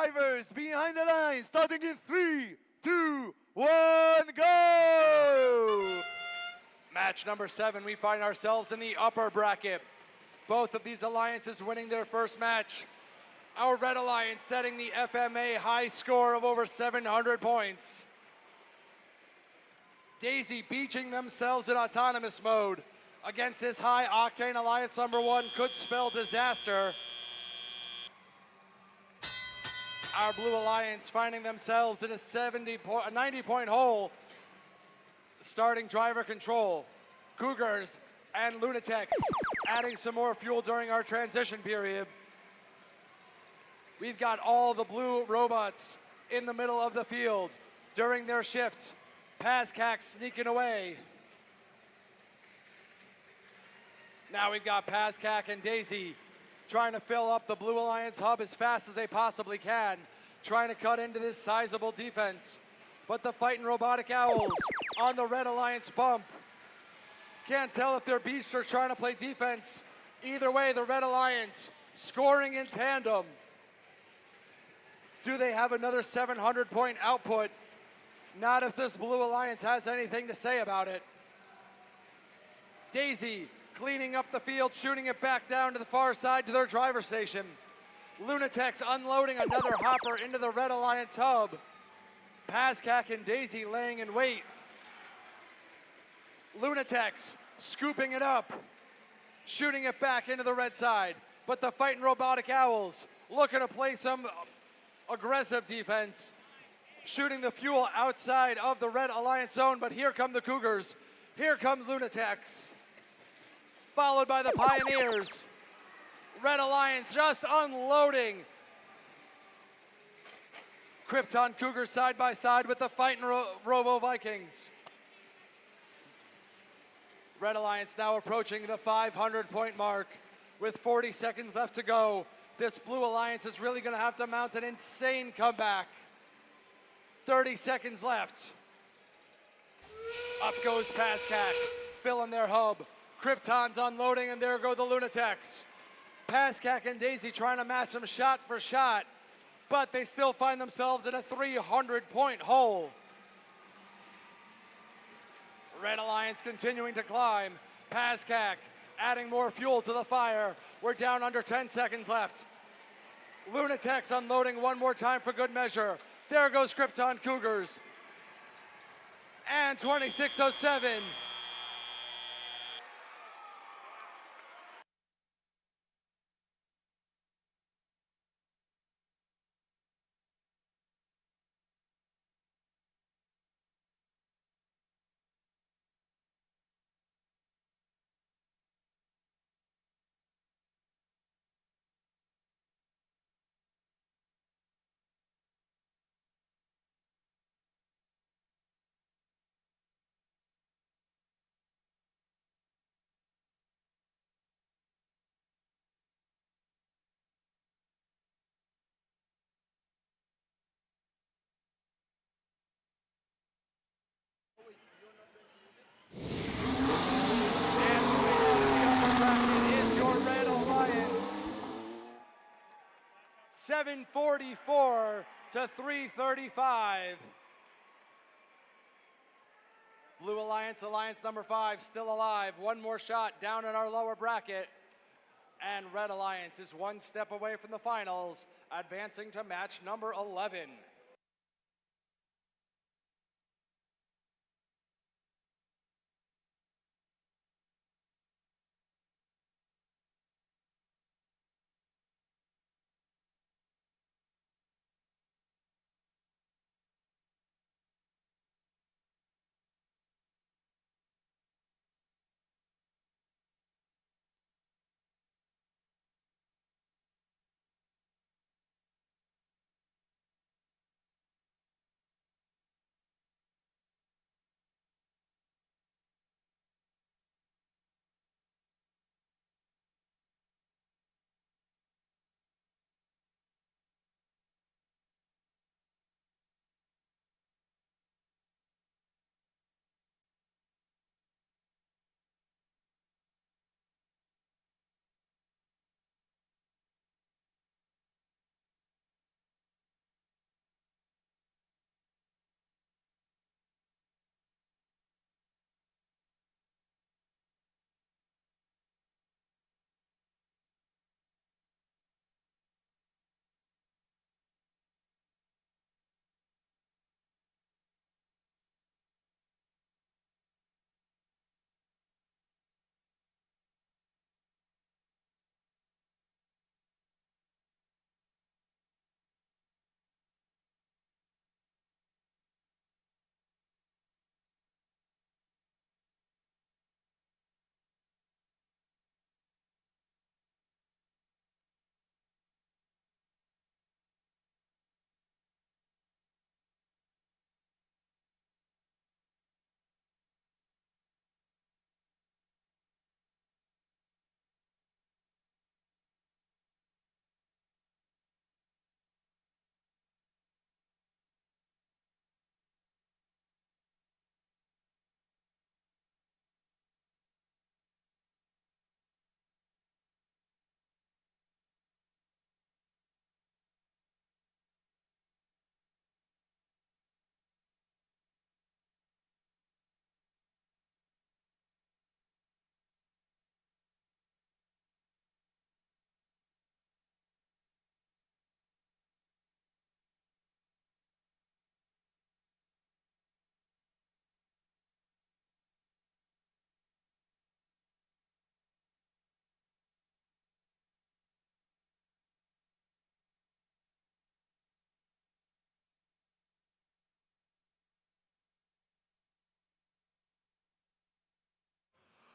Drivers behind the line, starting in 3, 2, 1, go! Match number 7, we find ourselves in the upper bracket. Both of these alliances winning their first match. Our Red Alliance setting the FMA high score of over 700 points. Daisy beaching themselves in autonomous mode against this high octane alliance number 1 could spell disaster. Our Blue Alliance finding themselves in a 90-point hole, starting driver control. Cougars and Lunatics adding some more fuel during our transition period. We've got all the blue robots in the middle of the field during their shift. Pazcac sneaking away. Now we've got Pazcac and Daisy trying to fill up the Blue Alliance hub as fast as they possibly can, trying to cut into this sizable defense. But the fighting robotic owls on the Red Alliance bump. Can't tell if they're beached or trying to play defense. Either way, the Red Alliance scoring in tandem. Do they have another 700-point output? Not if this Blue Alliance has anything to say about it. Daisy cleaning up the field, shooting it back down to the far side to their driver station. Lunatics unloading another hopper into the Red Alliance hub. Pazcac and Daisy laying in wait. Lunatics scooping it up, shooting it back into the red side. But the fighting robotic owls looking to play some aggressive defense, shooting the fuel outside of the Red Alliance zone. But here come the Cougars. Here comes Lunatics, followed by the Pioneers. Red Alliance just unloading. Krypton Cougars side by side with the fighting Robo Vikings. Red Alliance now approaching the 500-point mark with 40 seconds left to go. This Blue Alliance is really going to have to mount an insane comeback. 30 seconds left. Up goes Pazcac, filling their hub. Krypton's unloading, and there go the Lunatics. Pazcac and Daisy trying to match them shot for shot, but they still find themselves in a 300-point hole. Red Alliance continuing to climb. Pazcac adding more fuel to the fire. We're down under 10 seconds left. Lunatics unloading one more time for good measure. There goes Krypton Cougars. And 26:07. Is your Red Alliance. 744 to 335. Blue Alliance, Alliance number 5, still alive. One more shot down in our lower bracket. And Red Alliance is one step away from the finals, advancing to match number 11.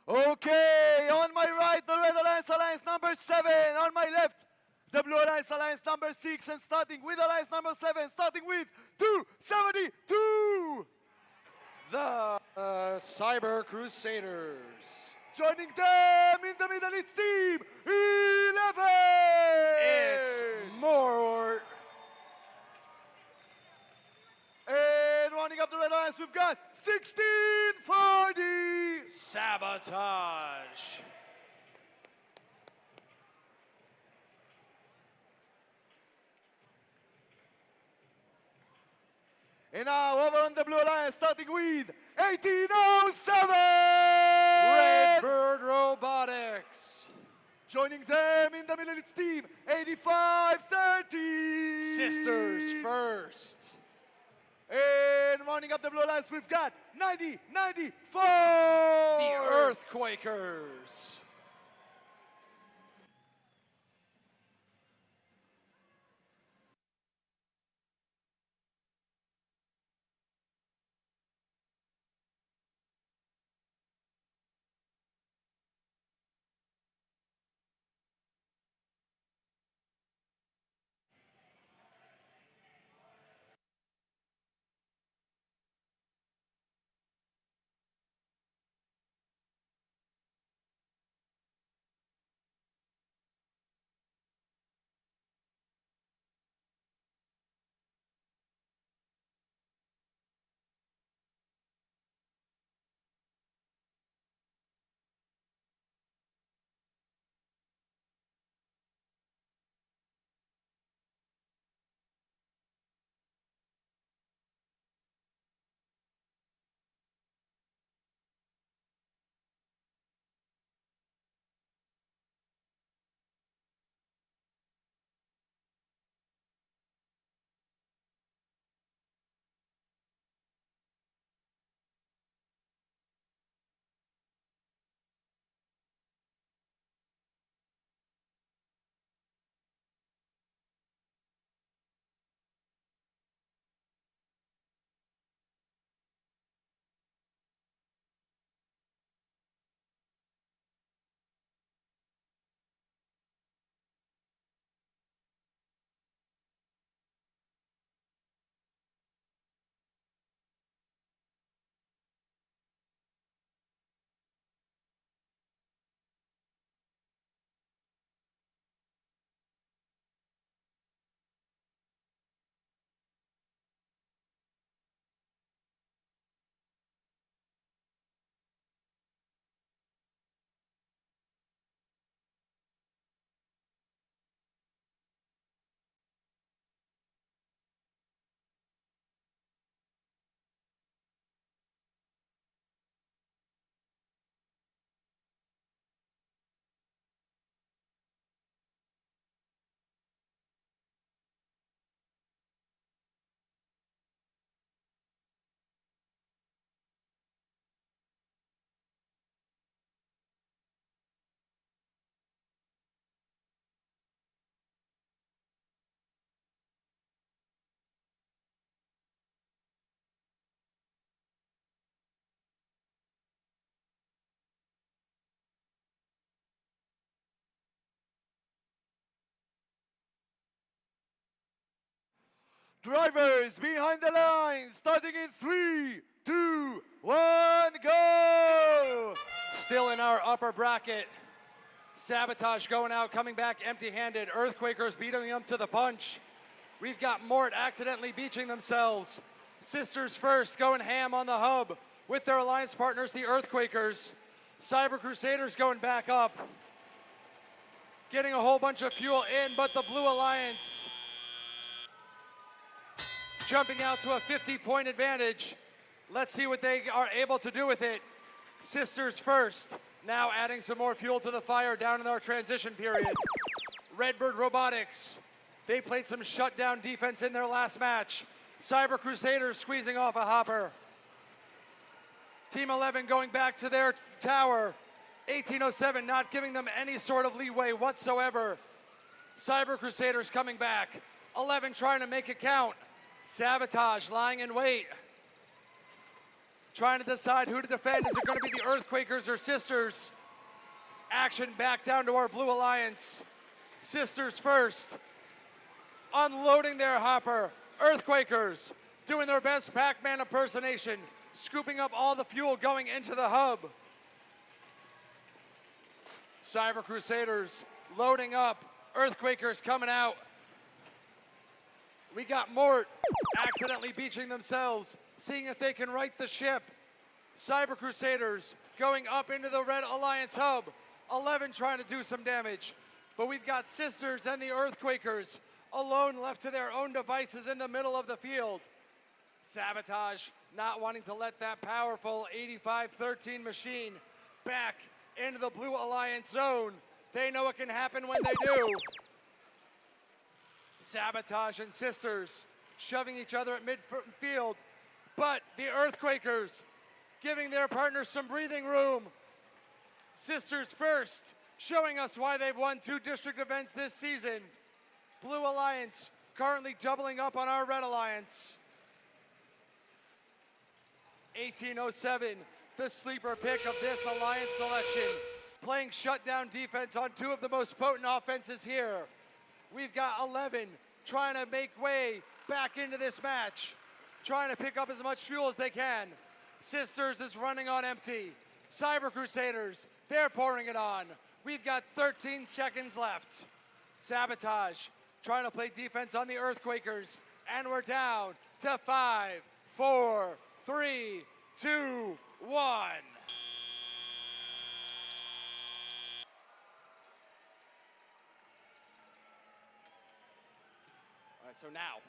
Okay, on my right, the Red Alliance number 7. On my left, the Blue Alliance number 6. And starting with Alliance number 7, starting with 272. The Cyber Crusaders. Joining them in the middle, it's Team 11. It's more. And running up the Red Alliance, we've got 1640. Sabotage. And now over on the Blue Alliance, starting with 1807. Redbird Robotics. Joining them in the middle, it's Team 8530. Sisters first. And running up the Blue Alliance, we've got 9094. The Earthquakers. Drivers behind the line, starting in 3, 2, 1, go! Still in our upper bracket. Sabotage going out, coming back empty-handed. Earthquakers beating them to the punch. We've got Mort accidentally beaching themselves. Sisters first going ham on the hub with their alliance partners, the Earthquakers. Cyber Crusaders going back up. Getting a whole bunch of fuel in, but the Blue Alliance jumping out to a 50-point advantage. Let's see what they are able to do with it. Sisters first, now adding some more fuel to the fire down in our transition period. Redbird Robotics, they played some shutdown defense in their last match. Cyber Crusaders squeezing off a hopper. Team 11 going back to their tower. 1807 not giving them any sort of leeway whatsoever. Cyber Crusaders coming back. 11 trying to make it count. Sabotage lying in wait. trying to decide who to defend. Is it going to be the Earthquakers or Sisters? Action back down to our Blue Alliance. Sisters first, unloading their hopper. Earthquakers doing their best Pac-Man impersonation, scooping up all the fuel going into the hub. Cyber Crusaders loading up. Earthquakers coming out. We got Mort accidentally beaching themselves, seeing if they can right the ship. Cyber Crusaders going up into the Red Alliance hub. 11 trying to do some damage. But we've got Sisters and the Earthquakers alone, left to their own devices in the middle of the field. Sabotage not wanting to let that powerful 85-13 machine back into the Blue Alliance zone. They know it can happen when they do. Sabotage and Sisters shoving each other at midfield, but the Earthquakers giving their partners some breathing room. Sisters first, showing us why they've won 2 district events this season. Blue Alliance currently doubling up on our Red Alliance. 1807, the sleeper pick of this Alliance selection, playing shutdown defense on 2 of the most potent offenses here. We've got 11 trying to make way back into this match, trying to pick up as much fuel as they can. Sisters is running on empty. Cyber Crusaders, they're pouring it on. We've got 13 seconds left. Sabotage trying to play defense on the Earthquakers, and we're down to 5, 4, 3, 2, 1. All right, so now,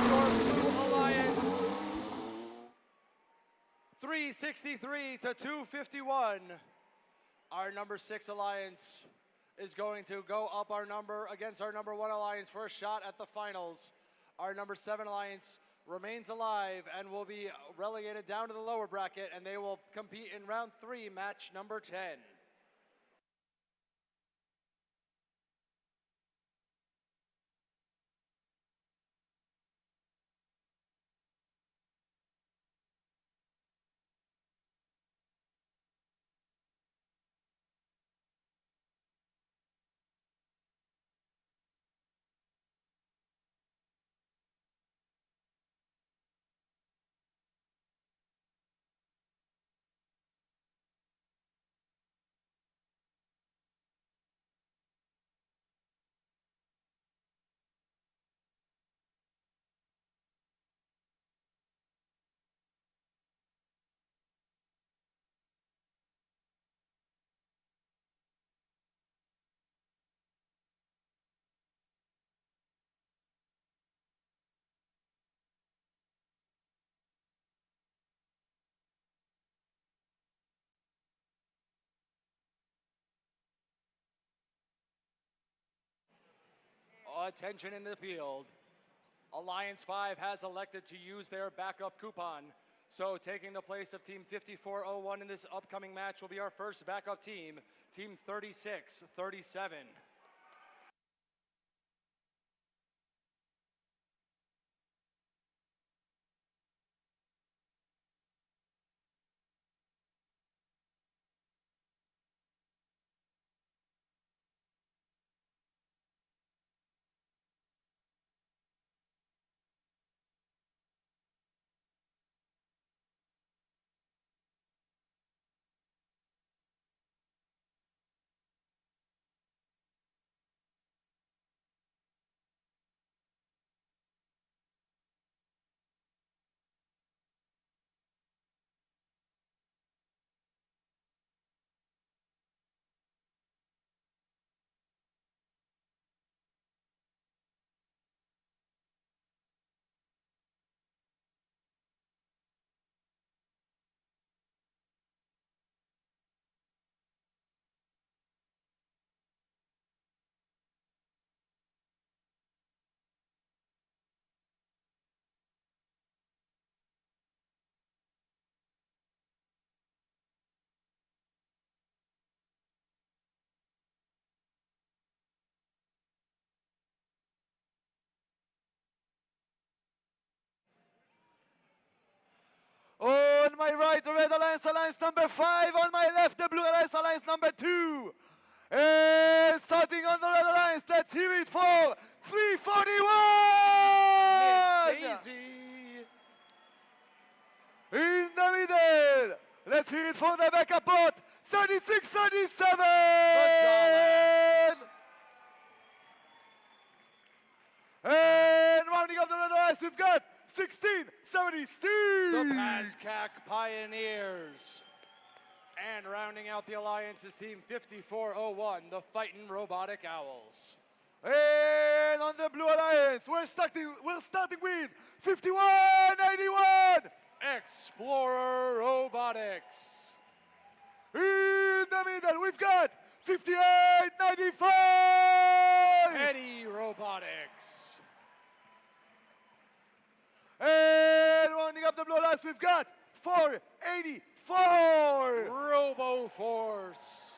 your Blue Alliance, 363 to 251. Our number 6 Alliance is going to go up our number against our number 1 Alliance for a shot at the finals. Our number 7 Alliance remains alive and will be relegated down to the lower bracket, and they will compete in round 3, match number 10. Attention in the field. Alliance 5 has elected to use their backup coupon. So taking the place of Team 5401 in this upcoming match will be our first backup team, Team 3637. On my right, the Red Alliance, Alliance number 5. On my left, the Blue Alliance, Alliance number 2. And starting on the Red Alliance, let's hear it for 341! Miss Daisy. In the middle, let's hear it for the backup bot, 3637! And rounding up the Red Alliance, we've got 1676! The PASCAC Pioneers. And rounding out the alliance is Team 5401, the Fightin' Robotic Owls. And on the Blue Alliance, we're starting with 5181! Explorer Robotics. In the middle, we've got 5895! Eddie Robotics. And rounding up the Blue Alliance, we've got 484! Robo Force.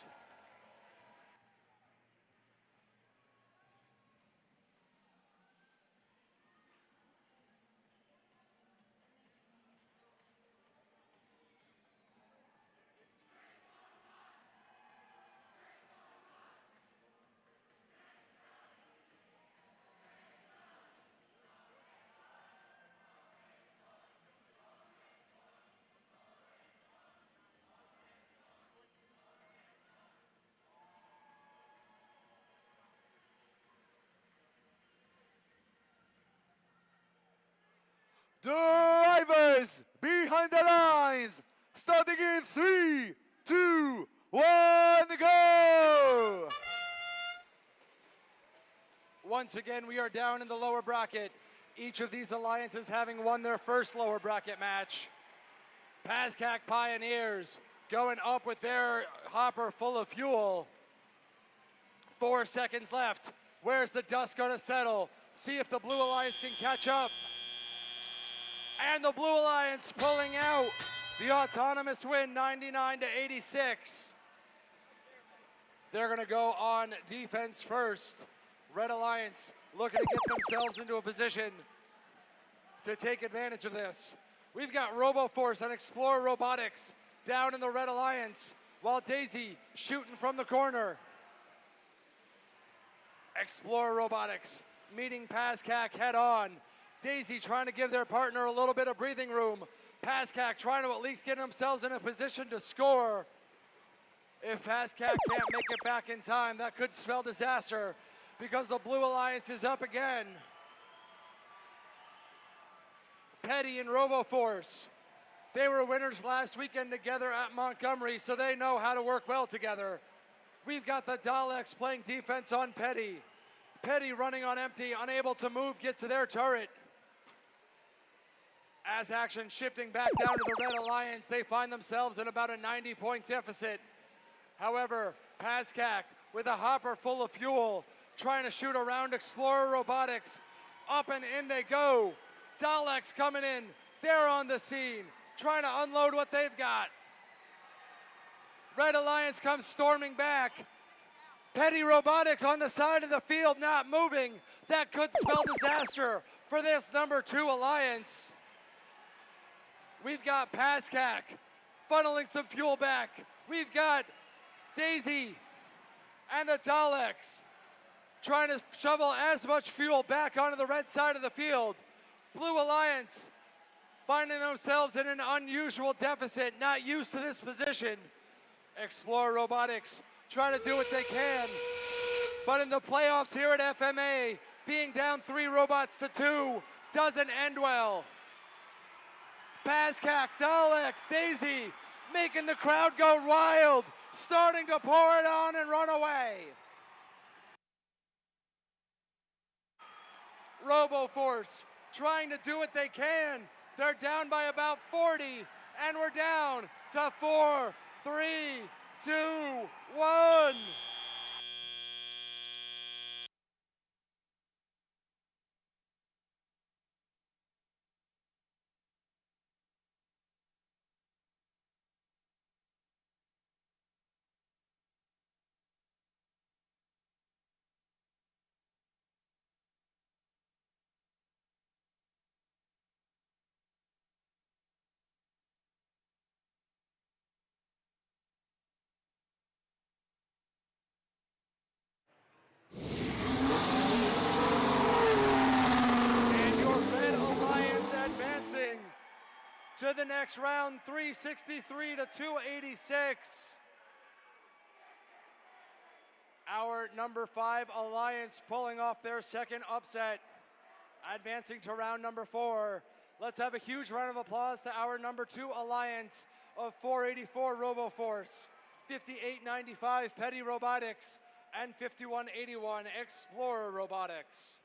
Drivers behind the lines, starting in 3, 2, 1, go! Once again, we are down in the lower bracket. Each of these alliances having won their first lower bracket match. PASCAC Pioneers going up with their hopper full of fuel. 4 seconds left. Where's the dust going to settle? See if the Blue Alliance can catch up. And the Blue Alliance pulling out the autonomous win, 99-86. They're going to go on defense first. Red Alliance looking to get themselves into a position to take advantage of this. We've got RoboForce and Explorer Robotics down in the Red Alliance, while Daisy shooting from the corner. Explorer Robotics meeting PASCAC head on. Daisy trying to give their partner a little bit of breathing room. PASCAC trying to at least get themselves in a position to score. If PASCAC can't make it back in time, that could spell disaster because the Blue Alliance is up again. Petty and RoboForce. They were winners last weekend together at Montgomery, so they know how to work well together. We've got the Daleks playing defense on Petty. Petty running on empty, unable to move, get to their turret. As action shifting back down to the Red Alliance, they find themselves in about a 90-point deficit. However, PASCAC with a hopper full of fuel, trying to shoot around Explorer Robotics. Up and in they go. Daleks coming in. They're on the scene. trying to unload what they've got. Red Alliance comes storming back. Petty Robotics on the side of the field, not moving. That could spell disaster for this number 2 alliance. We've got Pascack funneling some fuel back. We've got Daisy and the Daleks trying to shovel as much fuel back onto the red side of the field. Blue Alliance finding themselves in an unusual deficit, not used to this position. Explorer Robotics trying to do what they can, but in the playoffs here at FMA, being down 3 robots to 2 doesn't end well. Pascack, Daleks, Daisy making the crowd go wild, starting to pour it on and run away. RoboForce trying to do what they can. They're down by about 40, and we're down to 4, 3, 2, 1. And your Red Alliance advancing to the next round, 363 to 286. Our number 5 Alliance pulling off their second upset, advancing to round number 4. Let's have a huge round of applause to our number 2 Alliance of 484 RoboForce, 5895 Petty Robotics, and 5181 Explorer Robotics.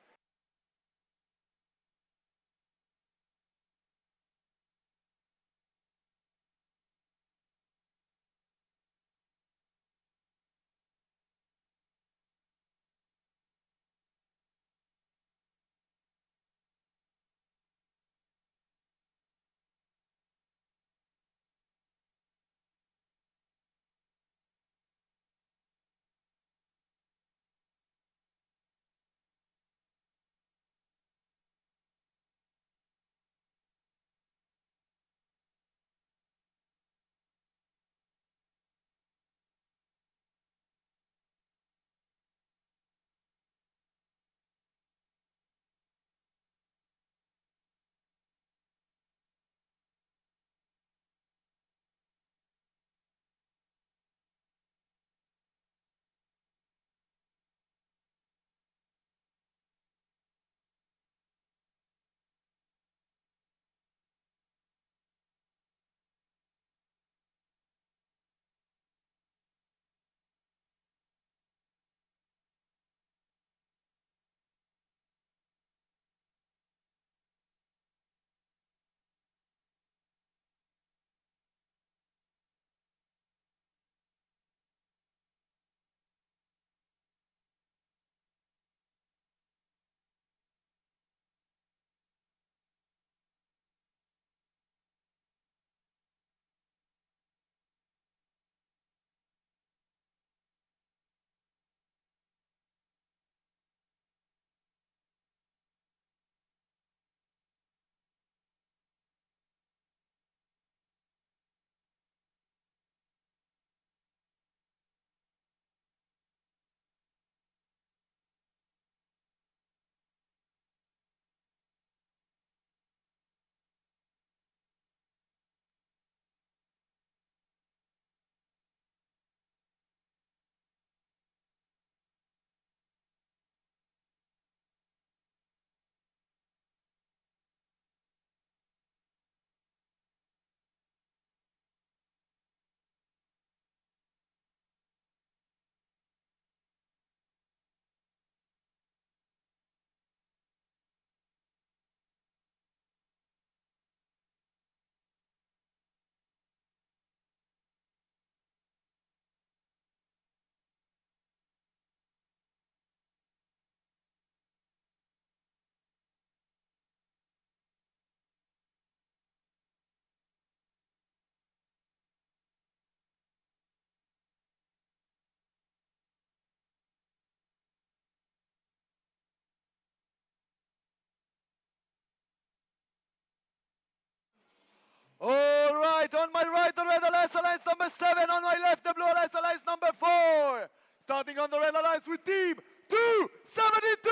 right, on my right, the Red Alliance Alliance number 7. On my left, the Blue Alliance Alliance number 4. Starting on the Red Alliance with Team 272!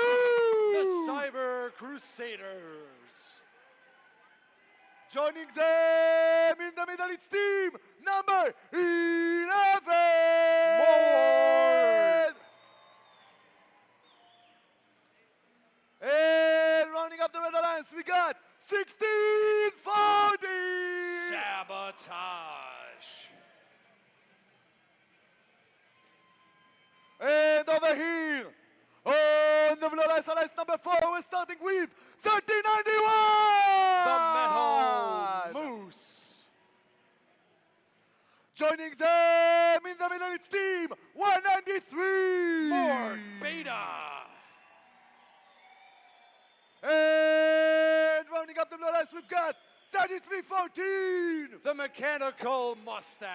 The Cyber Crusaders. Joining them in the middle, it's Team number 11! More. And rounding up the Red Alliance, we got 1640! Sabotage. And over here, on the Blue Alliance Alliance number 4, we're starting with 1391! The Metal Moose. Joining them in the middle, it's Team 193! More Beta. And rounding up the Blue Alliance, we've got 3314! The Mechanical Mustangs.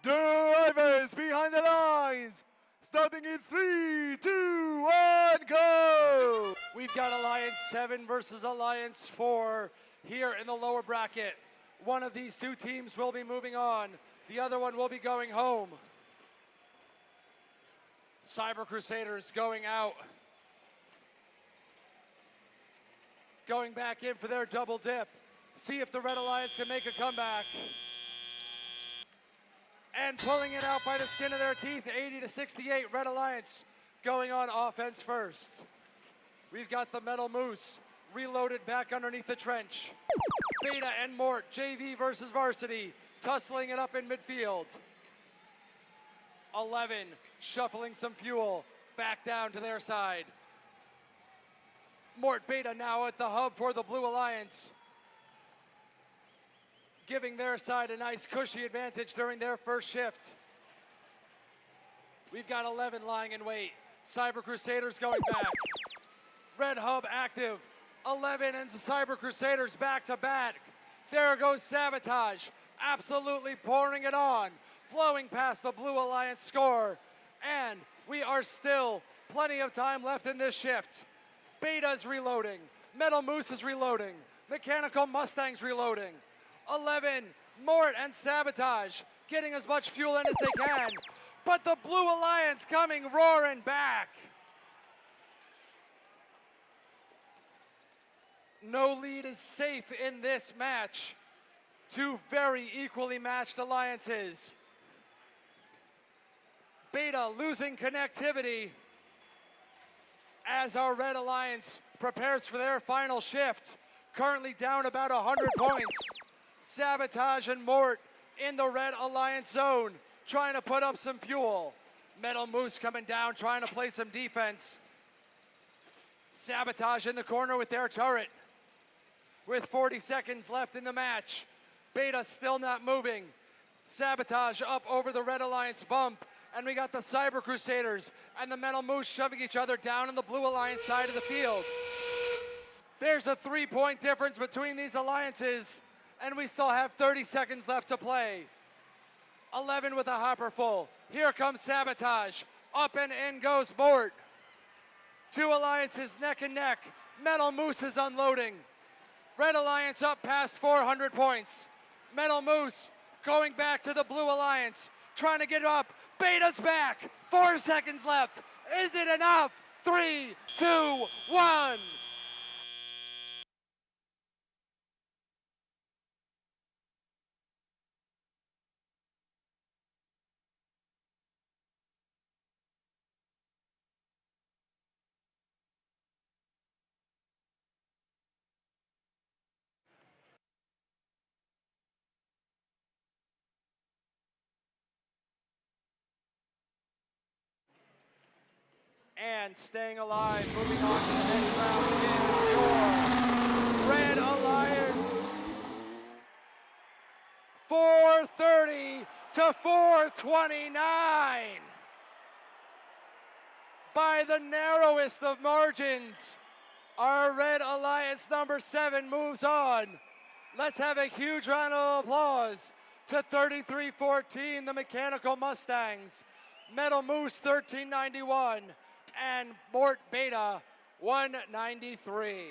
Drivers behind the lines, starting in 3, 2, 1, go! We've got Alliance 7 versus Alliance 4 here in the lower bracket. One of these two teams will be moving on. The other one will be going home. Cyber Crusaders going out. Going back in for their double dip. See if the Red Alliance can make a comeback. And pulling it out by the skin of their teeth, 80-68, Red Alliance going on offense first. We've got the Metal Moose reloaded back underneath the trench. Beta and Mort, JV versus varsity, tussling it up in midfield. 11, shuffling some fuel back down to their side. Mort Beta now at the hub for the Blue Alliance, giving their side a nice cushy advantage during their first shift. We've got 11 lying in wait. Cyber Crusaders going back. Red Hub active. 11 and the Cyber Crusaders back to back. There goes Sabotage, absolutely pouring it on, blowing past the Blue Alliance score. And we are still plenty of time left in this shift. Beta's reloading. Metal Moose is reloading. Mechanical Mustang's reloading. 11, Mort and Sabotage getting as much fuel in as they can, but the Blue Alliance coming roaring back. No lead is safe in this match. Two very equally matched alliances. Beta losing connectivity as our Red Alliance prepares for their final shift. Currently down about 100 points. Sabotage and Mort in the Red Alliance zone, trying to put up some fuel. Metal Moose coming down, trying to play some defense. Sabotage in the corner with their turret. With 40 seconds left in the match, Beta still not moving. Sabotage up over the Red Alliance bump, and we got the Cyber Crusaders and the Metal Moose shoving each other down on the Blue Alliance side of the field. There's a 3-point difference between these alliances, and we still have 30 seconds left to play. 11 with a hopper full. Here comes Sabotage. Up and in goes Mort. Two alliances neck and neck. Metal Moose is unloading. Red Alliance up past 400 points. Metal Moose going back to the Blue Alliance, trying to get up. Beta's back. 4 seconds left. Is it enough? 3, 2, 1. And staying alive, moving on to the next round is your Red Alliance. 430 to 429. By the narrowest of margins, our Red Alliance number 7 moves on. Let's have a huge round of applause to 3314, the Mechanical Mustangs, Metal Moose 1391, and Mort Beta 193.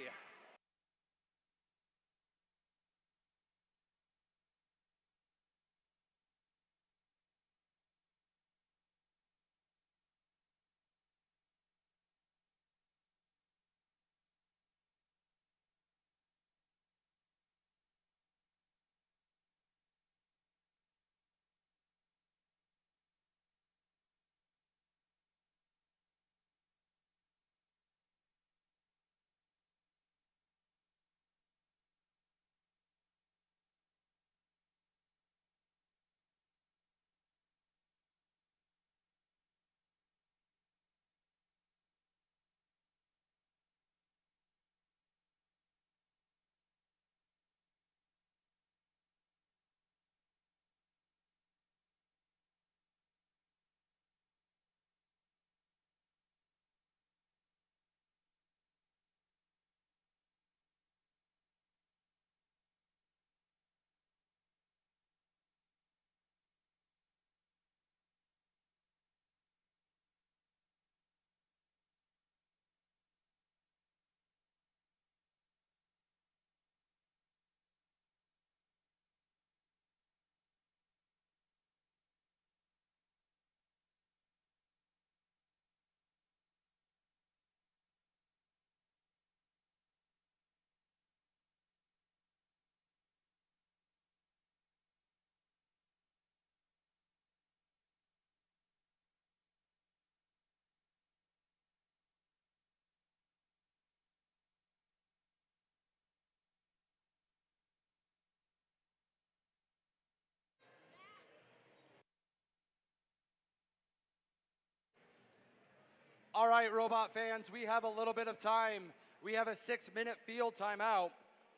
All right, robot fans, we have a little bit of time. We have a 6-minute field timeout.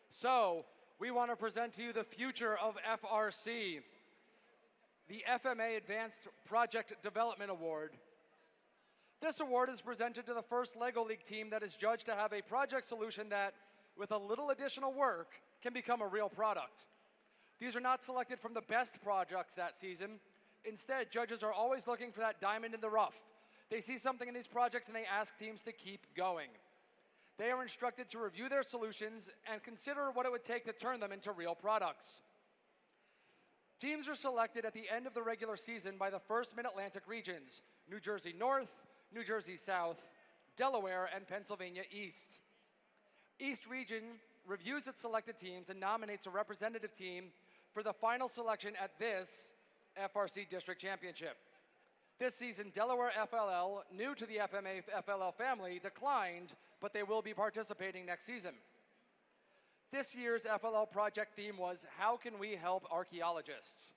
So we want to present to you the future of FRC, the FMA Advanced Project Development Award. This award is presented to the first LEGO League team that is judged to have a project solution that, with a little additional work, can become a real product. These are not selected from the best projects that season. Instead, judges are always looking for that diamond in the rough. They see something in these projects and they ask teams to keep going. They are instructed to review their solutions and consider what it would take to turn them into real products. Teams are selected at the end of the regular season by the first Mid-Atlantic regions: New Jersey North, New Jersey South, Delaware, and Pennsylvania East. East Region reviews its selected teams and nominates a representative team for the final selection at this FRC District Championship. This season, Delaware FLL, new to the FMA FLL family, declined, but they will be participating next season. This year's FLL project theme was, how can we help archaeologists?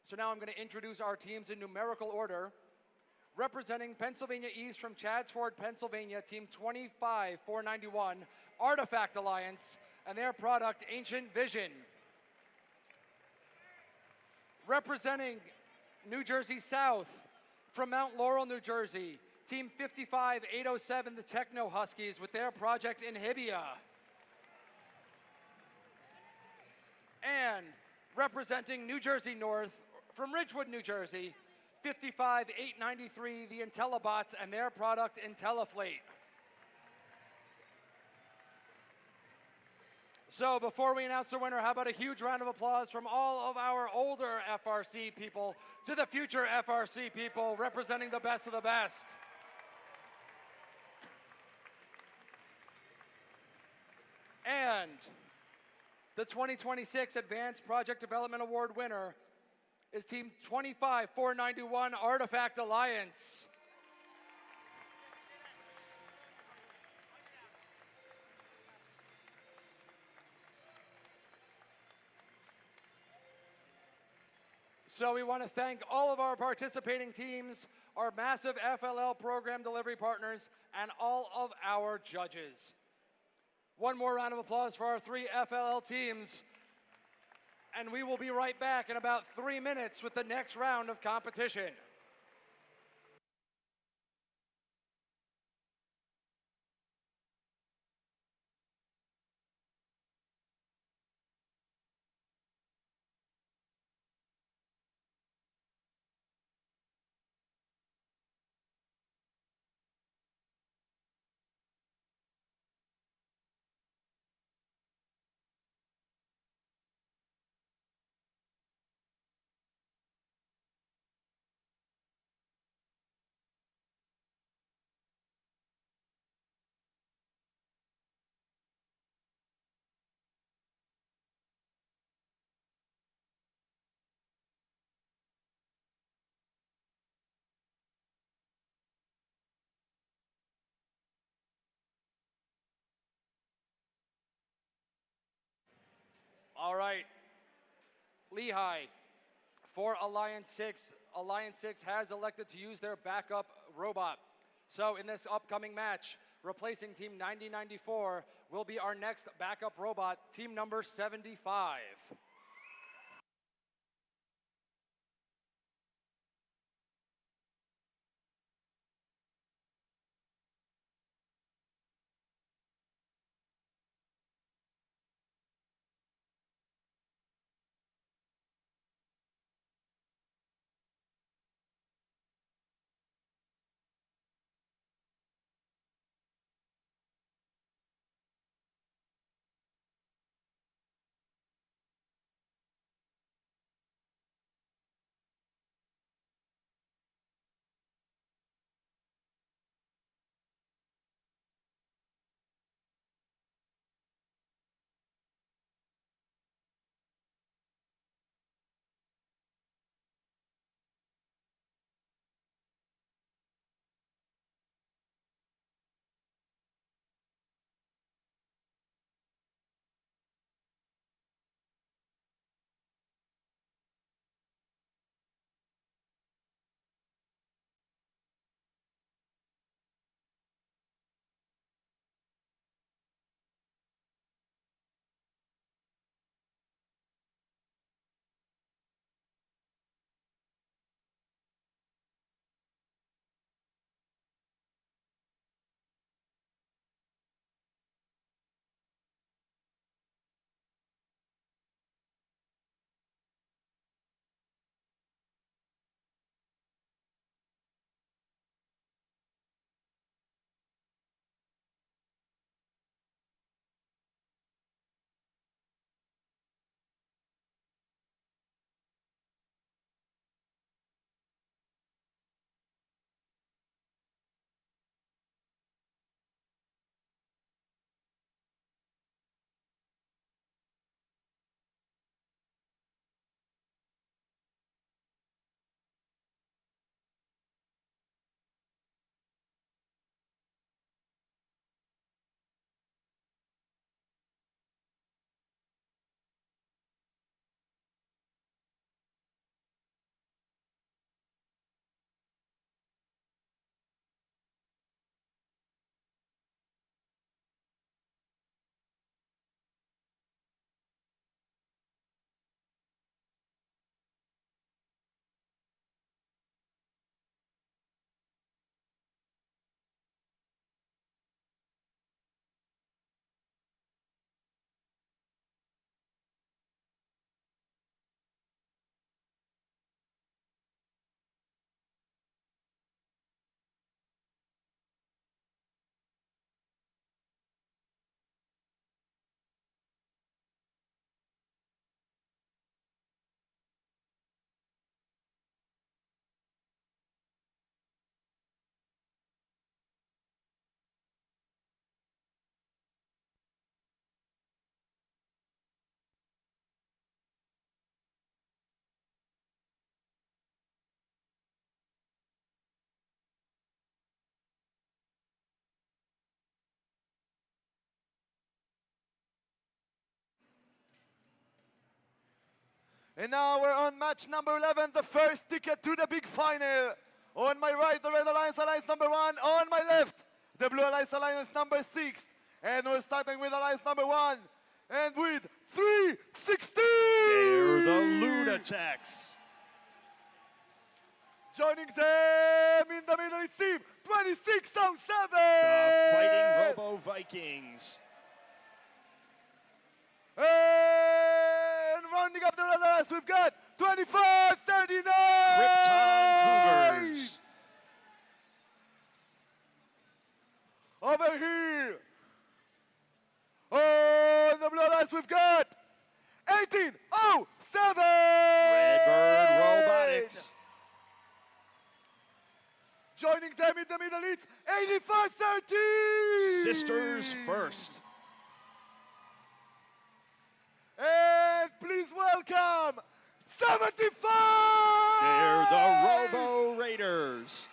So now I'm going to introduce our teams in numerical order. Representing Pennsylvania East from Chadds Ford, Pennsylvania, Team 25491, Artifact Alliance, and their product, Ancient Vision. Representing New Jersey South, from Mount Laurel, New Jersey, Team 55807, the Techno Huskies, with their project Inhibia. And representing New Jersey North, from Ridgewood, New Jersey, 55893, the IntelliBots, and their product IntelliFlate. So before we announce the winner, how about a huge round of applause from all of our older FRC people to the future FRC people representing the best of the best. And the 2026 Advanced Project Development Award winner is Team 25491 Artifact Alliance. So we want to thank all of our participating teams, our massive FLL program delivery partners, and all of our judges. One more round of applause for our 3 FLL teams. And we will be right back in about 3 minutes with the next round of competition. All right, Lehigh, for Alliance 6 has elected to use their backup robot. So in this upcoming match, replacing Team 9094 will be our next backup robot, team number 75. And now we're on match number 11, the first ticket to the big final. On my right, the Red Alliance, Alliance number 1. On my left, the Blue Alliance, Alliance number 6. And we're starting with Alliance number 1. And with 316! They're the Lunatics. Joining them in the middle, it's team 2607! The Fighting Robo Vikings. And rounding up the Red Alliance, we've got 2539! Krypton Cougars. Over here. On the Blue Alliance, we've got 1807! Redbird Robotics. Joining them in the middle, it's 8513! Sisters first. And please welcome 75! They're the Robo Raiders.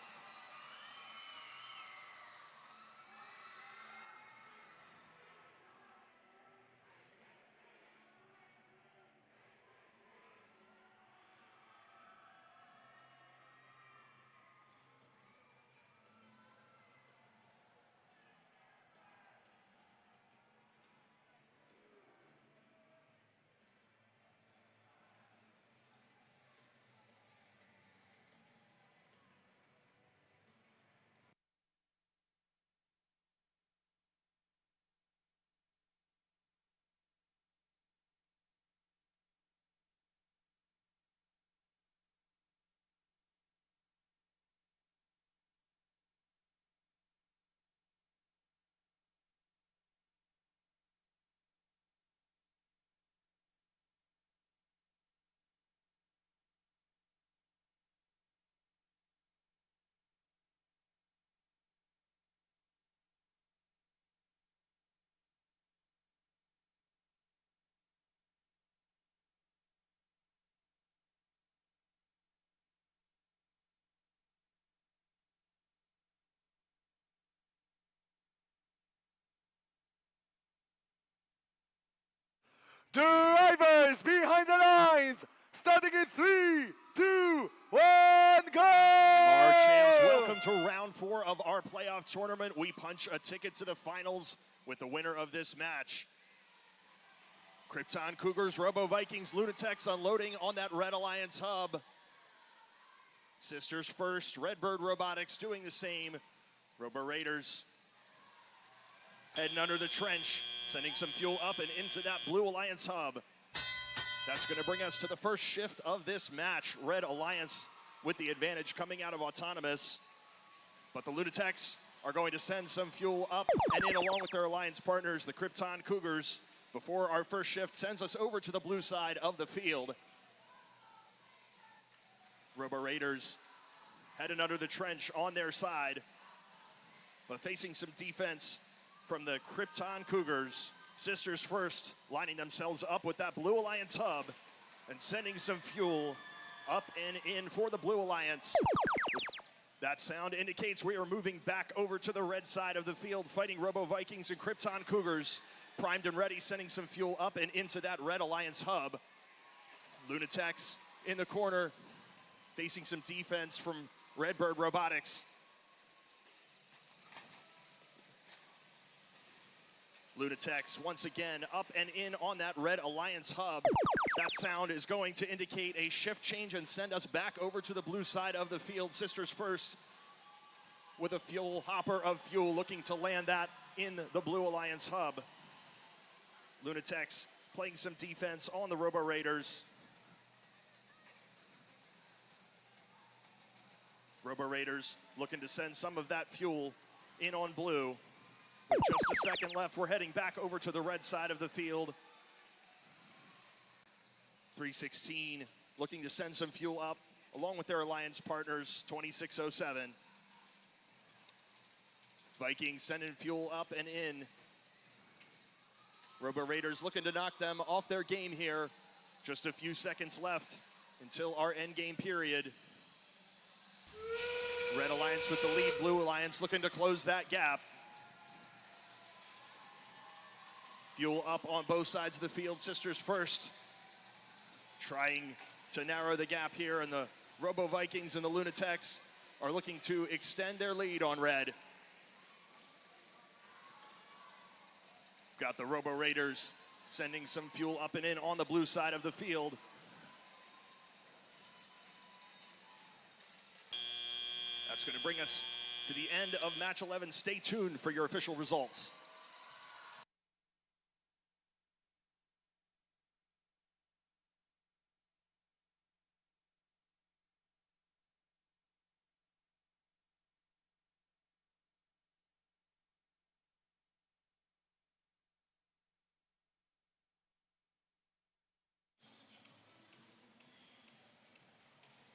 Drivers behind the lines, starting in 3, 2, 1, go! Our champs, welcome to round 4 of our playoff tournament. We punch a ticket to the finals with the winner of this match. Krypton Cougars, Robo Vikings, Lunatics unloading on that Red Alliance hub. Sisters first, Redbird Robotics doing the same. Robo Raiders heading under the trench, sending some fuel up and into that Blue Alliance hub. That's going to bring us to the first shift of this match. Red Alliance with the advantage coming out of Autonomous. But the Lunatics are going to send some fuel up and in along with their alliance partners, the Krypton Cougars, before our first shift sends us over to the blue side of the field. Robo Raiders heading under the trench on their side, but facing some defense from the Krypton Cougars. Sisters first, lining themselves up with that Blue Alliance hub and sending some fuel up and in for the Blue Alliance. That sound indicates we are moving back over to the red side of the field, fighting Robo Vikings and Krypton Cougars. Primed and ready, sending some fuel up and into that Red Alliance hub. Lunatics in the corner, facing some defense from Redbird Robotics. Lunatics once again up and in on that Red Alliance hub. That sound is going to indicate a shift change and send us back over to the blue side of the field. Sisters first with a fuel hopper of fuel, looking to land that in the Blue Alliance hub. Lunatics playing some defense on the Robo Raiders. Robo Raiders looking to send some of that fuel in on blue. With just a second left, we're heading back over to the red side of the field. 316 looking to send some fuel up along with their alliance partners, 2607. Vikings sending fuel up and in. Robo Raiders looking to knock them off their game here. Just a few seconds left until our end game period. Red Alliance with the lead, Blue Alliance looking to close that gap. Fuel up on both sides of the field. Sisters first, trying to narrow the gap here, and the Robo Vikings and the Lunatics are looking to extend their lead on red. Got the Robo Raiders sending some fuel up and in on the blue side of the field. That's going to bring us to the end of match 11. Stay tuned for your official results.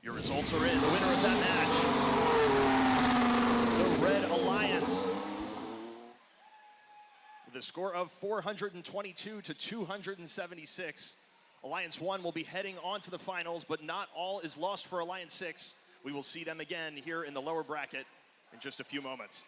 Your results are in. The winner of that match, the Red Alliance, with a score of 422 to 276. Alliance 1 will be heading on to the finals, but not all is lost for Alliance 6. We will see them again here in the lower bracket in just a few moments.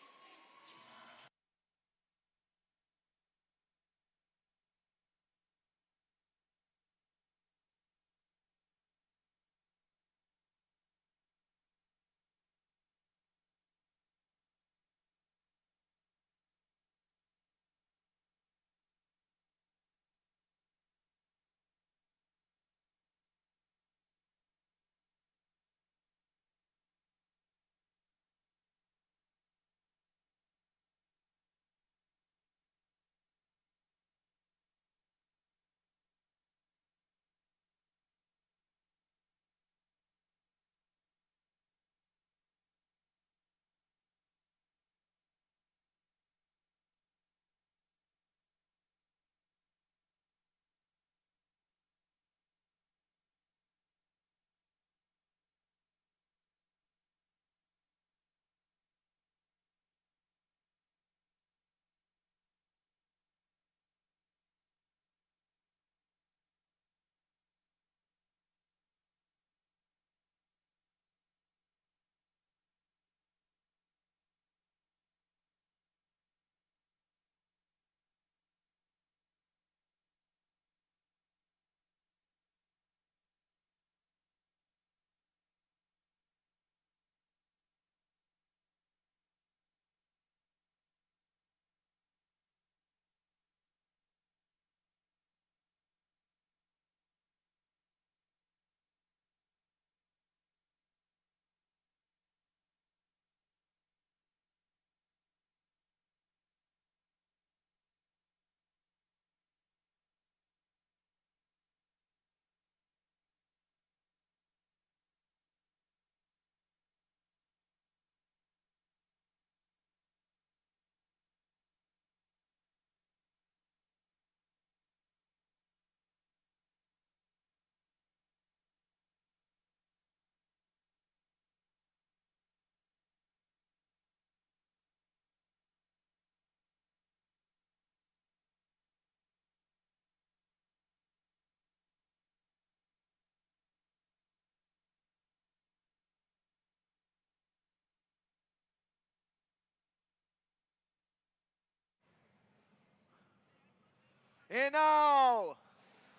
And now,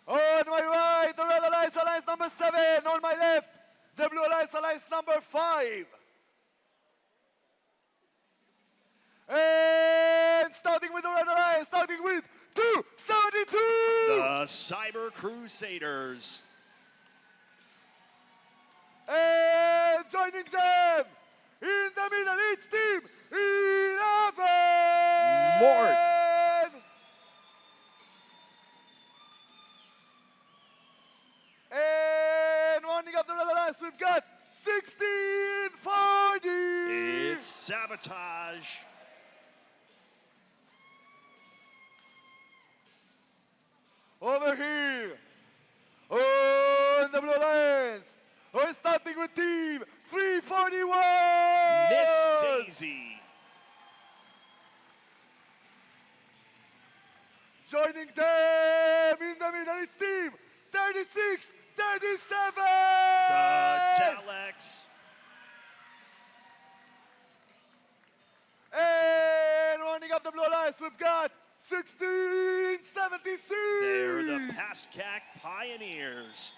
on my right, the Red Alliance, Alliance number 7. On my left, the Blue Alliance, Alliance number 5. And starting with the Red Alliance, starting with 272. The Cyber Crusaders. And joining them in the middle, it's team 11. Mort. And rounding up the Red Alliance, we've got 1640. It's Sabotage. Over here, on the Blue Alliance, we're starting with team 341. Miss Daisy. Joining them in the middle, it's team 3637. The Telex. And rounding up the Blue Alliance, we've got 1676. They're the Pascack Pioneers.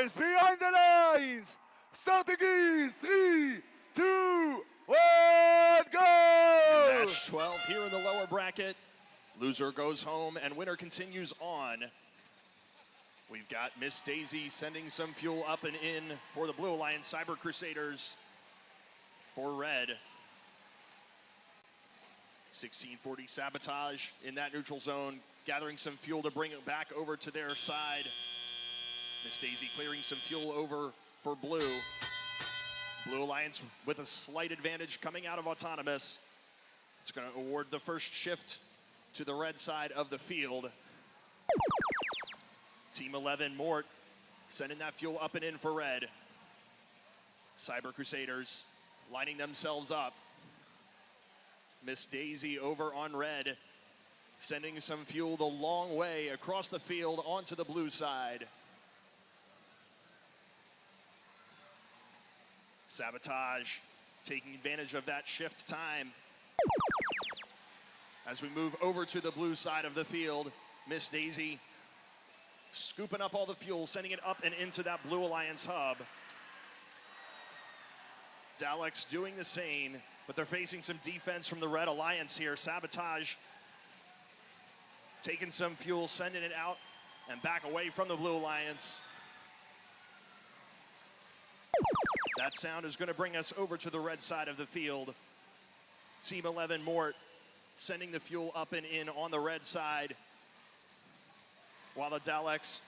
Players behind the lines. Starting in 3, 2, 1, go! Match 12 here in the lower bracket. Loser goes home and winner continues on. We've got Miss Daisy sending some fuel up and in for the Blue Alliance. Cyber Crusaders for red. 1640 Sabotage in that neutral zone, gathering some fuel to bring it back over to their side. Miss Daisy clearing some fuel over for blue. Blue Alliance with a slight advantage coming out of Autonomous. It's going to award the first shift to the red side of the field. Team 11, Mort, sending that fuel up and in for red. Cyber Crusaders lining themselves up. Miss Daisy over on red, sending some fuel the long way across the field onto the blue side. Sabotage taking advantage of that shift time. As we move over to the blue side of the field, Miss Daisy scooping up all the fuel, sending it up and into that Blue Alliance hub. Daleks doing the same, but they're facing some defense from the Red Alliance here. Sabotage taking some fuel, sending it out and back away from the Blue Alliance. That sound is going to bring us over to the red side of the field. Team 11, Mort, sending the fuel up and in on the red side, while the Daleks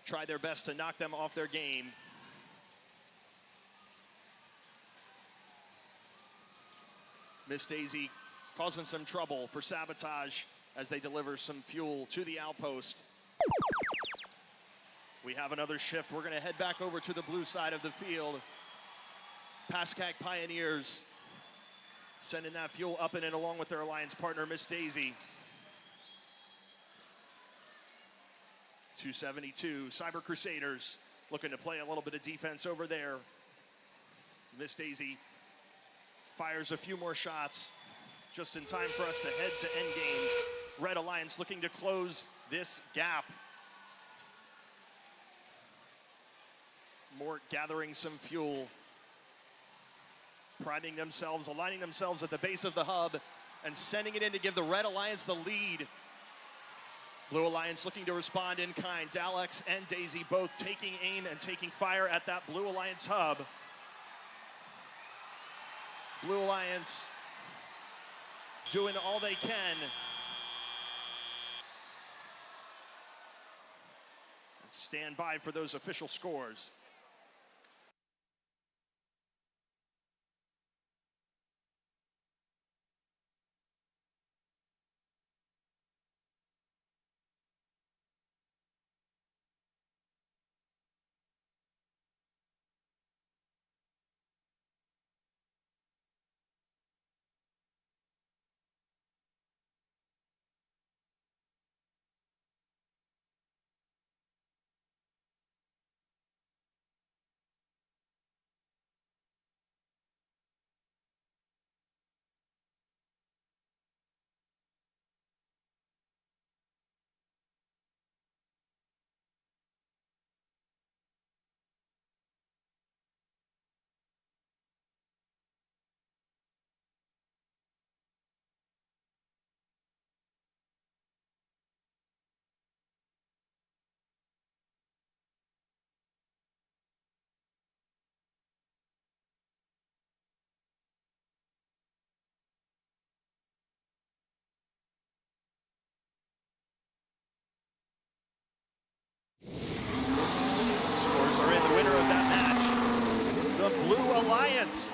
try their best to knock them off their game. Miss Daisy causing some trouble for Sabotage as they deliver some fuel to the outpost. We have another shift. We're going to head back over to the blue side of the field. Pascack Pioneers sending that fuel up and in along with their alliance partner, Miss Daisy. 272, Cyber Crusaders looking to play a little bit of defense over there. Miss Daisy fires a few more shots just in time for us to head to endgame. Red Alliance looking to close this gap. Mort gathering some fuel, priming themselves, aligning themselves at the base of the hub, and sending it in to give the Red Alliance the lead. Blue Alliance looking to respond in kind. Daleks and Daisy both taking aim and taking fire at that Blue Alliance hub. Blue Alliance doing all they can. Stand by for those official scores. Scores are in. The winner of that match, the Blue Alliance,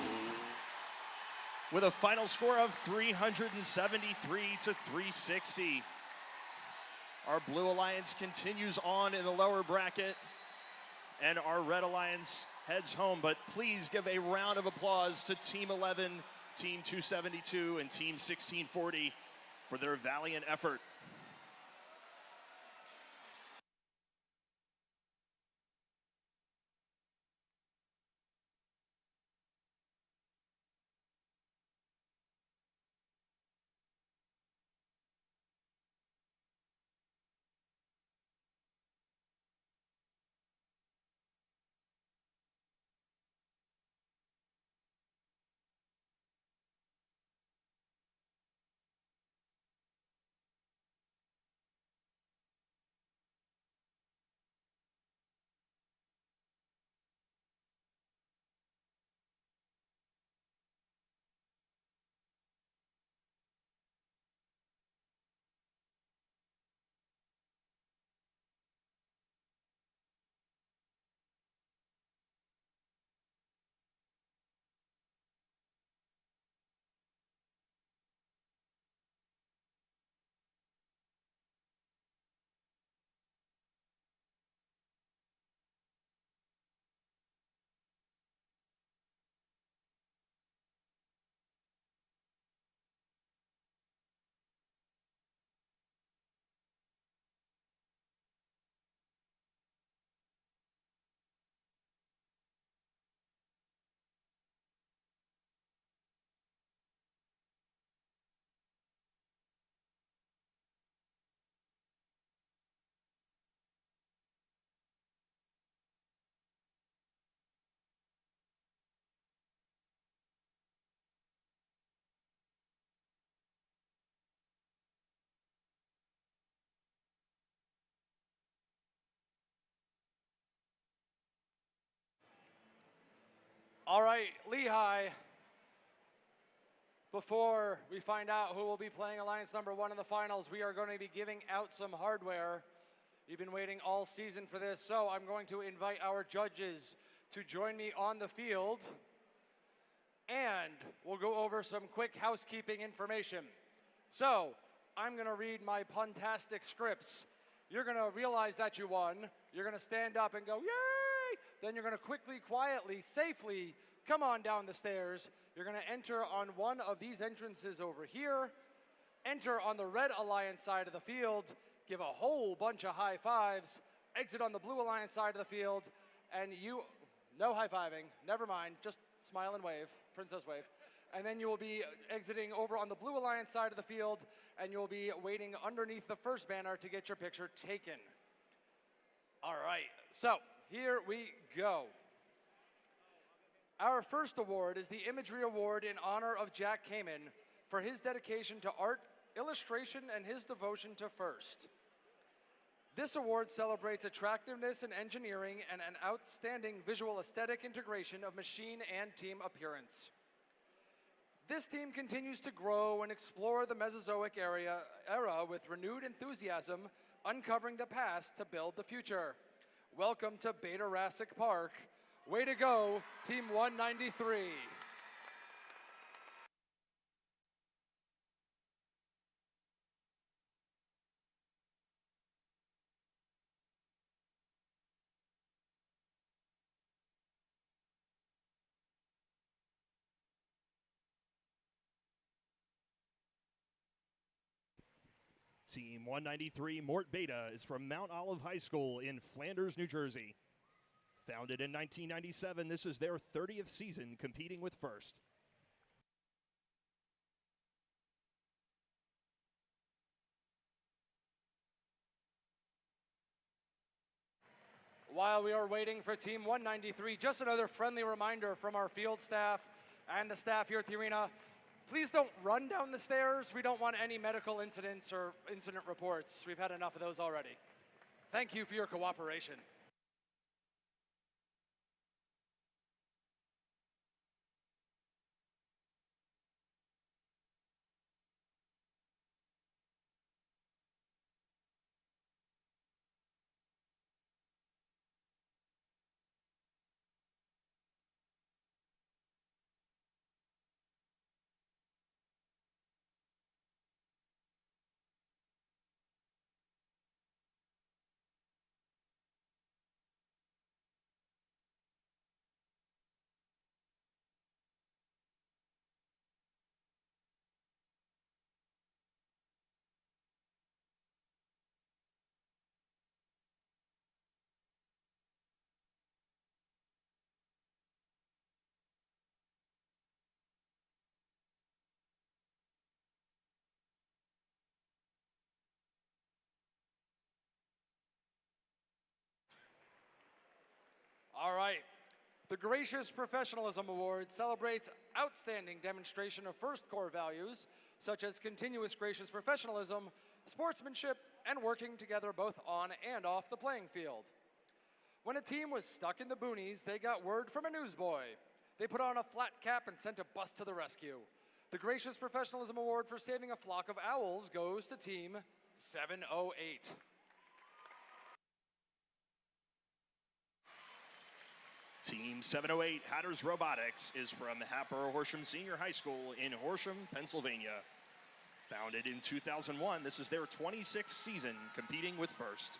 with a final score of 373 to 360. Our Blue Alliance continues on in the lower bracket, and our Red Alliance heads home. But please give a round of applause to Team 11, Team 272, and Team 1640 for their valiant effort. All right, Lehigh. Before we find out who will be playing Alliance number 1 in the finals, we are going to be giving out some hardware. You've been waiting all season for this, so I'm going to invite our judges to join me on the field, and we'll go over some quick housekeeping information. So, I'm going to read my puntastic scripts. You're going to realize that you won. You're going to stand up and go, yay! Then you're going to quickly, quietly, safely come on down the stairs. You're going to enter on one of these entrances over here, enter on the Red Alliance side of the field, give a whole bunch of high fives, exit on the Blue Alliance side of the field, and no high-fiving, never mind, just smile and wave, princess wave. And then you will be exiting over on the Blue Alliance side of the field, and you'll be waiting underneath the first banner to get your picture taken. All right, so here we go. Our first award is the Imagery Award in honor of Jack Kamen for his dedication to art, illustration, and his devotion to first. This award celebrates attractiveness in engineering and an outstanding visual aesthetic integration of machine and team appearance. This team continues to grow and explore the Mesozoic era with renewed enthusiasm, uncovering the past to build the future. Welcome to Beta-Rassic Park. Way to go, Team 193. Team 193 Mort Beta is from Mount Olive High School in Flanders, New Jersey. Founded in 1997, this is their 30th season competing with First. While we are waiting for Team 193, just another friendly reminder from our field staff and the staff here at the arena. Please don't run down the stairs. We don't want any medical incidents or incident reports. We've had enough of those already. Thank you for your cooperation. All right. The Gracious Professionalism Award celebrates outstanding demonstration of first core values, such as continuous gracious professionalism, sportsmanship, and working together both on and off the playing field. When a team was stuck in the boonies, they got word from a newsboy. They put on a flat cap and sent a bus to the rescue. The Gracious Professionalism Award for saving a flock of owls goes to Team 708. Team 708 Hatters Robotics is from Happer Horsham Senior High School in Horsham, Pennsylvania. Founded in 2001, this is their 26th season competing with First.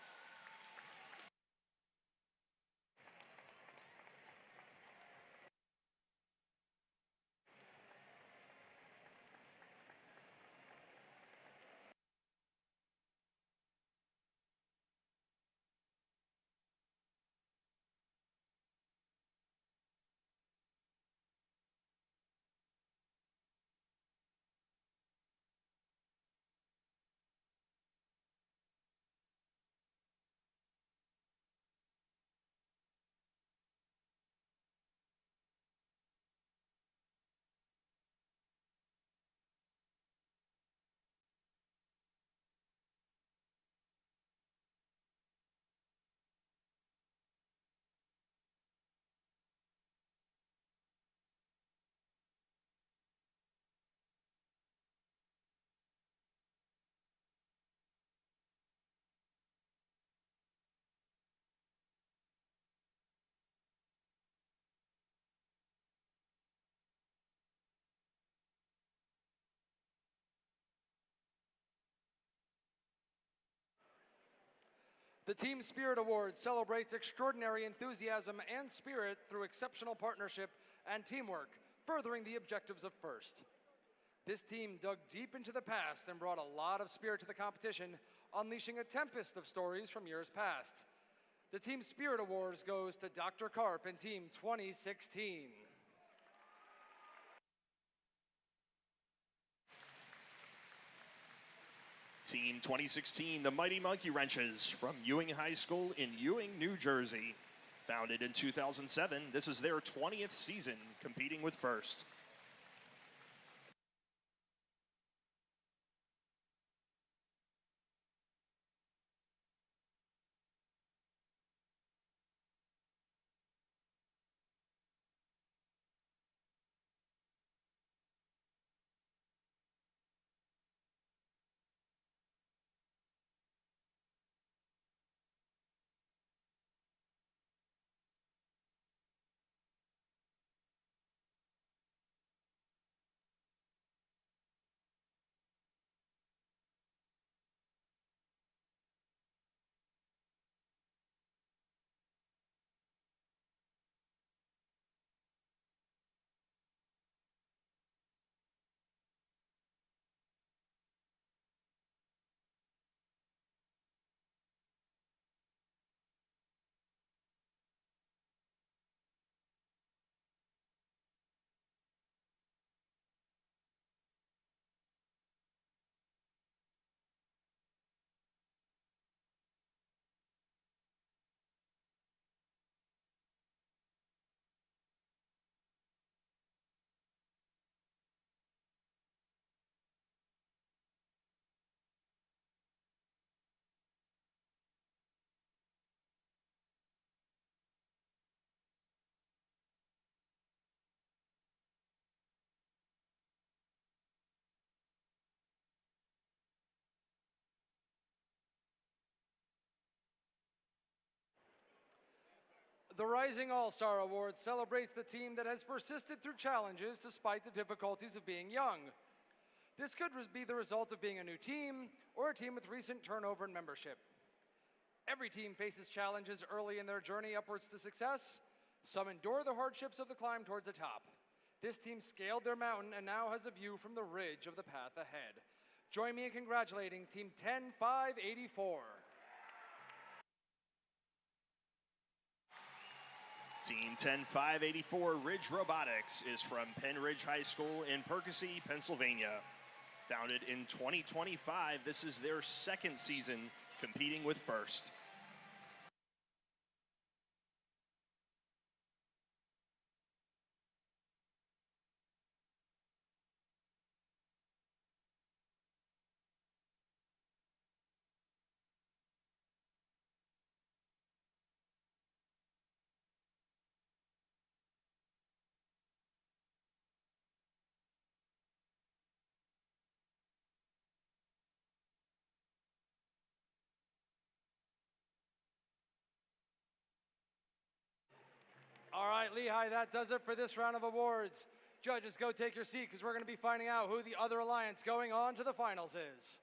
The Team Spirit Award celebrates extraordinary enthusiasm and spirit through exceptional partnership and teamwork, furthering the objectives of FIRST. This team dug deep into the past and brought a lot of spirit to the competition, unleashing a tempest of stories from years past. The Team Spirit Awards goes to Dr. Karp and Team 2016. Team 2016, the Mighty Monkey Wrenches from Ewing High School in Ewing, New Jersey. Founded in 2007, this is their 20th season competing with FIRST. The Rising All-Star Award celebrates the team that has persisted through challenges despite the difficulties of being young. This could be the result of being a new team or a team with recent turnover in membership. Every team faces challenges early in their journey upwards to success. Some endure the hardships of the climb towards the top. This team scaled their mountain and now has a view from the ridge of the path ahead. Join me in congratulating Team 10584. Team 10584 Ridge Robotics is from Penn Ridge High School in Percy, Pennsylvania. Founded in 2025, this is their second season competing with FIRST. All right, Lehigh, that does it for this round of awards. Judges, go take your seat because we're going to be finding out who the other alliance going on to the finals is.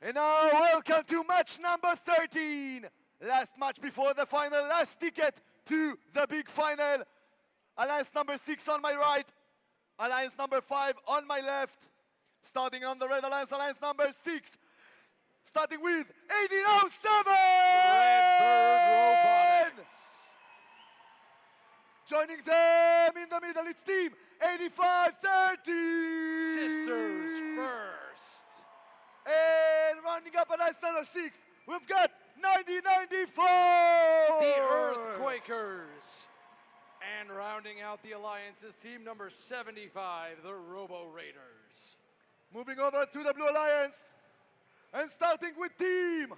And now, welcome to match number 13. Last match before the final, last ticket to the big final. Alliance number 6 on my right, Alliance number 5 on my left. Starting on the red alliance, Alliance number 6. Starting with 1807! Redbird Robotics. Joining them in the middle, it's team 8530! Sisters first. And rounding up alliance number 6, we've got 9094! The Earthquakers. And rounding out the alliance is team number 75, the Robo Raiders. Moving over to the Blue Alliance. And starting with team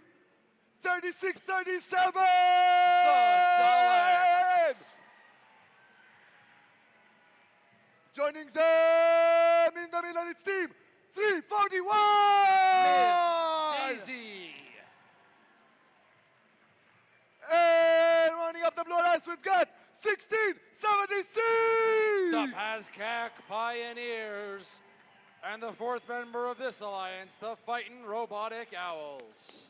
3637! The Daleks. Joining them in the middle, it's team 341! Miss Daisy. And running up the Blue Alliance, we've got 1676! The Pazcac Pioneers. And the fourth member of this alliance, the Fightin' Robotic Owls.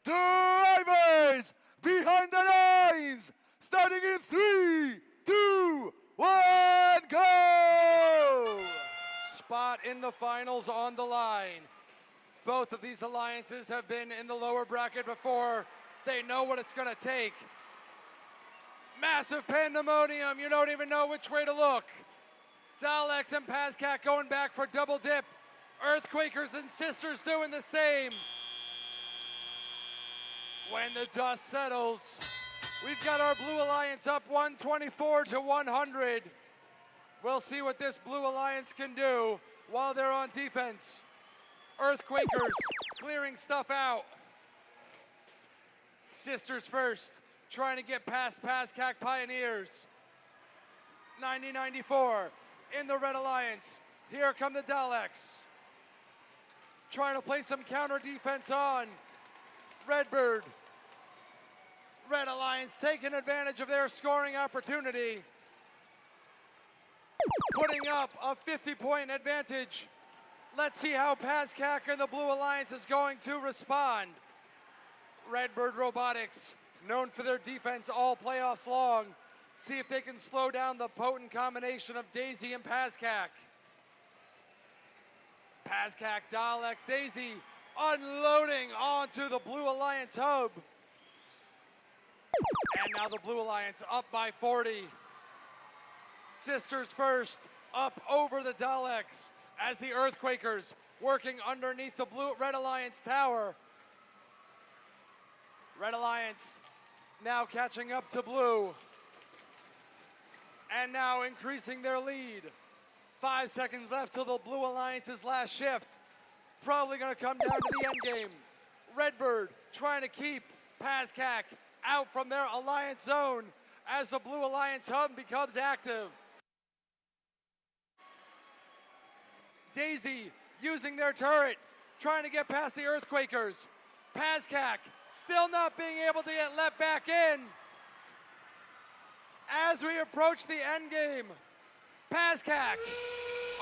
Drivers behind the lines, starting in 3, 2, 1, go! Spot in the finals on the line. Both of these alliances have been in the lower bracket before. They know what it's going to take. Massive pandemonium. You don't even know which way to look. Daleks and Pazcac going back for double dip. Earthquakers and Sisters doing the same. When the dust settles, we've got our Blue Alliance up 124 to 100. We'll see what this Blue Alliance can do while they're on defense. Earthquakers clearing stuff out. Sisters first, trying to get past Pazcac Pioneers. 9094 in the Red Alliance. Here come the Daleks. Trying to play some counter defense on Redbird. Red Alliance taking advantage of their scoring opportunity. Putting up a 50-point advantage. Let's see how Pazcac and the Blue Alliance is going to respond. Redbird Robotics, known for their defense all playoffs long. See if they can slow down the potent combination of Daisy and Pazcac. Pazcac, Daleks, Daisy unloading onto the Blue Alliance hub. And now the Blue Alliance up by 40. Sisters first, up over the Daleks as the Earthquakers working underneath the Red Alliance tower. Red Alliance now catching up to Blue. And now increasing their lead. 5 seconds left till the Blue Alliance's last shift. Probably gonna come down to the end game. Redbird trying to keep Pazcac out from their alliance zone as the Blue Alliance hub becomes active. Daisy using their turret, trying to get past the Earthquakers. Pazcac still not being able to get let back in. As we approach the end game, Pazcac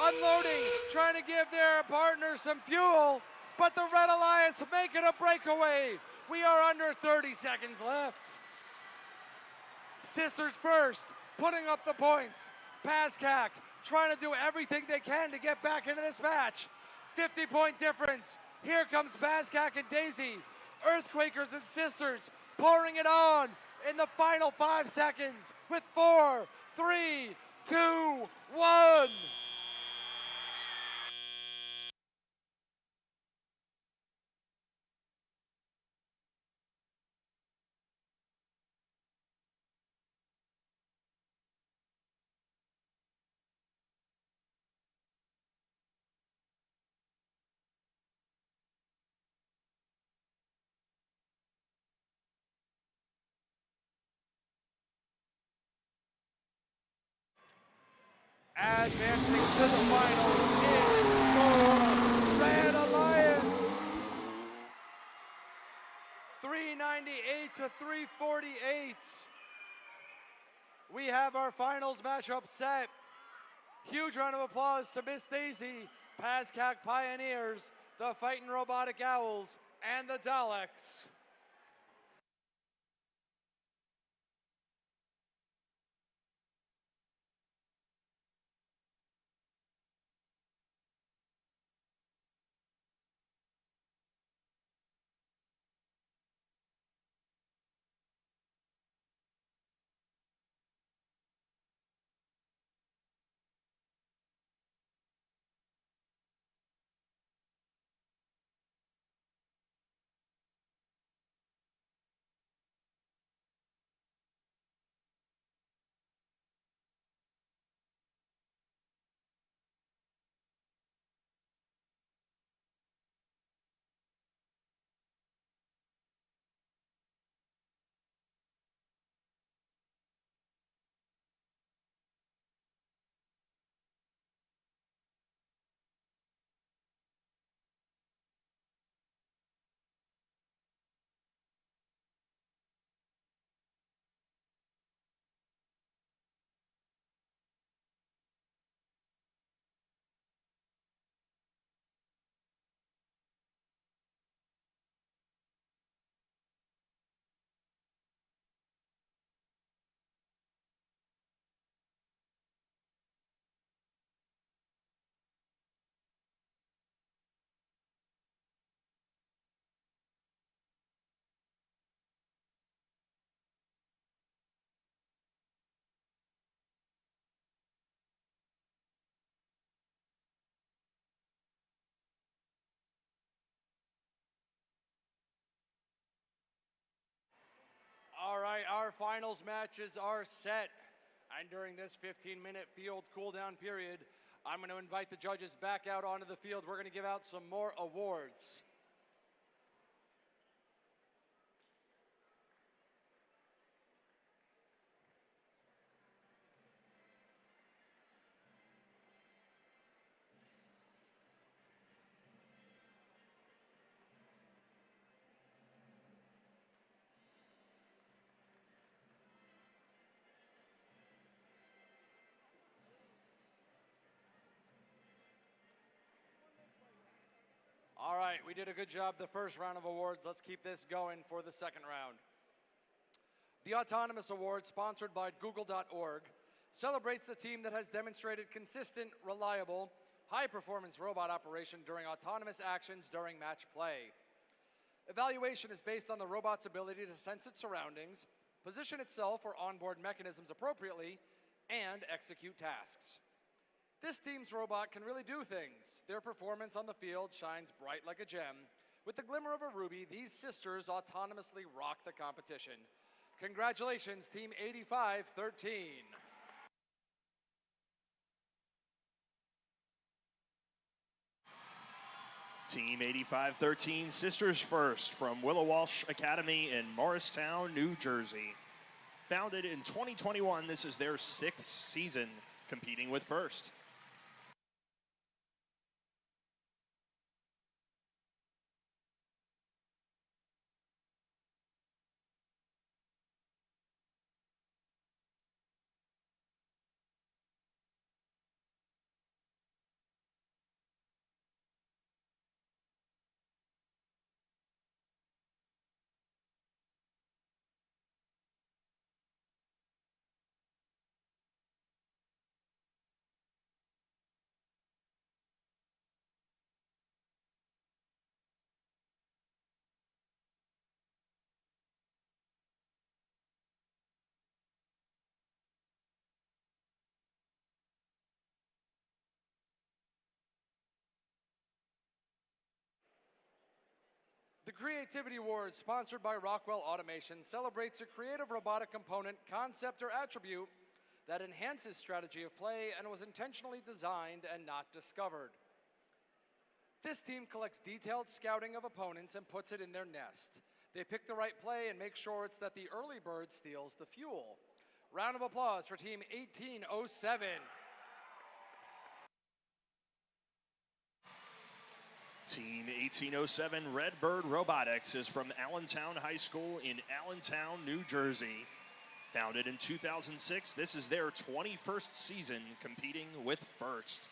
unloading, trying to give their partner some fuel, but the Red Alliance making a breakaway. We are under 30 seconds left. Sisters first, putting up the points. Pascack trying to do everything they can to get back into this match. 50-point difference. Here comes Pascack and Daisy. Earthquakers and Sisters pouring it on in the final 5 seconds with 4, 3, 2, 1. Advancing to the finals is for Red Alliance. 398 to 348. We have our finals matchup set. Huge round of applause to Miss Daisy, Pascack Pioneers, the Fightin' Robotic Owls, and the Daleks. All right, our finals matches are set. And during this 15-minute field cool-down period, I'm going to invite the judges back out onto the field. We're going to give out some more awards. All right, we did a good job the first round of awards. Let's keep this going for the second round. The Autonomous Award, sponsored by Google.org, celebrates the team that has demonstrated consistent, reliable, high-performance robot operation during autonomous actions during match play. Evaluation is based on the robot's ability to sense its surroundings, position itself or onboard mechanisms appropriately, and execute tasks. This team's robot can really do things. Their performance on the field shines bright like a gem. With the glimmer of a ruby, these sisters autonomously rock the competition. Congratulations, Team 8513. Team 8513, Sisters First from Willow Walsh Academy in Morristown, New Jersey. Founded in 2021, this is their 6th season competing with First. Creativity Award, sponsored by Rockwell Automation, celebrates a creative robotic component, concept, or attribute that enhances strategy of play and was intentionally designed and not discovered. This team collects detailed scouting of opponents and puts it in their nest. They pick the right play and make sure it's that the early bird steals the fuel. Round of applause for Team 1807. Team 1807 Redbird Robotics is from Allentown High School in Allentown, New Jersey. Founded in 2006, this is their 21st season competing with First.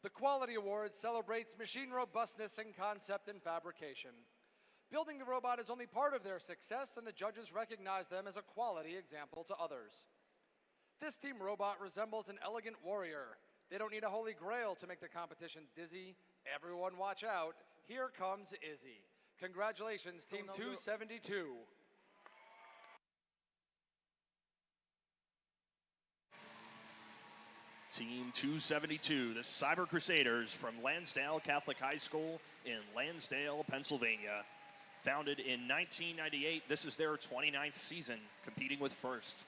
The Quality Award celebrates machine robustness in concept and fabrication. Building the robot is only part of their success, and the judges recognize them as a quality example to others. This team robot resembles an elegant warrior. They don't need a holy grail to make the competition dizzy. Everyone watch out. Here comes Izzy. Congratulations, Team 272. Team 272, the Cyber Crusaders from Lansdale Catholic High School in Lansdale, Pennsylvania. Founded in 1998, this is their 29th season competing with First.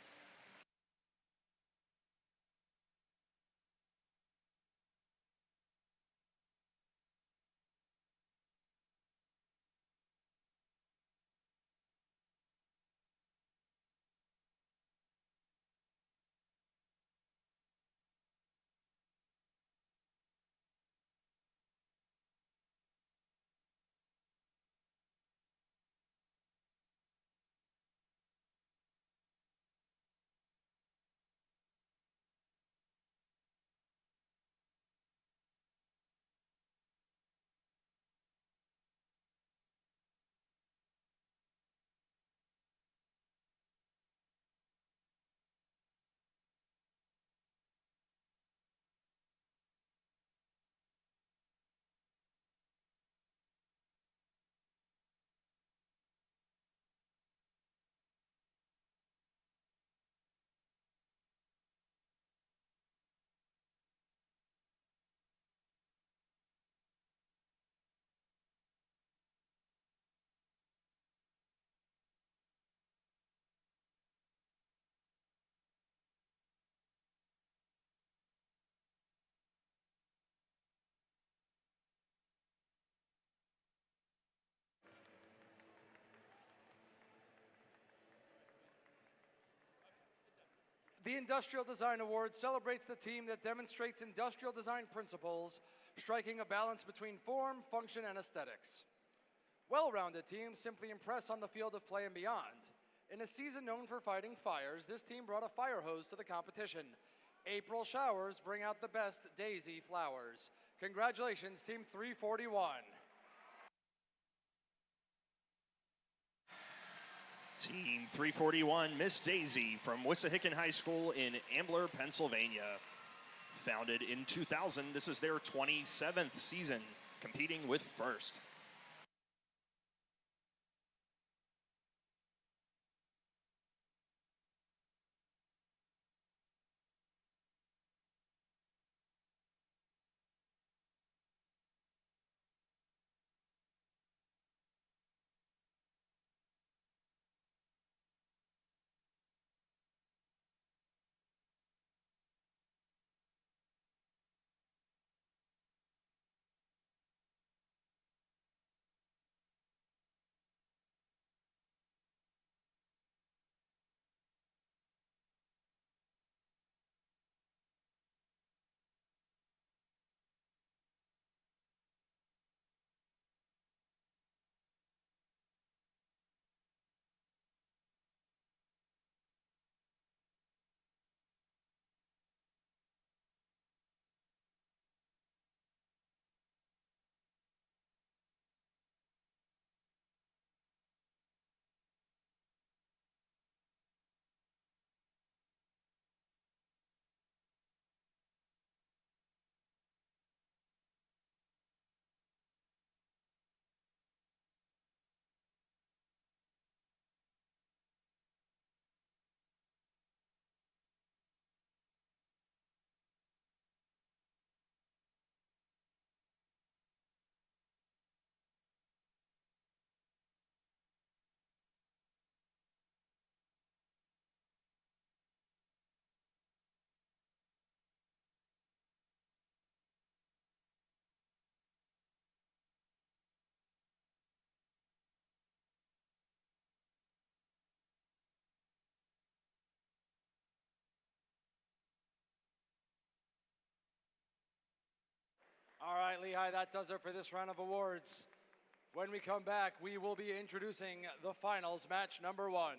The Industrial Design Award celebrates the team that demonstrates industrial design principles, striking a balance between form, function, and aesthetics. Well-rounded teams simply impress on the field of play and beyond. In a season known for fighting fires, this team brought a fire hose to the competition. April showers bring out the best daisy flowers. Congratulations, Team 341. Team 341, Miss Daisy from Wissahickon High School in Ambler, Pennsylvania. Founded in 2000, this is their 27th season competing with First. All right, Lehigh, that does it for this round of awards. When we come back, we will be introducing the finals match number 1.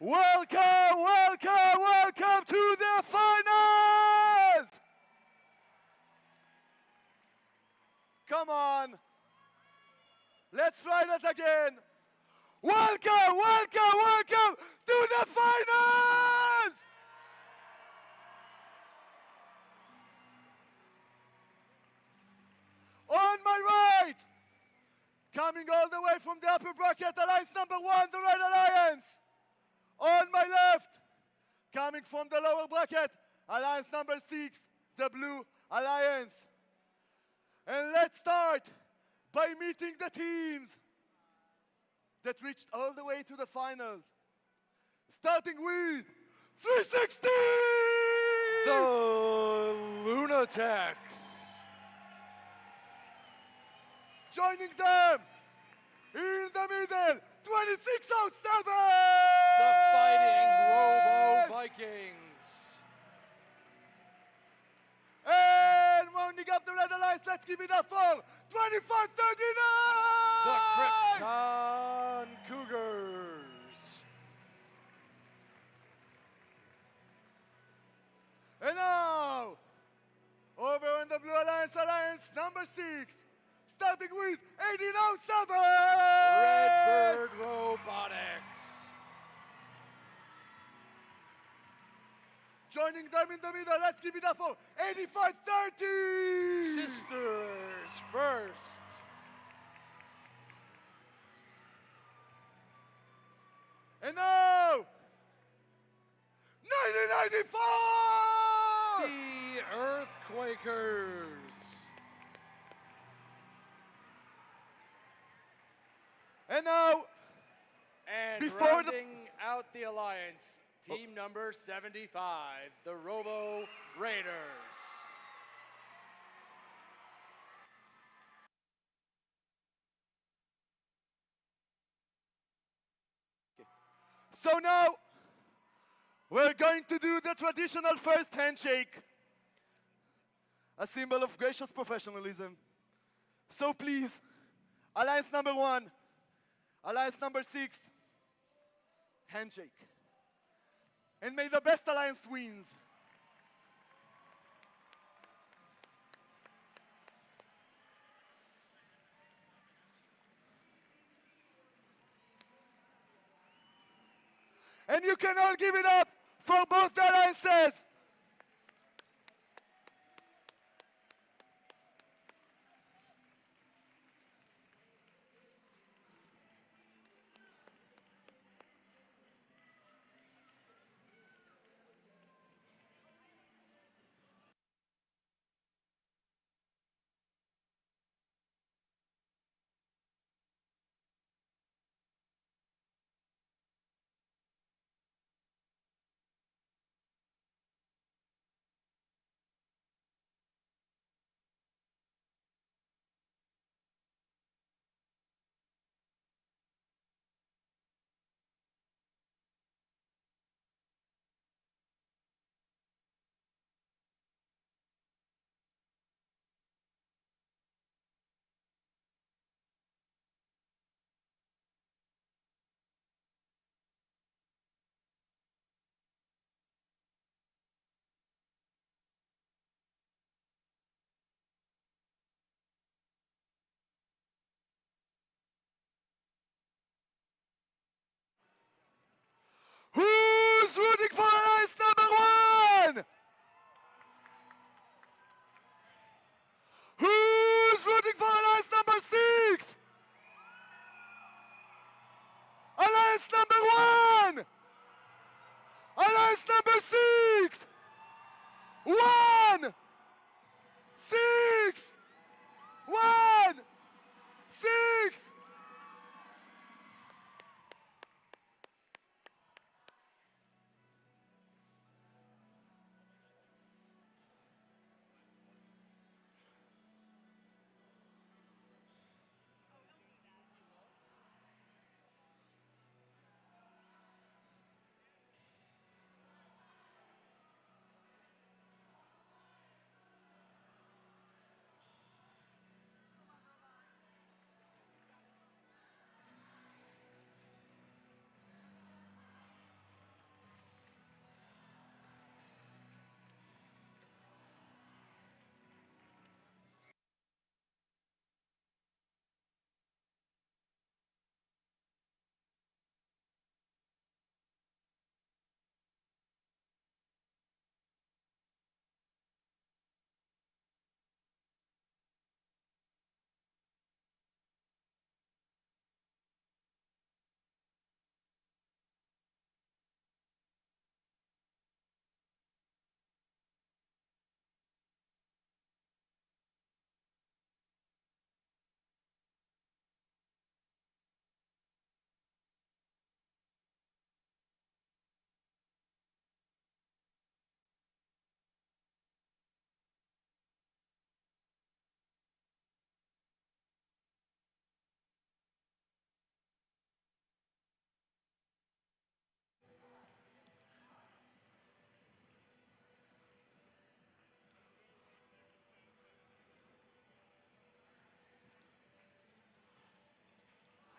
Welcome, welcome, welcome to the finals! Come on. Let's try that again. Welcome, welcome, welcome to the finals! On my right, coming all the way from the upper bracket, alliance number 1, the Red Alliance. On my left, coming from the lower bracket, alliance number 6, the Blue Alliance. And let's start by meeting the teams that reached all the way to the finals. Starting with 360! The Lunatics. Joining them in the middle, 2607! The Fighting Robo Vikings. And rounding up the Red Alliance, let's give it up for 2539! The Krypton Cougars. And now, over on the Blue Alliance, alliance number 6, starting with 1807! Redbird Robotics. Joining them in the middle, let's give it up for 8530! Sisters First. And now, 1995! The Earthquakers. And now, And before the rounding out the alliance, team number 75, the Robo Raiders. So now, we're going to do the traditional first handshake, a symbol of gracious professionalism. So please, alliance number 1, alliance number 6, handshake. And may the best alliance wins. And you can all give it up for both the alliances.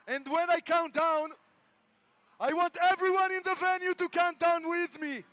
And when I count down, I want everyone in the venue to count down with me.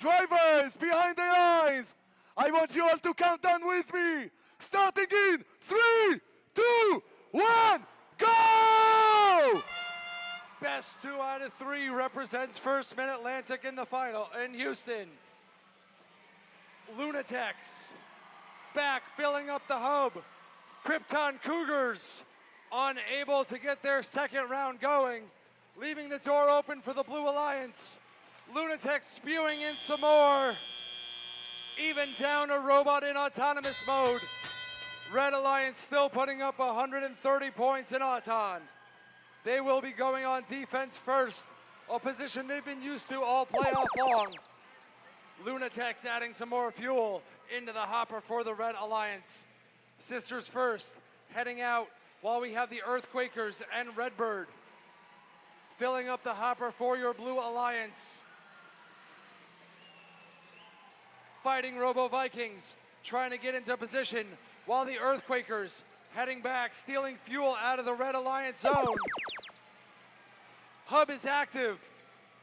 Drivers behind the lines, I want you all to count down with me. Starting in 3, 2, 1, go! Best 2 out of 3 represents First Mid-Atlantic in the final in Houston. Lunatex back filling up the hub. Krypton Cougars unable to get their second round going, leaving the door open for the Blue Alliance. Lunatex spewing in some more. Even down a robot in autonomous mode. Red Alliance still putting up 130 points in Auton. They will be going on defense first, a position they've been used to all playoff long. Lunatex adding some more fuel into the hopper for the Red Alliance. Sisters first, heading out while we have the Earthquakers and Redbird filling up the hopper for your Blue Alliance. Fighting Robo Vikings, trying to get into position, while the Earthquakers heading back, stealing fuel out of the Red Alliance zone. Hub is active.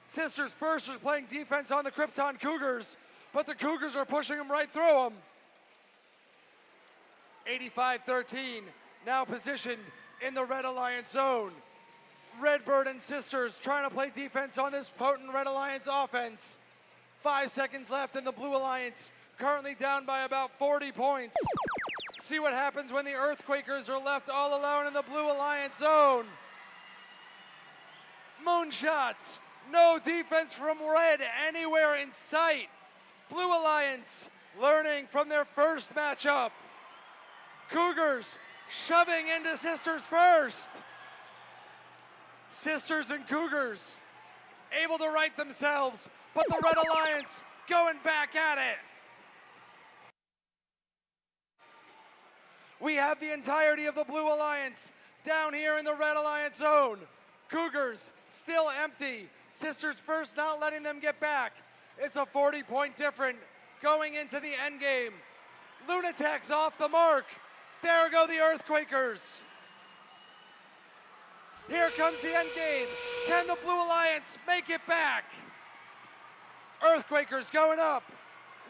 Sisters first is playing defense on the Krypton Cougars, but the Cougars are pushing them right through them. 85-13, now positioned in the Red Alliance zone. Redbird and Sisters trying to play defense on this potent Red Alliance offense. 5 seconds left in the Blue Alliance, currently down by about 40 points. See what happens when the Earthquakers are left all alone in the Blue Alliance zone. Moonshots. No defense from red anywhere in sight. Blue Alliance learning from their first matchup. Cougars shoving into Sisters first. Sisters and Cougars able to right themselves, but the Red Alliance going back at it. We have the entirety of the Blue Alliance down here in the Red Alliance zone. Cougars still empty. Sisters first not letting them get back. It's a 40-point difference going into the end game. Lunatics off the mark. There go the Earthquakers. Here comes the end game. Can the Blue Alliance make it back? Earthquakers going up.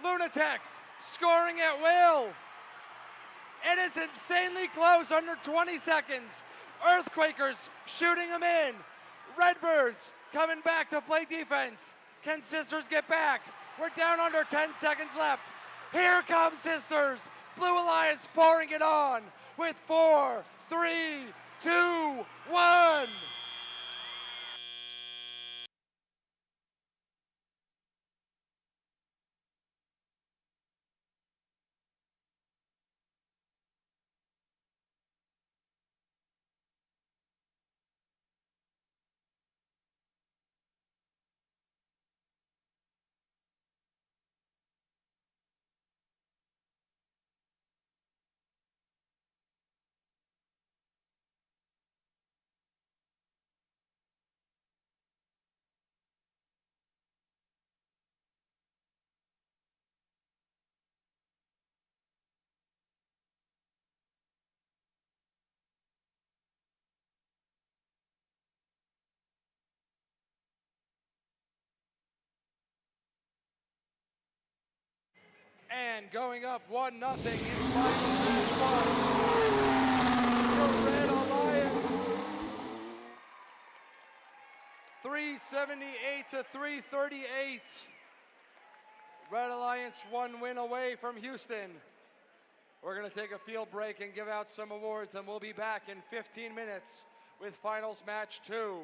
Lunatics scoring at will. It is insanely close, under 20 seconds. Earthquakers shooting them in. Redbirds coming back to play defense. Can Sisters get back? We're down under 10 seconds left. Here comes Sisters. Blue Alliance pouring it on with 4, 3, 2, 1. And going up 1-0 in final for Red Alliance. 378 to 338. Red Alliance one win away from Houston. We're going to take a field break and give out some awards, and we'll be back in 15 minutes with finals match 2.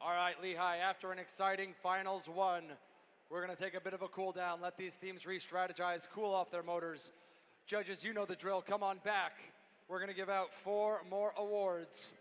All right, Lehigh, after an exciting finals 1, we're going to take a bit of a cool down, let these teams re-strategize, cool off their motors. Judges, you know the drill. Come on back. We're going to give out 4 more awards.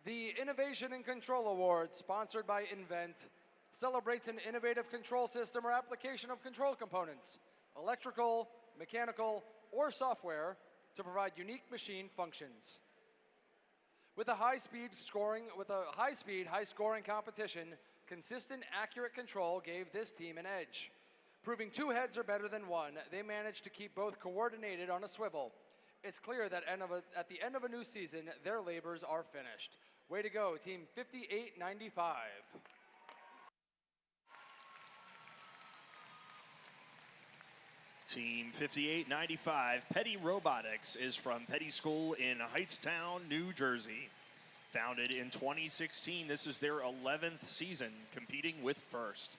The Innovation in Control Award, sponsored by Invent, celebrates an innovative control system or application of control components, electrical, mechanical, or software, to provide unique machine functions. With a high-speed, high-scoring competition, consistent, accurate control gave this team an edge. Proving two heads are better than one, they managed to keep both coordinated on a swivel. It's clear that at the end of a new season, their labors are finished. Way to go, Team 5895. Team 5895, Petty Robotics, is from Petty School in Hightstown, New Jersey. Founded in 2016, this is their 11th season competing with First.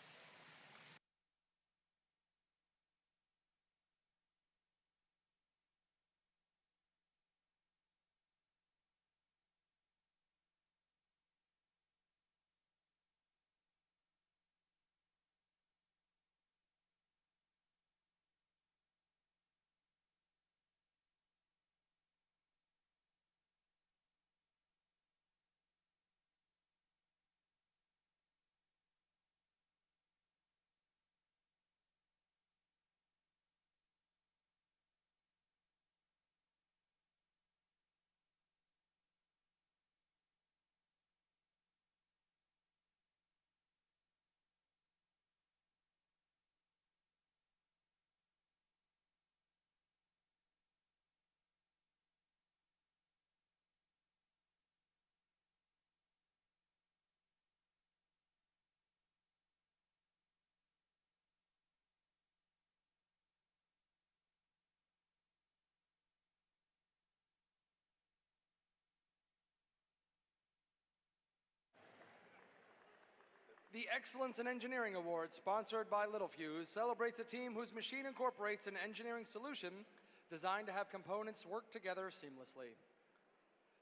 The Excellence in Engineering Award, sponsored by Littlefuse, celebrates a team whose machine incorporates an engineering solution designed to have components work together seamlessly.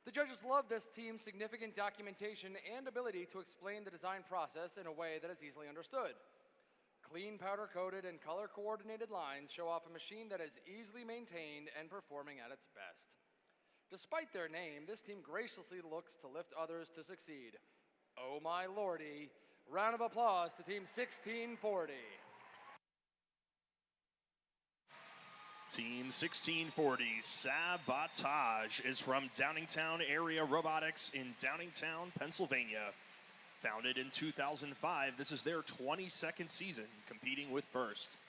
The judges love this team's significant documentation and ability to explain the design process in a way that is easily understood. Clean powder-coated and color-coordinated lines show off a machine that is easily maintained and performing at its best. Despite their name, this team graciously looks to lift others to succeed. Oh my lordy. Round of applause to Team 1640. Team 1640, Sabotage, is from Downingtown Area Robotics in Downingtown, Pennsylvania. Founded in 2005, this is their 22nd season competing with First.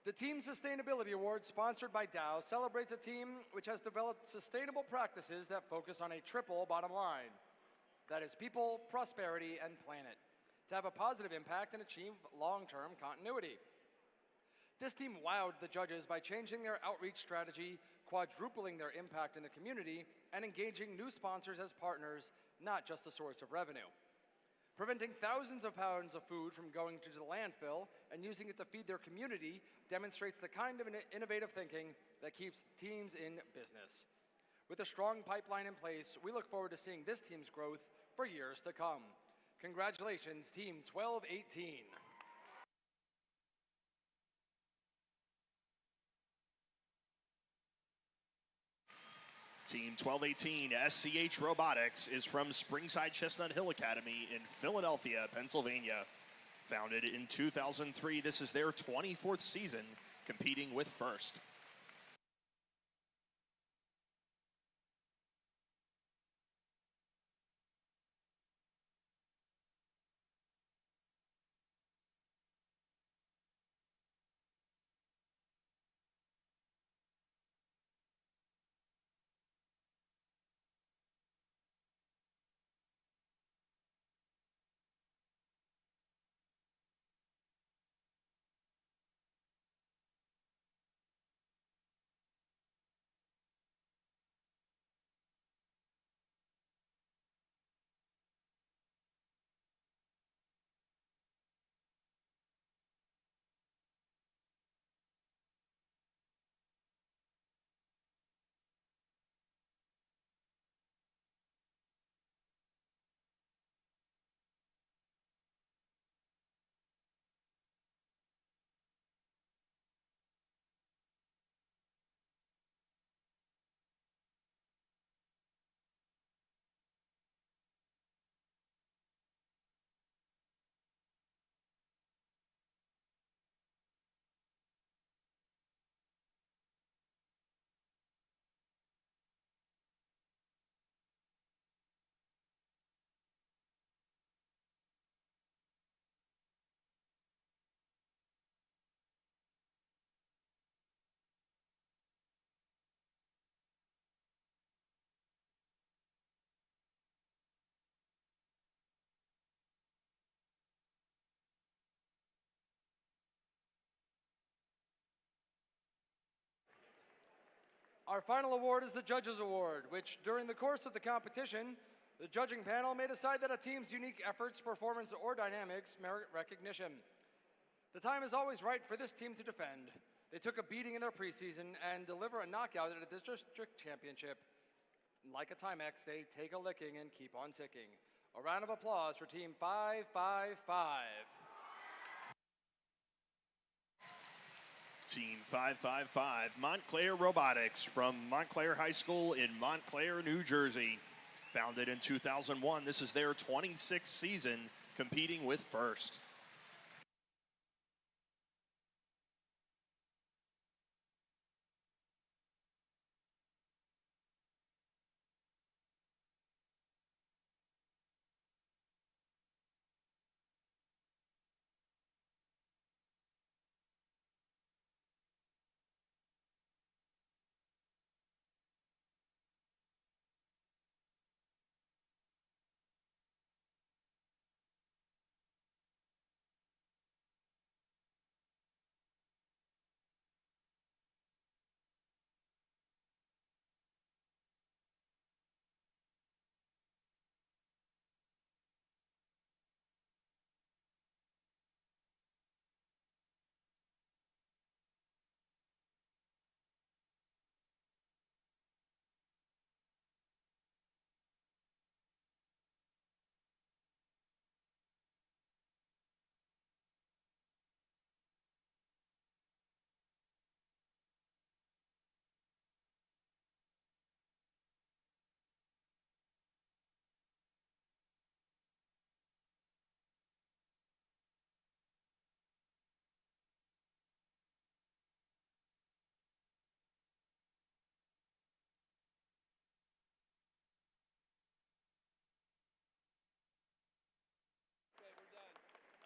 The Team Sustainability Award, sponsored by Dow, celebrates a team which has developed sustainable practices that focus on a triple bottom line. That is people, prosperity, and planet, to have a positive impact and achieve long-term continuity. This team wowed the judges by changing their outreach strategy, quadrupling their impact in the community, and engaging new sponsors as partners, not just a source of revenue. Preventing thousands of pounds of food from going to the landfill and using it to feed their community demonstrates the kind of innovative thinking that keeps teams in business. With a strong pipeline in place, we look forward to seeing this team's growth for years to come. Congratulations, Team 1218. Team 1218 SCH Robotics is from Springside Chestnut Hill Academy in Philadelphia, Pennsylvania. Founded in 2003, this is their 24th season competing with First. Our final award is the Judges Award, which during the course of the competition, the judging panel may decide that a team's unique efforts, performance, or dynamics merit recognition. The time is always right for this team to defend. They took a beating in their preseason and deliver a knockout at a district championship. Like a Timex, they take a licking and keep on ticking. A round of applause for Team 555. Team 555, Montclair Robotics from Montclair High School in Montclair, New Jersey. Founded in 2001, this is their 26th season competing with First.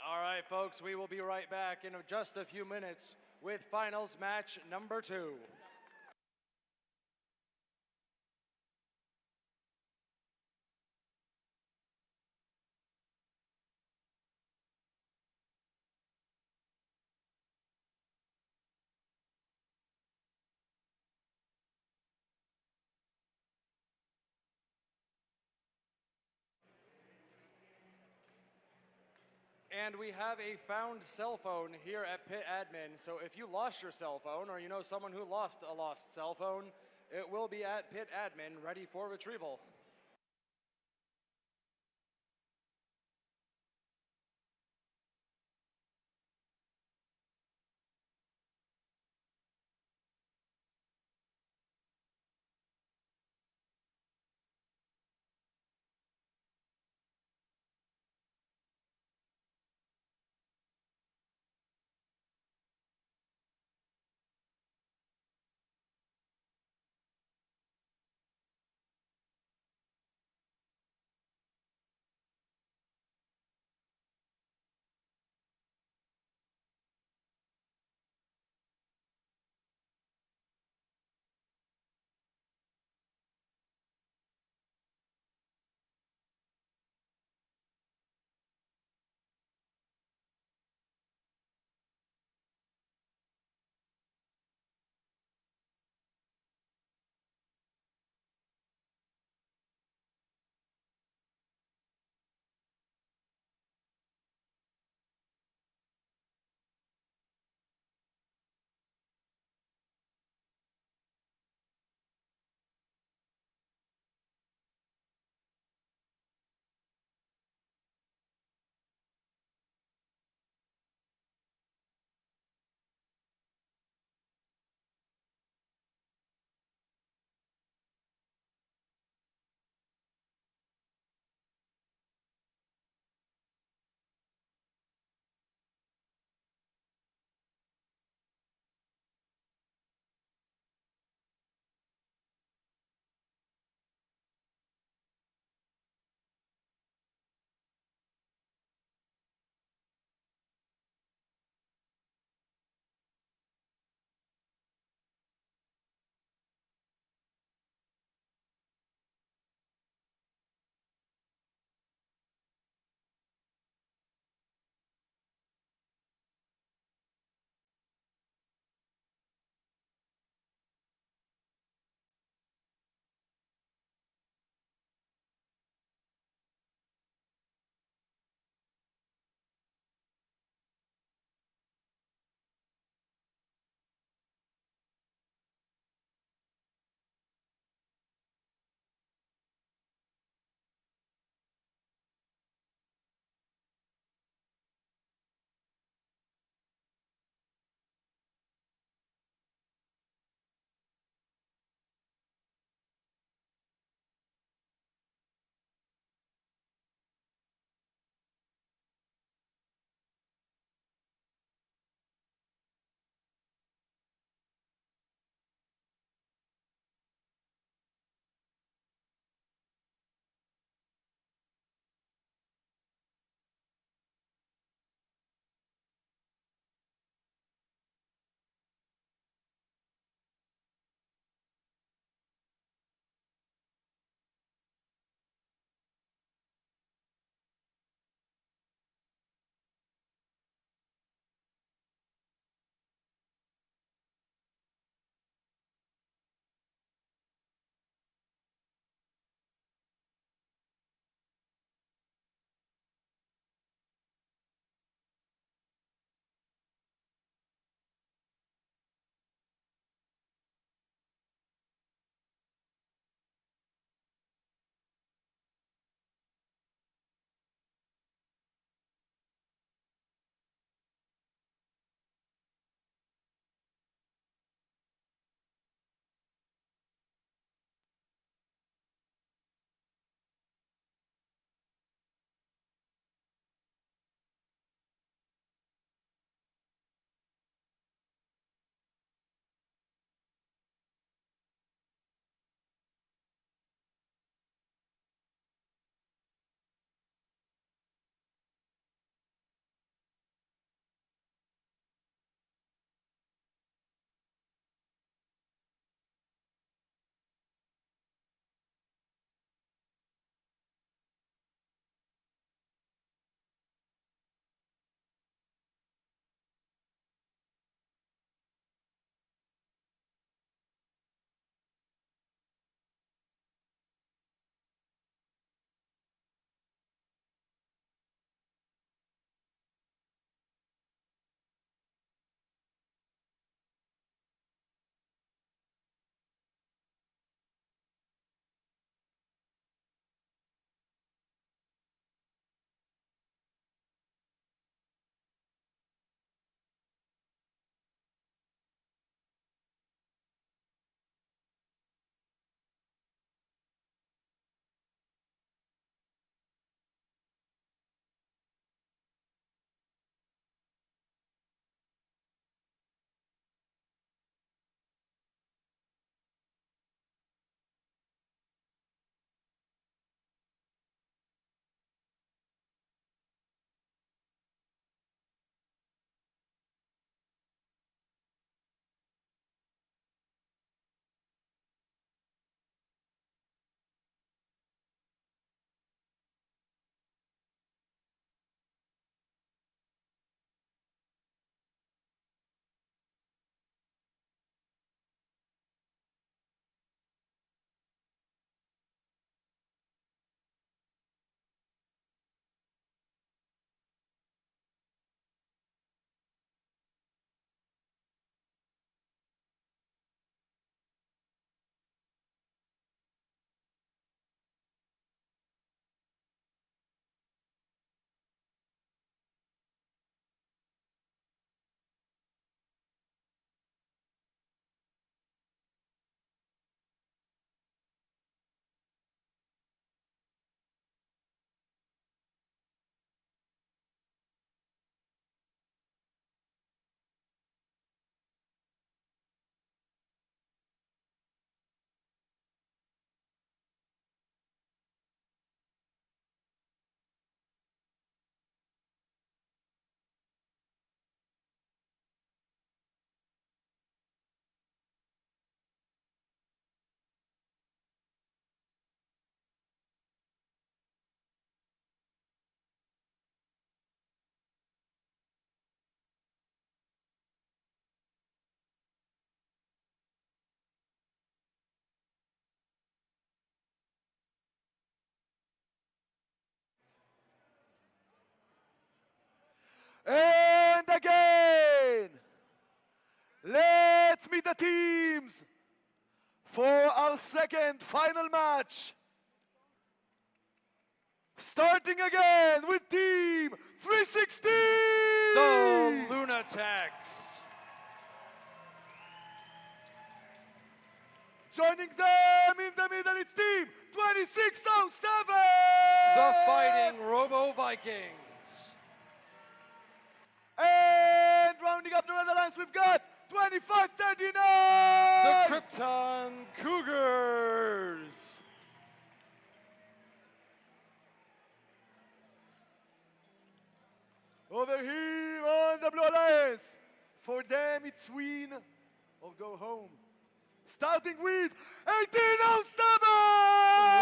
All right, folks, we will be right back in just a few minutes with finals match number 2. And we have a found cell phone here at Pit Admin. So if you lost your cell phone or you know someone who lost a lost cell phone, it will be at Pit Admin ready for retrieval. And again, let's meet the teams for our second final match. Starting again with Team 316! The Lunatics. Joining them in the middle, it's Team 2607! The Fighting Robo Vikings. And rounding up the red alliance, we've got 2539! The Krypton Cougars. Over here on the Blue Alliance, for them it's win or go home. Starting with 1807!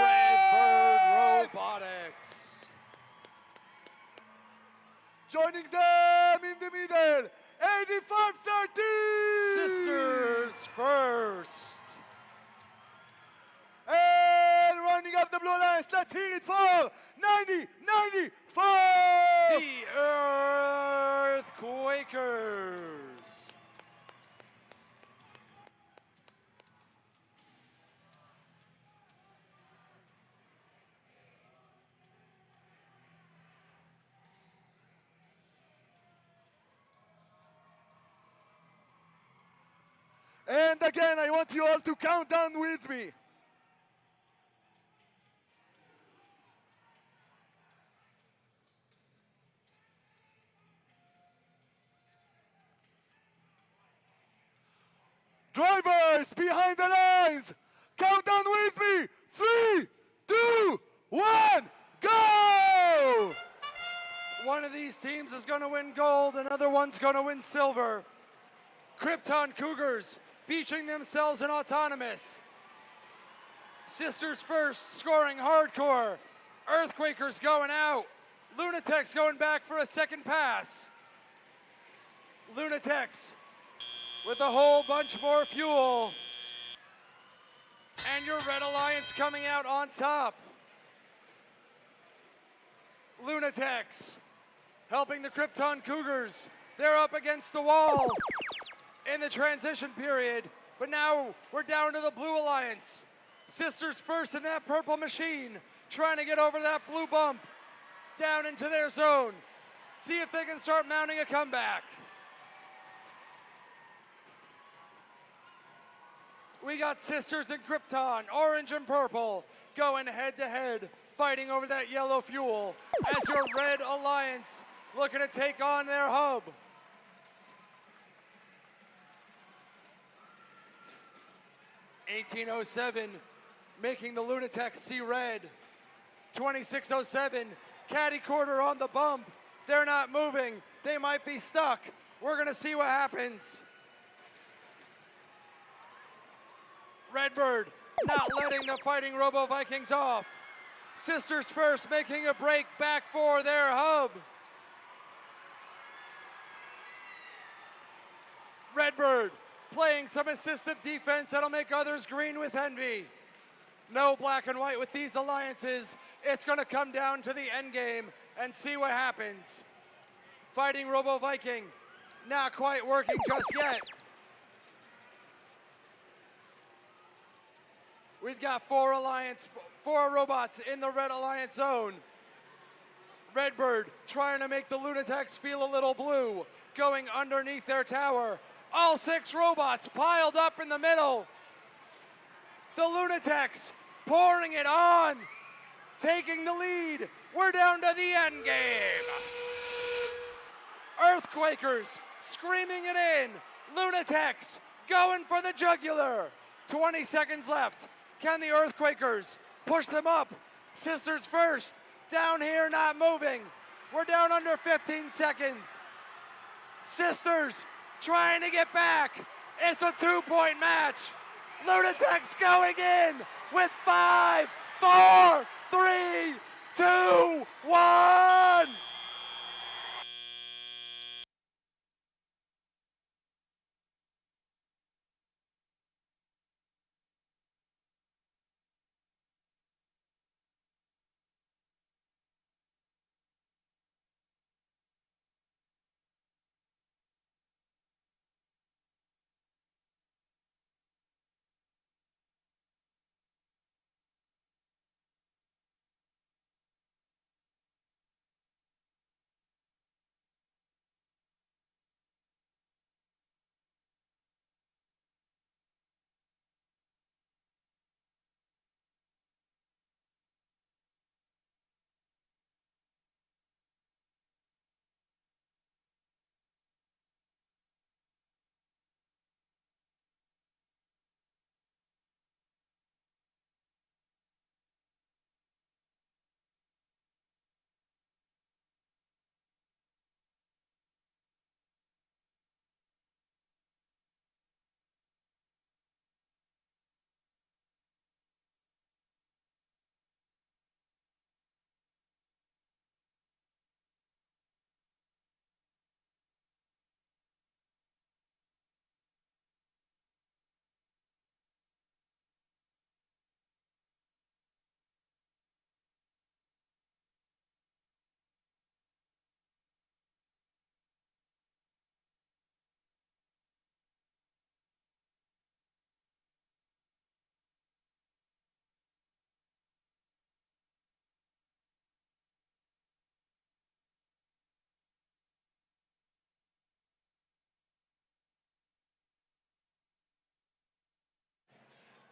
Redbird Robotics. Joining them in the middle, 8513! Sisters First. And rounding up the Blue Alliance, let's hear it for 9094! The Earthquakers. And again, I want you all to count down with me. Drivers behind the lines, count down with me. 3, 2, 1, go! One of these teams is going to win gold, another one's going to win silver. Krypton Cougars beaching themselves in autonomous. Sisters First scoring hardcore. Earthquakers going out. Lunatics going back for a second pass. Lunatics with a whole bunch more fuel. And your Red Alliance coming out on top. Lunatics helping the Krypton Cougars. They're up against the wall in the transition period, but now we're down to the Blue Alliance. Sisters First in that purple machine, trying to get over that blue bump, down into their zone. See if they can start mounting a comeback. We got Sisters and Krypton, orange and purple, going head to head, fighting over that yellow fuel as your Red Alliance looking to take on their hub. (1807) making the Lunatics see red. 2607, caddy quarter on the bump. They're not moving. They might be stuck. We're gonna see what happens. Redbird not letting the Fighting Robo Vikings off. Sisters First making a break back for their hub. Redbird playing some assisted defense that'll make others green with envy. No black and white with these alliances. It's gonna come down to the end game and see what happens. Fighting Robo Viking, not quite working just yet. We've got four robots in the Red Alliance zone. Redbird trying to make the Lunatics feel a little blue, going underneath their tower. All 6 robots piled up in the middle. The Lunatics pouring it on, taking the lead. We're down to the end game. Earthquakers screaming it in. Lunatics going for the jugular. 20 seconds left. Can the Earthquakers push them up? Sisters First, down here not moving. We're down under 15 seconds. Sisters trying to get back. It's a 2-point match. Lunatics going in with 5, 4, 3, 2, 1.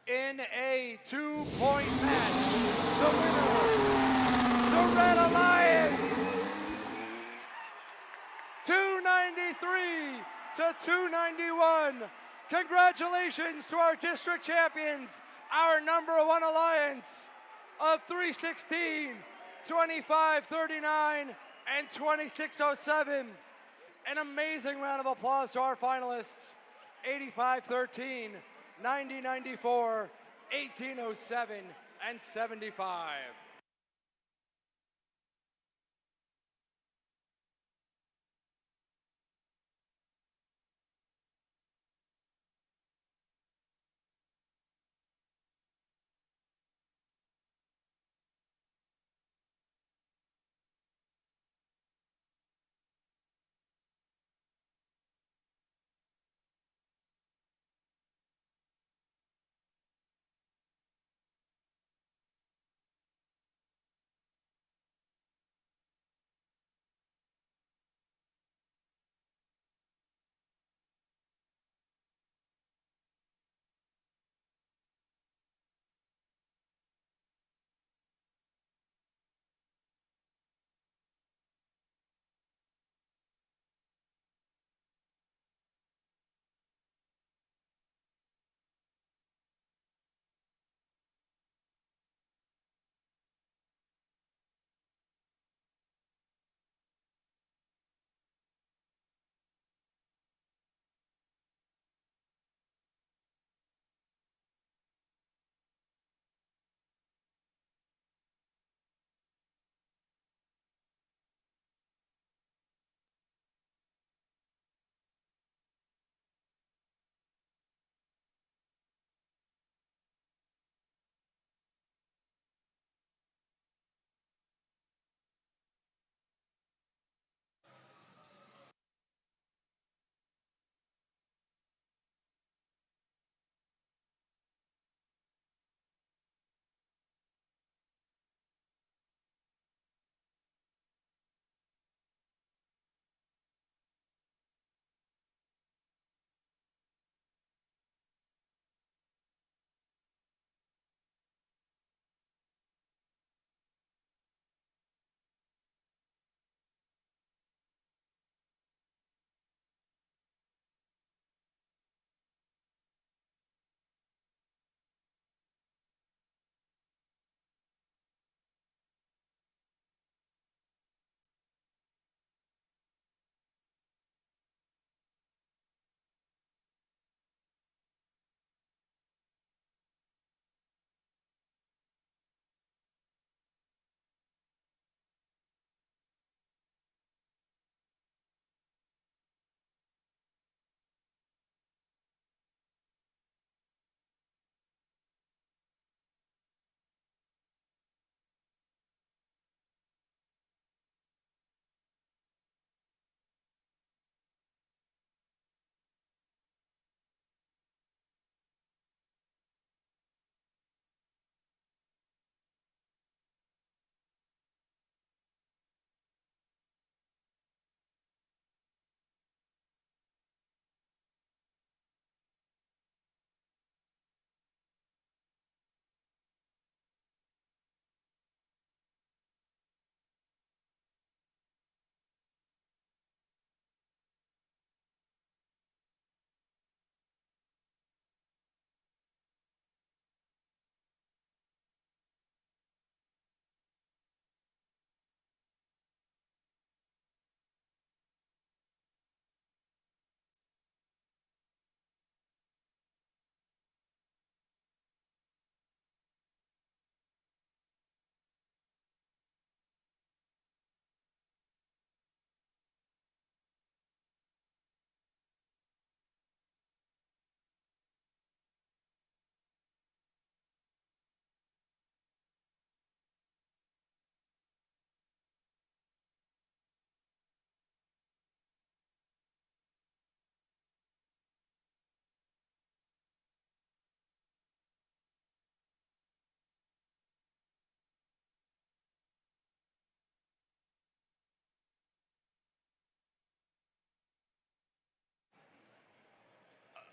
in a 2-point match, the winner, the Red Alliance, 293 to 291. Congratulations to our district champions, our #1 alliance of 316, 2539, and 2607. An amazing round of applause to our finalists, 8513, 9094, 1807, and 75.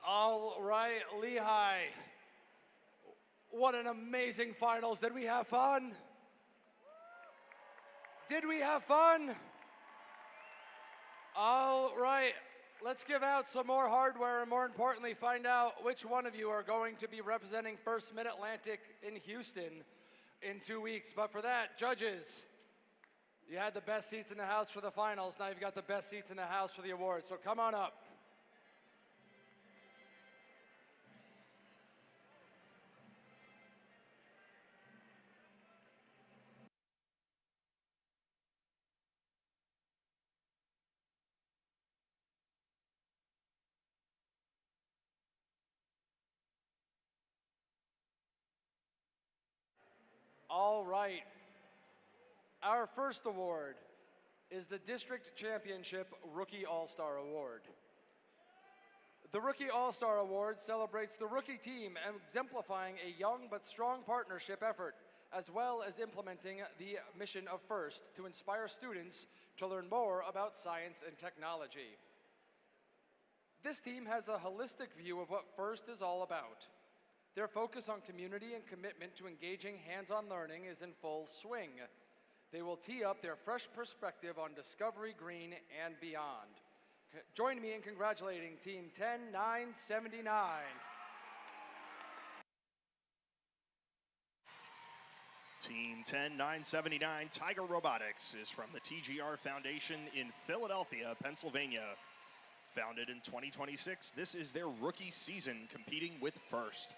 All right, Lehigh. What an amazing finals. Did we have fun? Did we have fun? All right, let's give out some more hardware and more importantly, find out which one of you are going to be representing First Mid-Atlantic in Houston in 2 weeks. But for that, judges, you had the best seats in the house for the finals. Now you've got the best seats in the house for the awards. So come on up. All right. Our first award is the District Championship Rookie All-Star Award. The Rookie All-Star Award celebrates the rookie team exemplifying a young but strong partnership effort, as well as implementing the mission of FIRST to inspire students to learn more about science and technology. This team has a holistic view of what FIRST is all about. Their focus on community and commitment to engaging hands-on learning is in full swing. They will tee up their fresh perspective on Discovery Green and beyond. Join me in congratulating Team 10979. Team 10979 Tiger Robotics is from the TGR Foundation in Philadelphia, Pennsylvania. Founded in 2026, this is their rookie season competing with FIRST.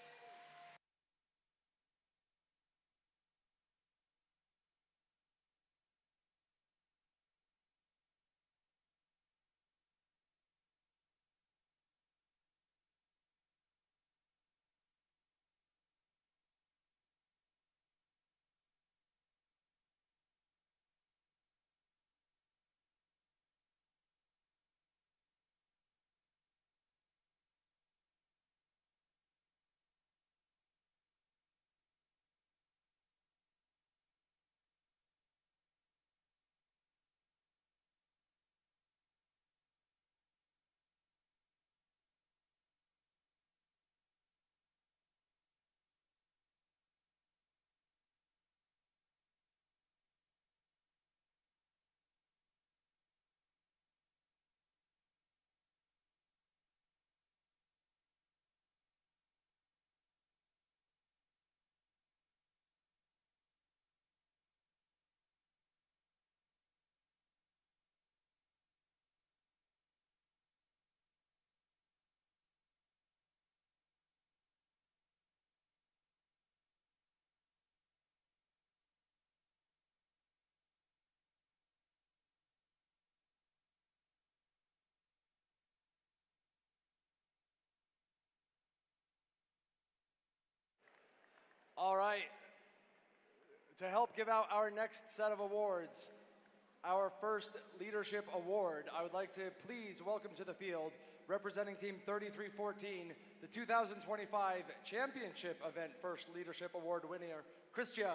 All right, to help give out our next set of awards, our first leadership award, I would like to please welcome to the field, representing Team 3314, the 2025 Championship Event First Leadership Award winner, Christia.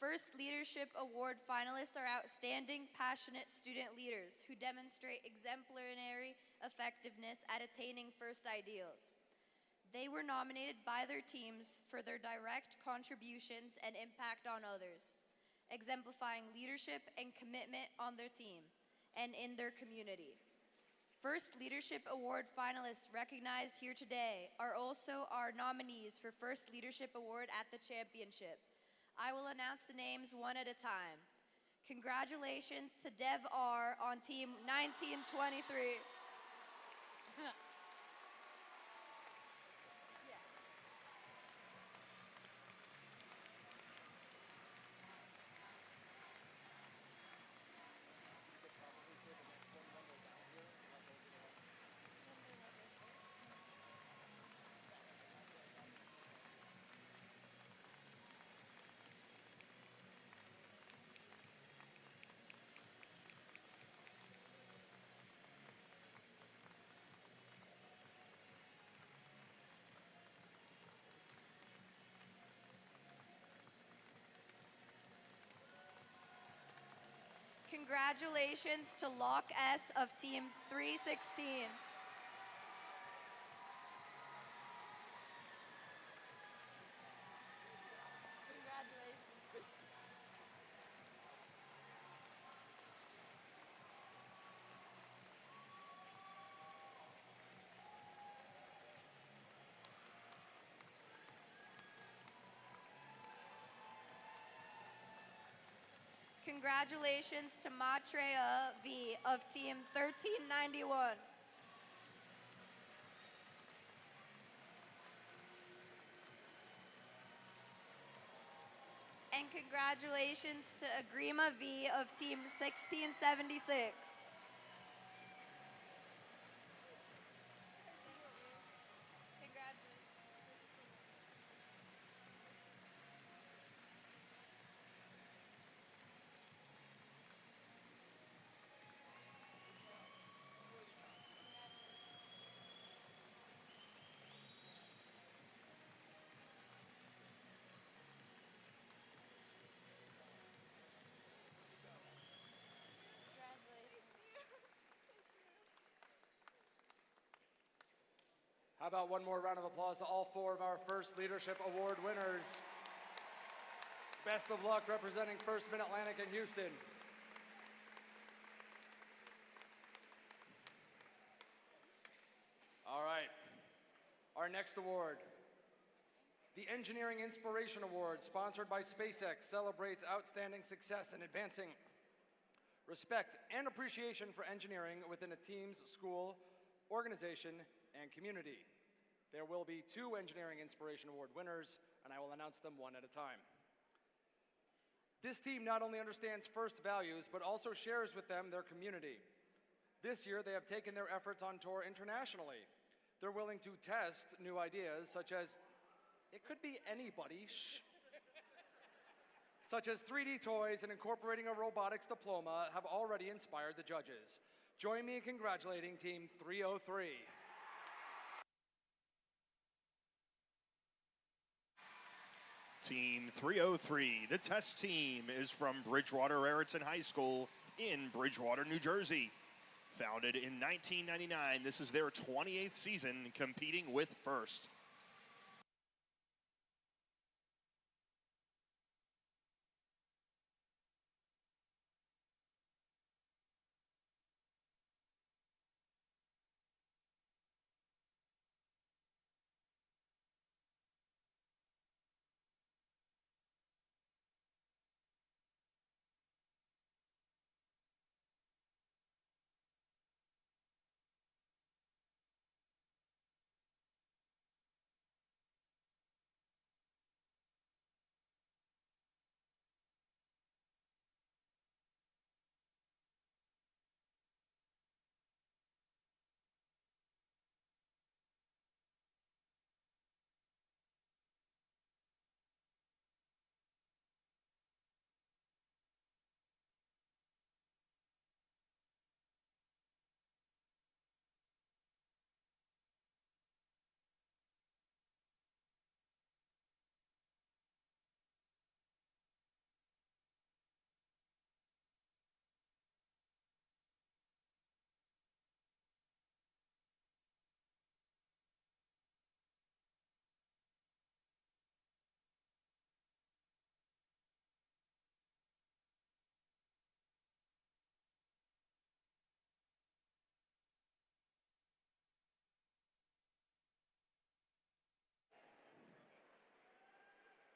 First Leadership Award finalists are outstanding, passionate student leaders who demonstrate exemplary effectiveness at attaining FIRST ideals. They were nominated by their teams for their direct contributions and impact on others, exemplifying leadership and commitment on their team and in their community. First Leadership Award finalists recognized here today are also our nominees for First Leadership Award at the championship. I will announce the names one at a time. Congratulations to Dev R on Team 1923. Congratulations to Lock S of Team 316. Congratulations. Congratulations to Matreya V of Team 1391. And congratulations to Agrima V of Team 1676. How about one more round of applause to all 4 of our First Leadership Award winners. Best of luck representing First Mid-Atlantic and Houston. All right, our next award. The Engineering Inspiration Award, sponsored by SpaceX, celebrates outstanding success in advancing respect and appreciation for engineering within a team's school, organization, and community. There will be 2 Engineering Inspiration Award winners, and I will announce them one at a time. This team not only understands FIRST values, but also shares with them their community. This year, they have taken their efforts on tour internationally. They're willing to test new ideas, such as, it could be anybody, shh. Such as 3D toys and incorporating a robotics diploma have already inspired the judges. Join me in congratulating Team 303. Team 303, the test team, is from Bridgewater Raritan High School in Bridgewater, New Jersey. Founded in 1999, this is their 28th season competing with FIRST.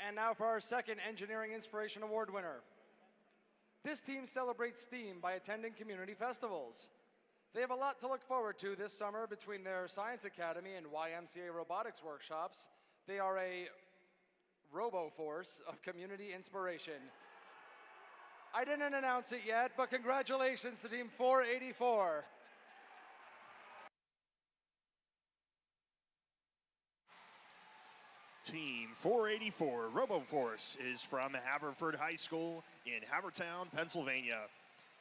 And now for our second Engineering Inspiration Award winner. This team celebrates STEAM by attending community festivals. They have a lot to look forward to this summer between their Science Academy and YMCA robotics workshops. They are a robo-force of community inspiration. I didn't announce it yet, but congratulations to Team 484. Team 484 RoboForce is from Haverford High School in Havertown, Pennsylvania.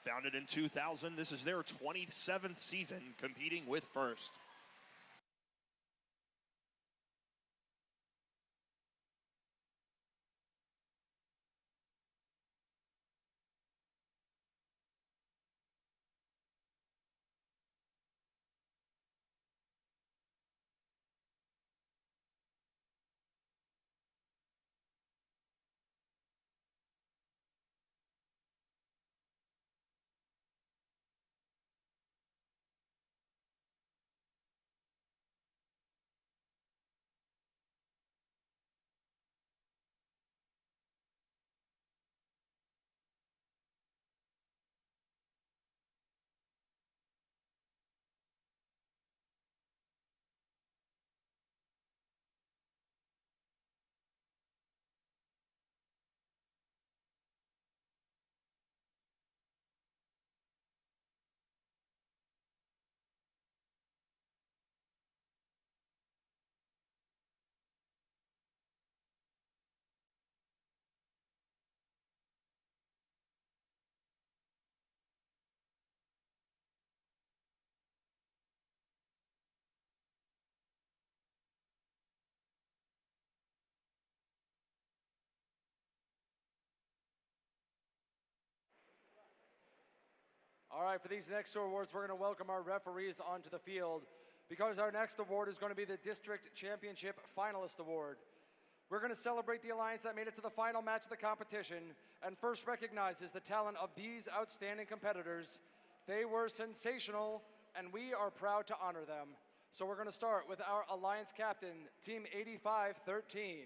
Founded in 2000, this is their 27th season competing with FIRST. All right, for these next two awards, we're going to welcome our referees onto the field because our next award is going to be the District Championship Finalist Award. We're going to celebrate the alliance that made it to the final match of the competition and first recognizes the talent of these outstanding competitors. They were sensational, and we are proud to honor them. So we're going to start with our alliance captain, Team 8513.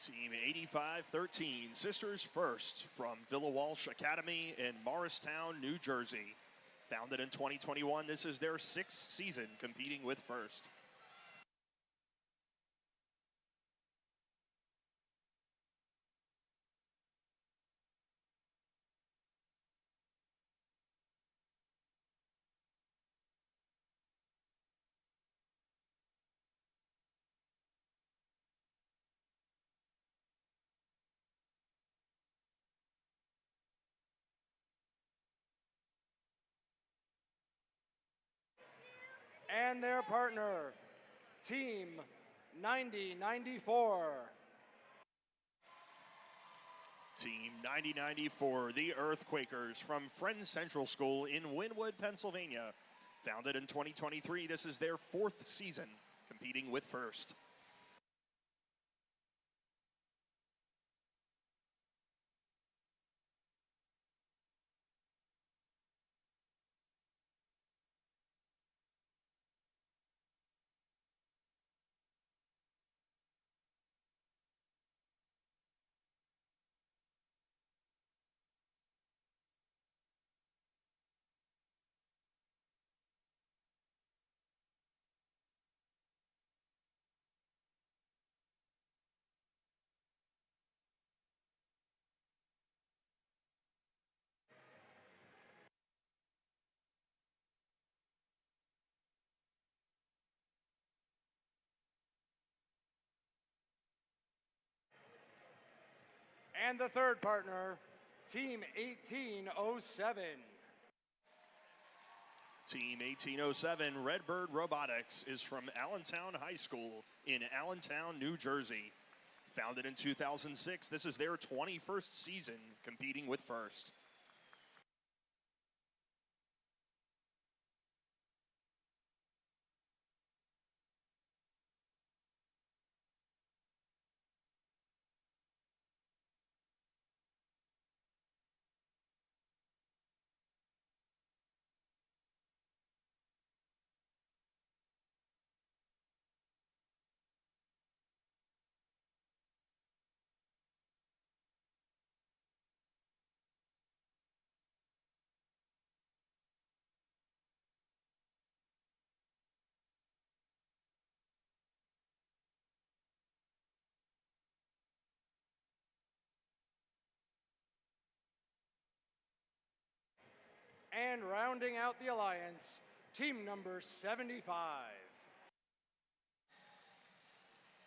Team 8513, Sisters First from Villa Walsh Academy in Morristown, New Jersey. Founded in 2021, this is their 6th season competing with First. And their partner, Team 9094. Team 9094, the Earthquakers from Friends Central School in Wynwood, Pennsylvania. Founded in 2023, this is their 4th season competing with First. And the third partner, Team 1807. Team 1807, Redbird Robotics, is from Allentown High School in Allentown, New Jersey. Founded in 2006, this is their 21st season competing with First. And rounding out the alliance, team number 75.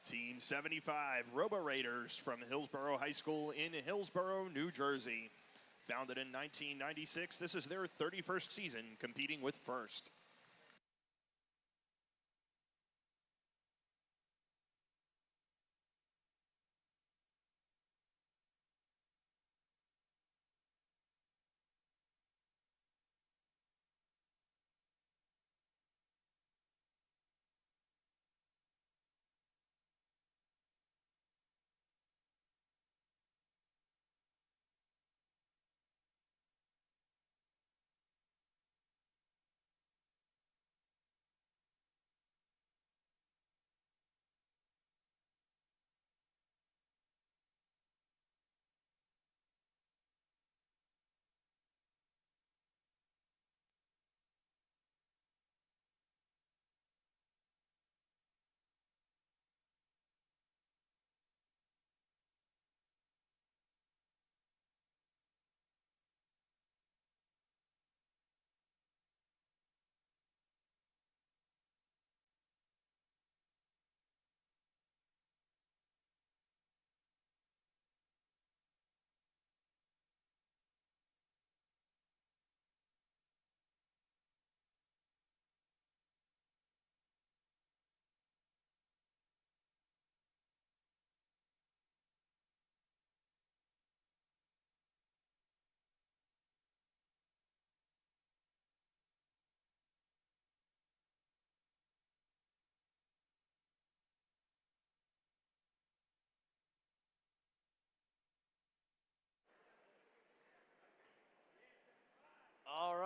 Team 75, Robo Raiders from Hillsborough High School in Hillsborough, New Jersey. Founded in 1996, this is their 31st season competing with First.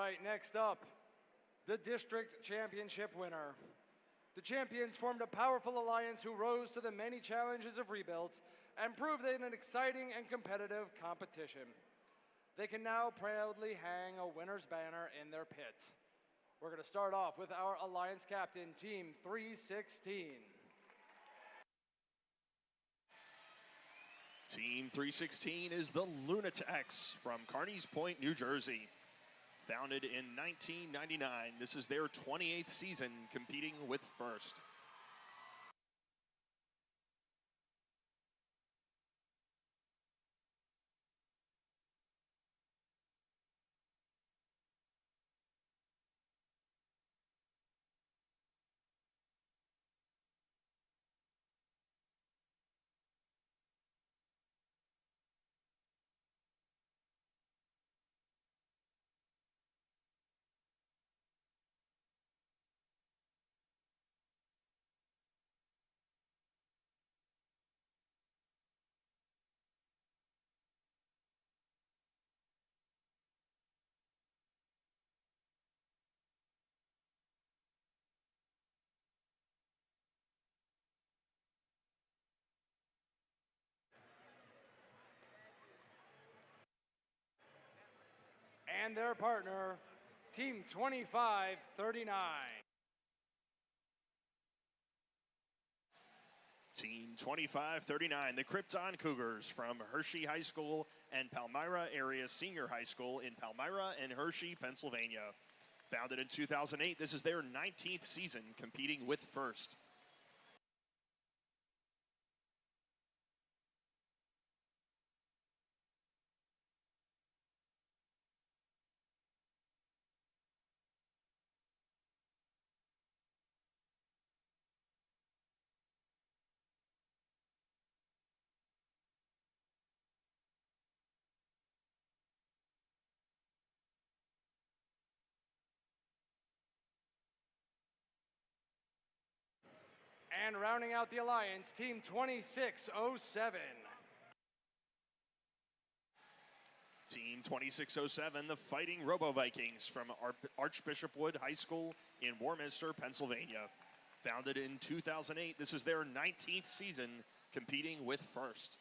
right, next up, the district championship winner. The champions formed a powerful alliance who rose to the many challenges of rebuild and proved in an exciting and competitive competition. They can now proudly hang a winner's banner in their pit. We're going to start off with our alliance captain, Team 316. Team 316 is the Lunatics from Carneys Point, New Jersey. Founded in 1999, this is their 28th season competing with First. And their partner, Team 2539. Team 2539, the Krypton Cougars from Hershey High School and Palmyra Area Senior High School in Palmyra and Hershey, Pennsylvania. Founded in 2008, this is their 19th season competing with First. And rounding out the alliance, Team 2607. Team 2607, the Fighting Robo-Vikings from Archbishop Wood High School in Warminster, Pennsylvania. Founded in 2008, this is their 19th season competing with First.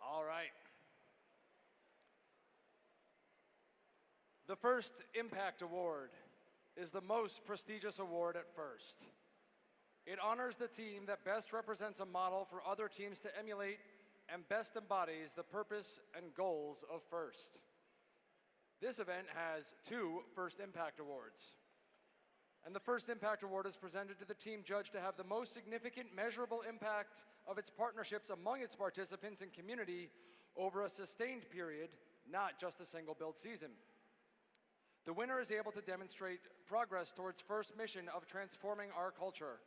All right. The First Impact Award is the most prestigious award at First. It honors the team that best represents a model for other teams to emulate and best embodies the purpose and goals of First. This event has 2 First Impact Awards. And the First Impact Award is presented to the team judged to have the most significant measurable impact of its partnerships among its participants and community over a sustained period, not just a single build season. The winner is able to demonstrate progress towards First's mission of transforming our culture.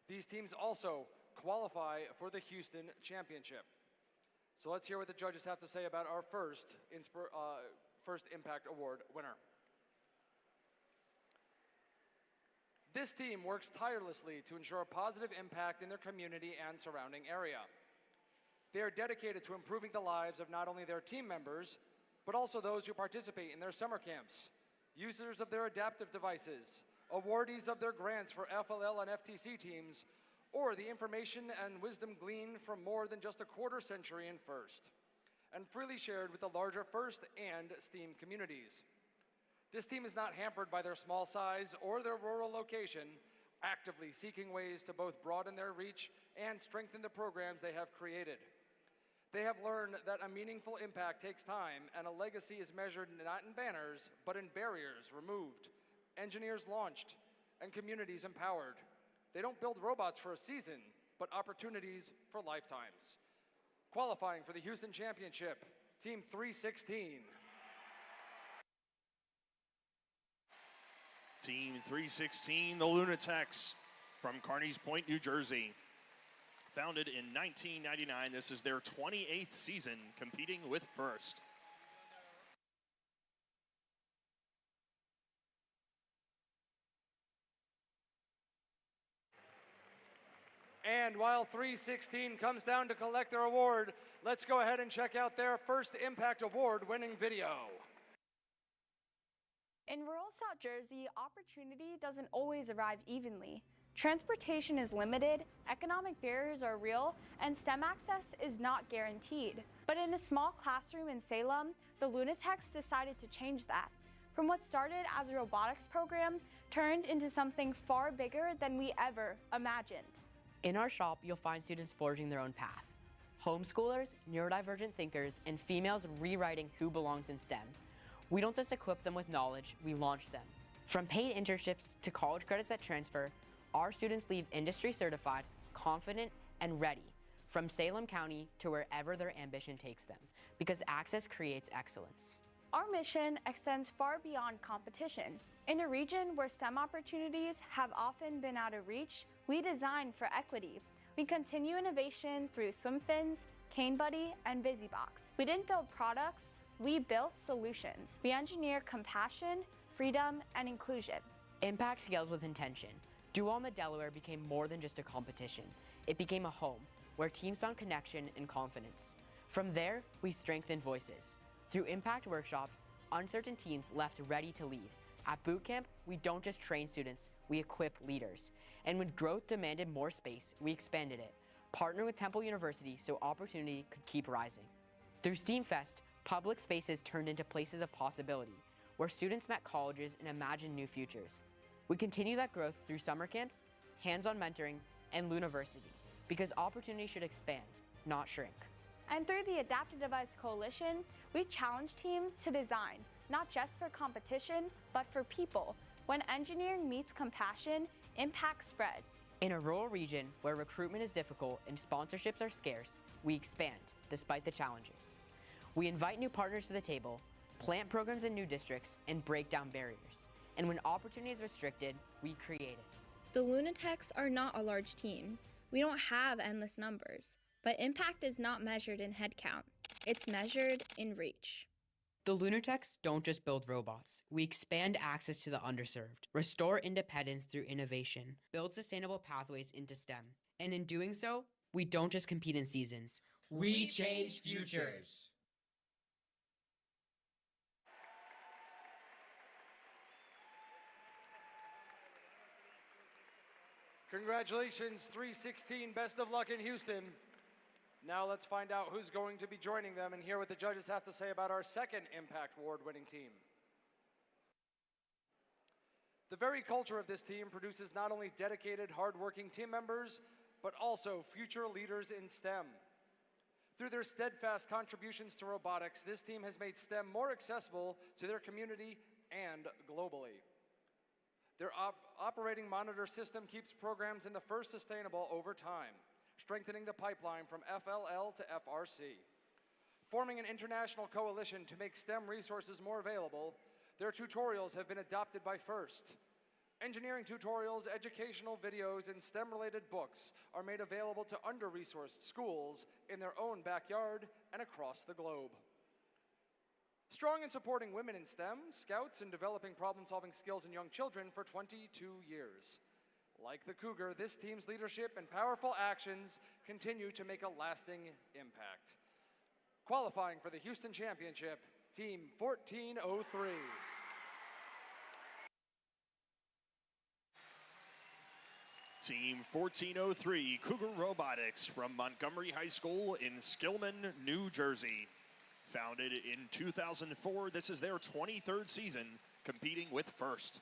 These teams also qualify for the Houston Championship. So let's hear what the judges have to say about our First Impact Award winner. This team works tirelessly to ensure a positive impact in their community and surrounding area. They are dedicated to improving the lives of not only their team members, but also those who participate in their summer camps, users of their adaptive devices, awardees of their grants for FLL and FTC teams, or the information and wisdom gleaned from more than just a quarter century in FIRST, and freely shared with the larger FIRST and STEAM communities. This team is not hampered by their small size or their rural location, actively seeking ways to both broaden their reach and strengthen the programs they have created. They have learned that a meaningful impact takes time, and a legacy is measured not in banners, but in barriers removed, engineers launched, and communities empowered. They don't build robots for a season, but opportunities for lifetimes. Qualifying for the Houston Championship, Team 316. Team 316, the Lunatics from Carneys Point, New Jersey. Founded in 1999, this is their 28th season competing with FIRST. And while 316 comes down to collect their award, let's go ahead and check out their first Impact Award winning video. In rural South Jersey, opportunity doesn't always arrive evenly. Transportation is limited, economic barriers are real, and STEM access is not guaranteed. But in a small classroom in Salem, the Lunatics decided to change that. From what started as a robotics program, turned into something far bigger than we ever imagined. In our shop, you'll find students forging their own path. Homeschoolers, neurodivergent thinkers, and females rewriting who belongs in STEM. We don't just equip them with knowledge, we launch them. From paid internships to college credits that transfer, our students leave industry certified, confident, and ready, from Salem County to wherever their ambition takes them, because access creates excellence. Our mission extends far beyond competition. In a region where STEM opportunities have often been out of reach, we design for equity. We continue innovation through swim fins, Cane Buddy, and BusyBox. We didn't build products, we built solutions. We engineer compassion, freedom, and inclusion. Impact scales with intention. Dual in the Delaware became more than just a competition. It became a home, where teams found connection and confidence. From there, we strengthened voices. Through impact workshops, uncertain teams left ready to lead. At boot camp, we don't just train students, we equip leaders. And when growth demanded more space, we expanded it, partnered with Temple University so opportunity could keep rising. Through STEAMfest, public spaces turned into places of possibility, where students met colleges and imagined new futures. We continue that growth through summer camps, hands-on mentoring, and Luniversity, because opportunity should expand, not shrink. And through the Adaptive Device Coalition, we challenge teams to design, not just for competition, but for people. When engineering meets compassion, impact spreads. In a rural region where recruitment is difficult and sponsorships are scarce, we expand, despite the challenges. We invite new partners to the table, plant programs in new districts, and break down barriers. And when opportunity is restricted, we create it. The Lunatics are not a large team. We don't have endless numbers. But impact is not measured in headcount. It's measured in reach. The Lunatics don't just build robots. We expand access to the underserved, restore independence through innovation, build sustainable pathways into STEM. And in doing so, we don't just compete in seasons. We change futures. Congratulations, 316. Best of luck in Houston. Now let's find out who's going to be joining them and hear what the judges have to say about our second Impact Award-winning team. The very culture of this team produces not only dedicated, hardworking team members, but also future leaders in STEM. Through their steadfast contributions to robotics, this team has made STEM more accessible to their community and globally. Their operating monitor system keeps programs in the FIRST sustainable over time, strengthening the pipeline from FLL to FRC. Forming an international coalition to make STEM resources more available, their tutorials have been adopted by FIRST. Engineering tutorials, educational videos, and STEM-related books are made available to under-resourced schools in their own backyard and across the globe. Strong in supporting women in STEM, Scouts in developing problem-solving skills in young children for 22 years. Like the Cougar, this team's leadership and powerful actions continue to make a lasting impact. Qualifying for the Houston Championship, Team 1403. Team 1403, Cougar Robotics from Montgomery High School in Skillman, New Jersey. Founded in 2004, this is their 23rd season competing with FIRST.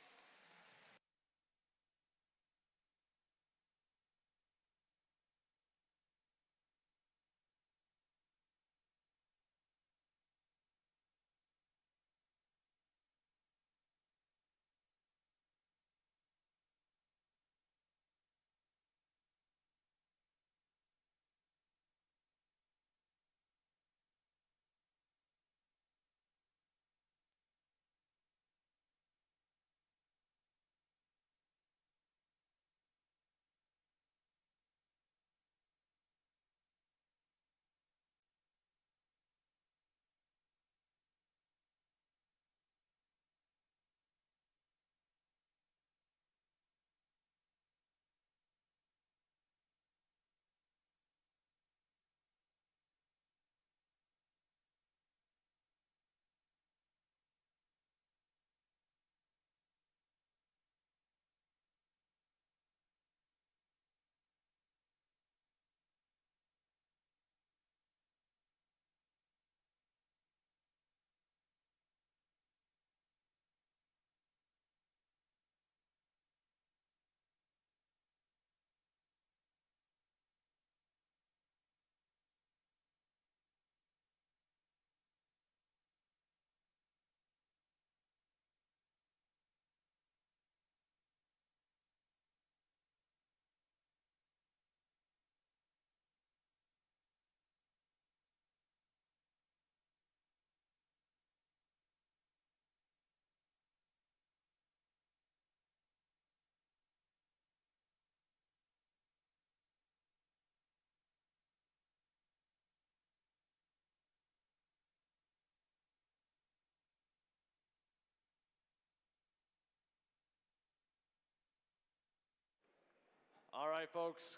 All right, folks.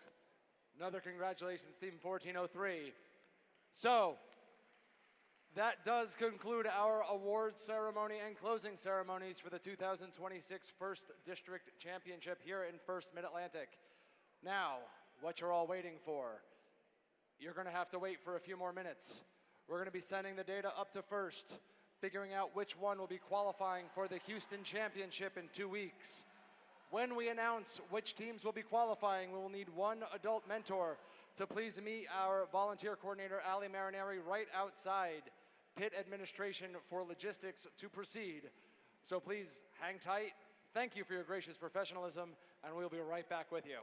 Another congratulations, Team 1403. So, that does conclude our awards ceremony and closing ceremonies for the 2026 First District Championship here in First Mid-Atlantic. Now, what you're all waiting for, you're going to have to wait for a few more minutes. We're going to be sending the data up to First, figuring out which one will be qualifying for the Houston Championship in 2 weeks. When we announce which teams will be qualifying, we will need one adult mentor to please meet our volunteer coordinator, Ali Marinari, right outside pit administration for logistics to proceed. So please hang tight. Thank you for your gracious professionalism, and we'll be right back with you.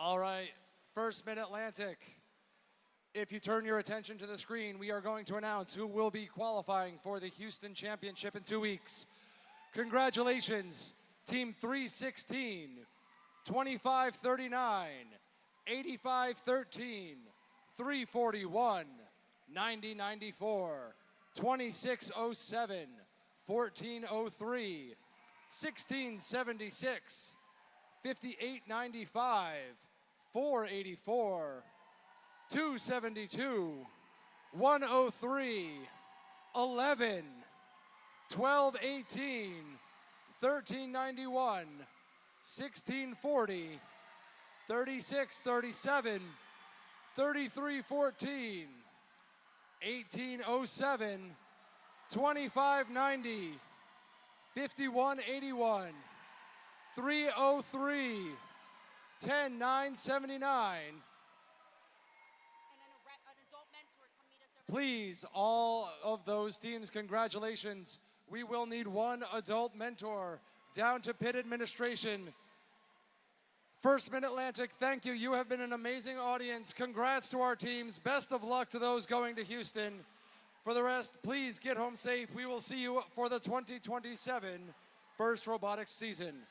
All right, First Mid-Atlantic. If you turn your attention to the screen, we are going to announce who will be qualifying for the Houston Championship in 2 weeks. Congratulations, Team 316, 2539, 8513, 341, 9094, 2607, 1403, 1676, 5895, 484, 272, 103, 11, 1218, 1391, 1640, 3637, 3314, 1807, 2590, 5181, 303, 10979. Please, all of those teams, congratulations. We will need one adult mentor. Down to pit administration. First Mid-Atlantic, thank you. You have been an amazing audience. Congrats to our teams. Best of luck to those going to Houston. For the rest, please get home safe. We will see you for the 2027 First Robotics season.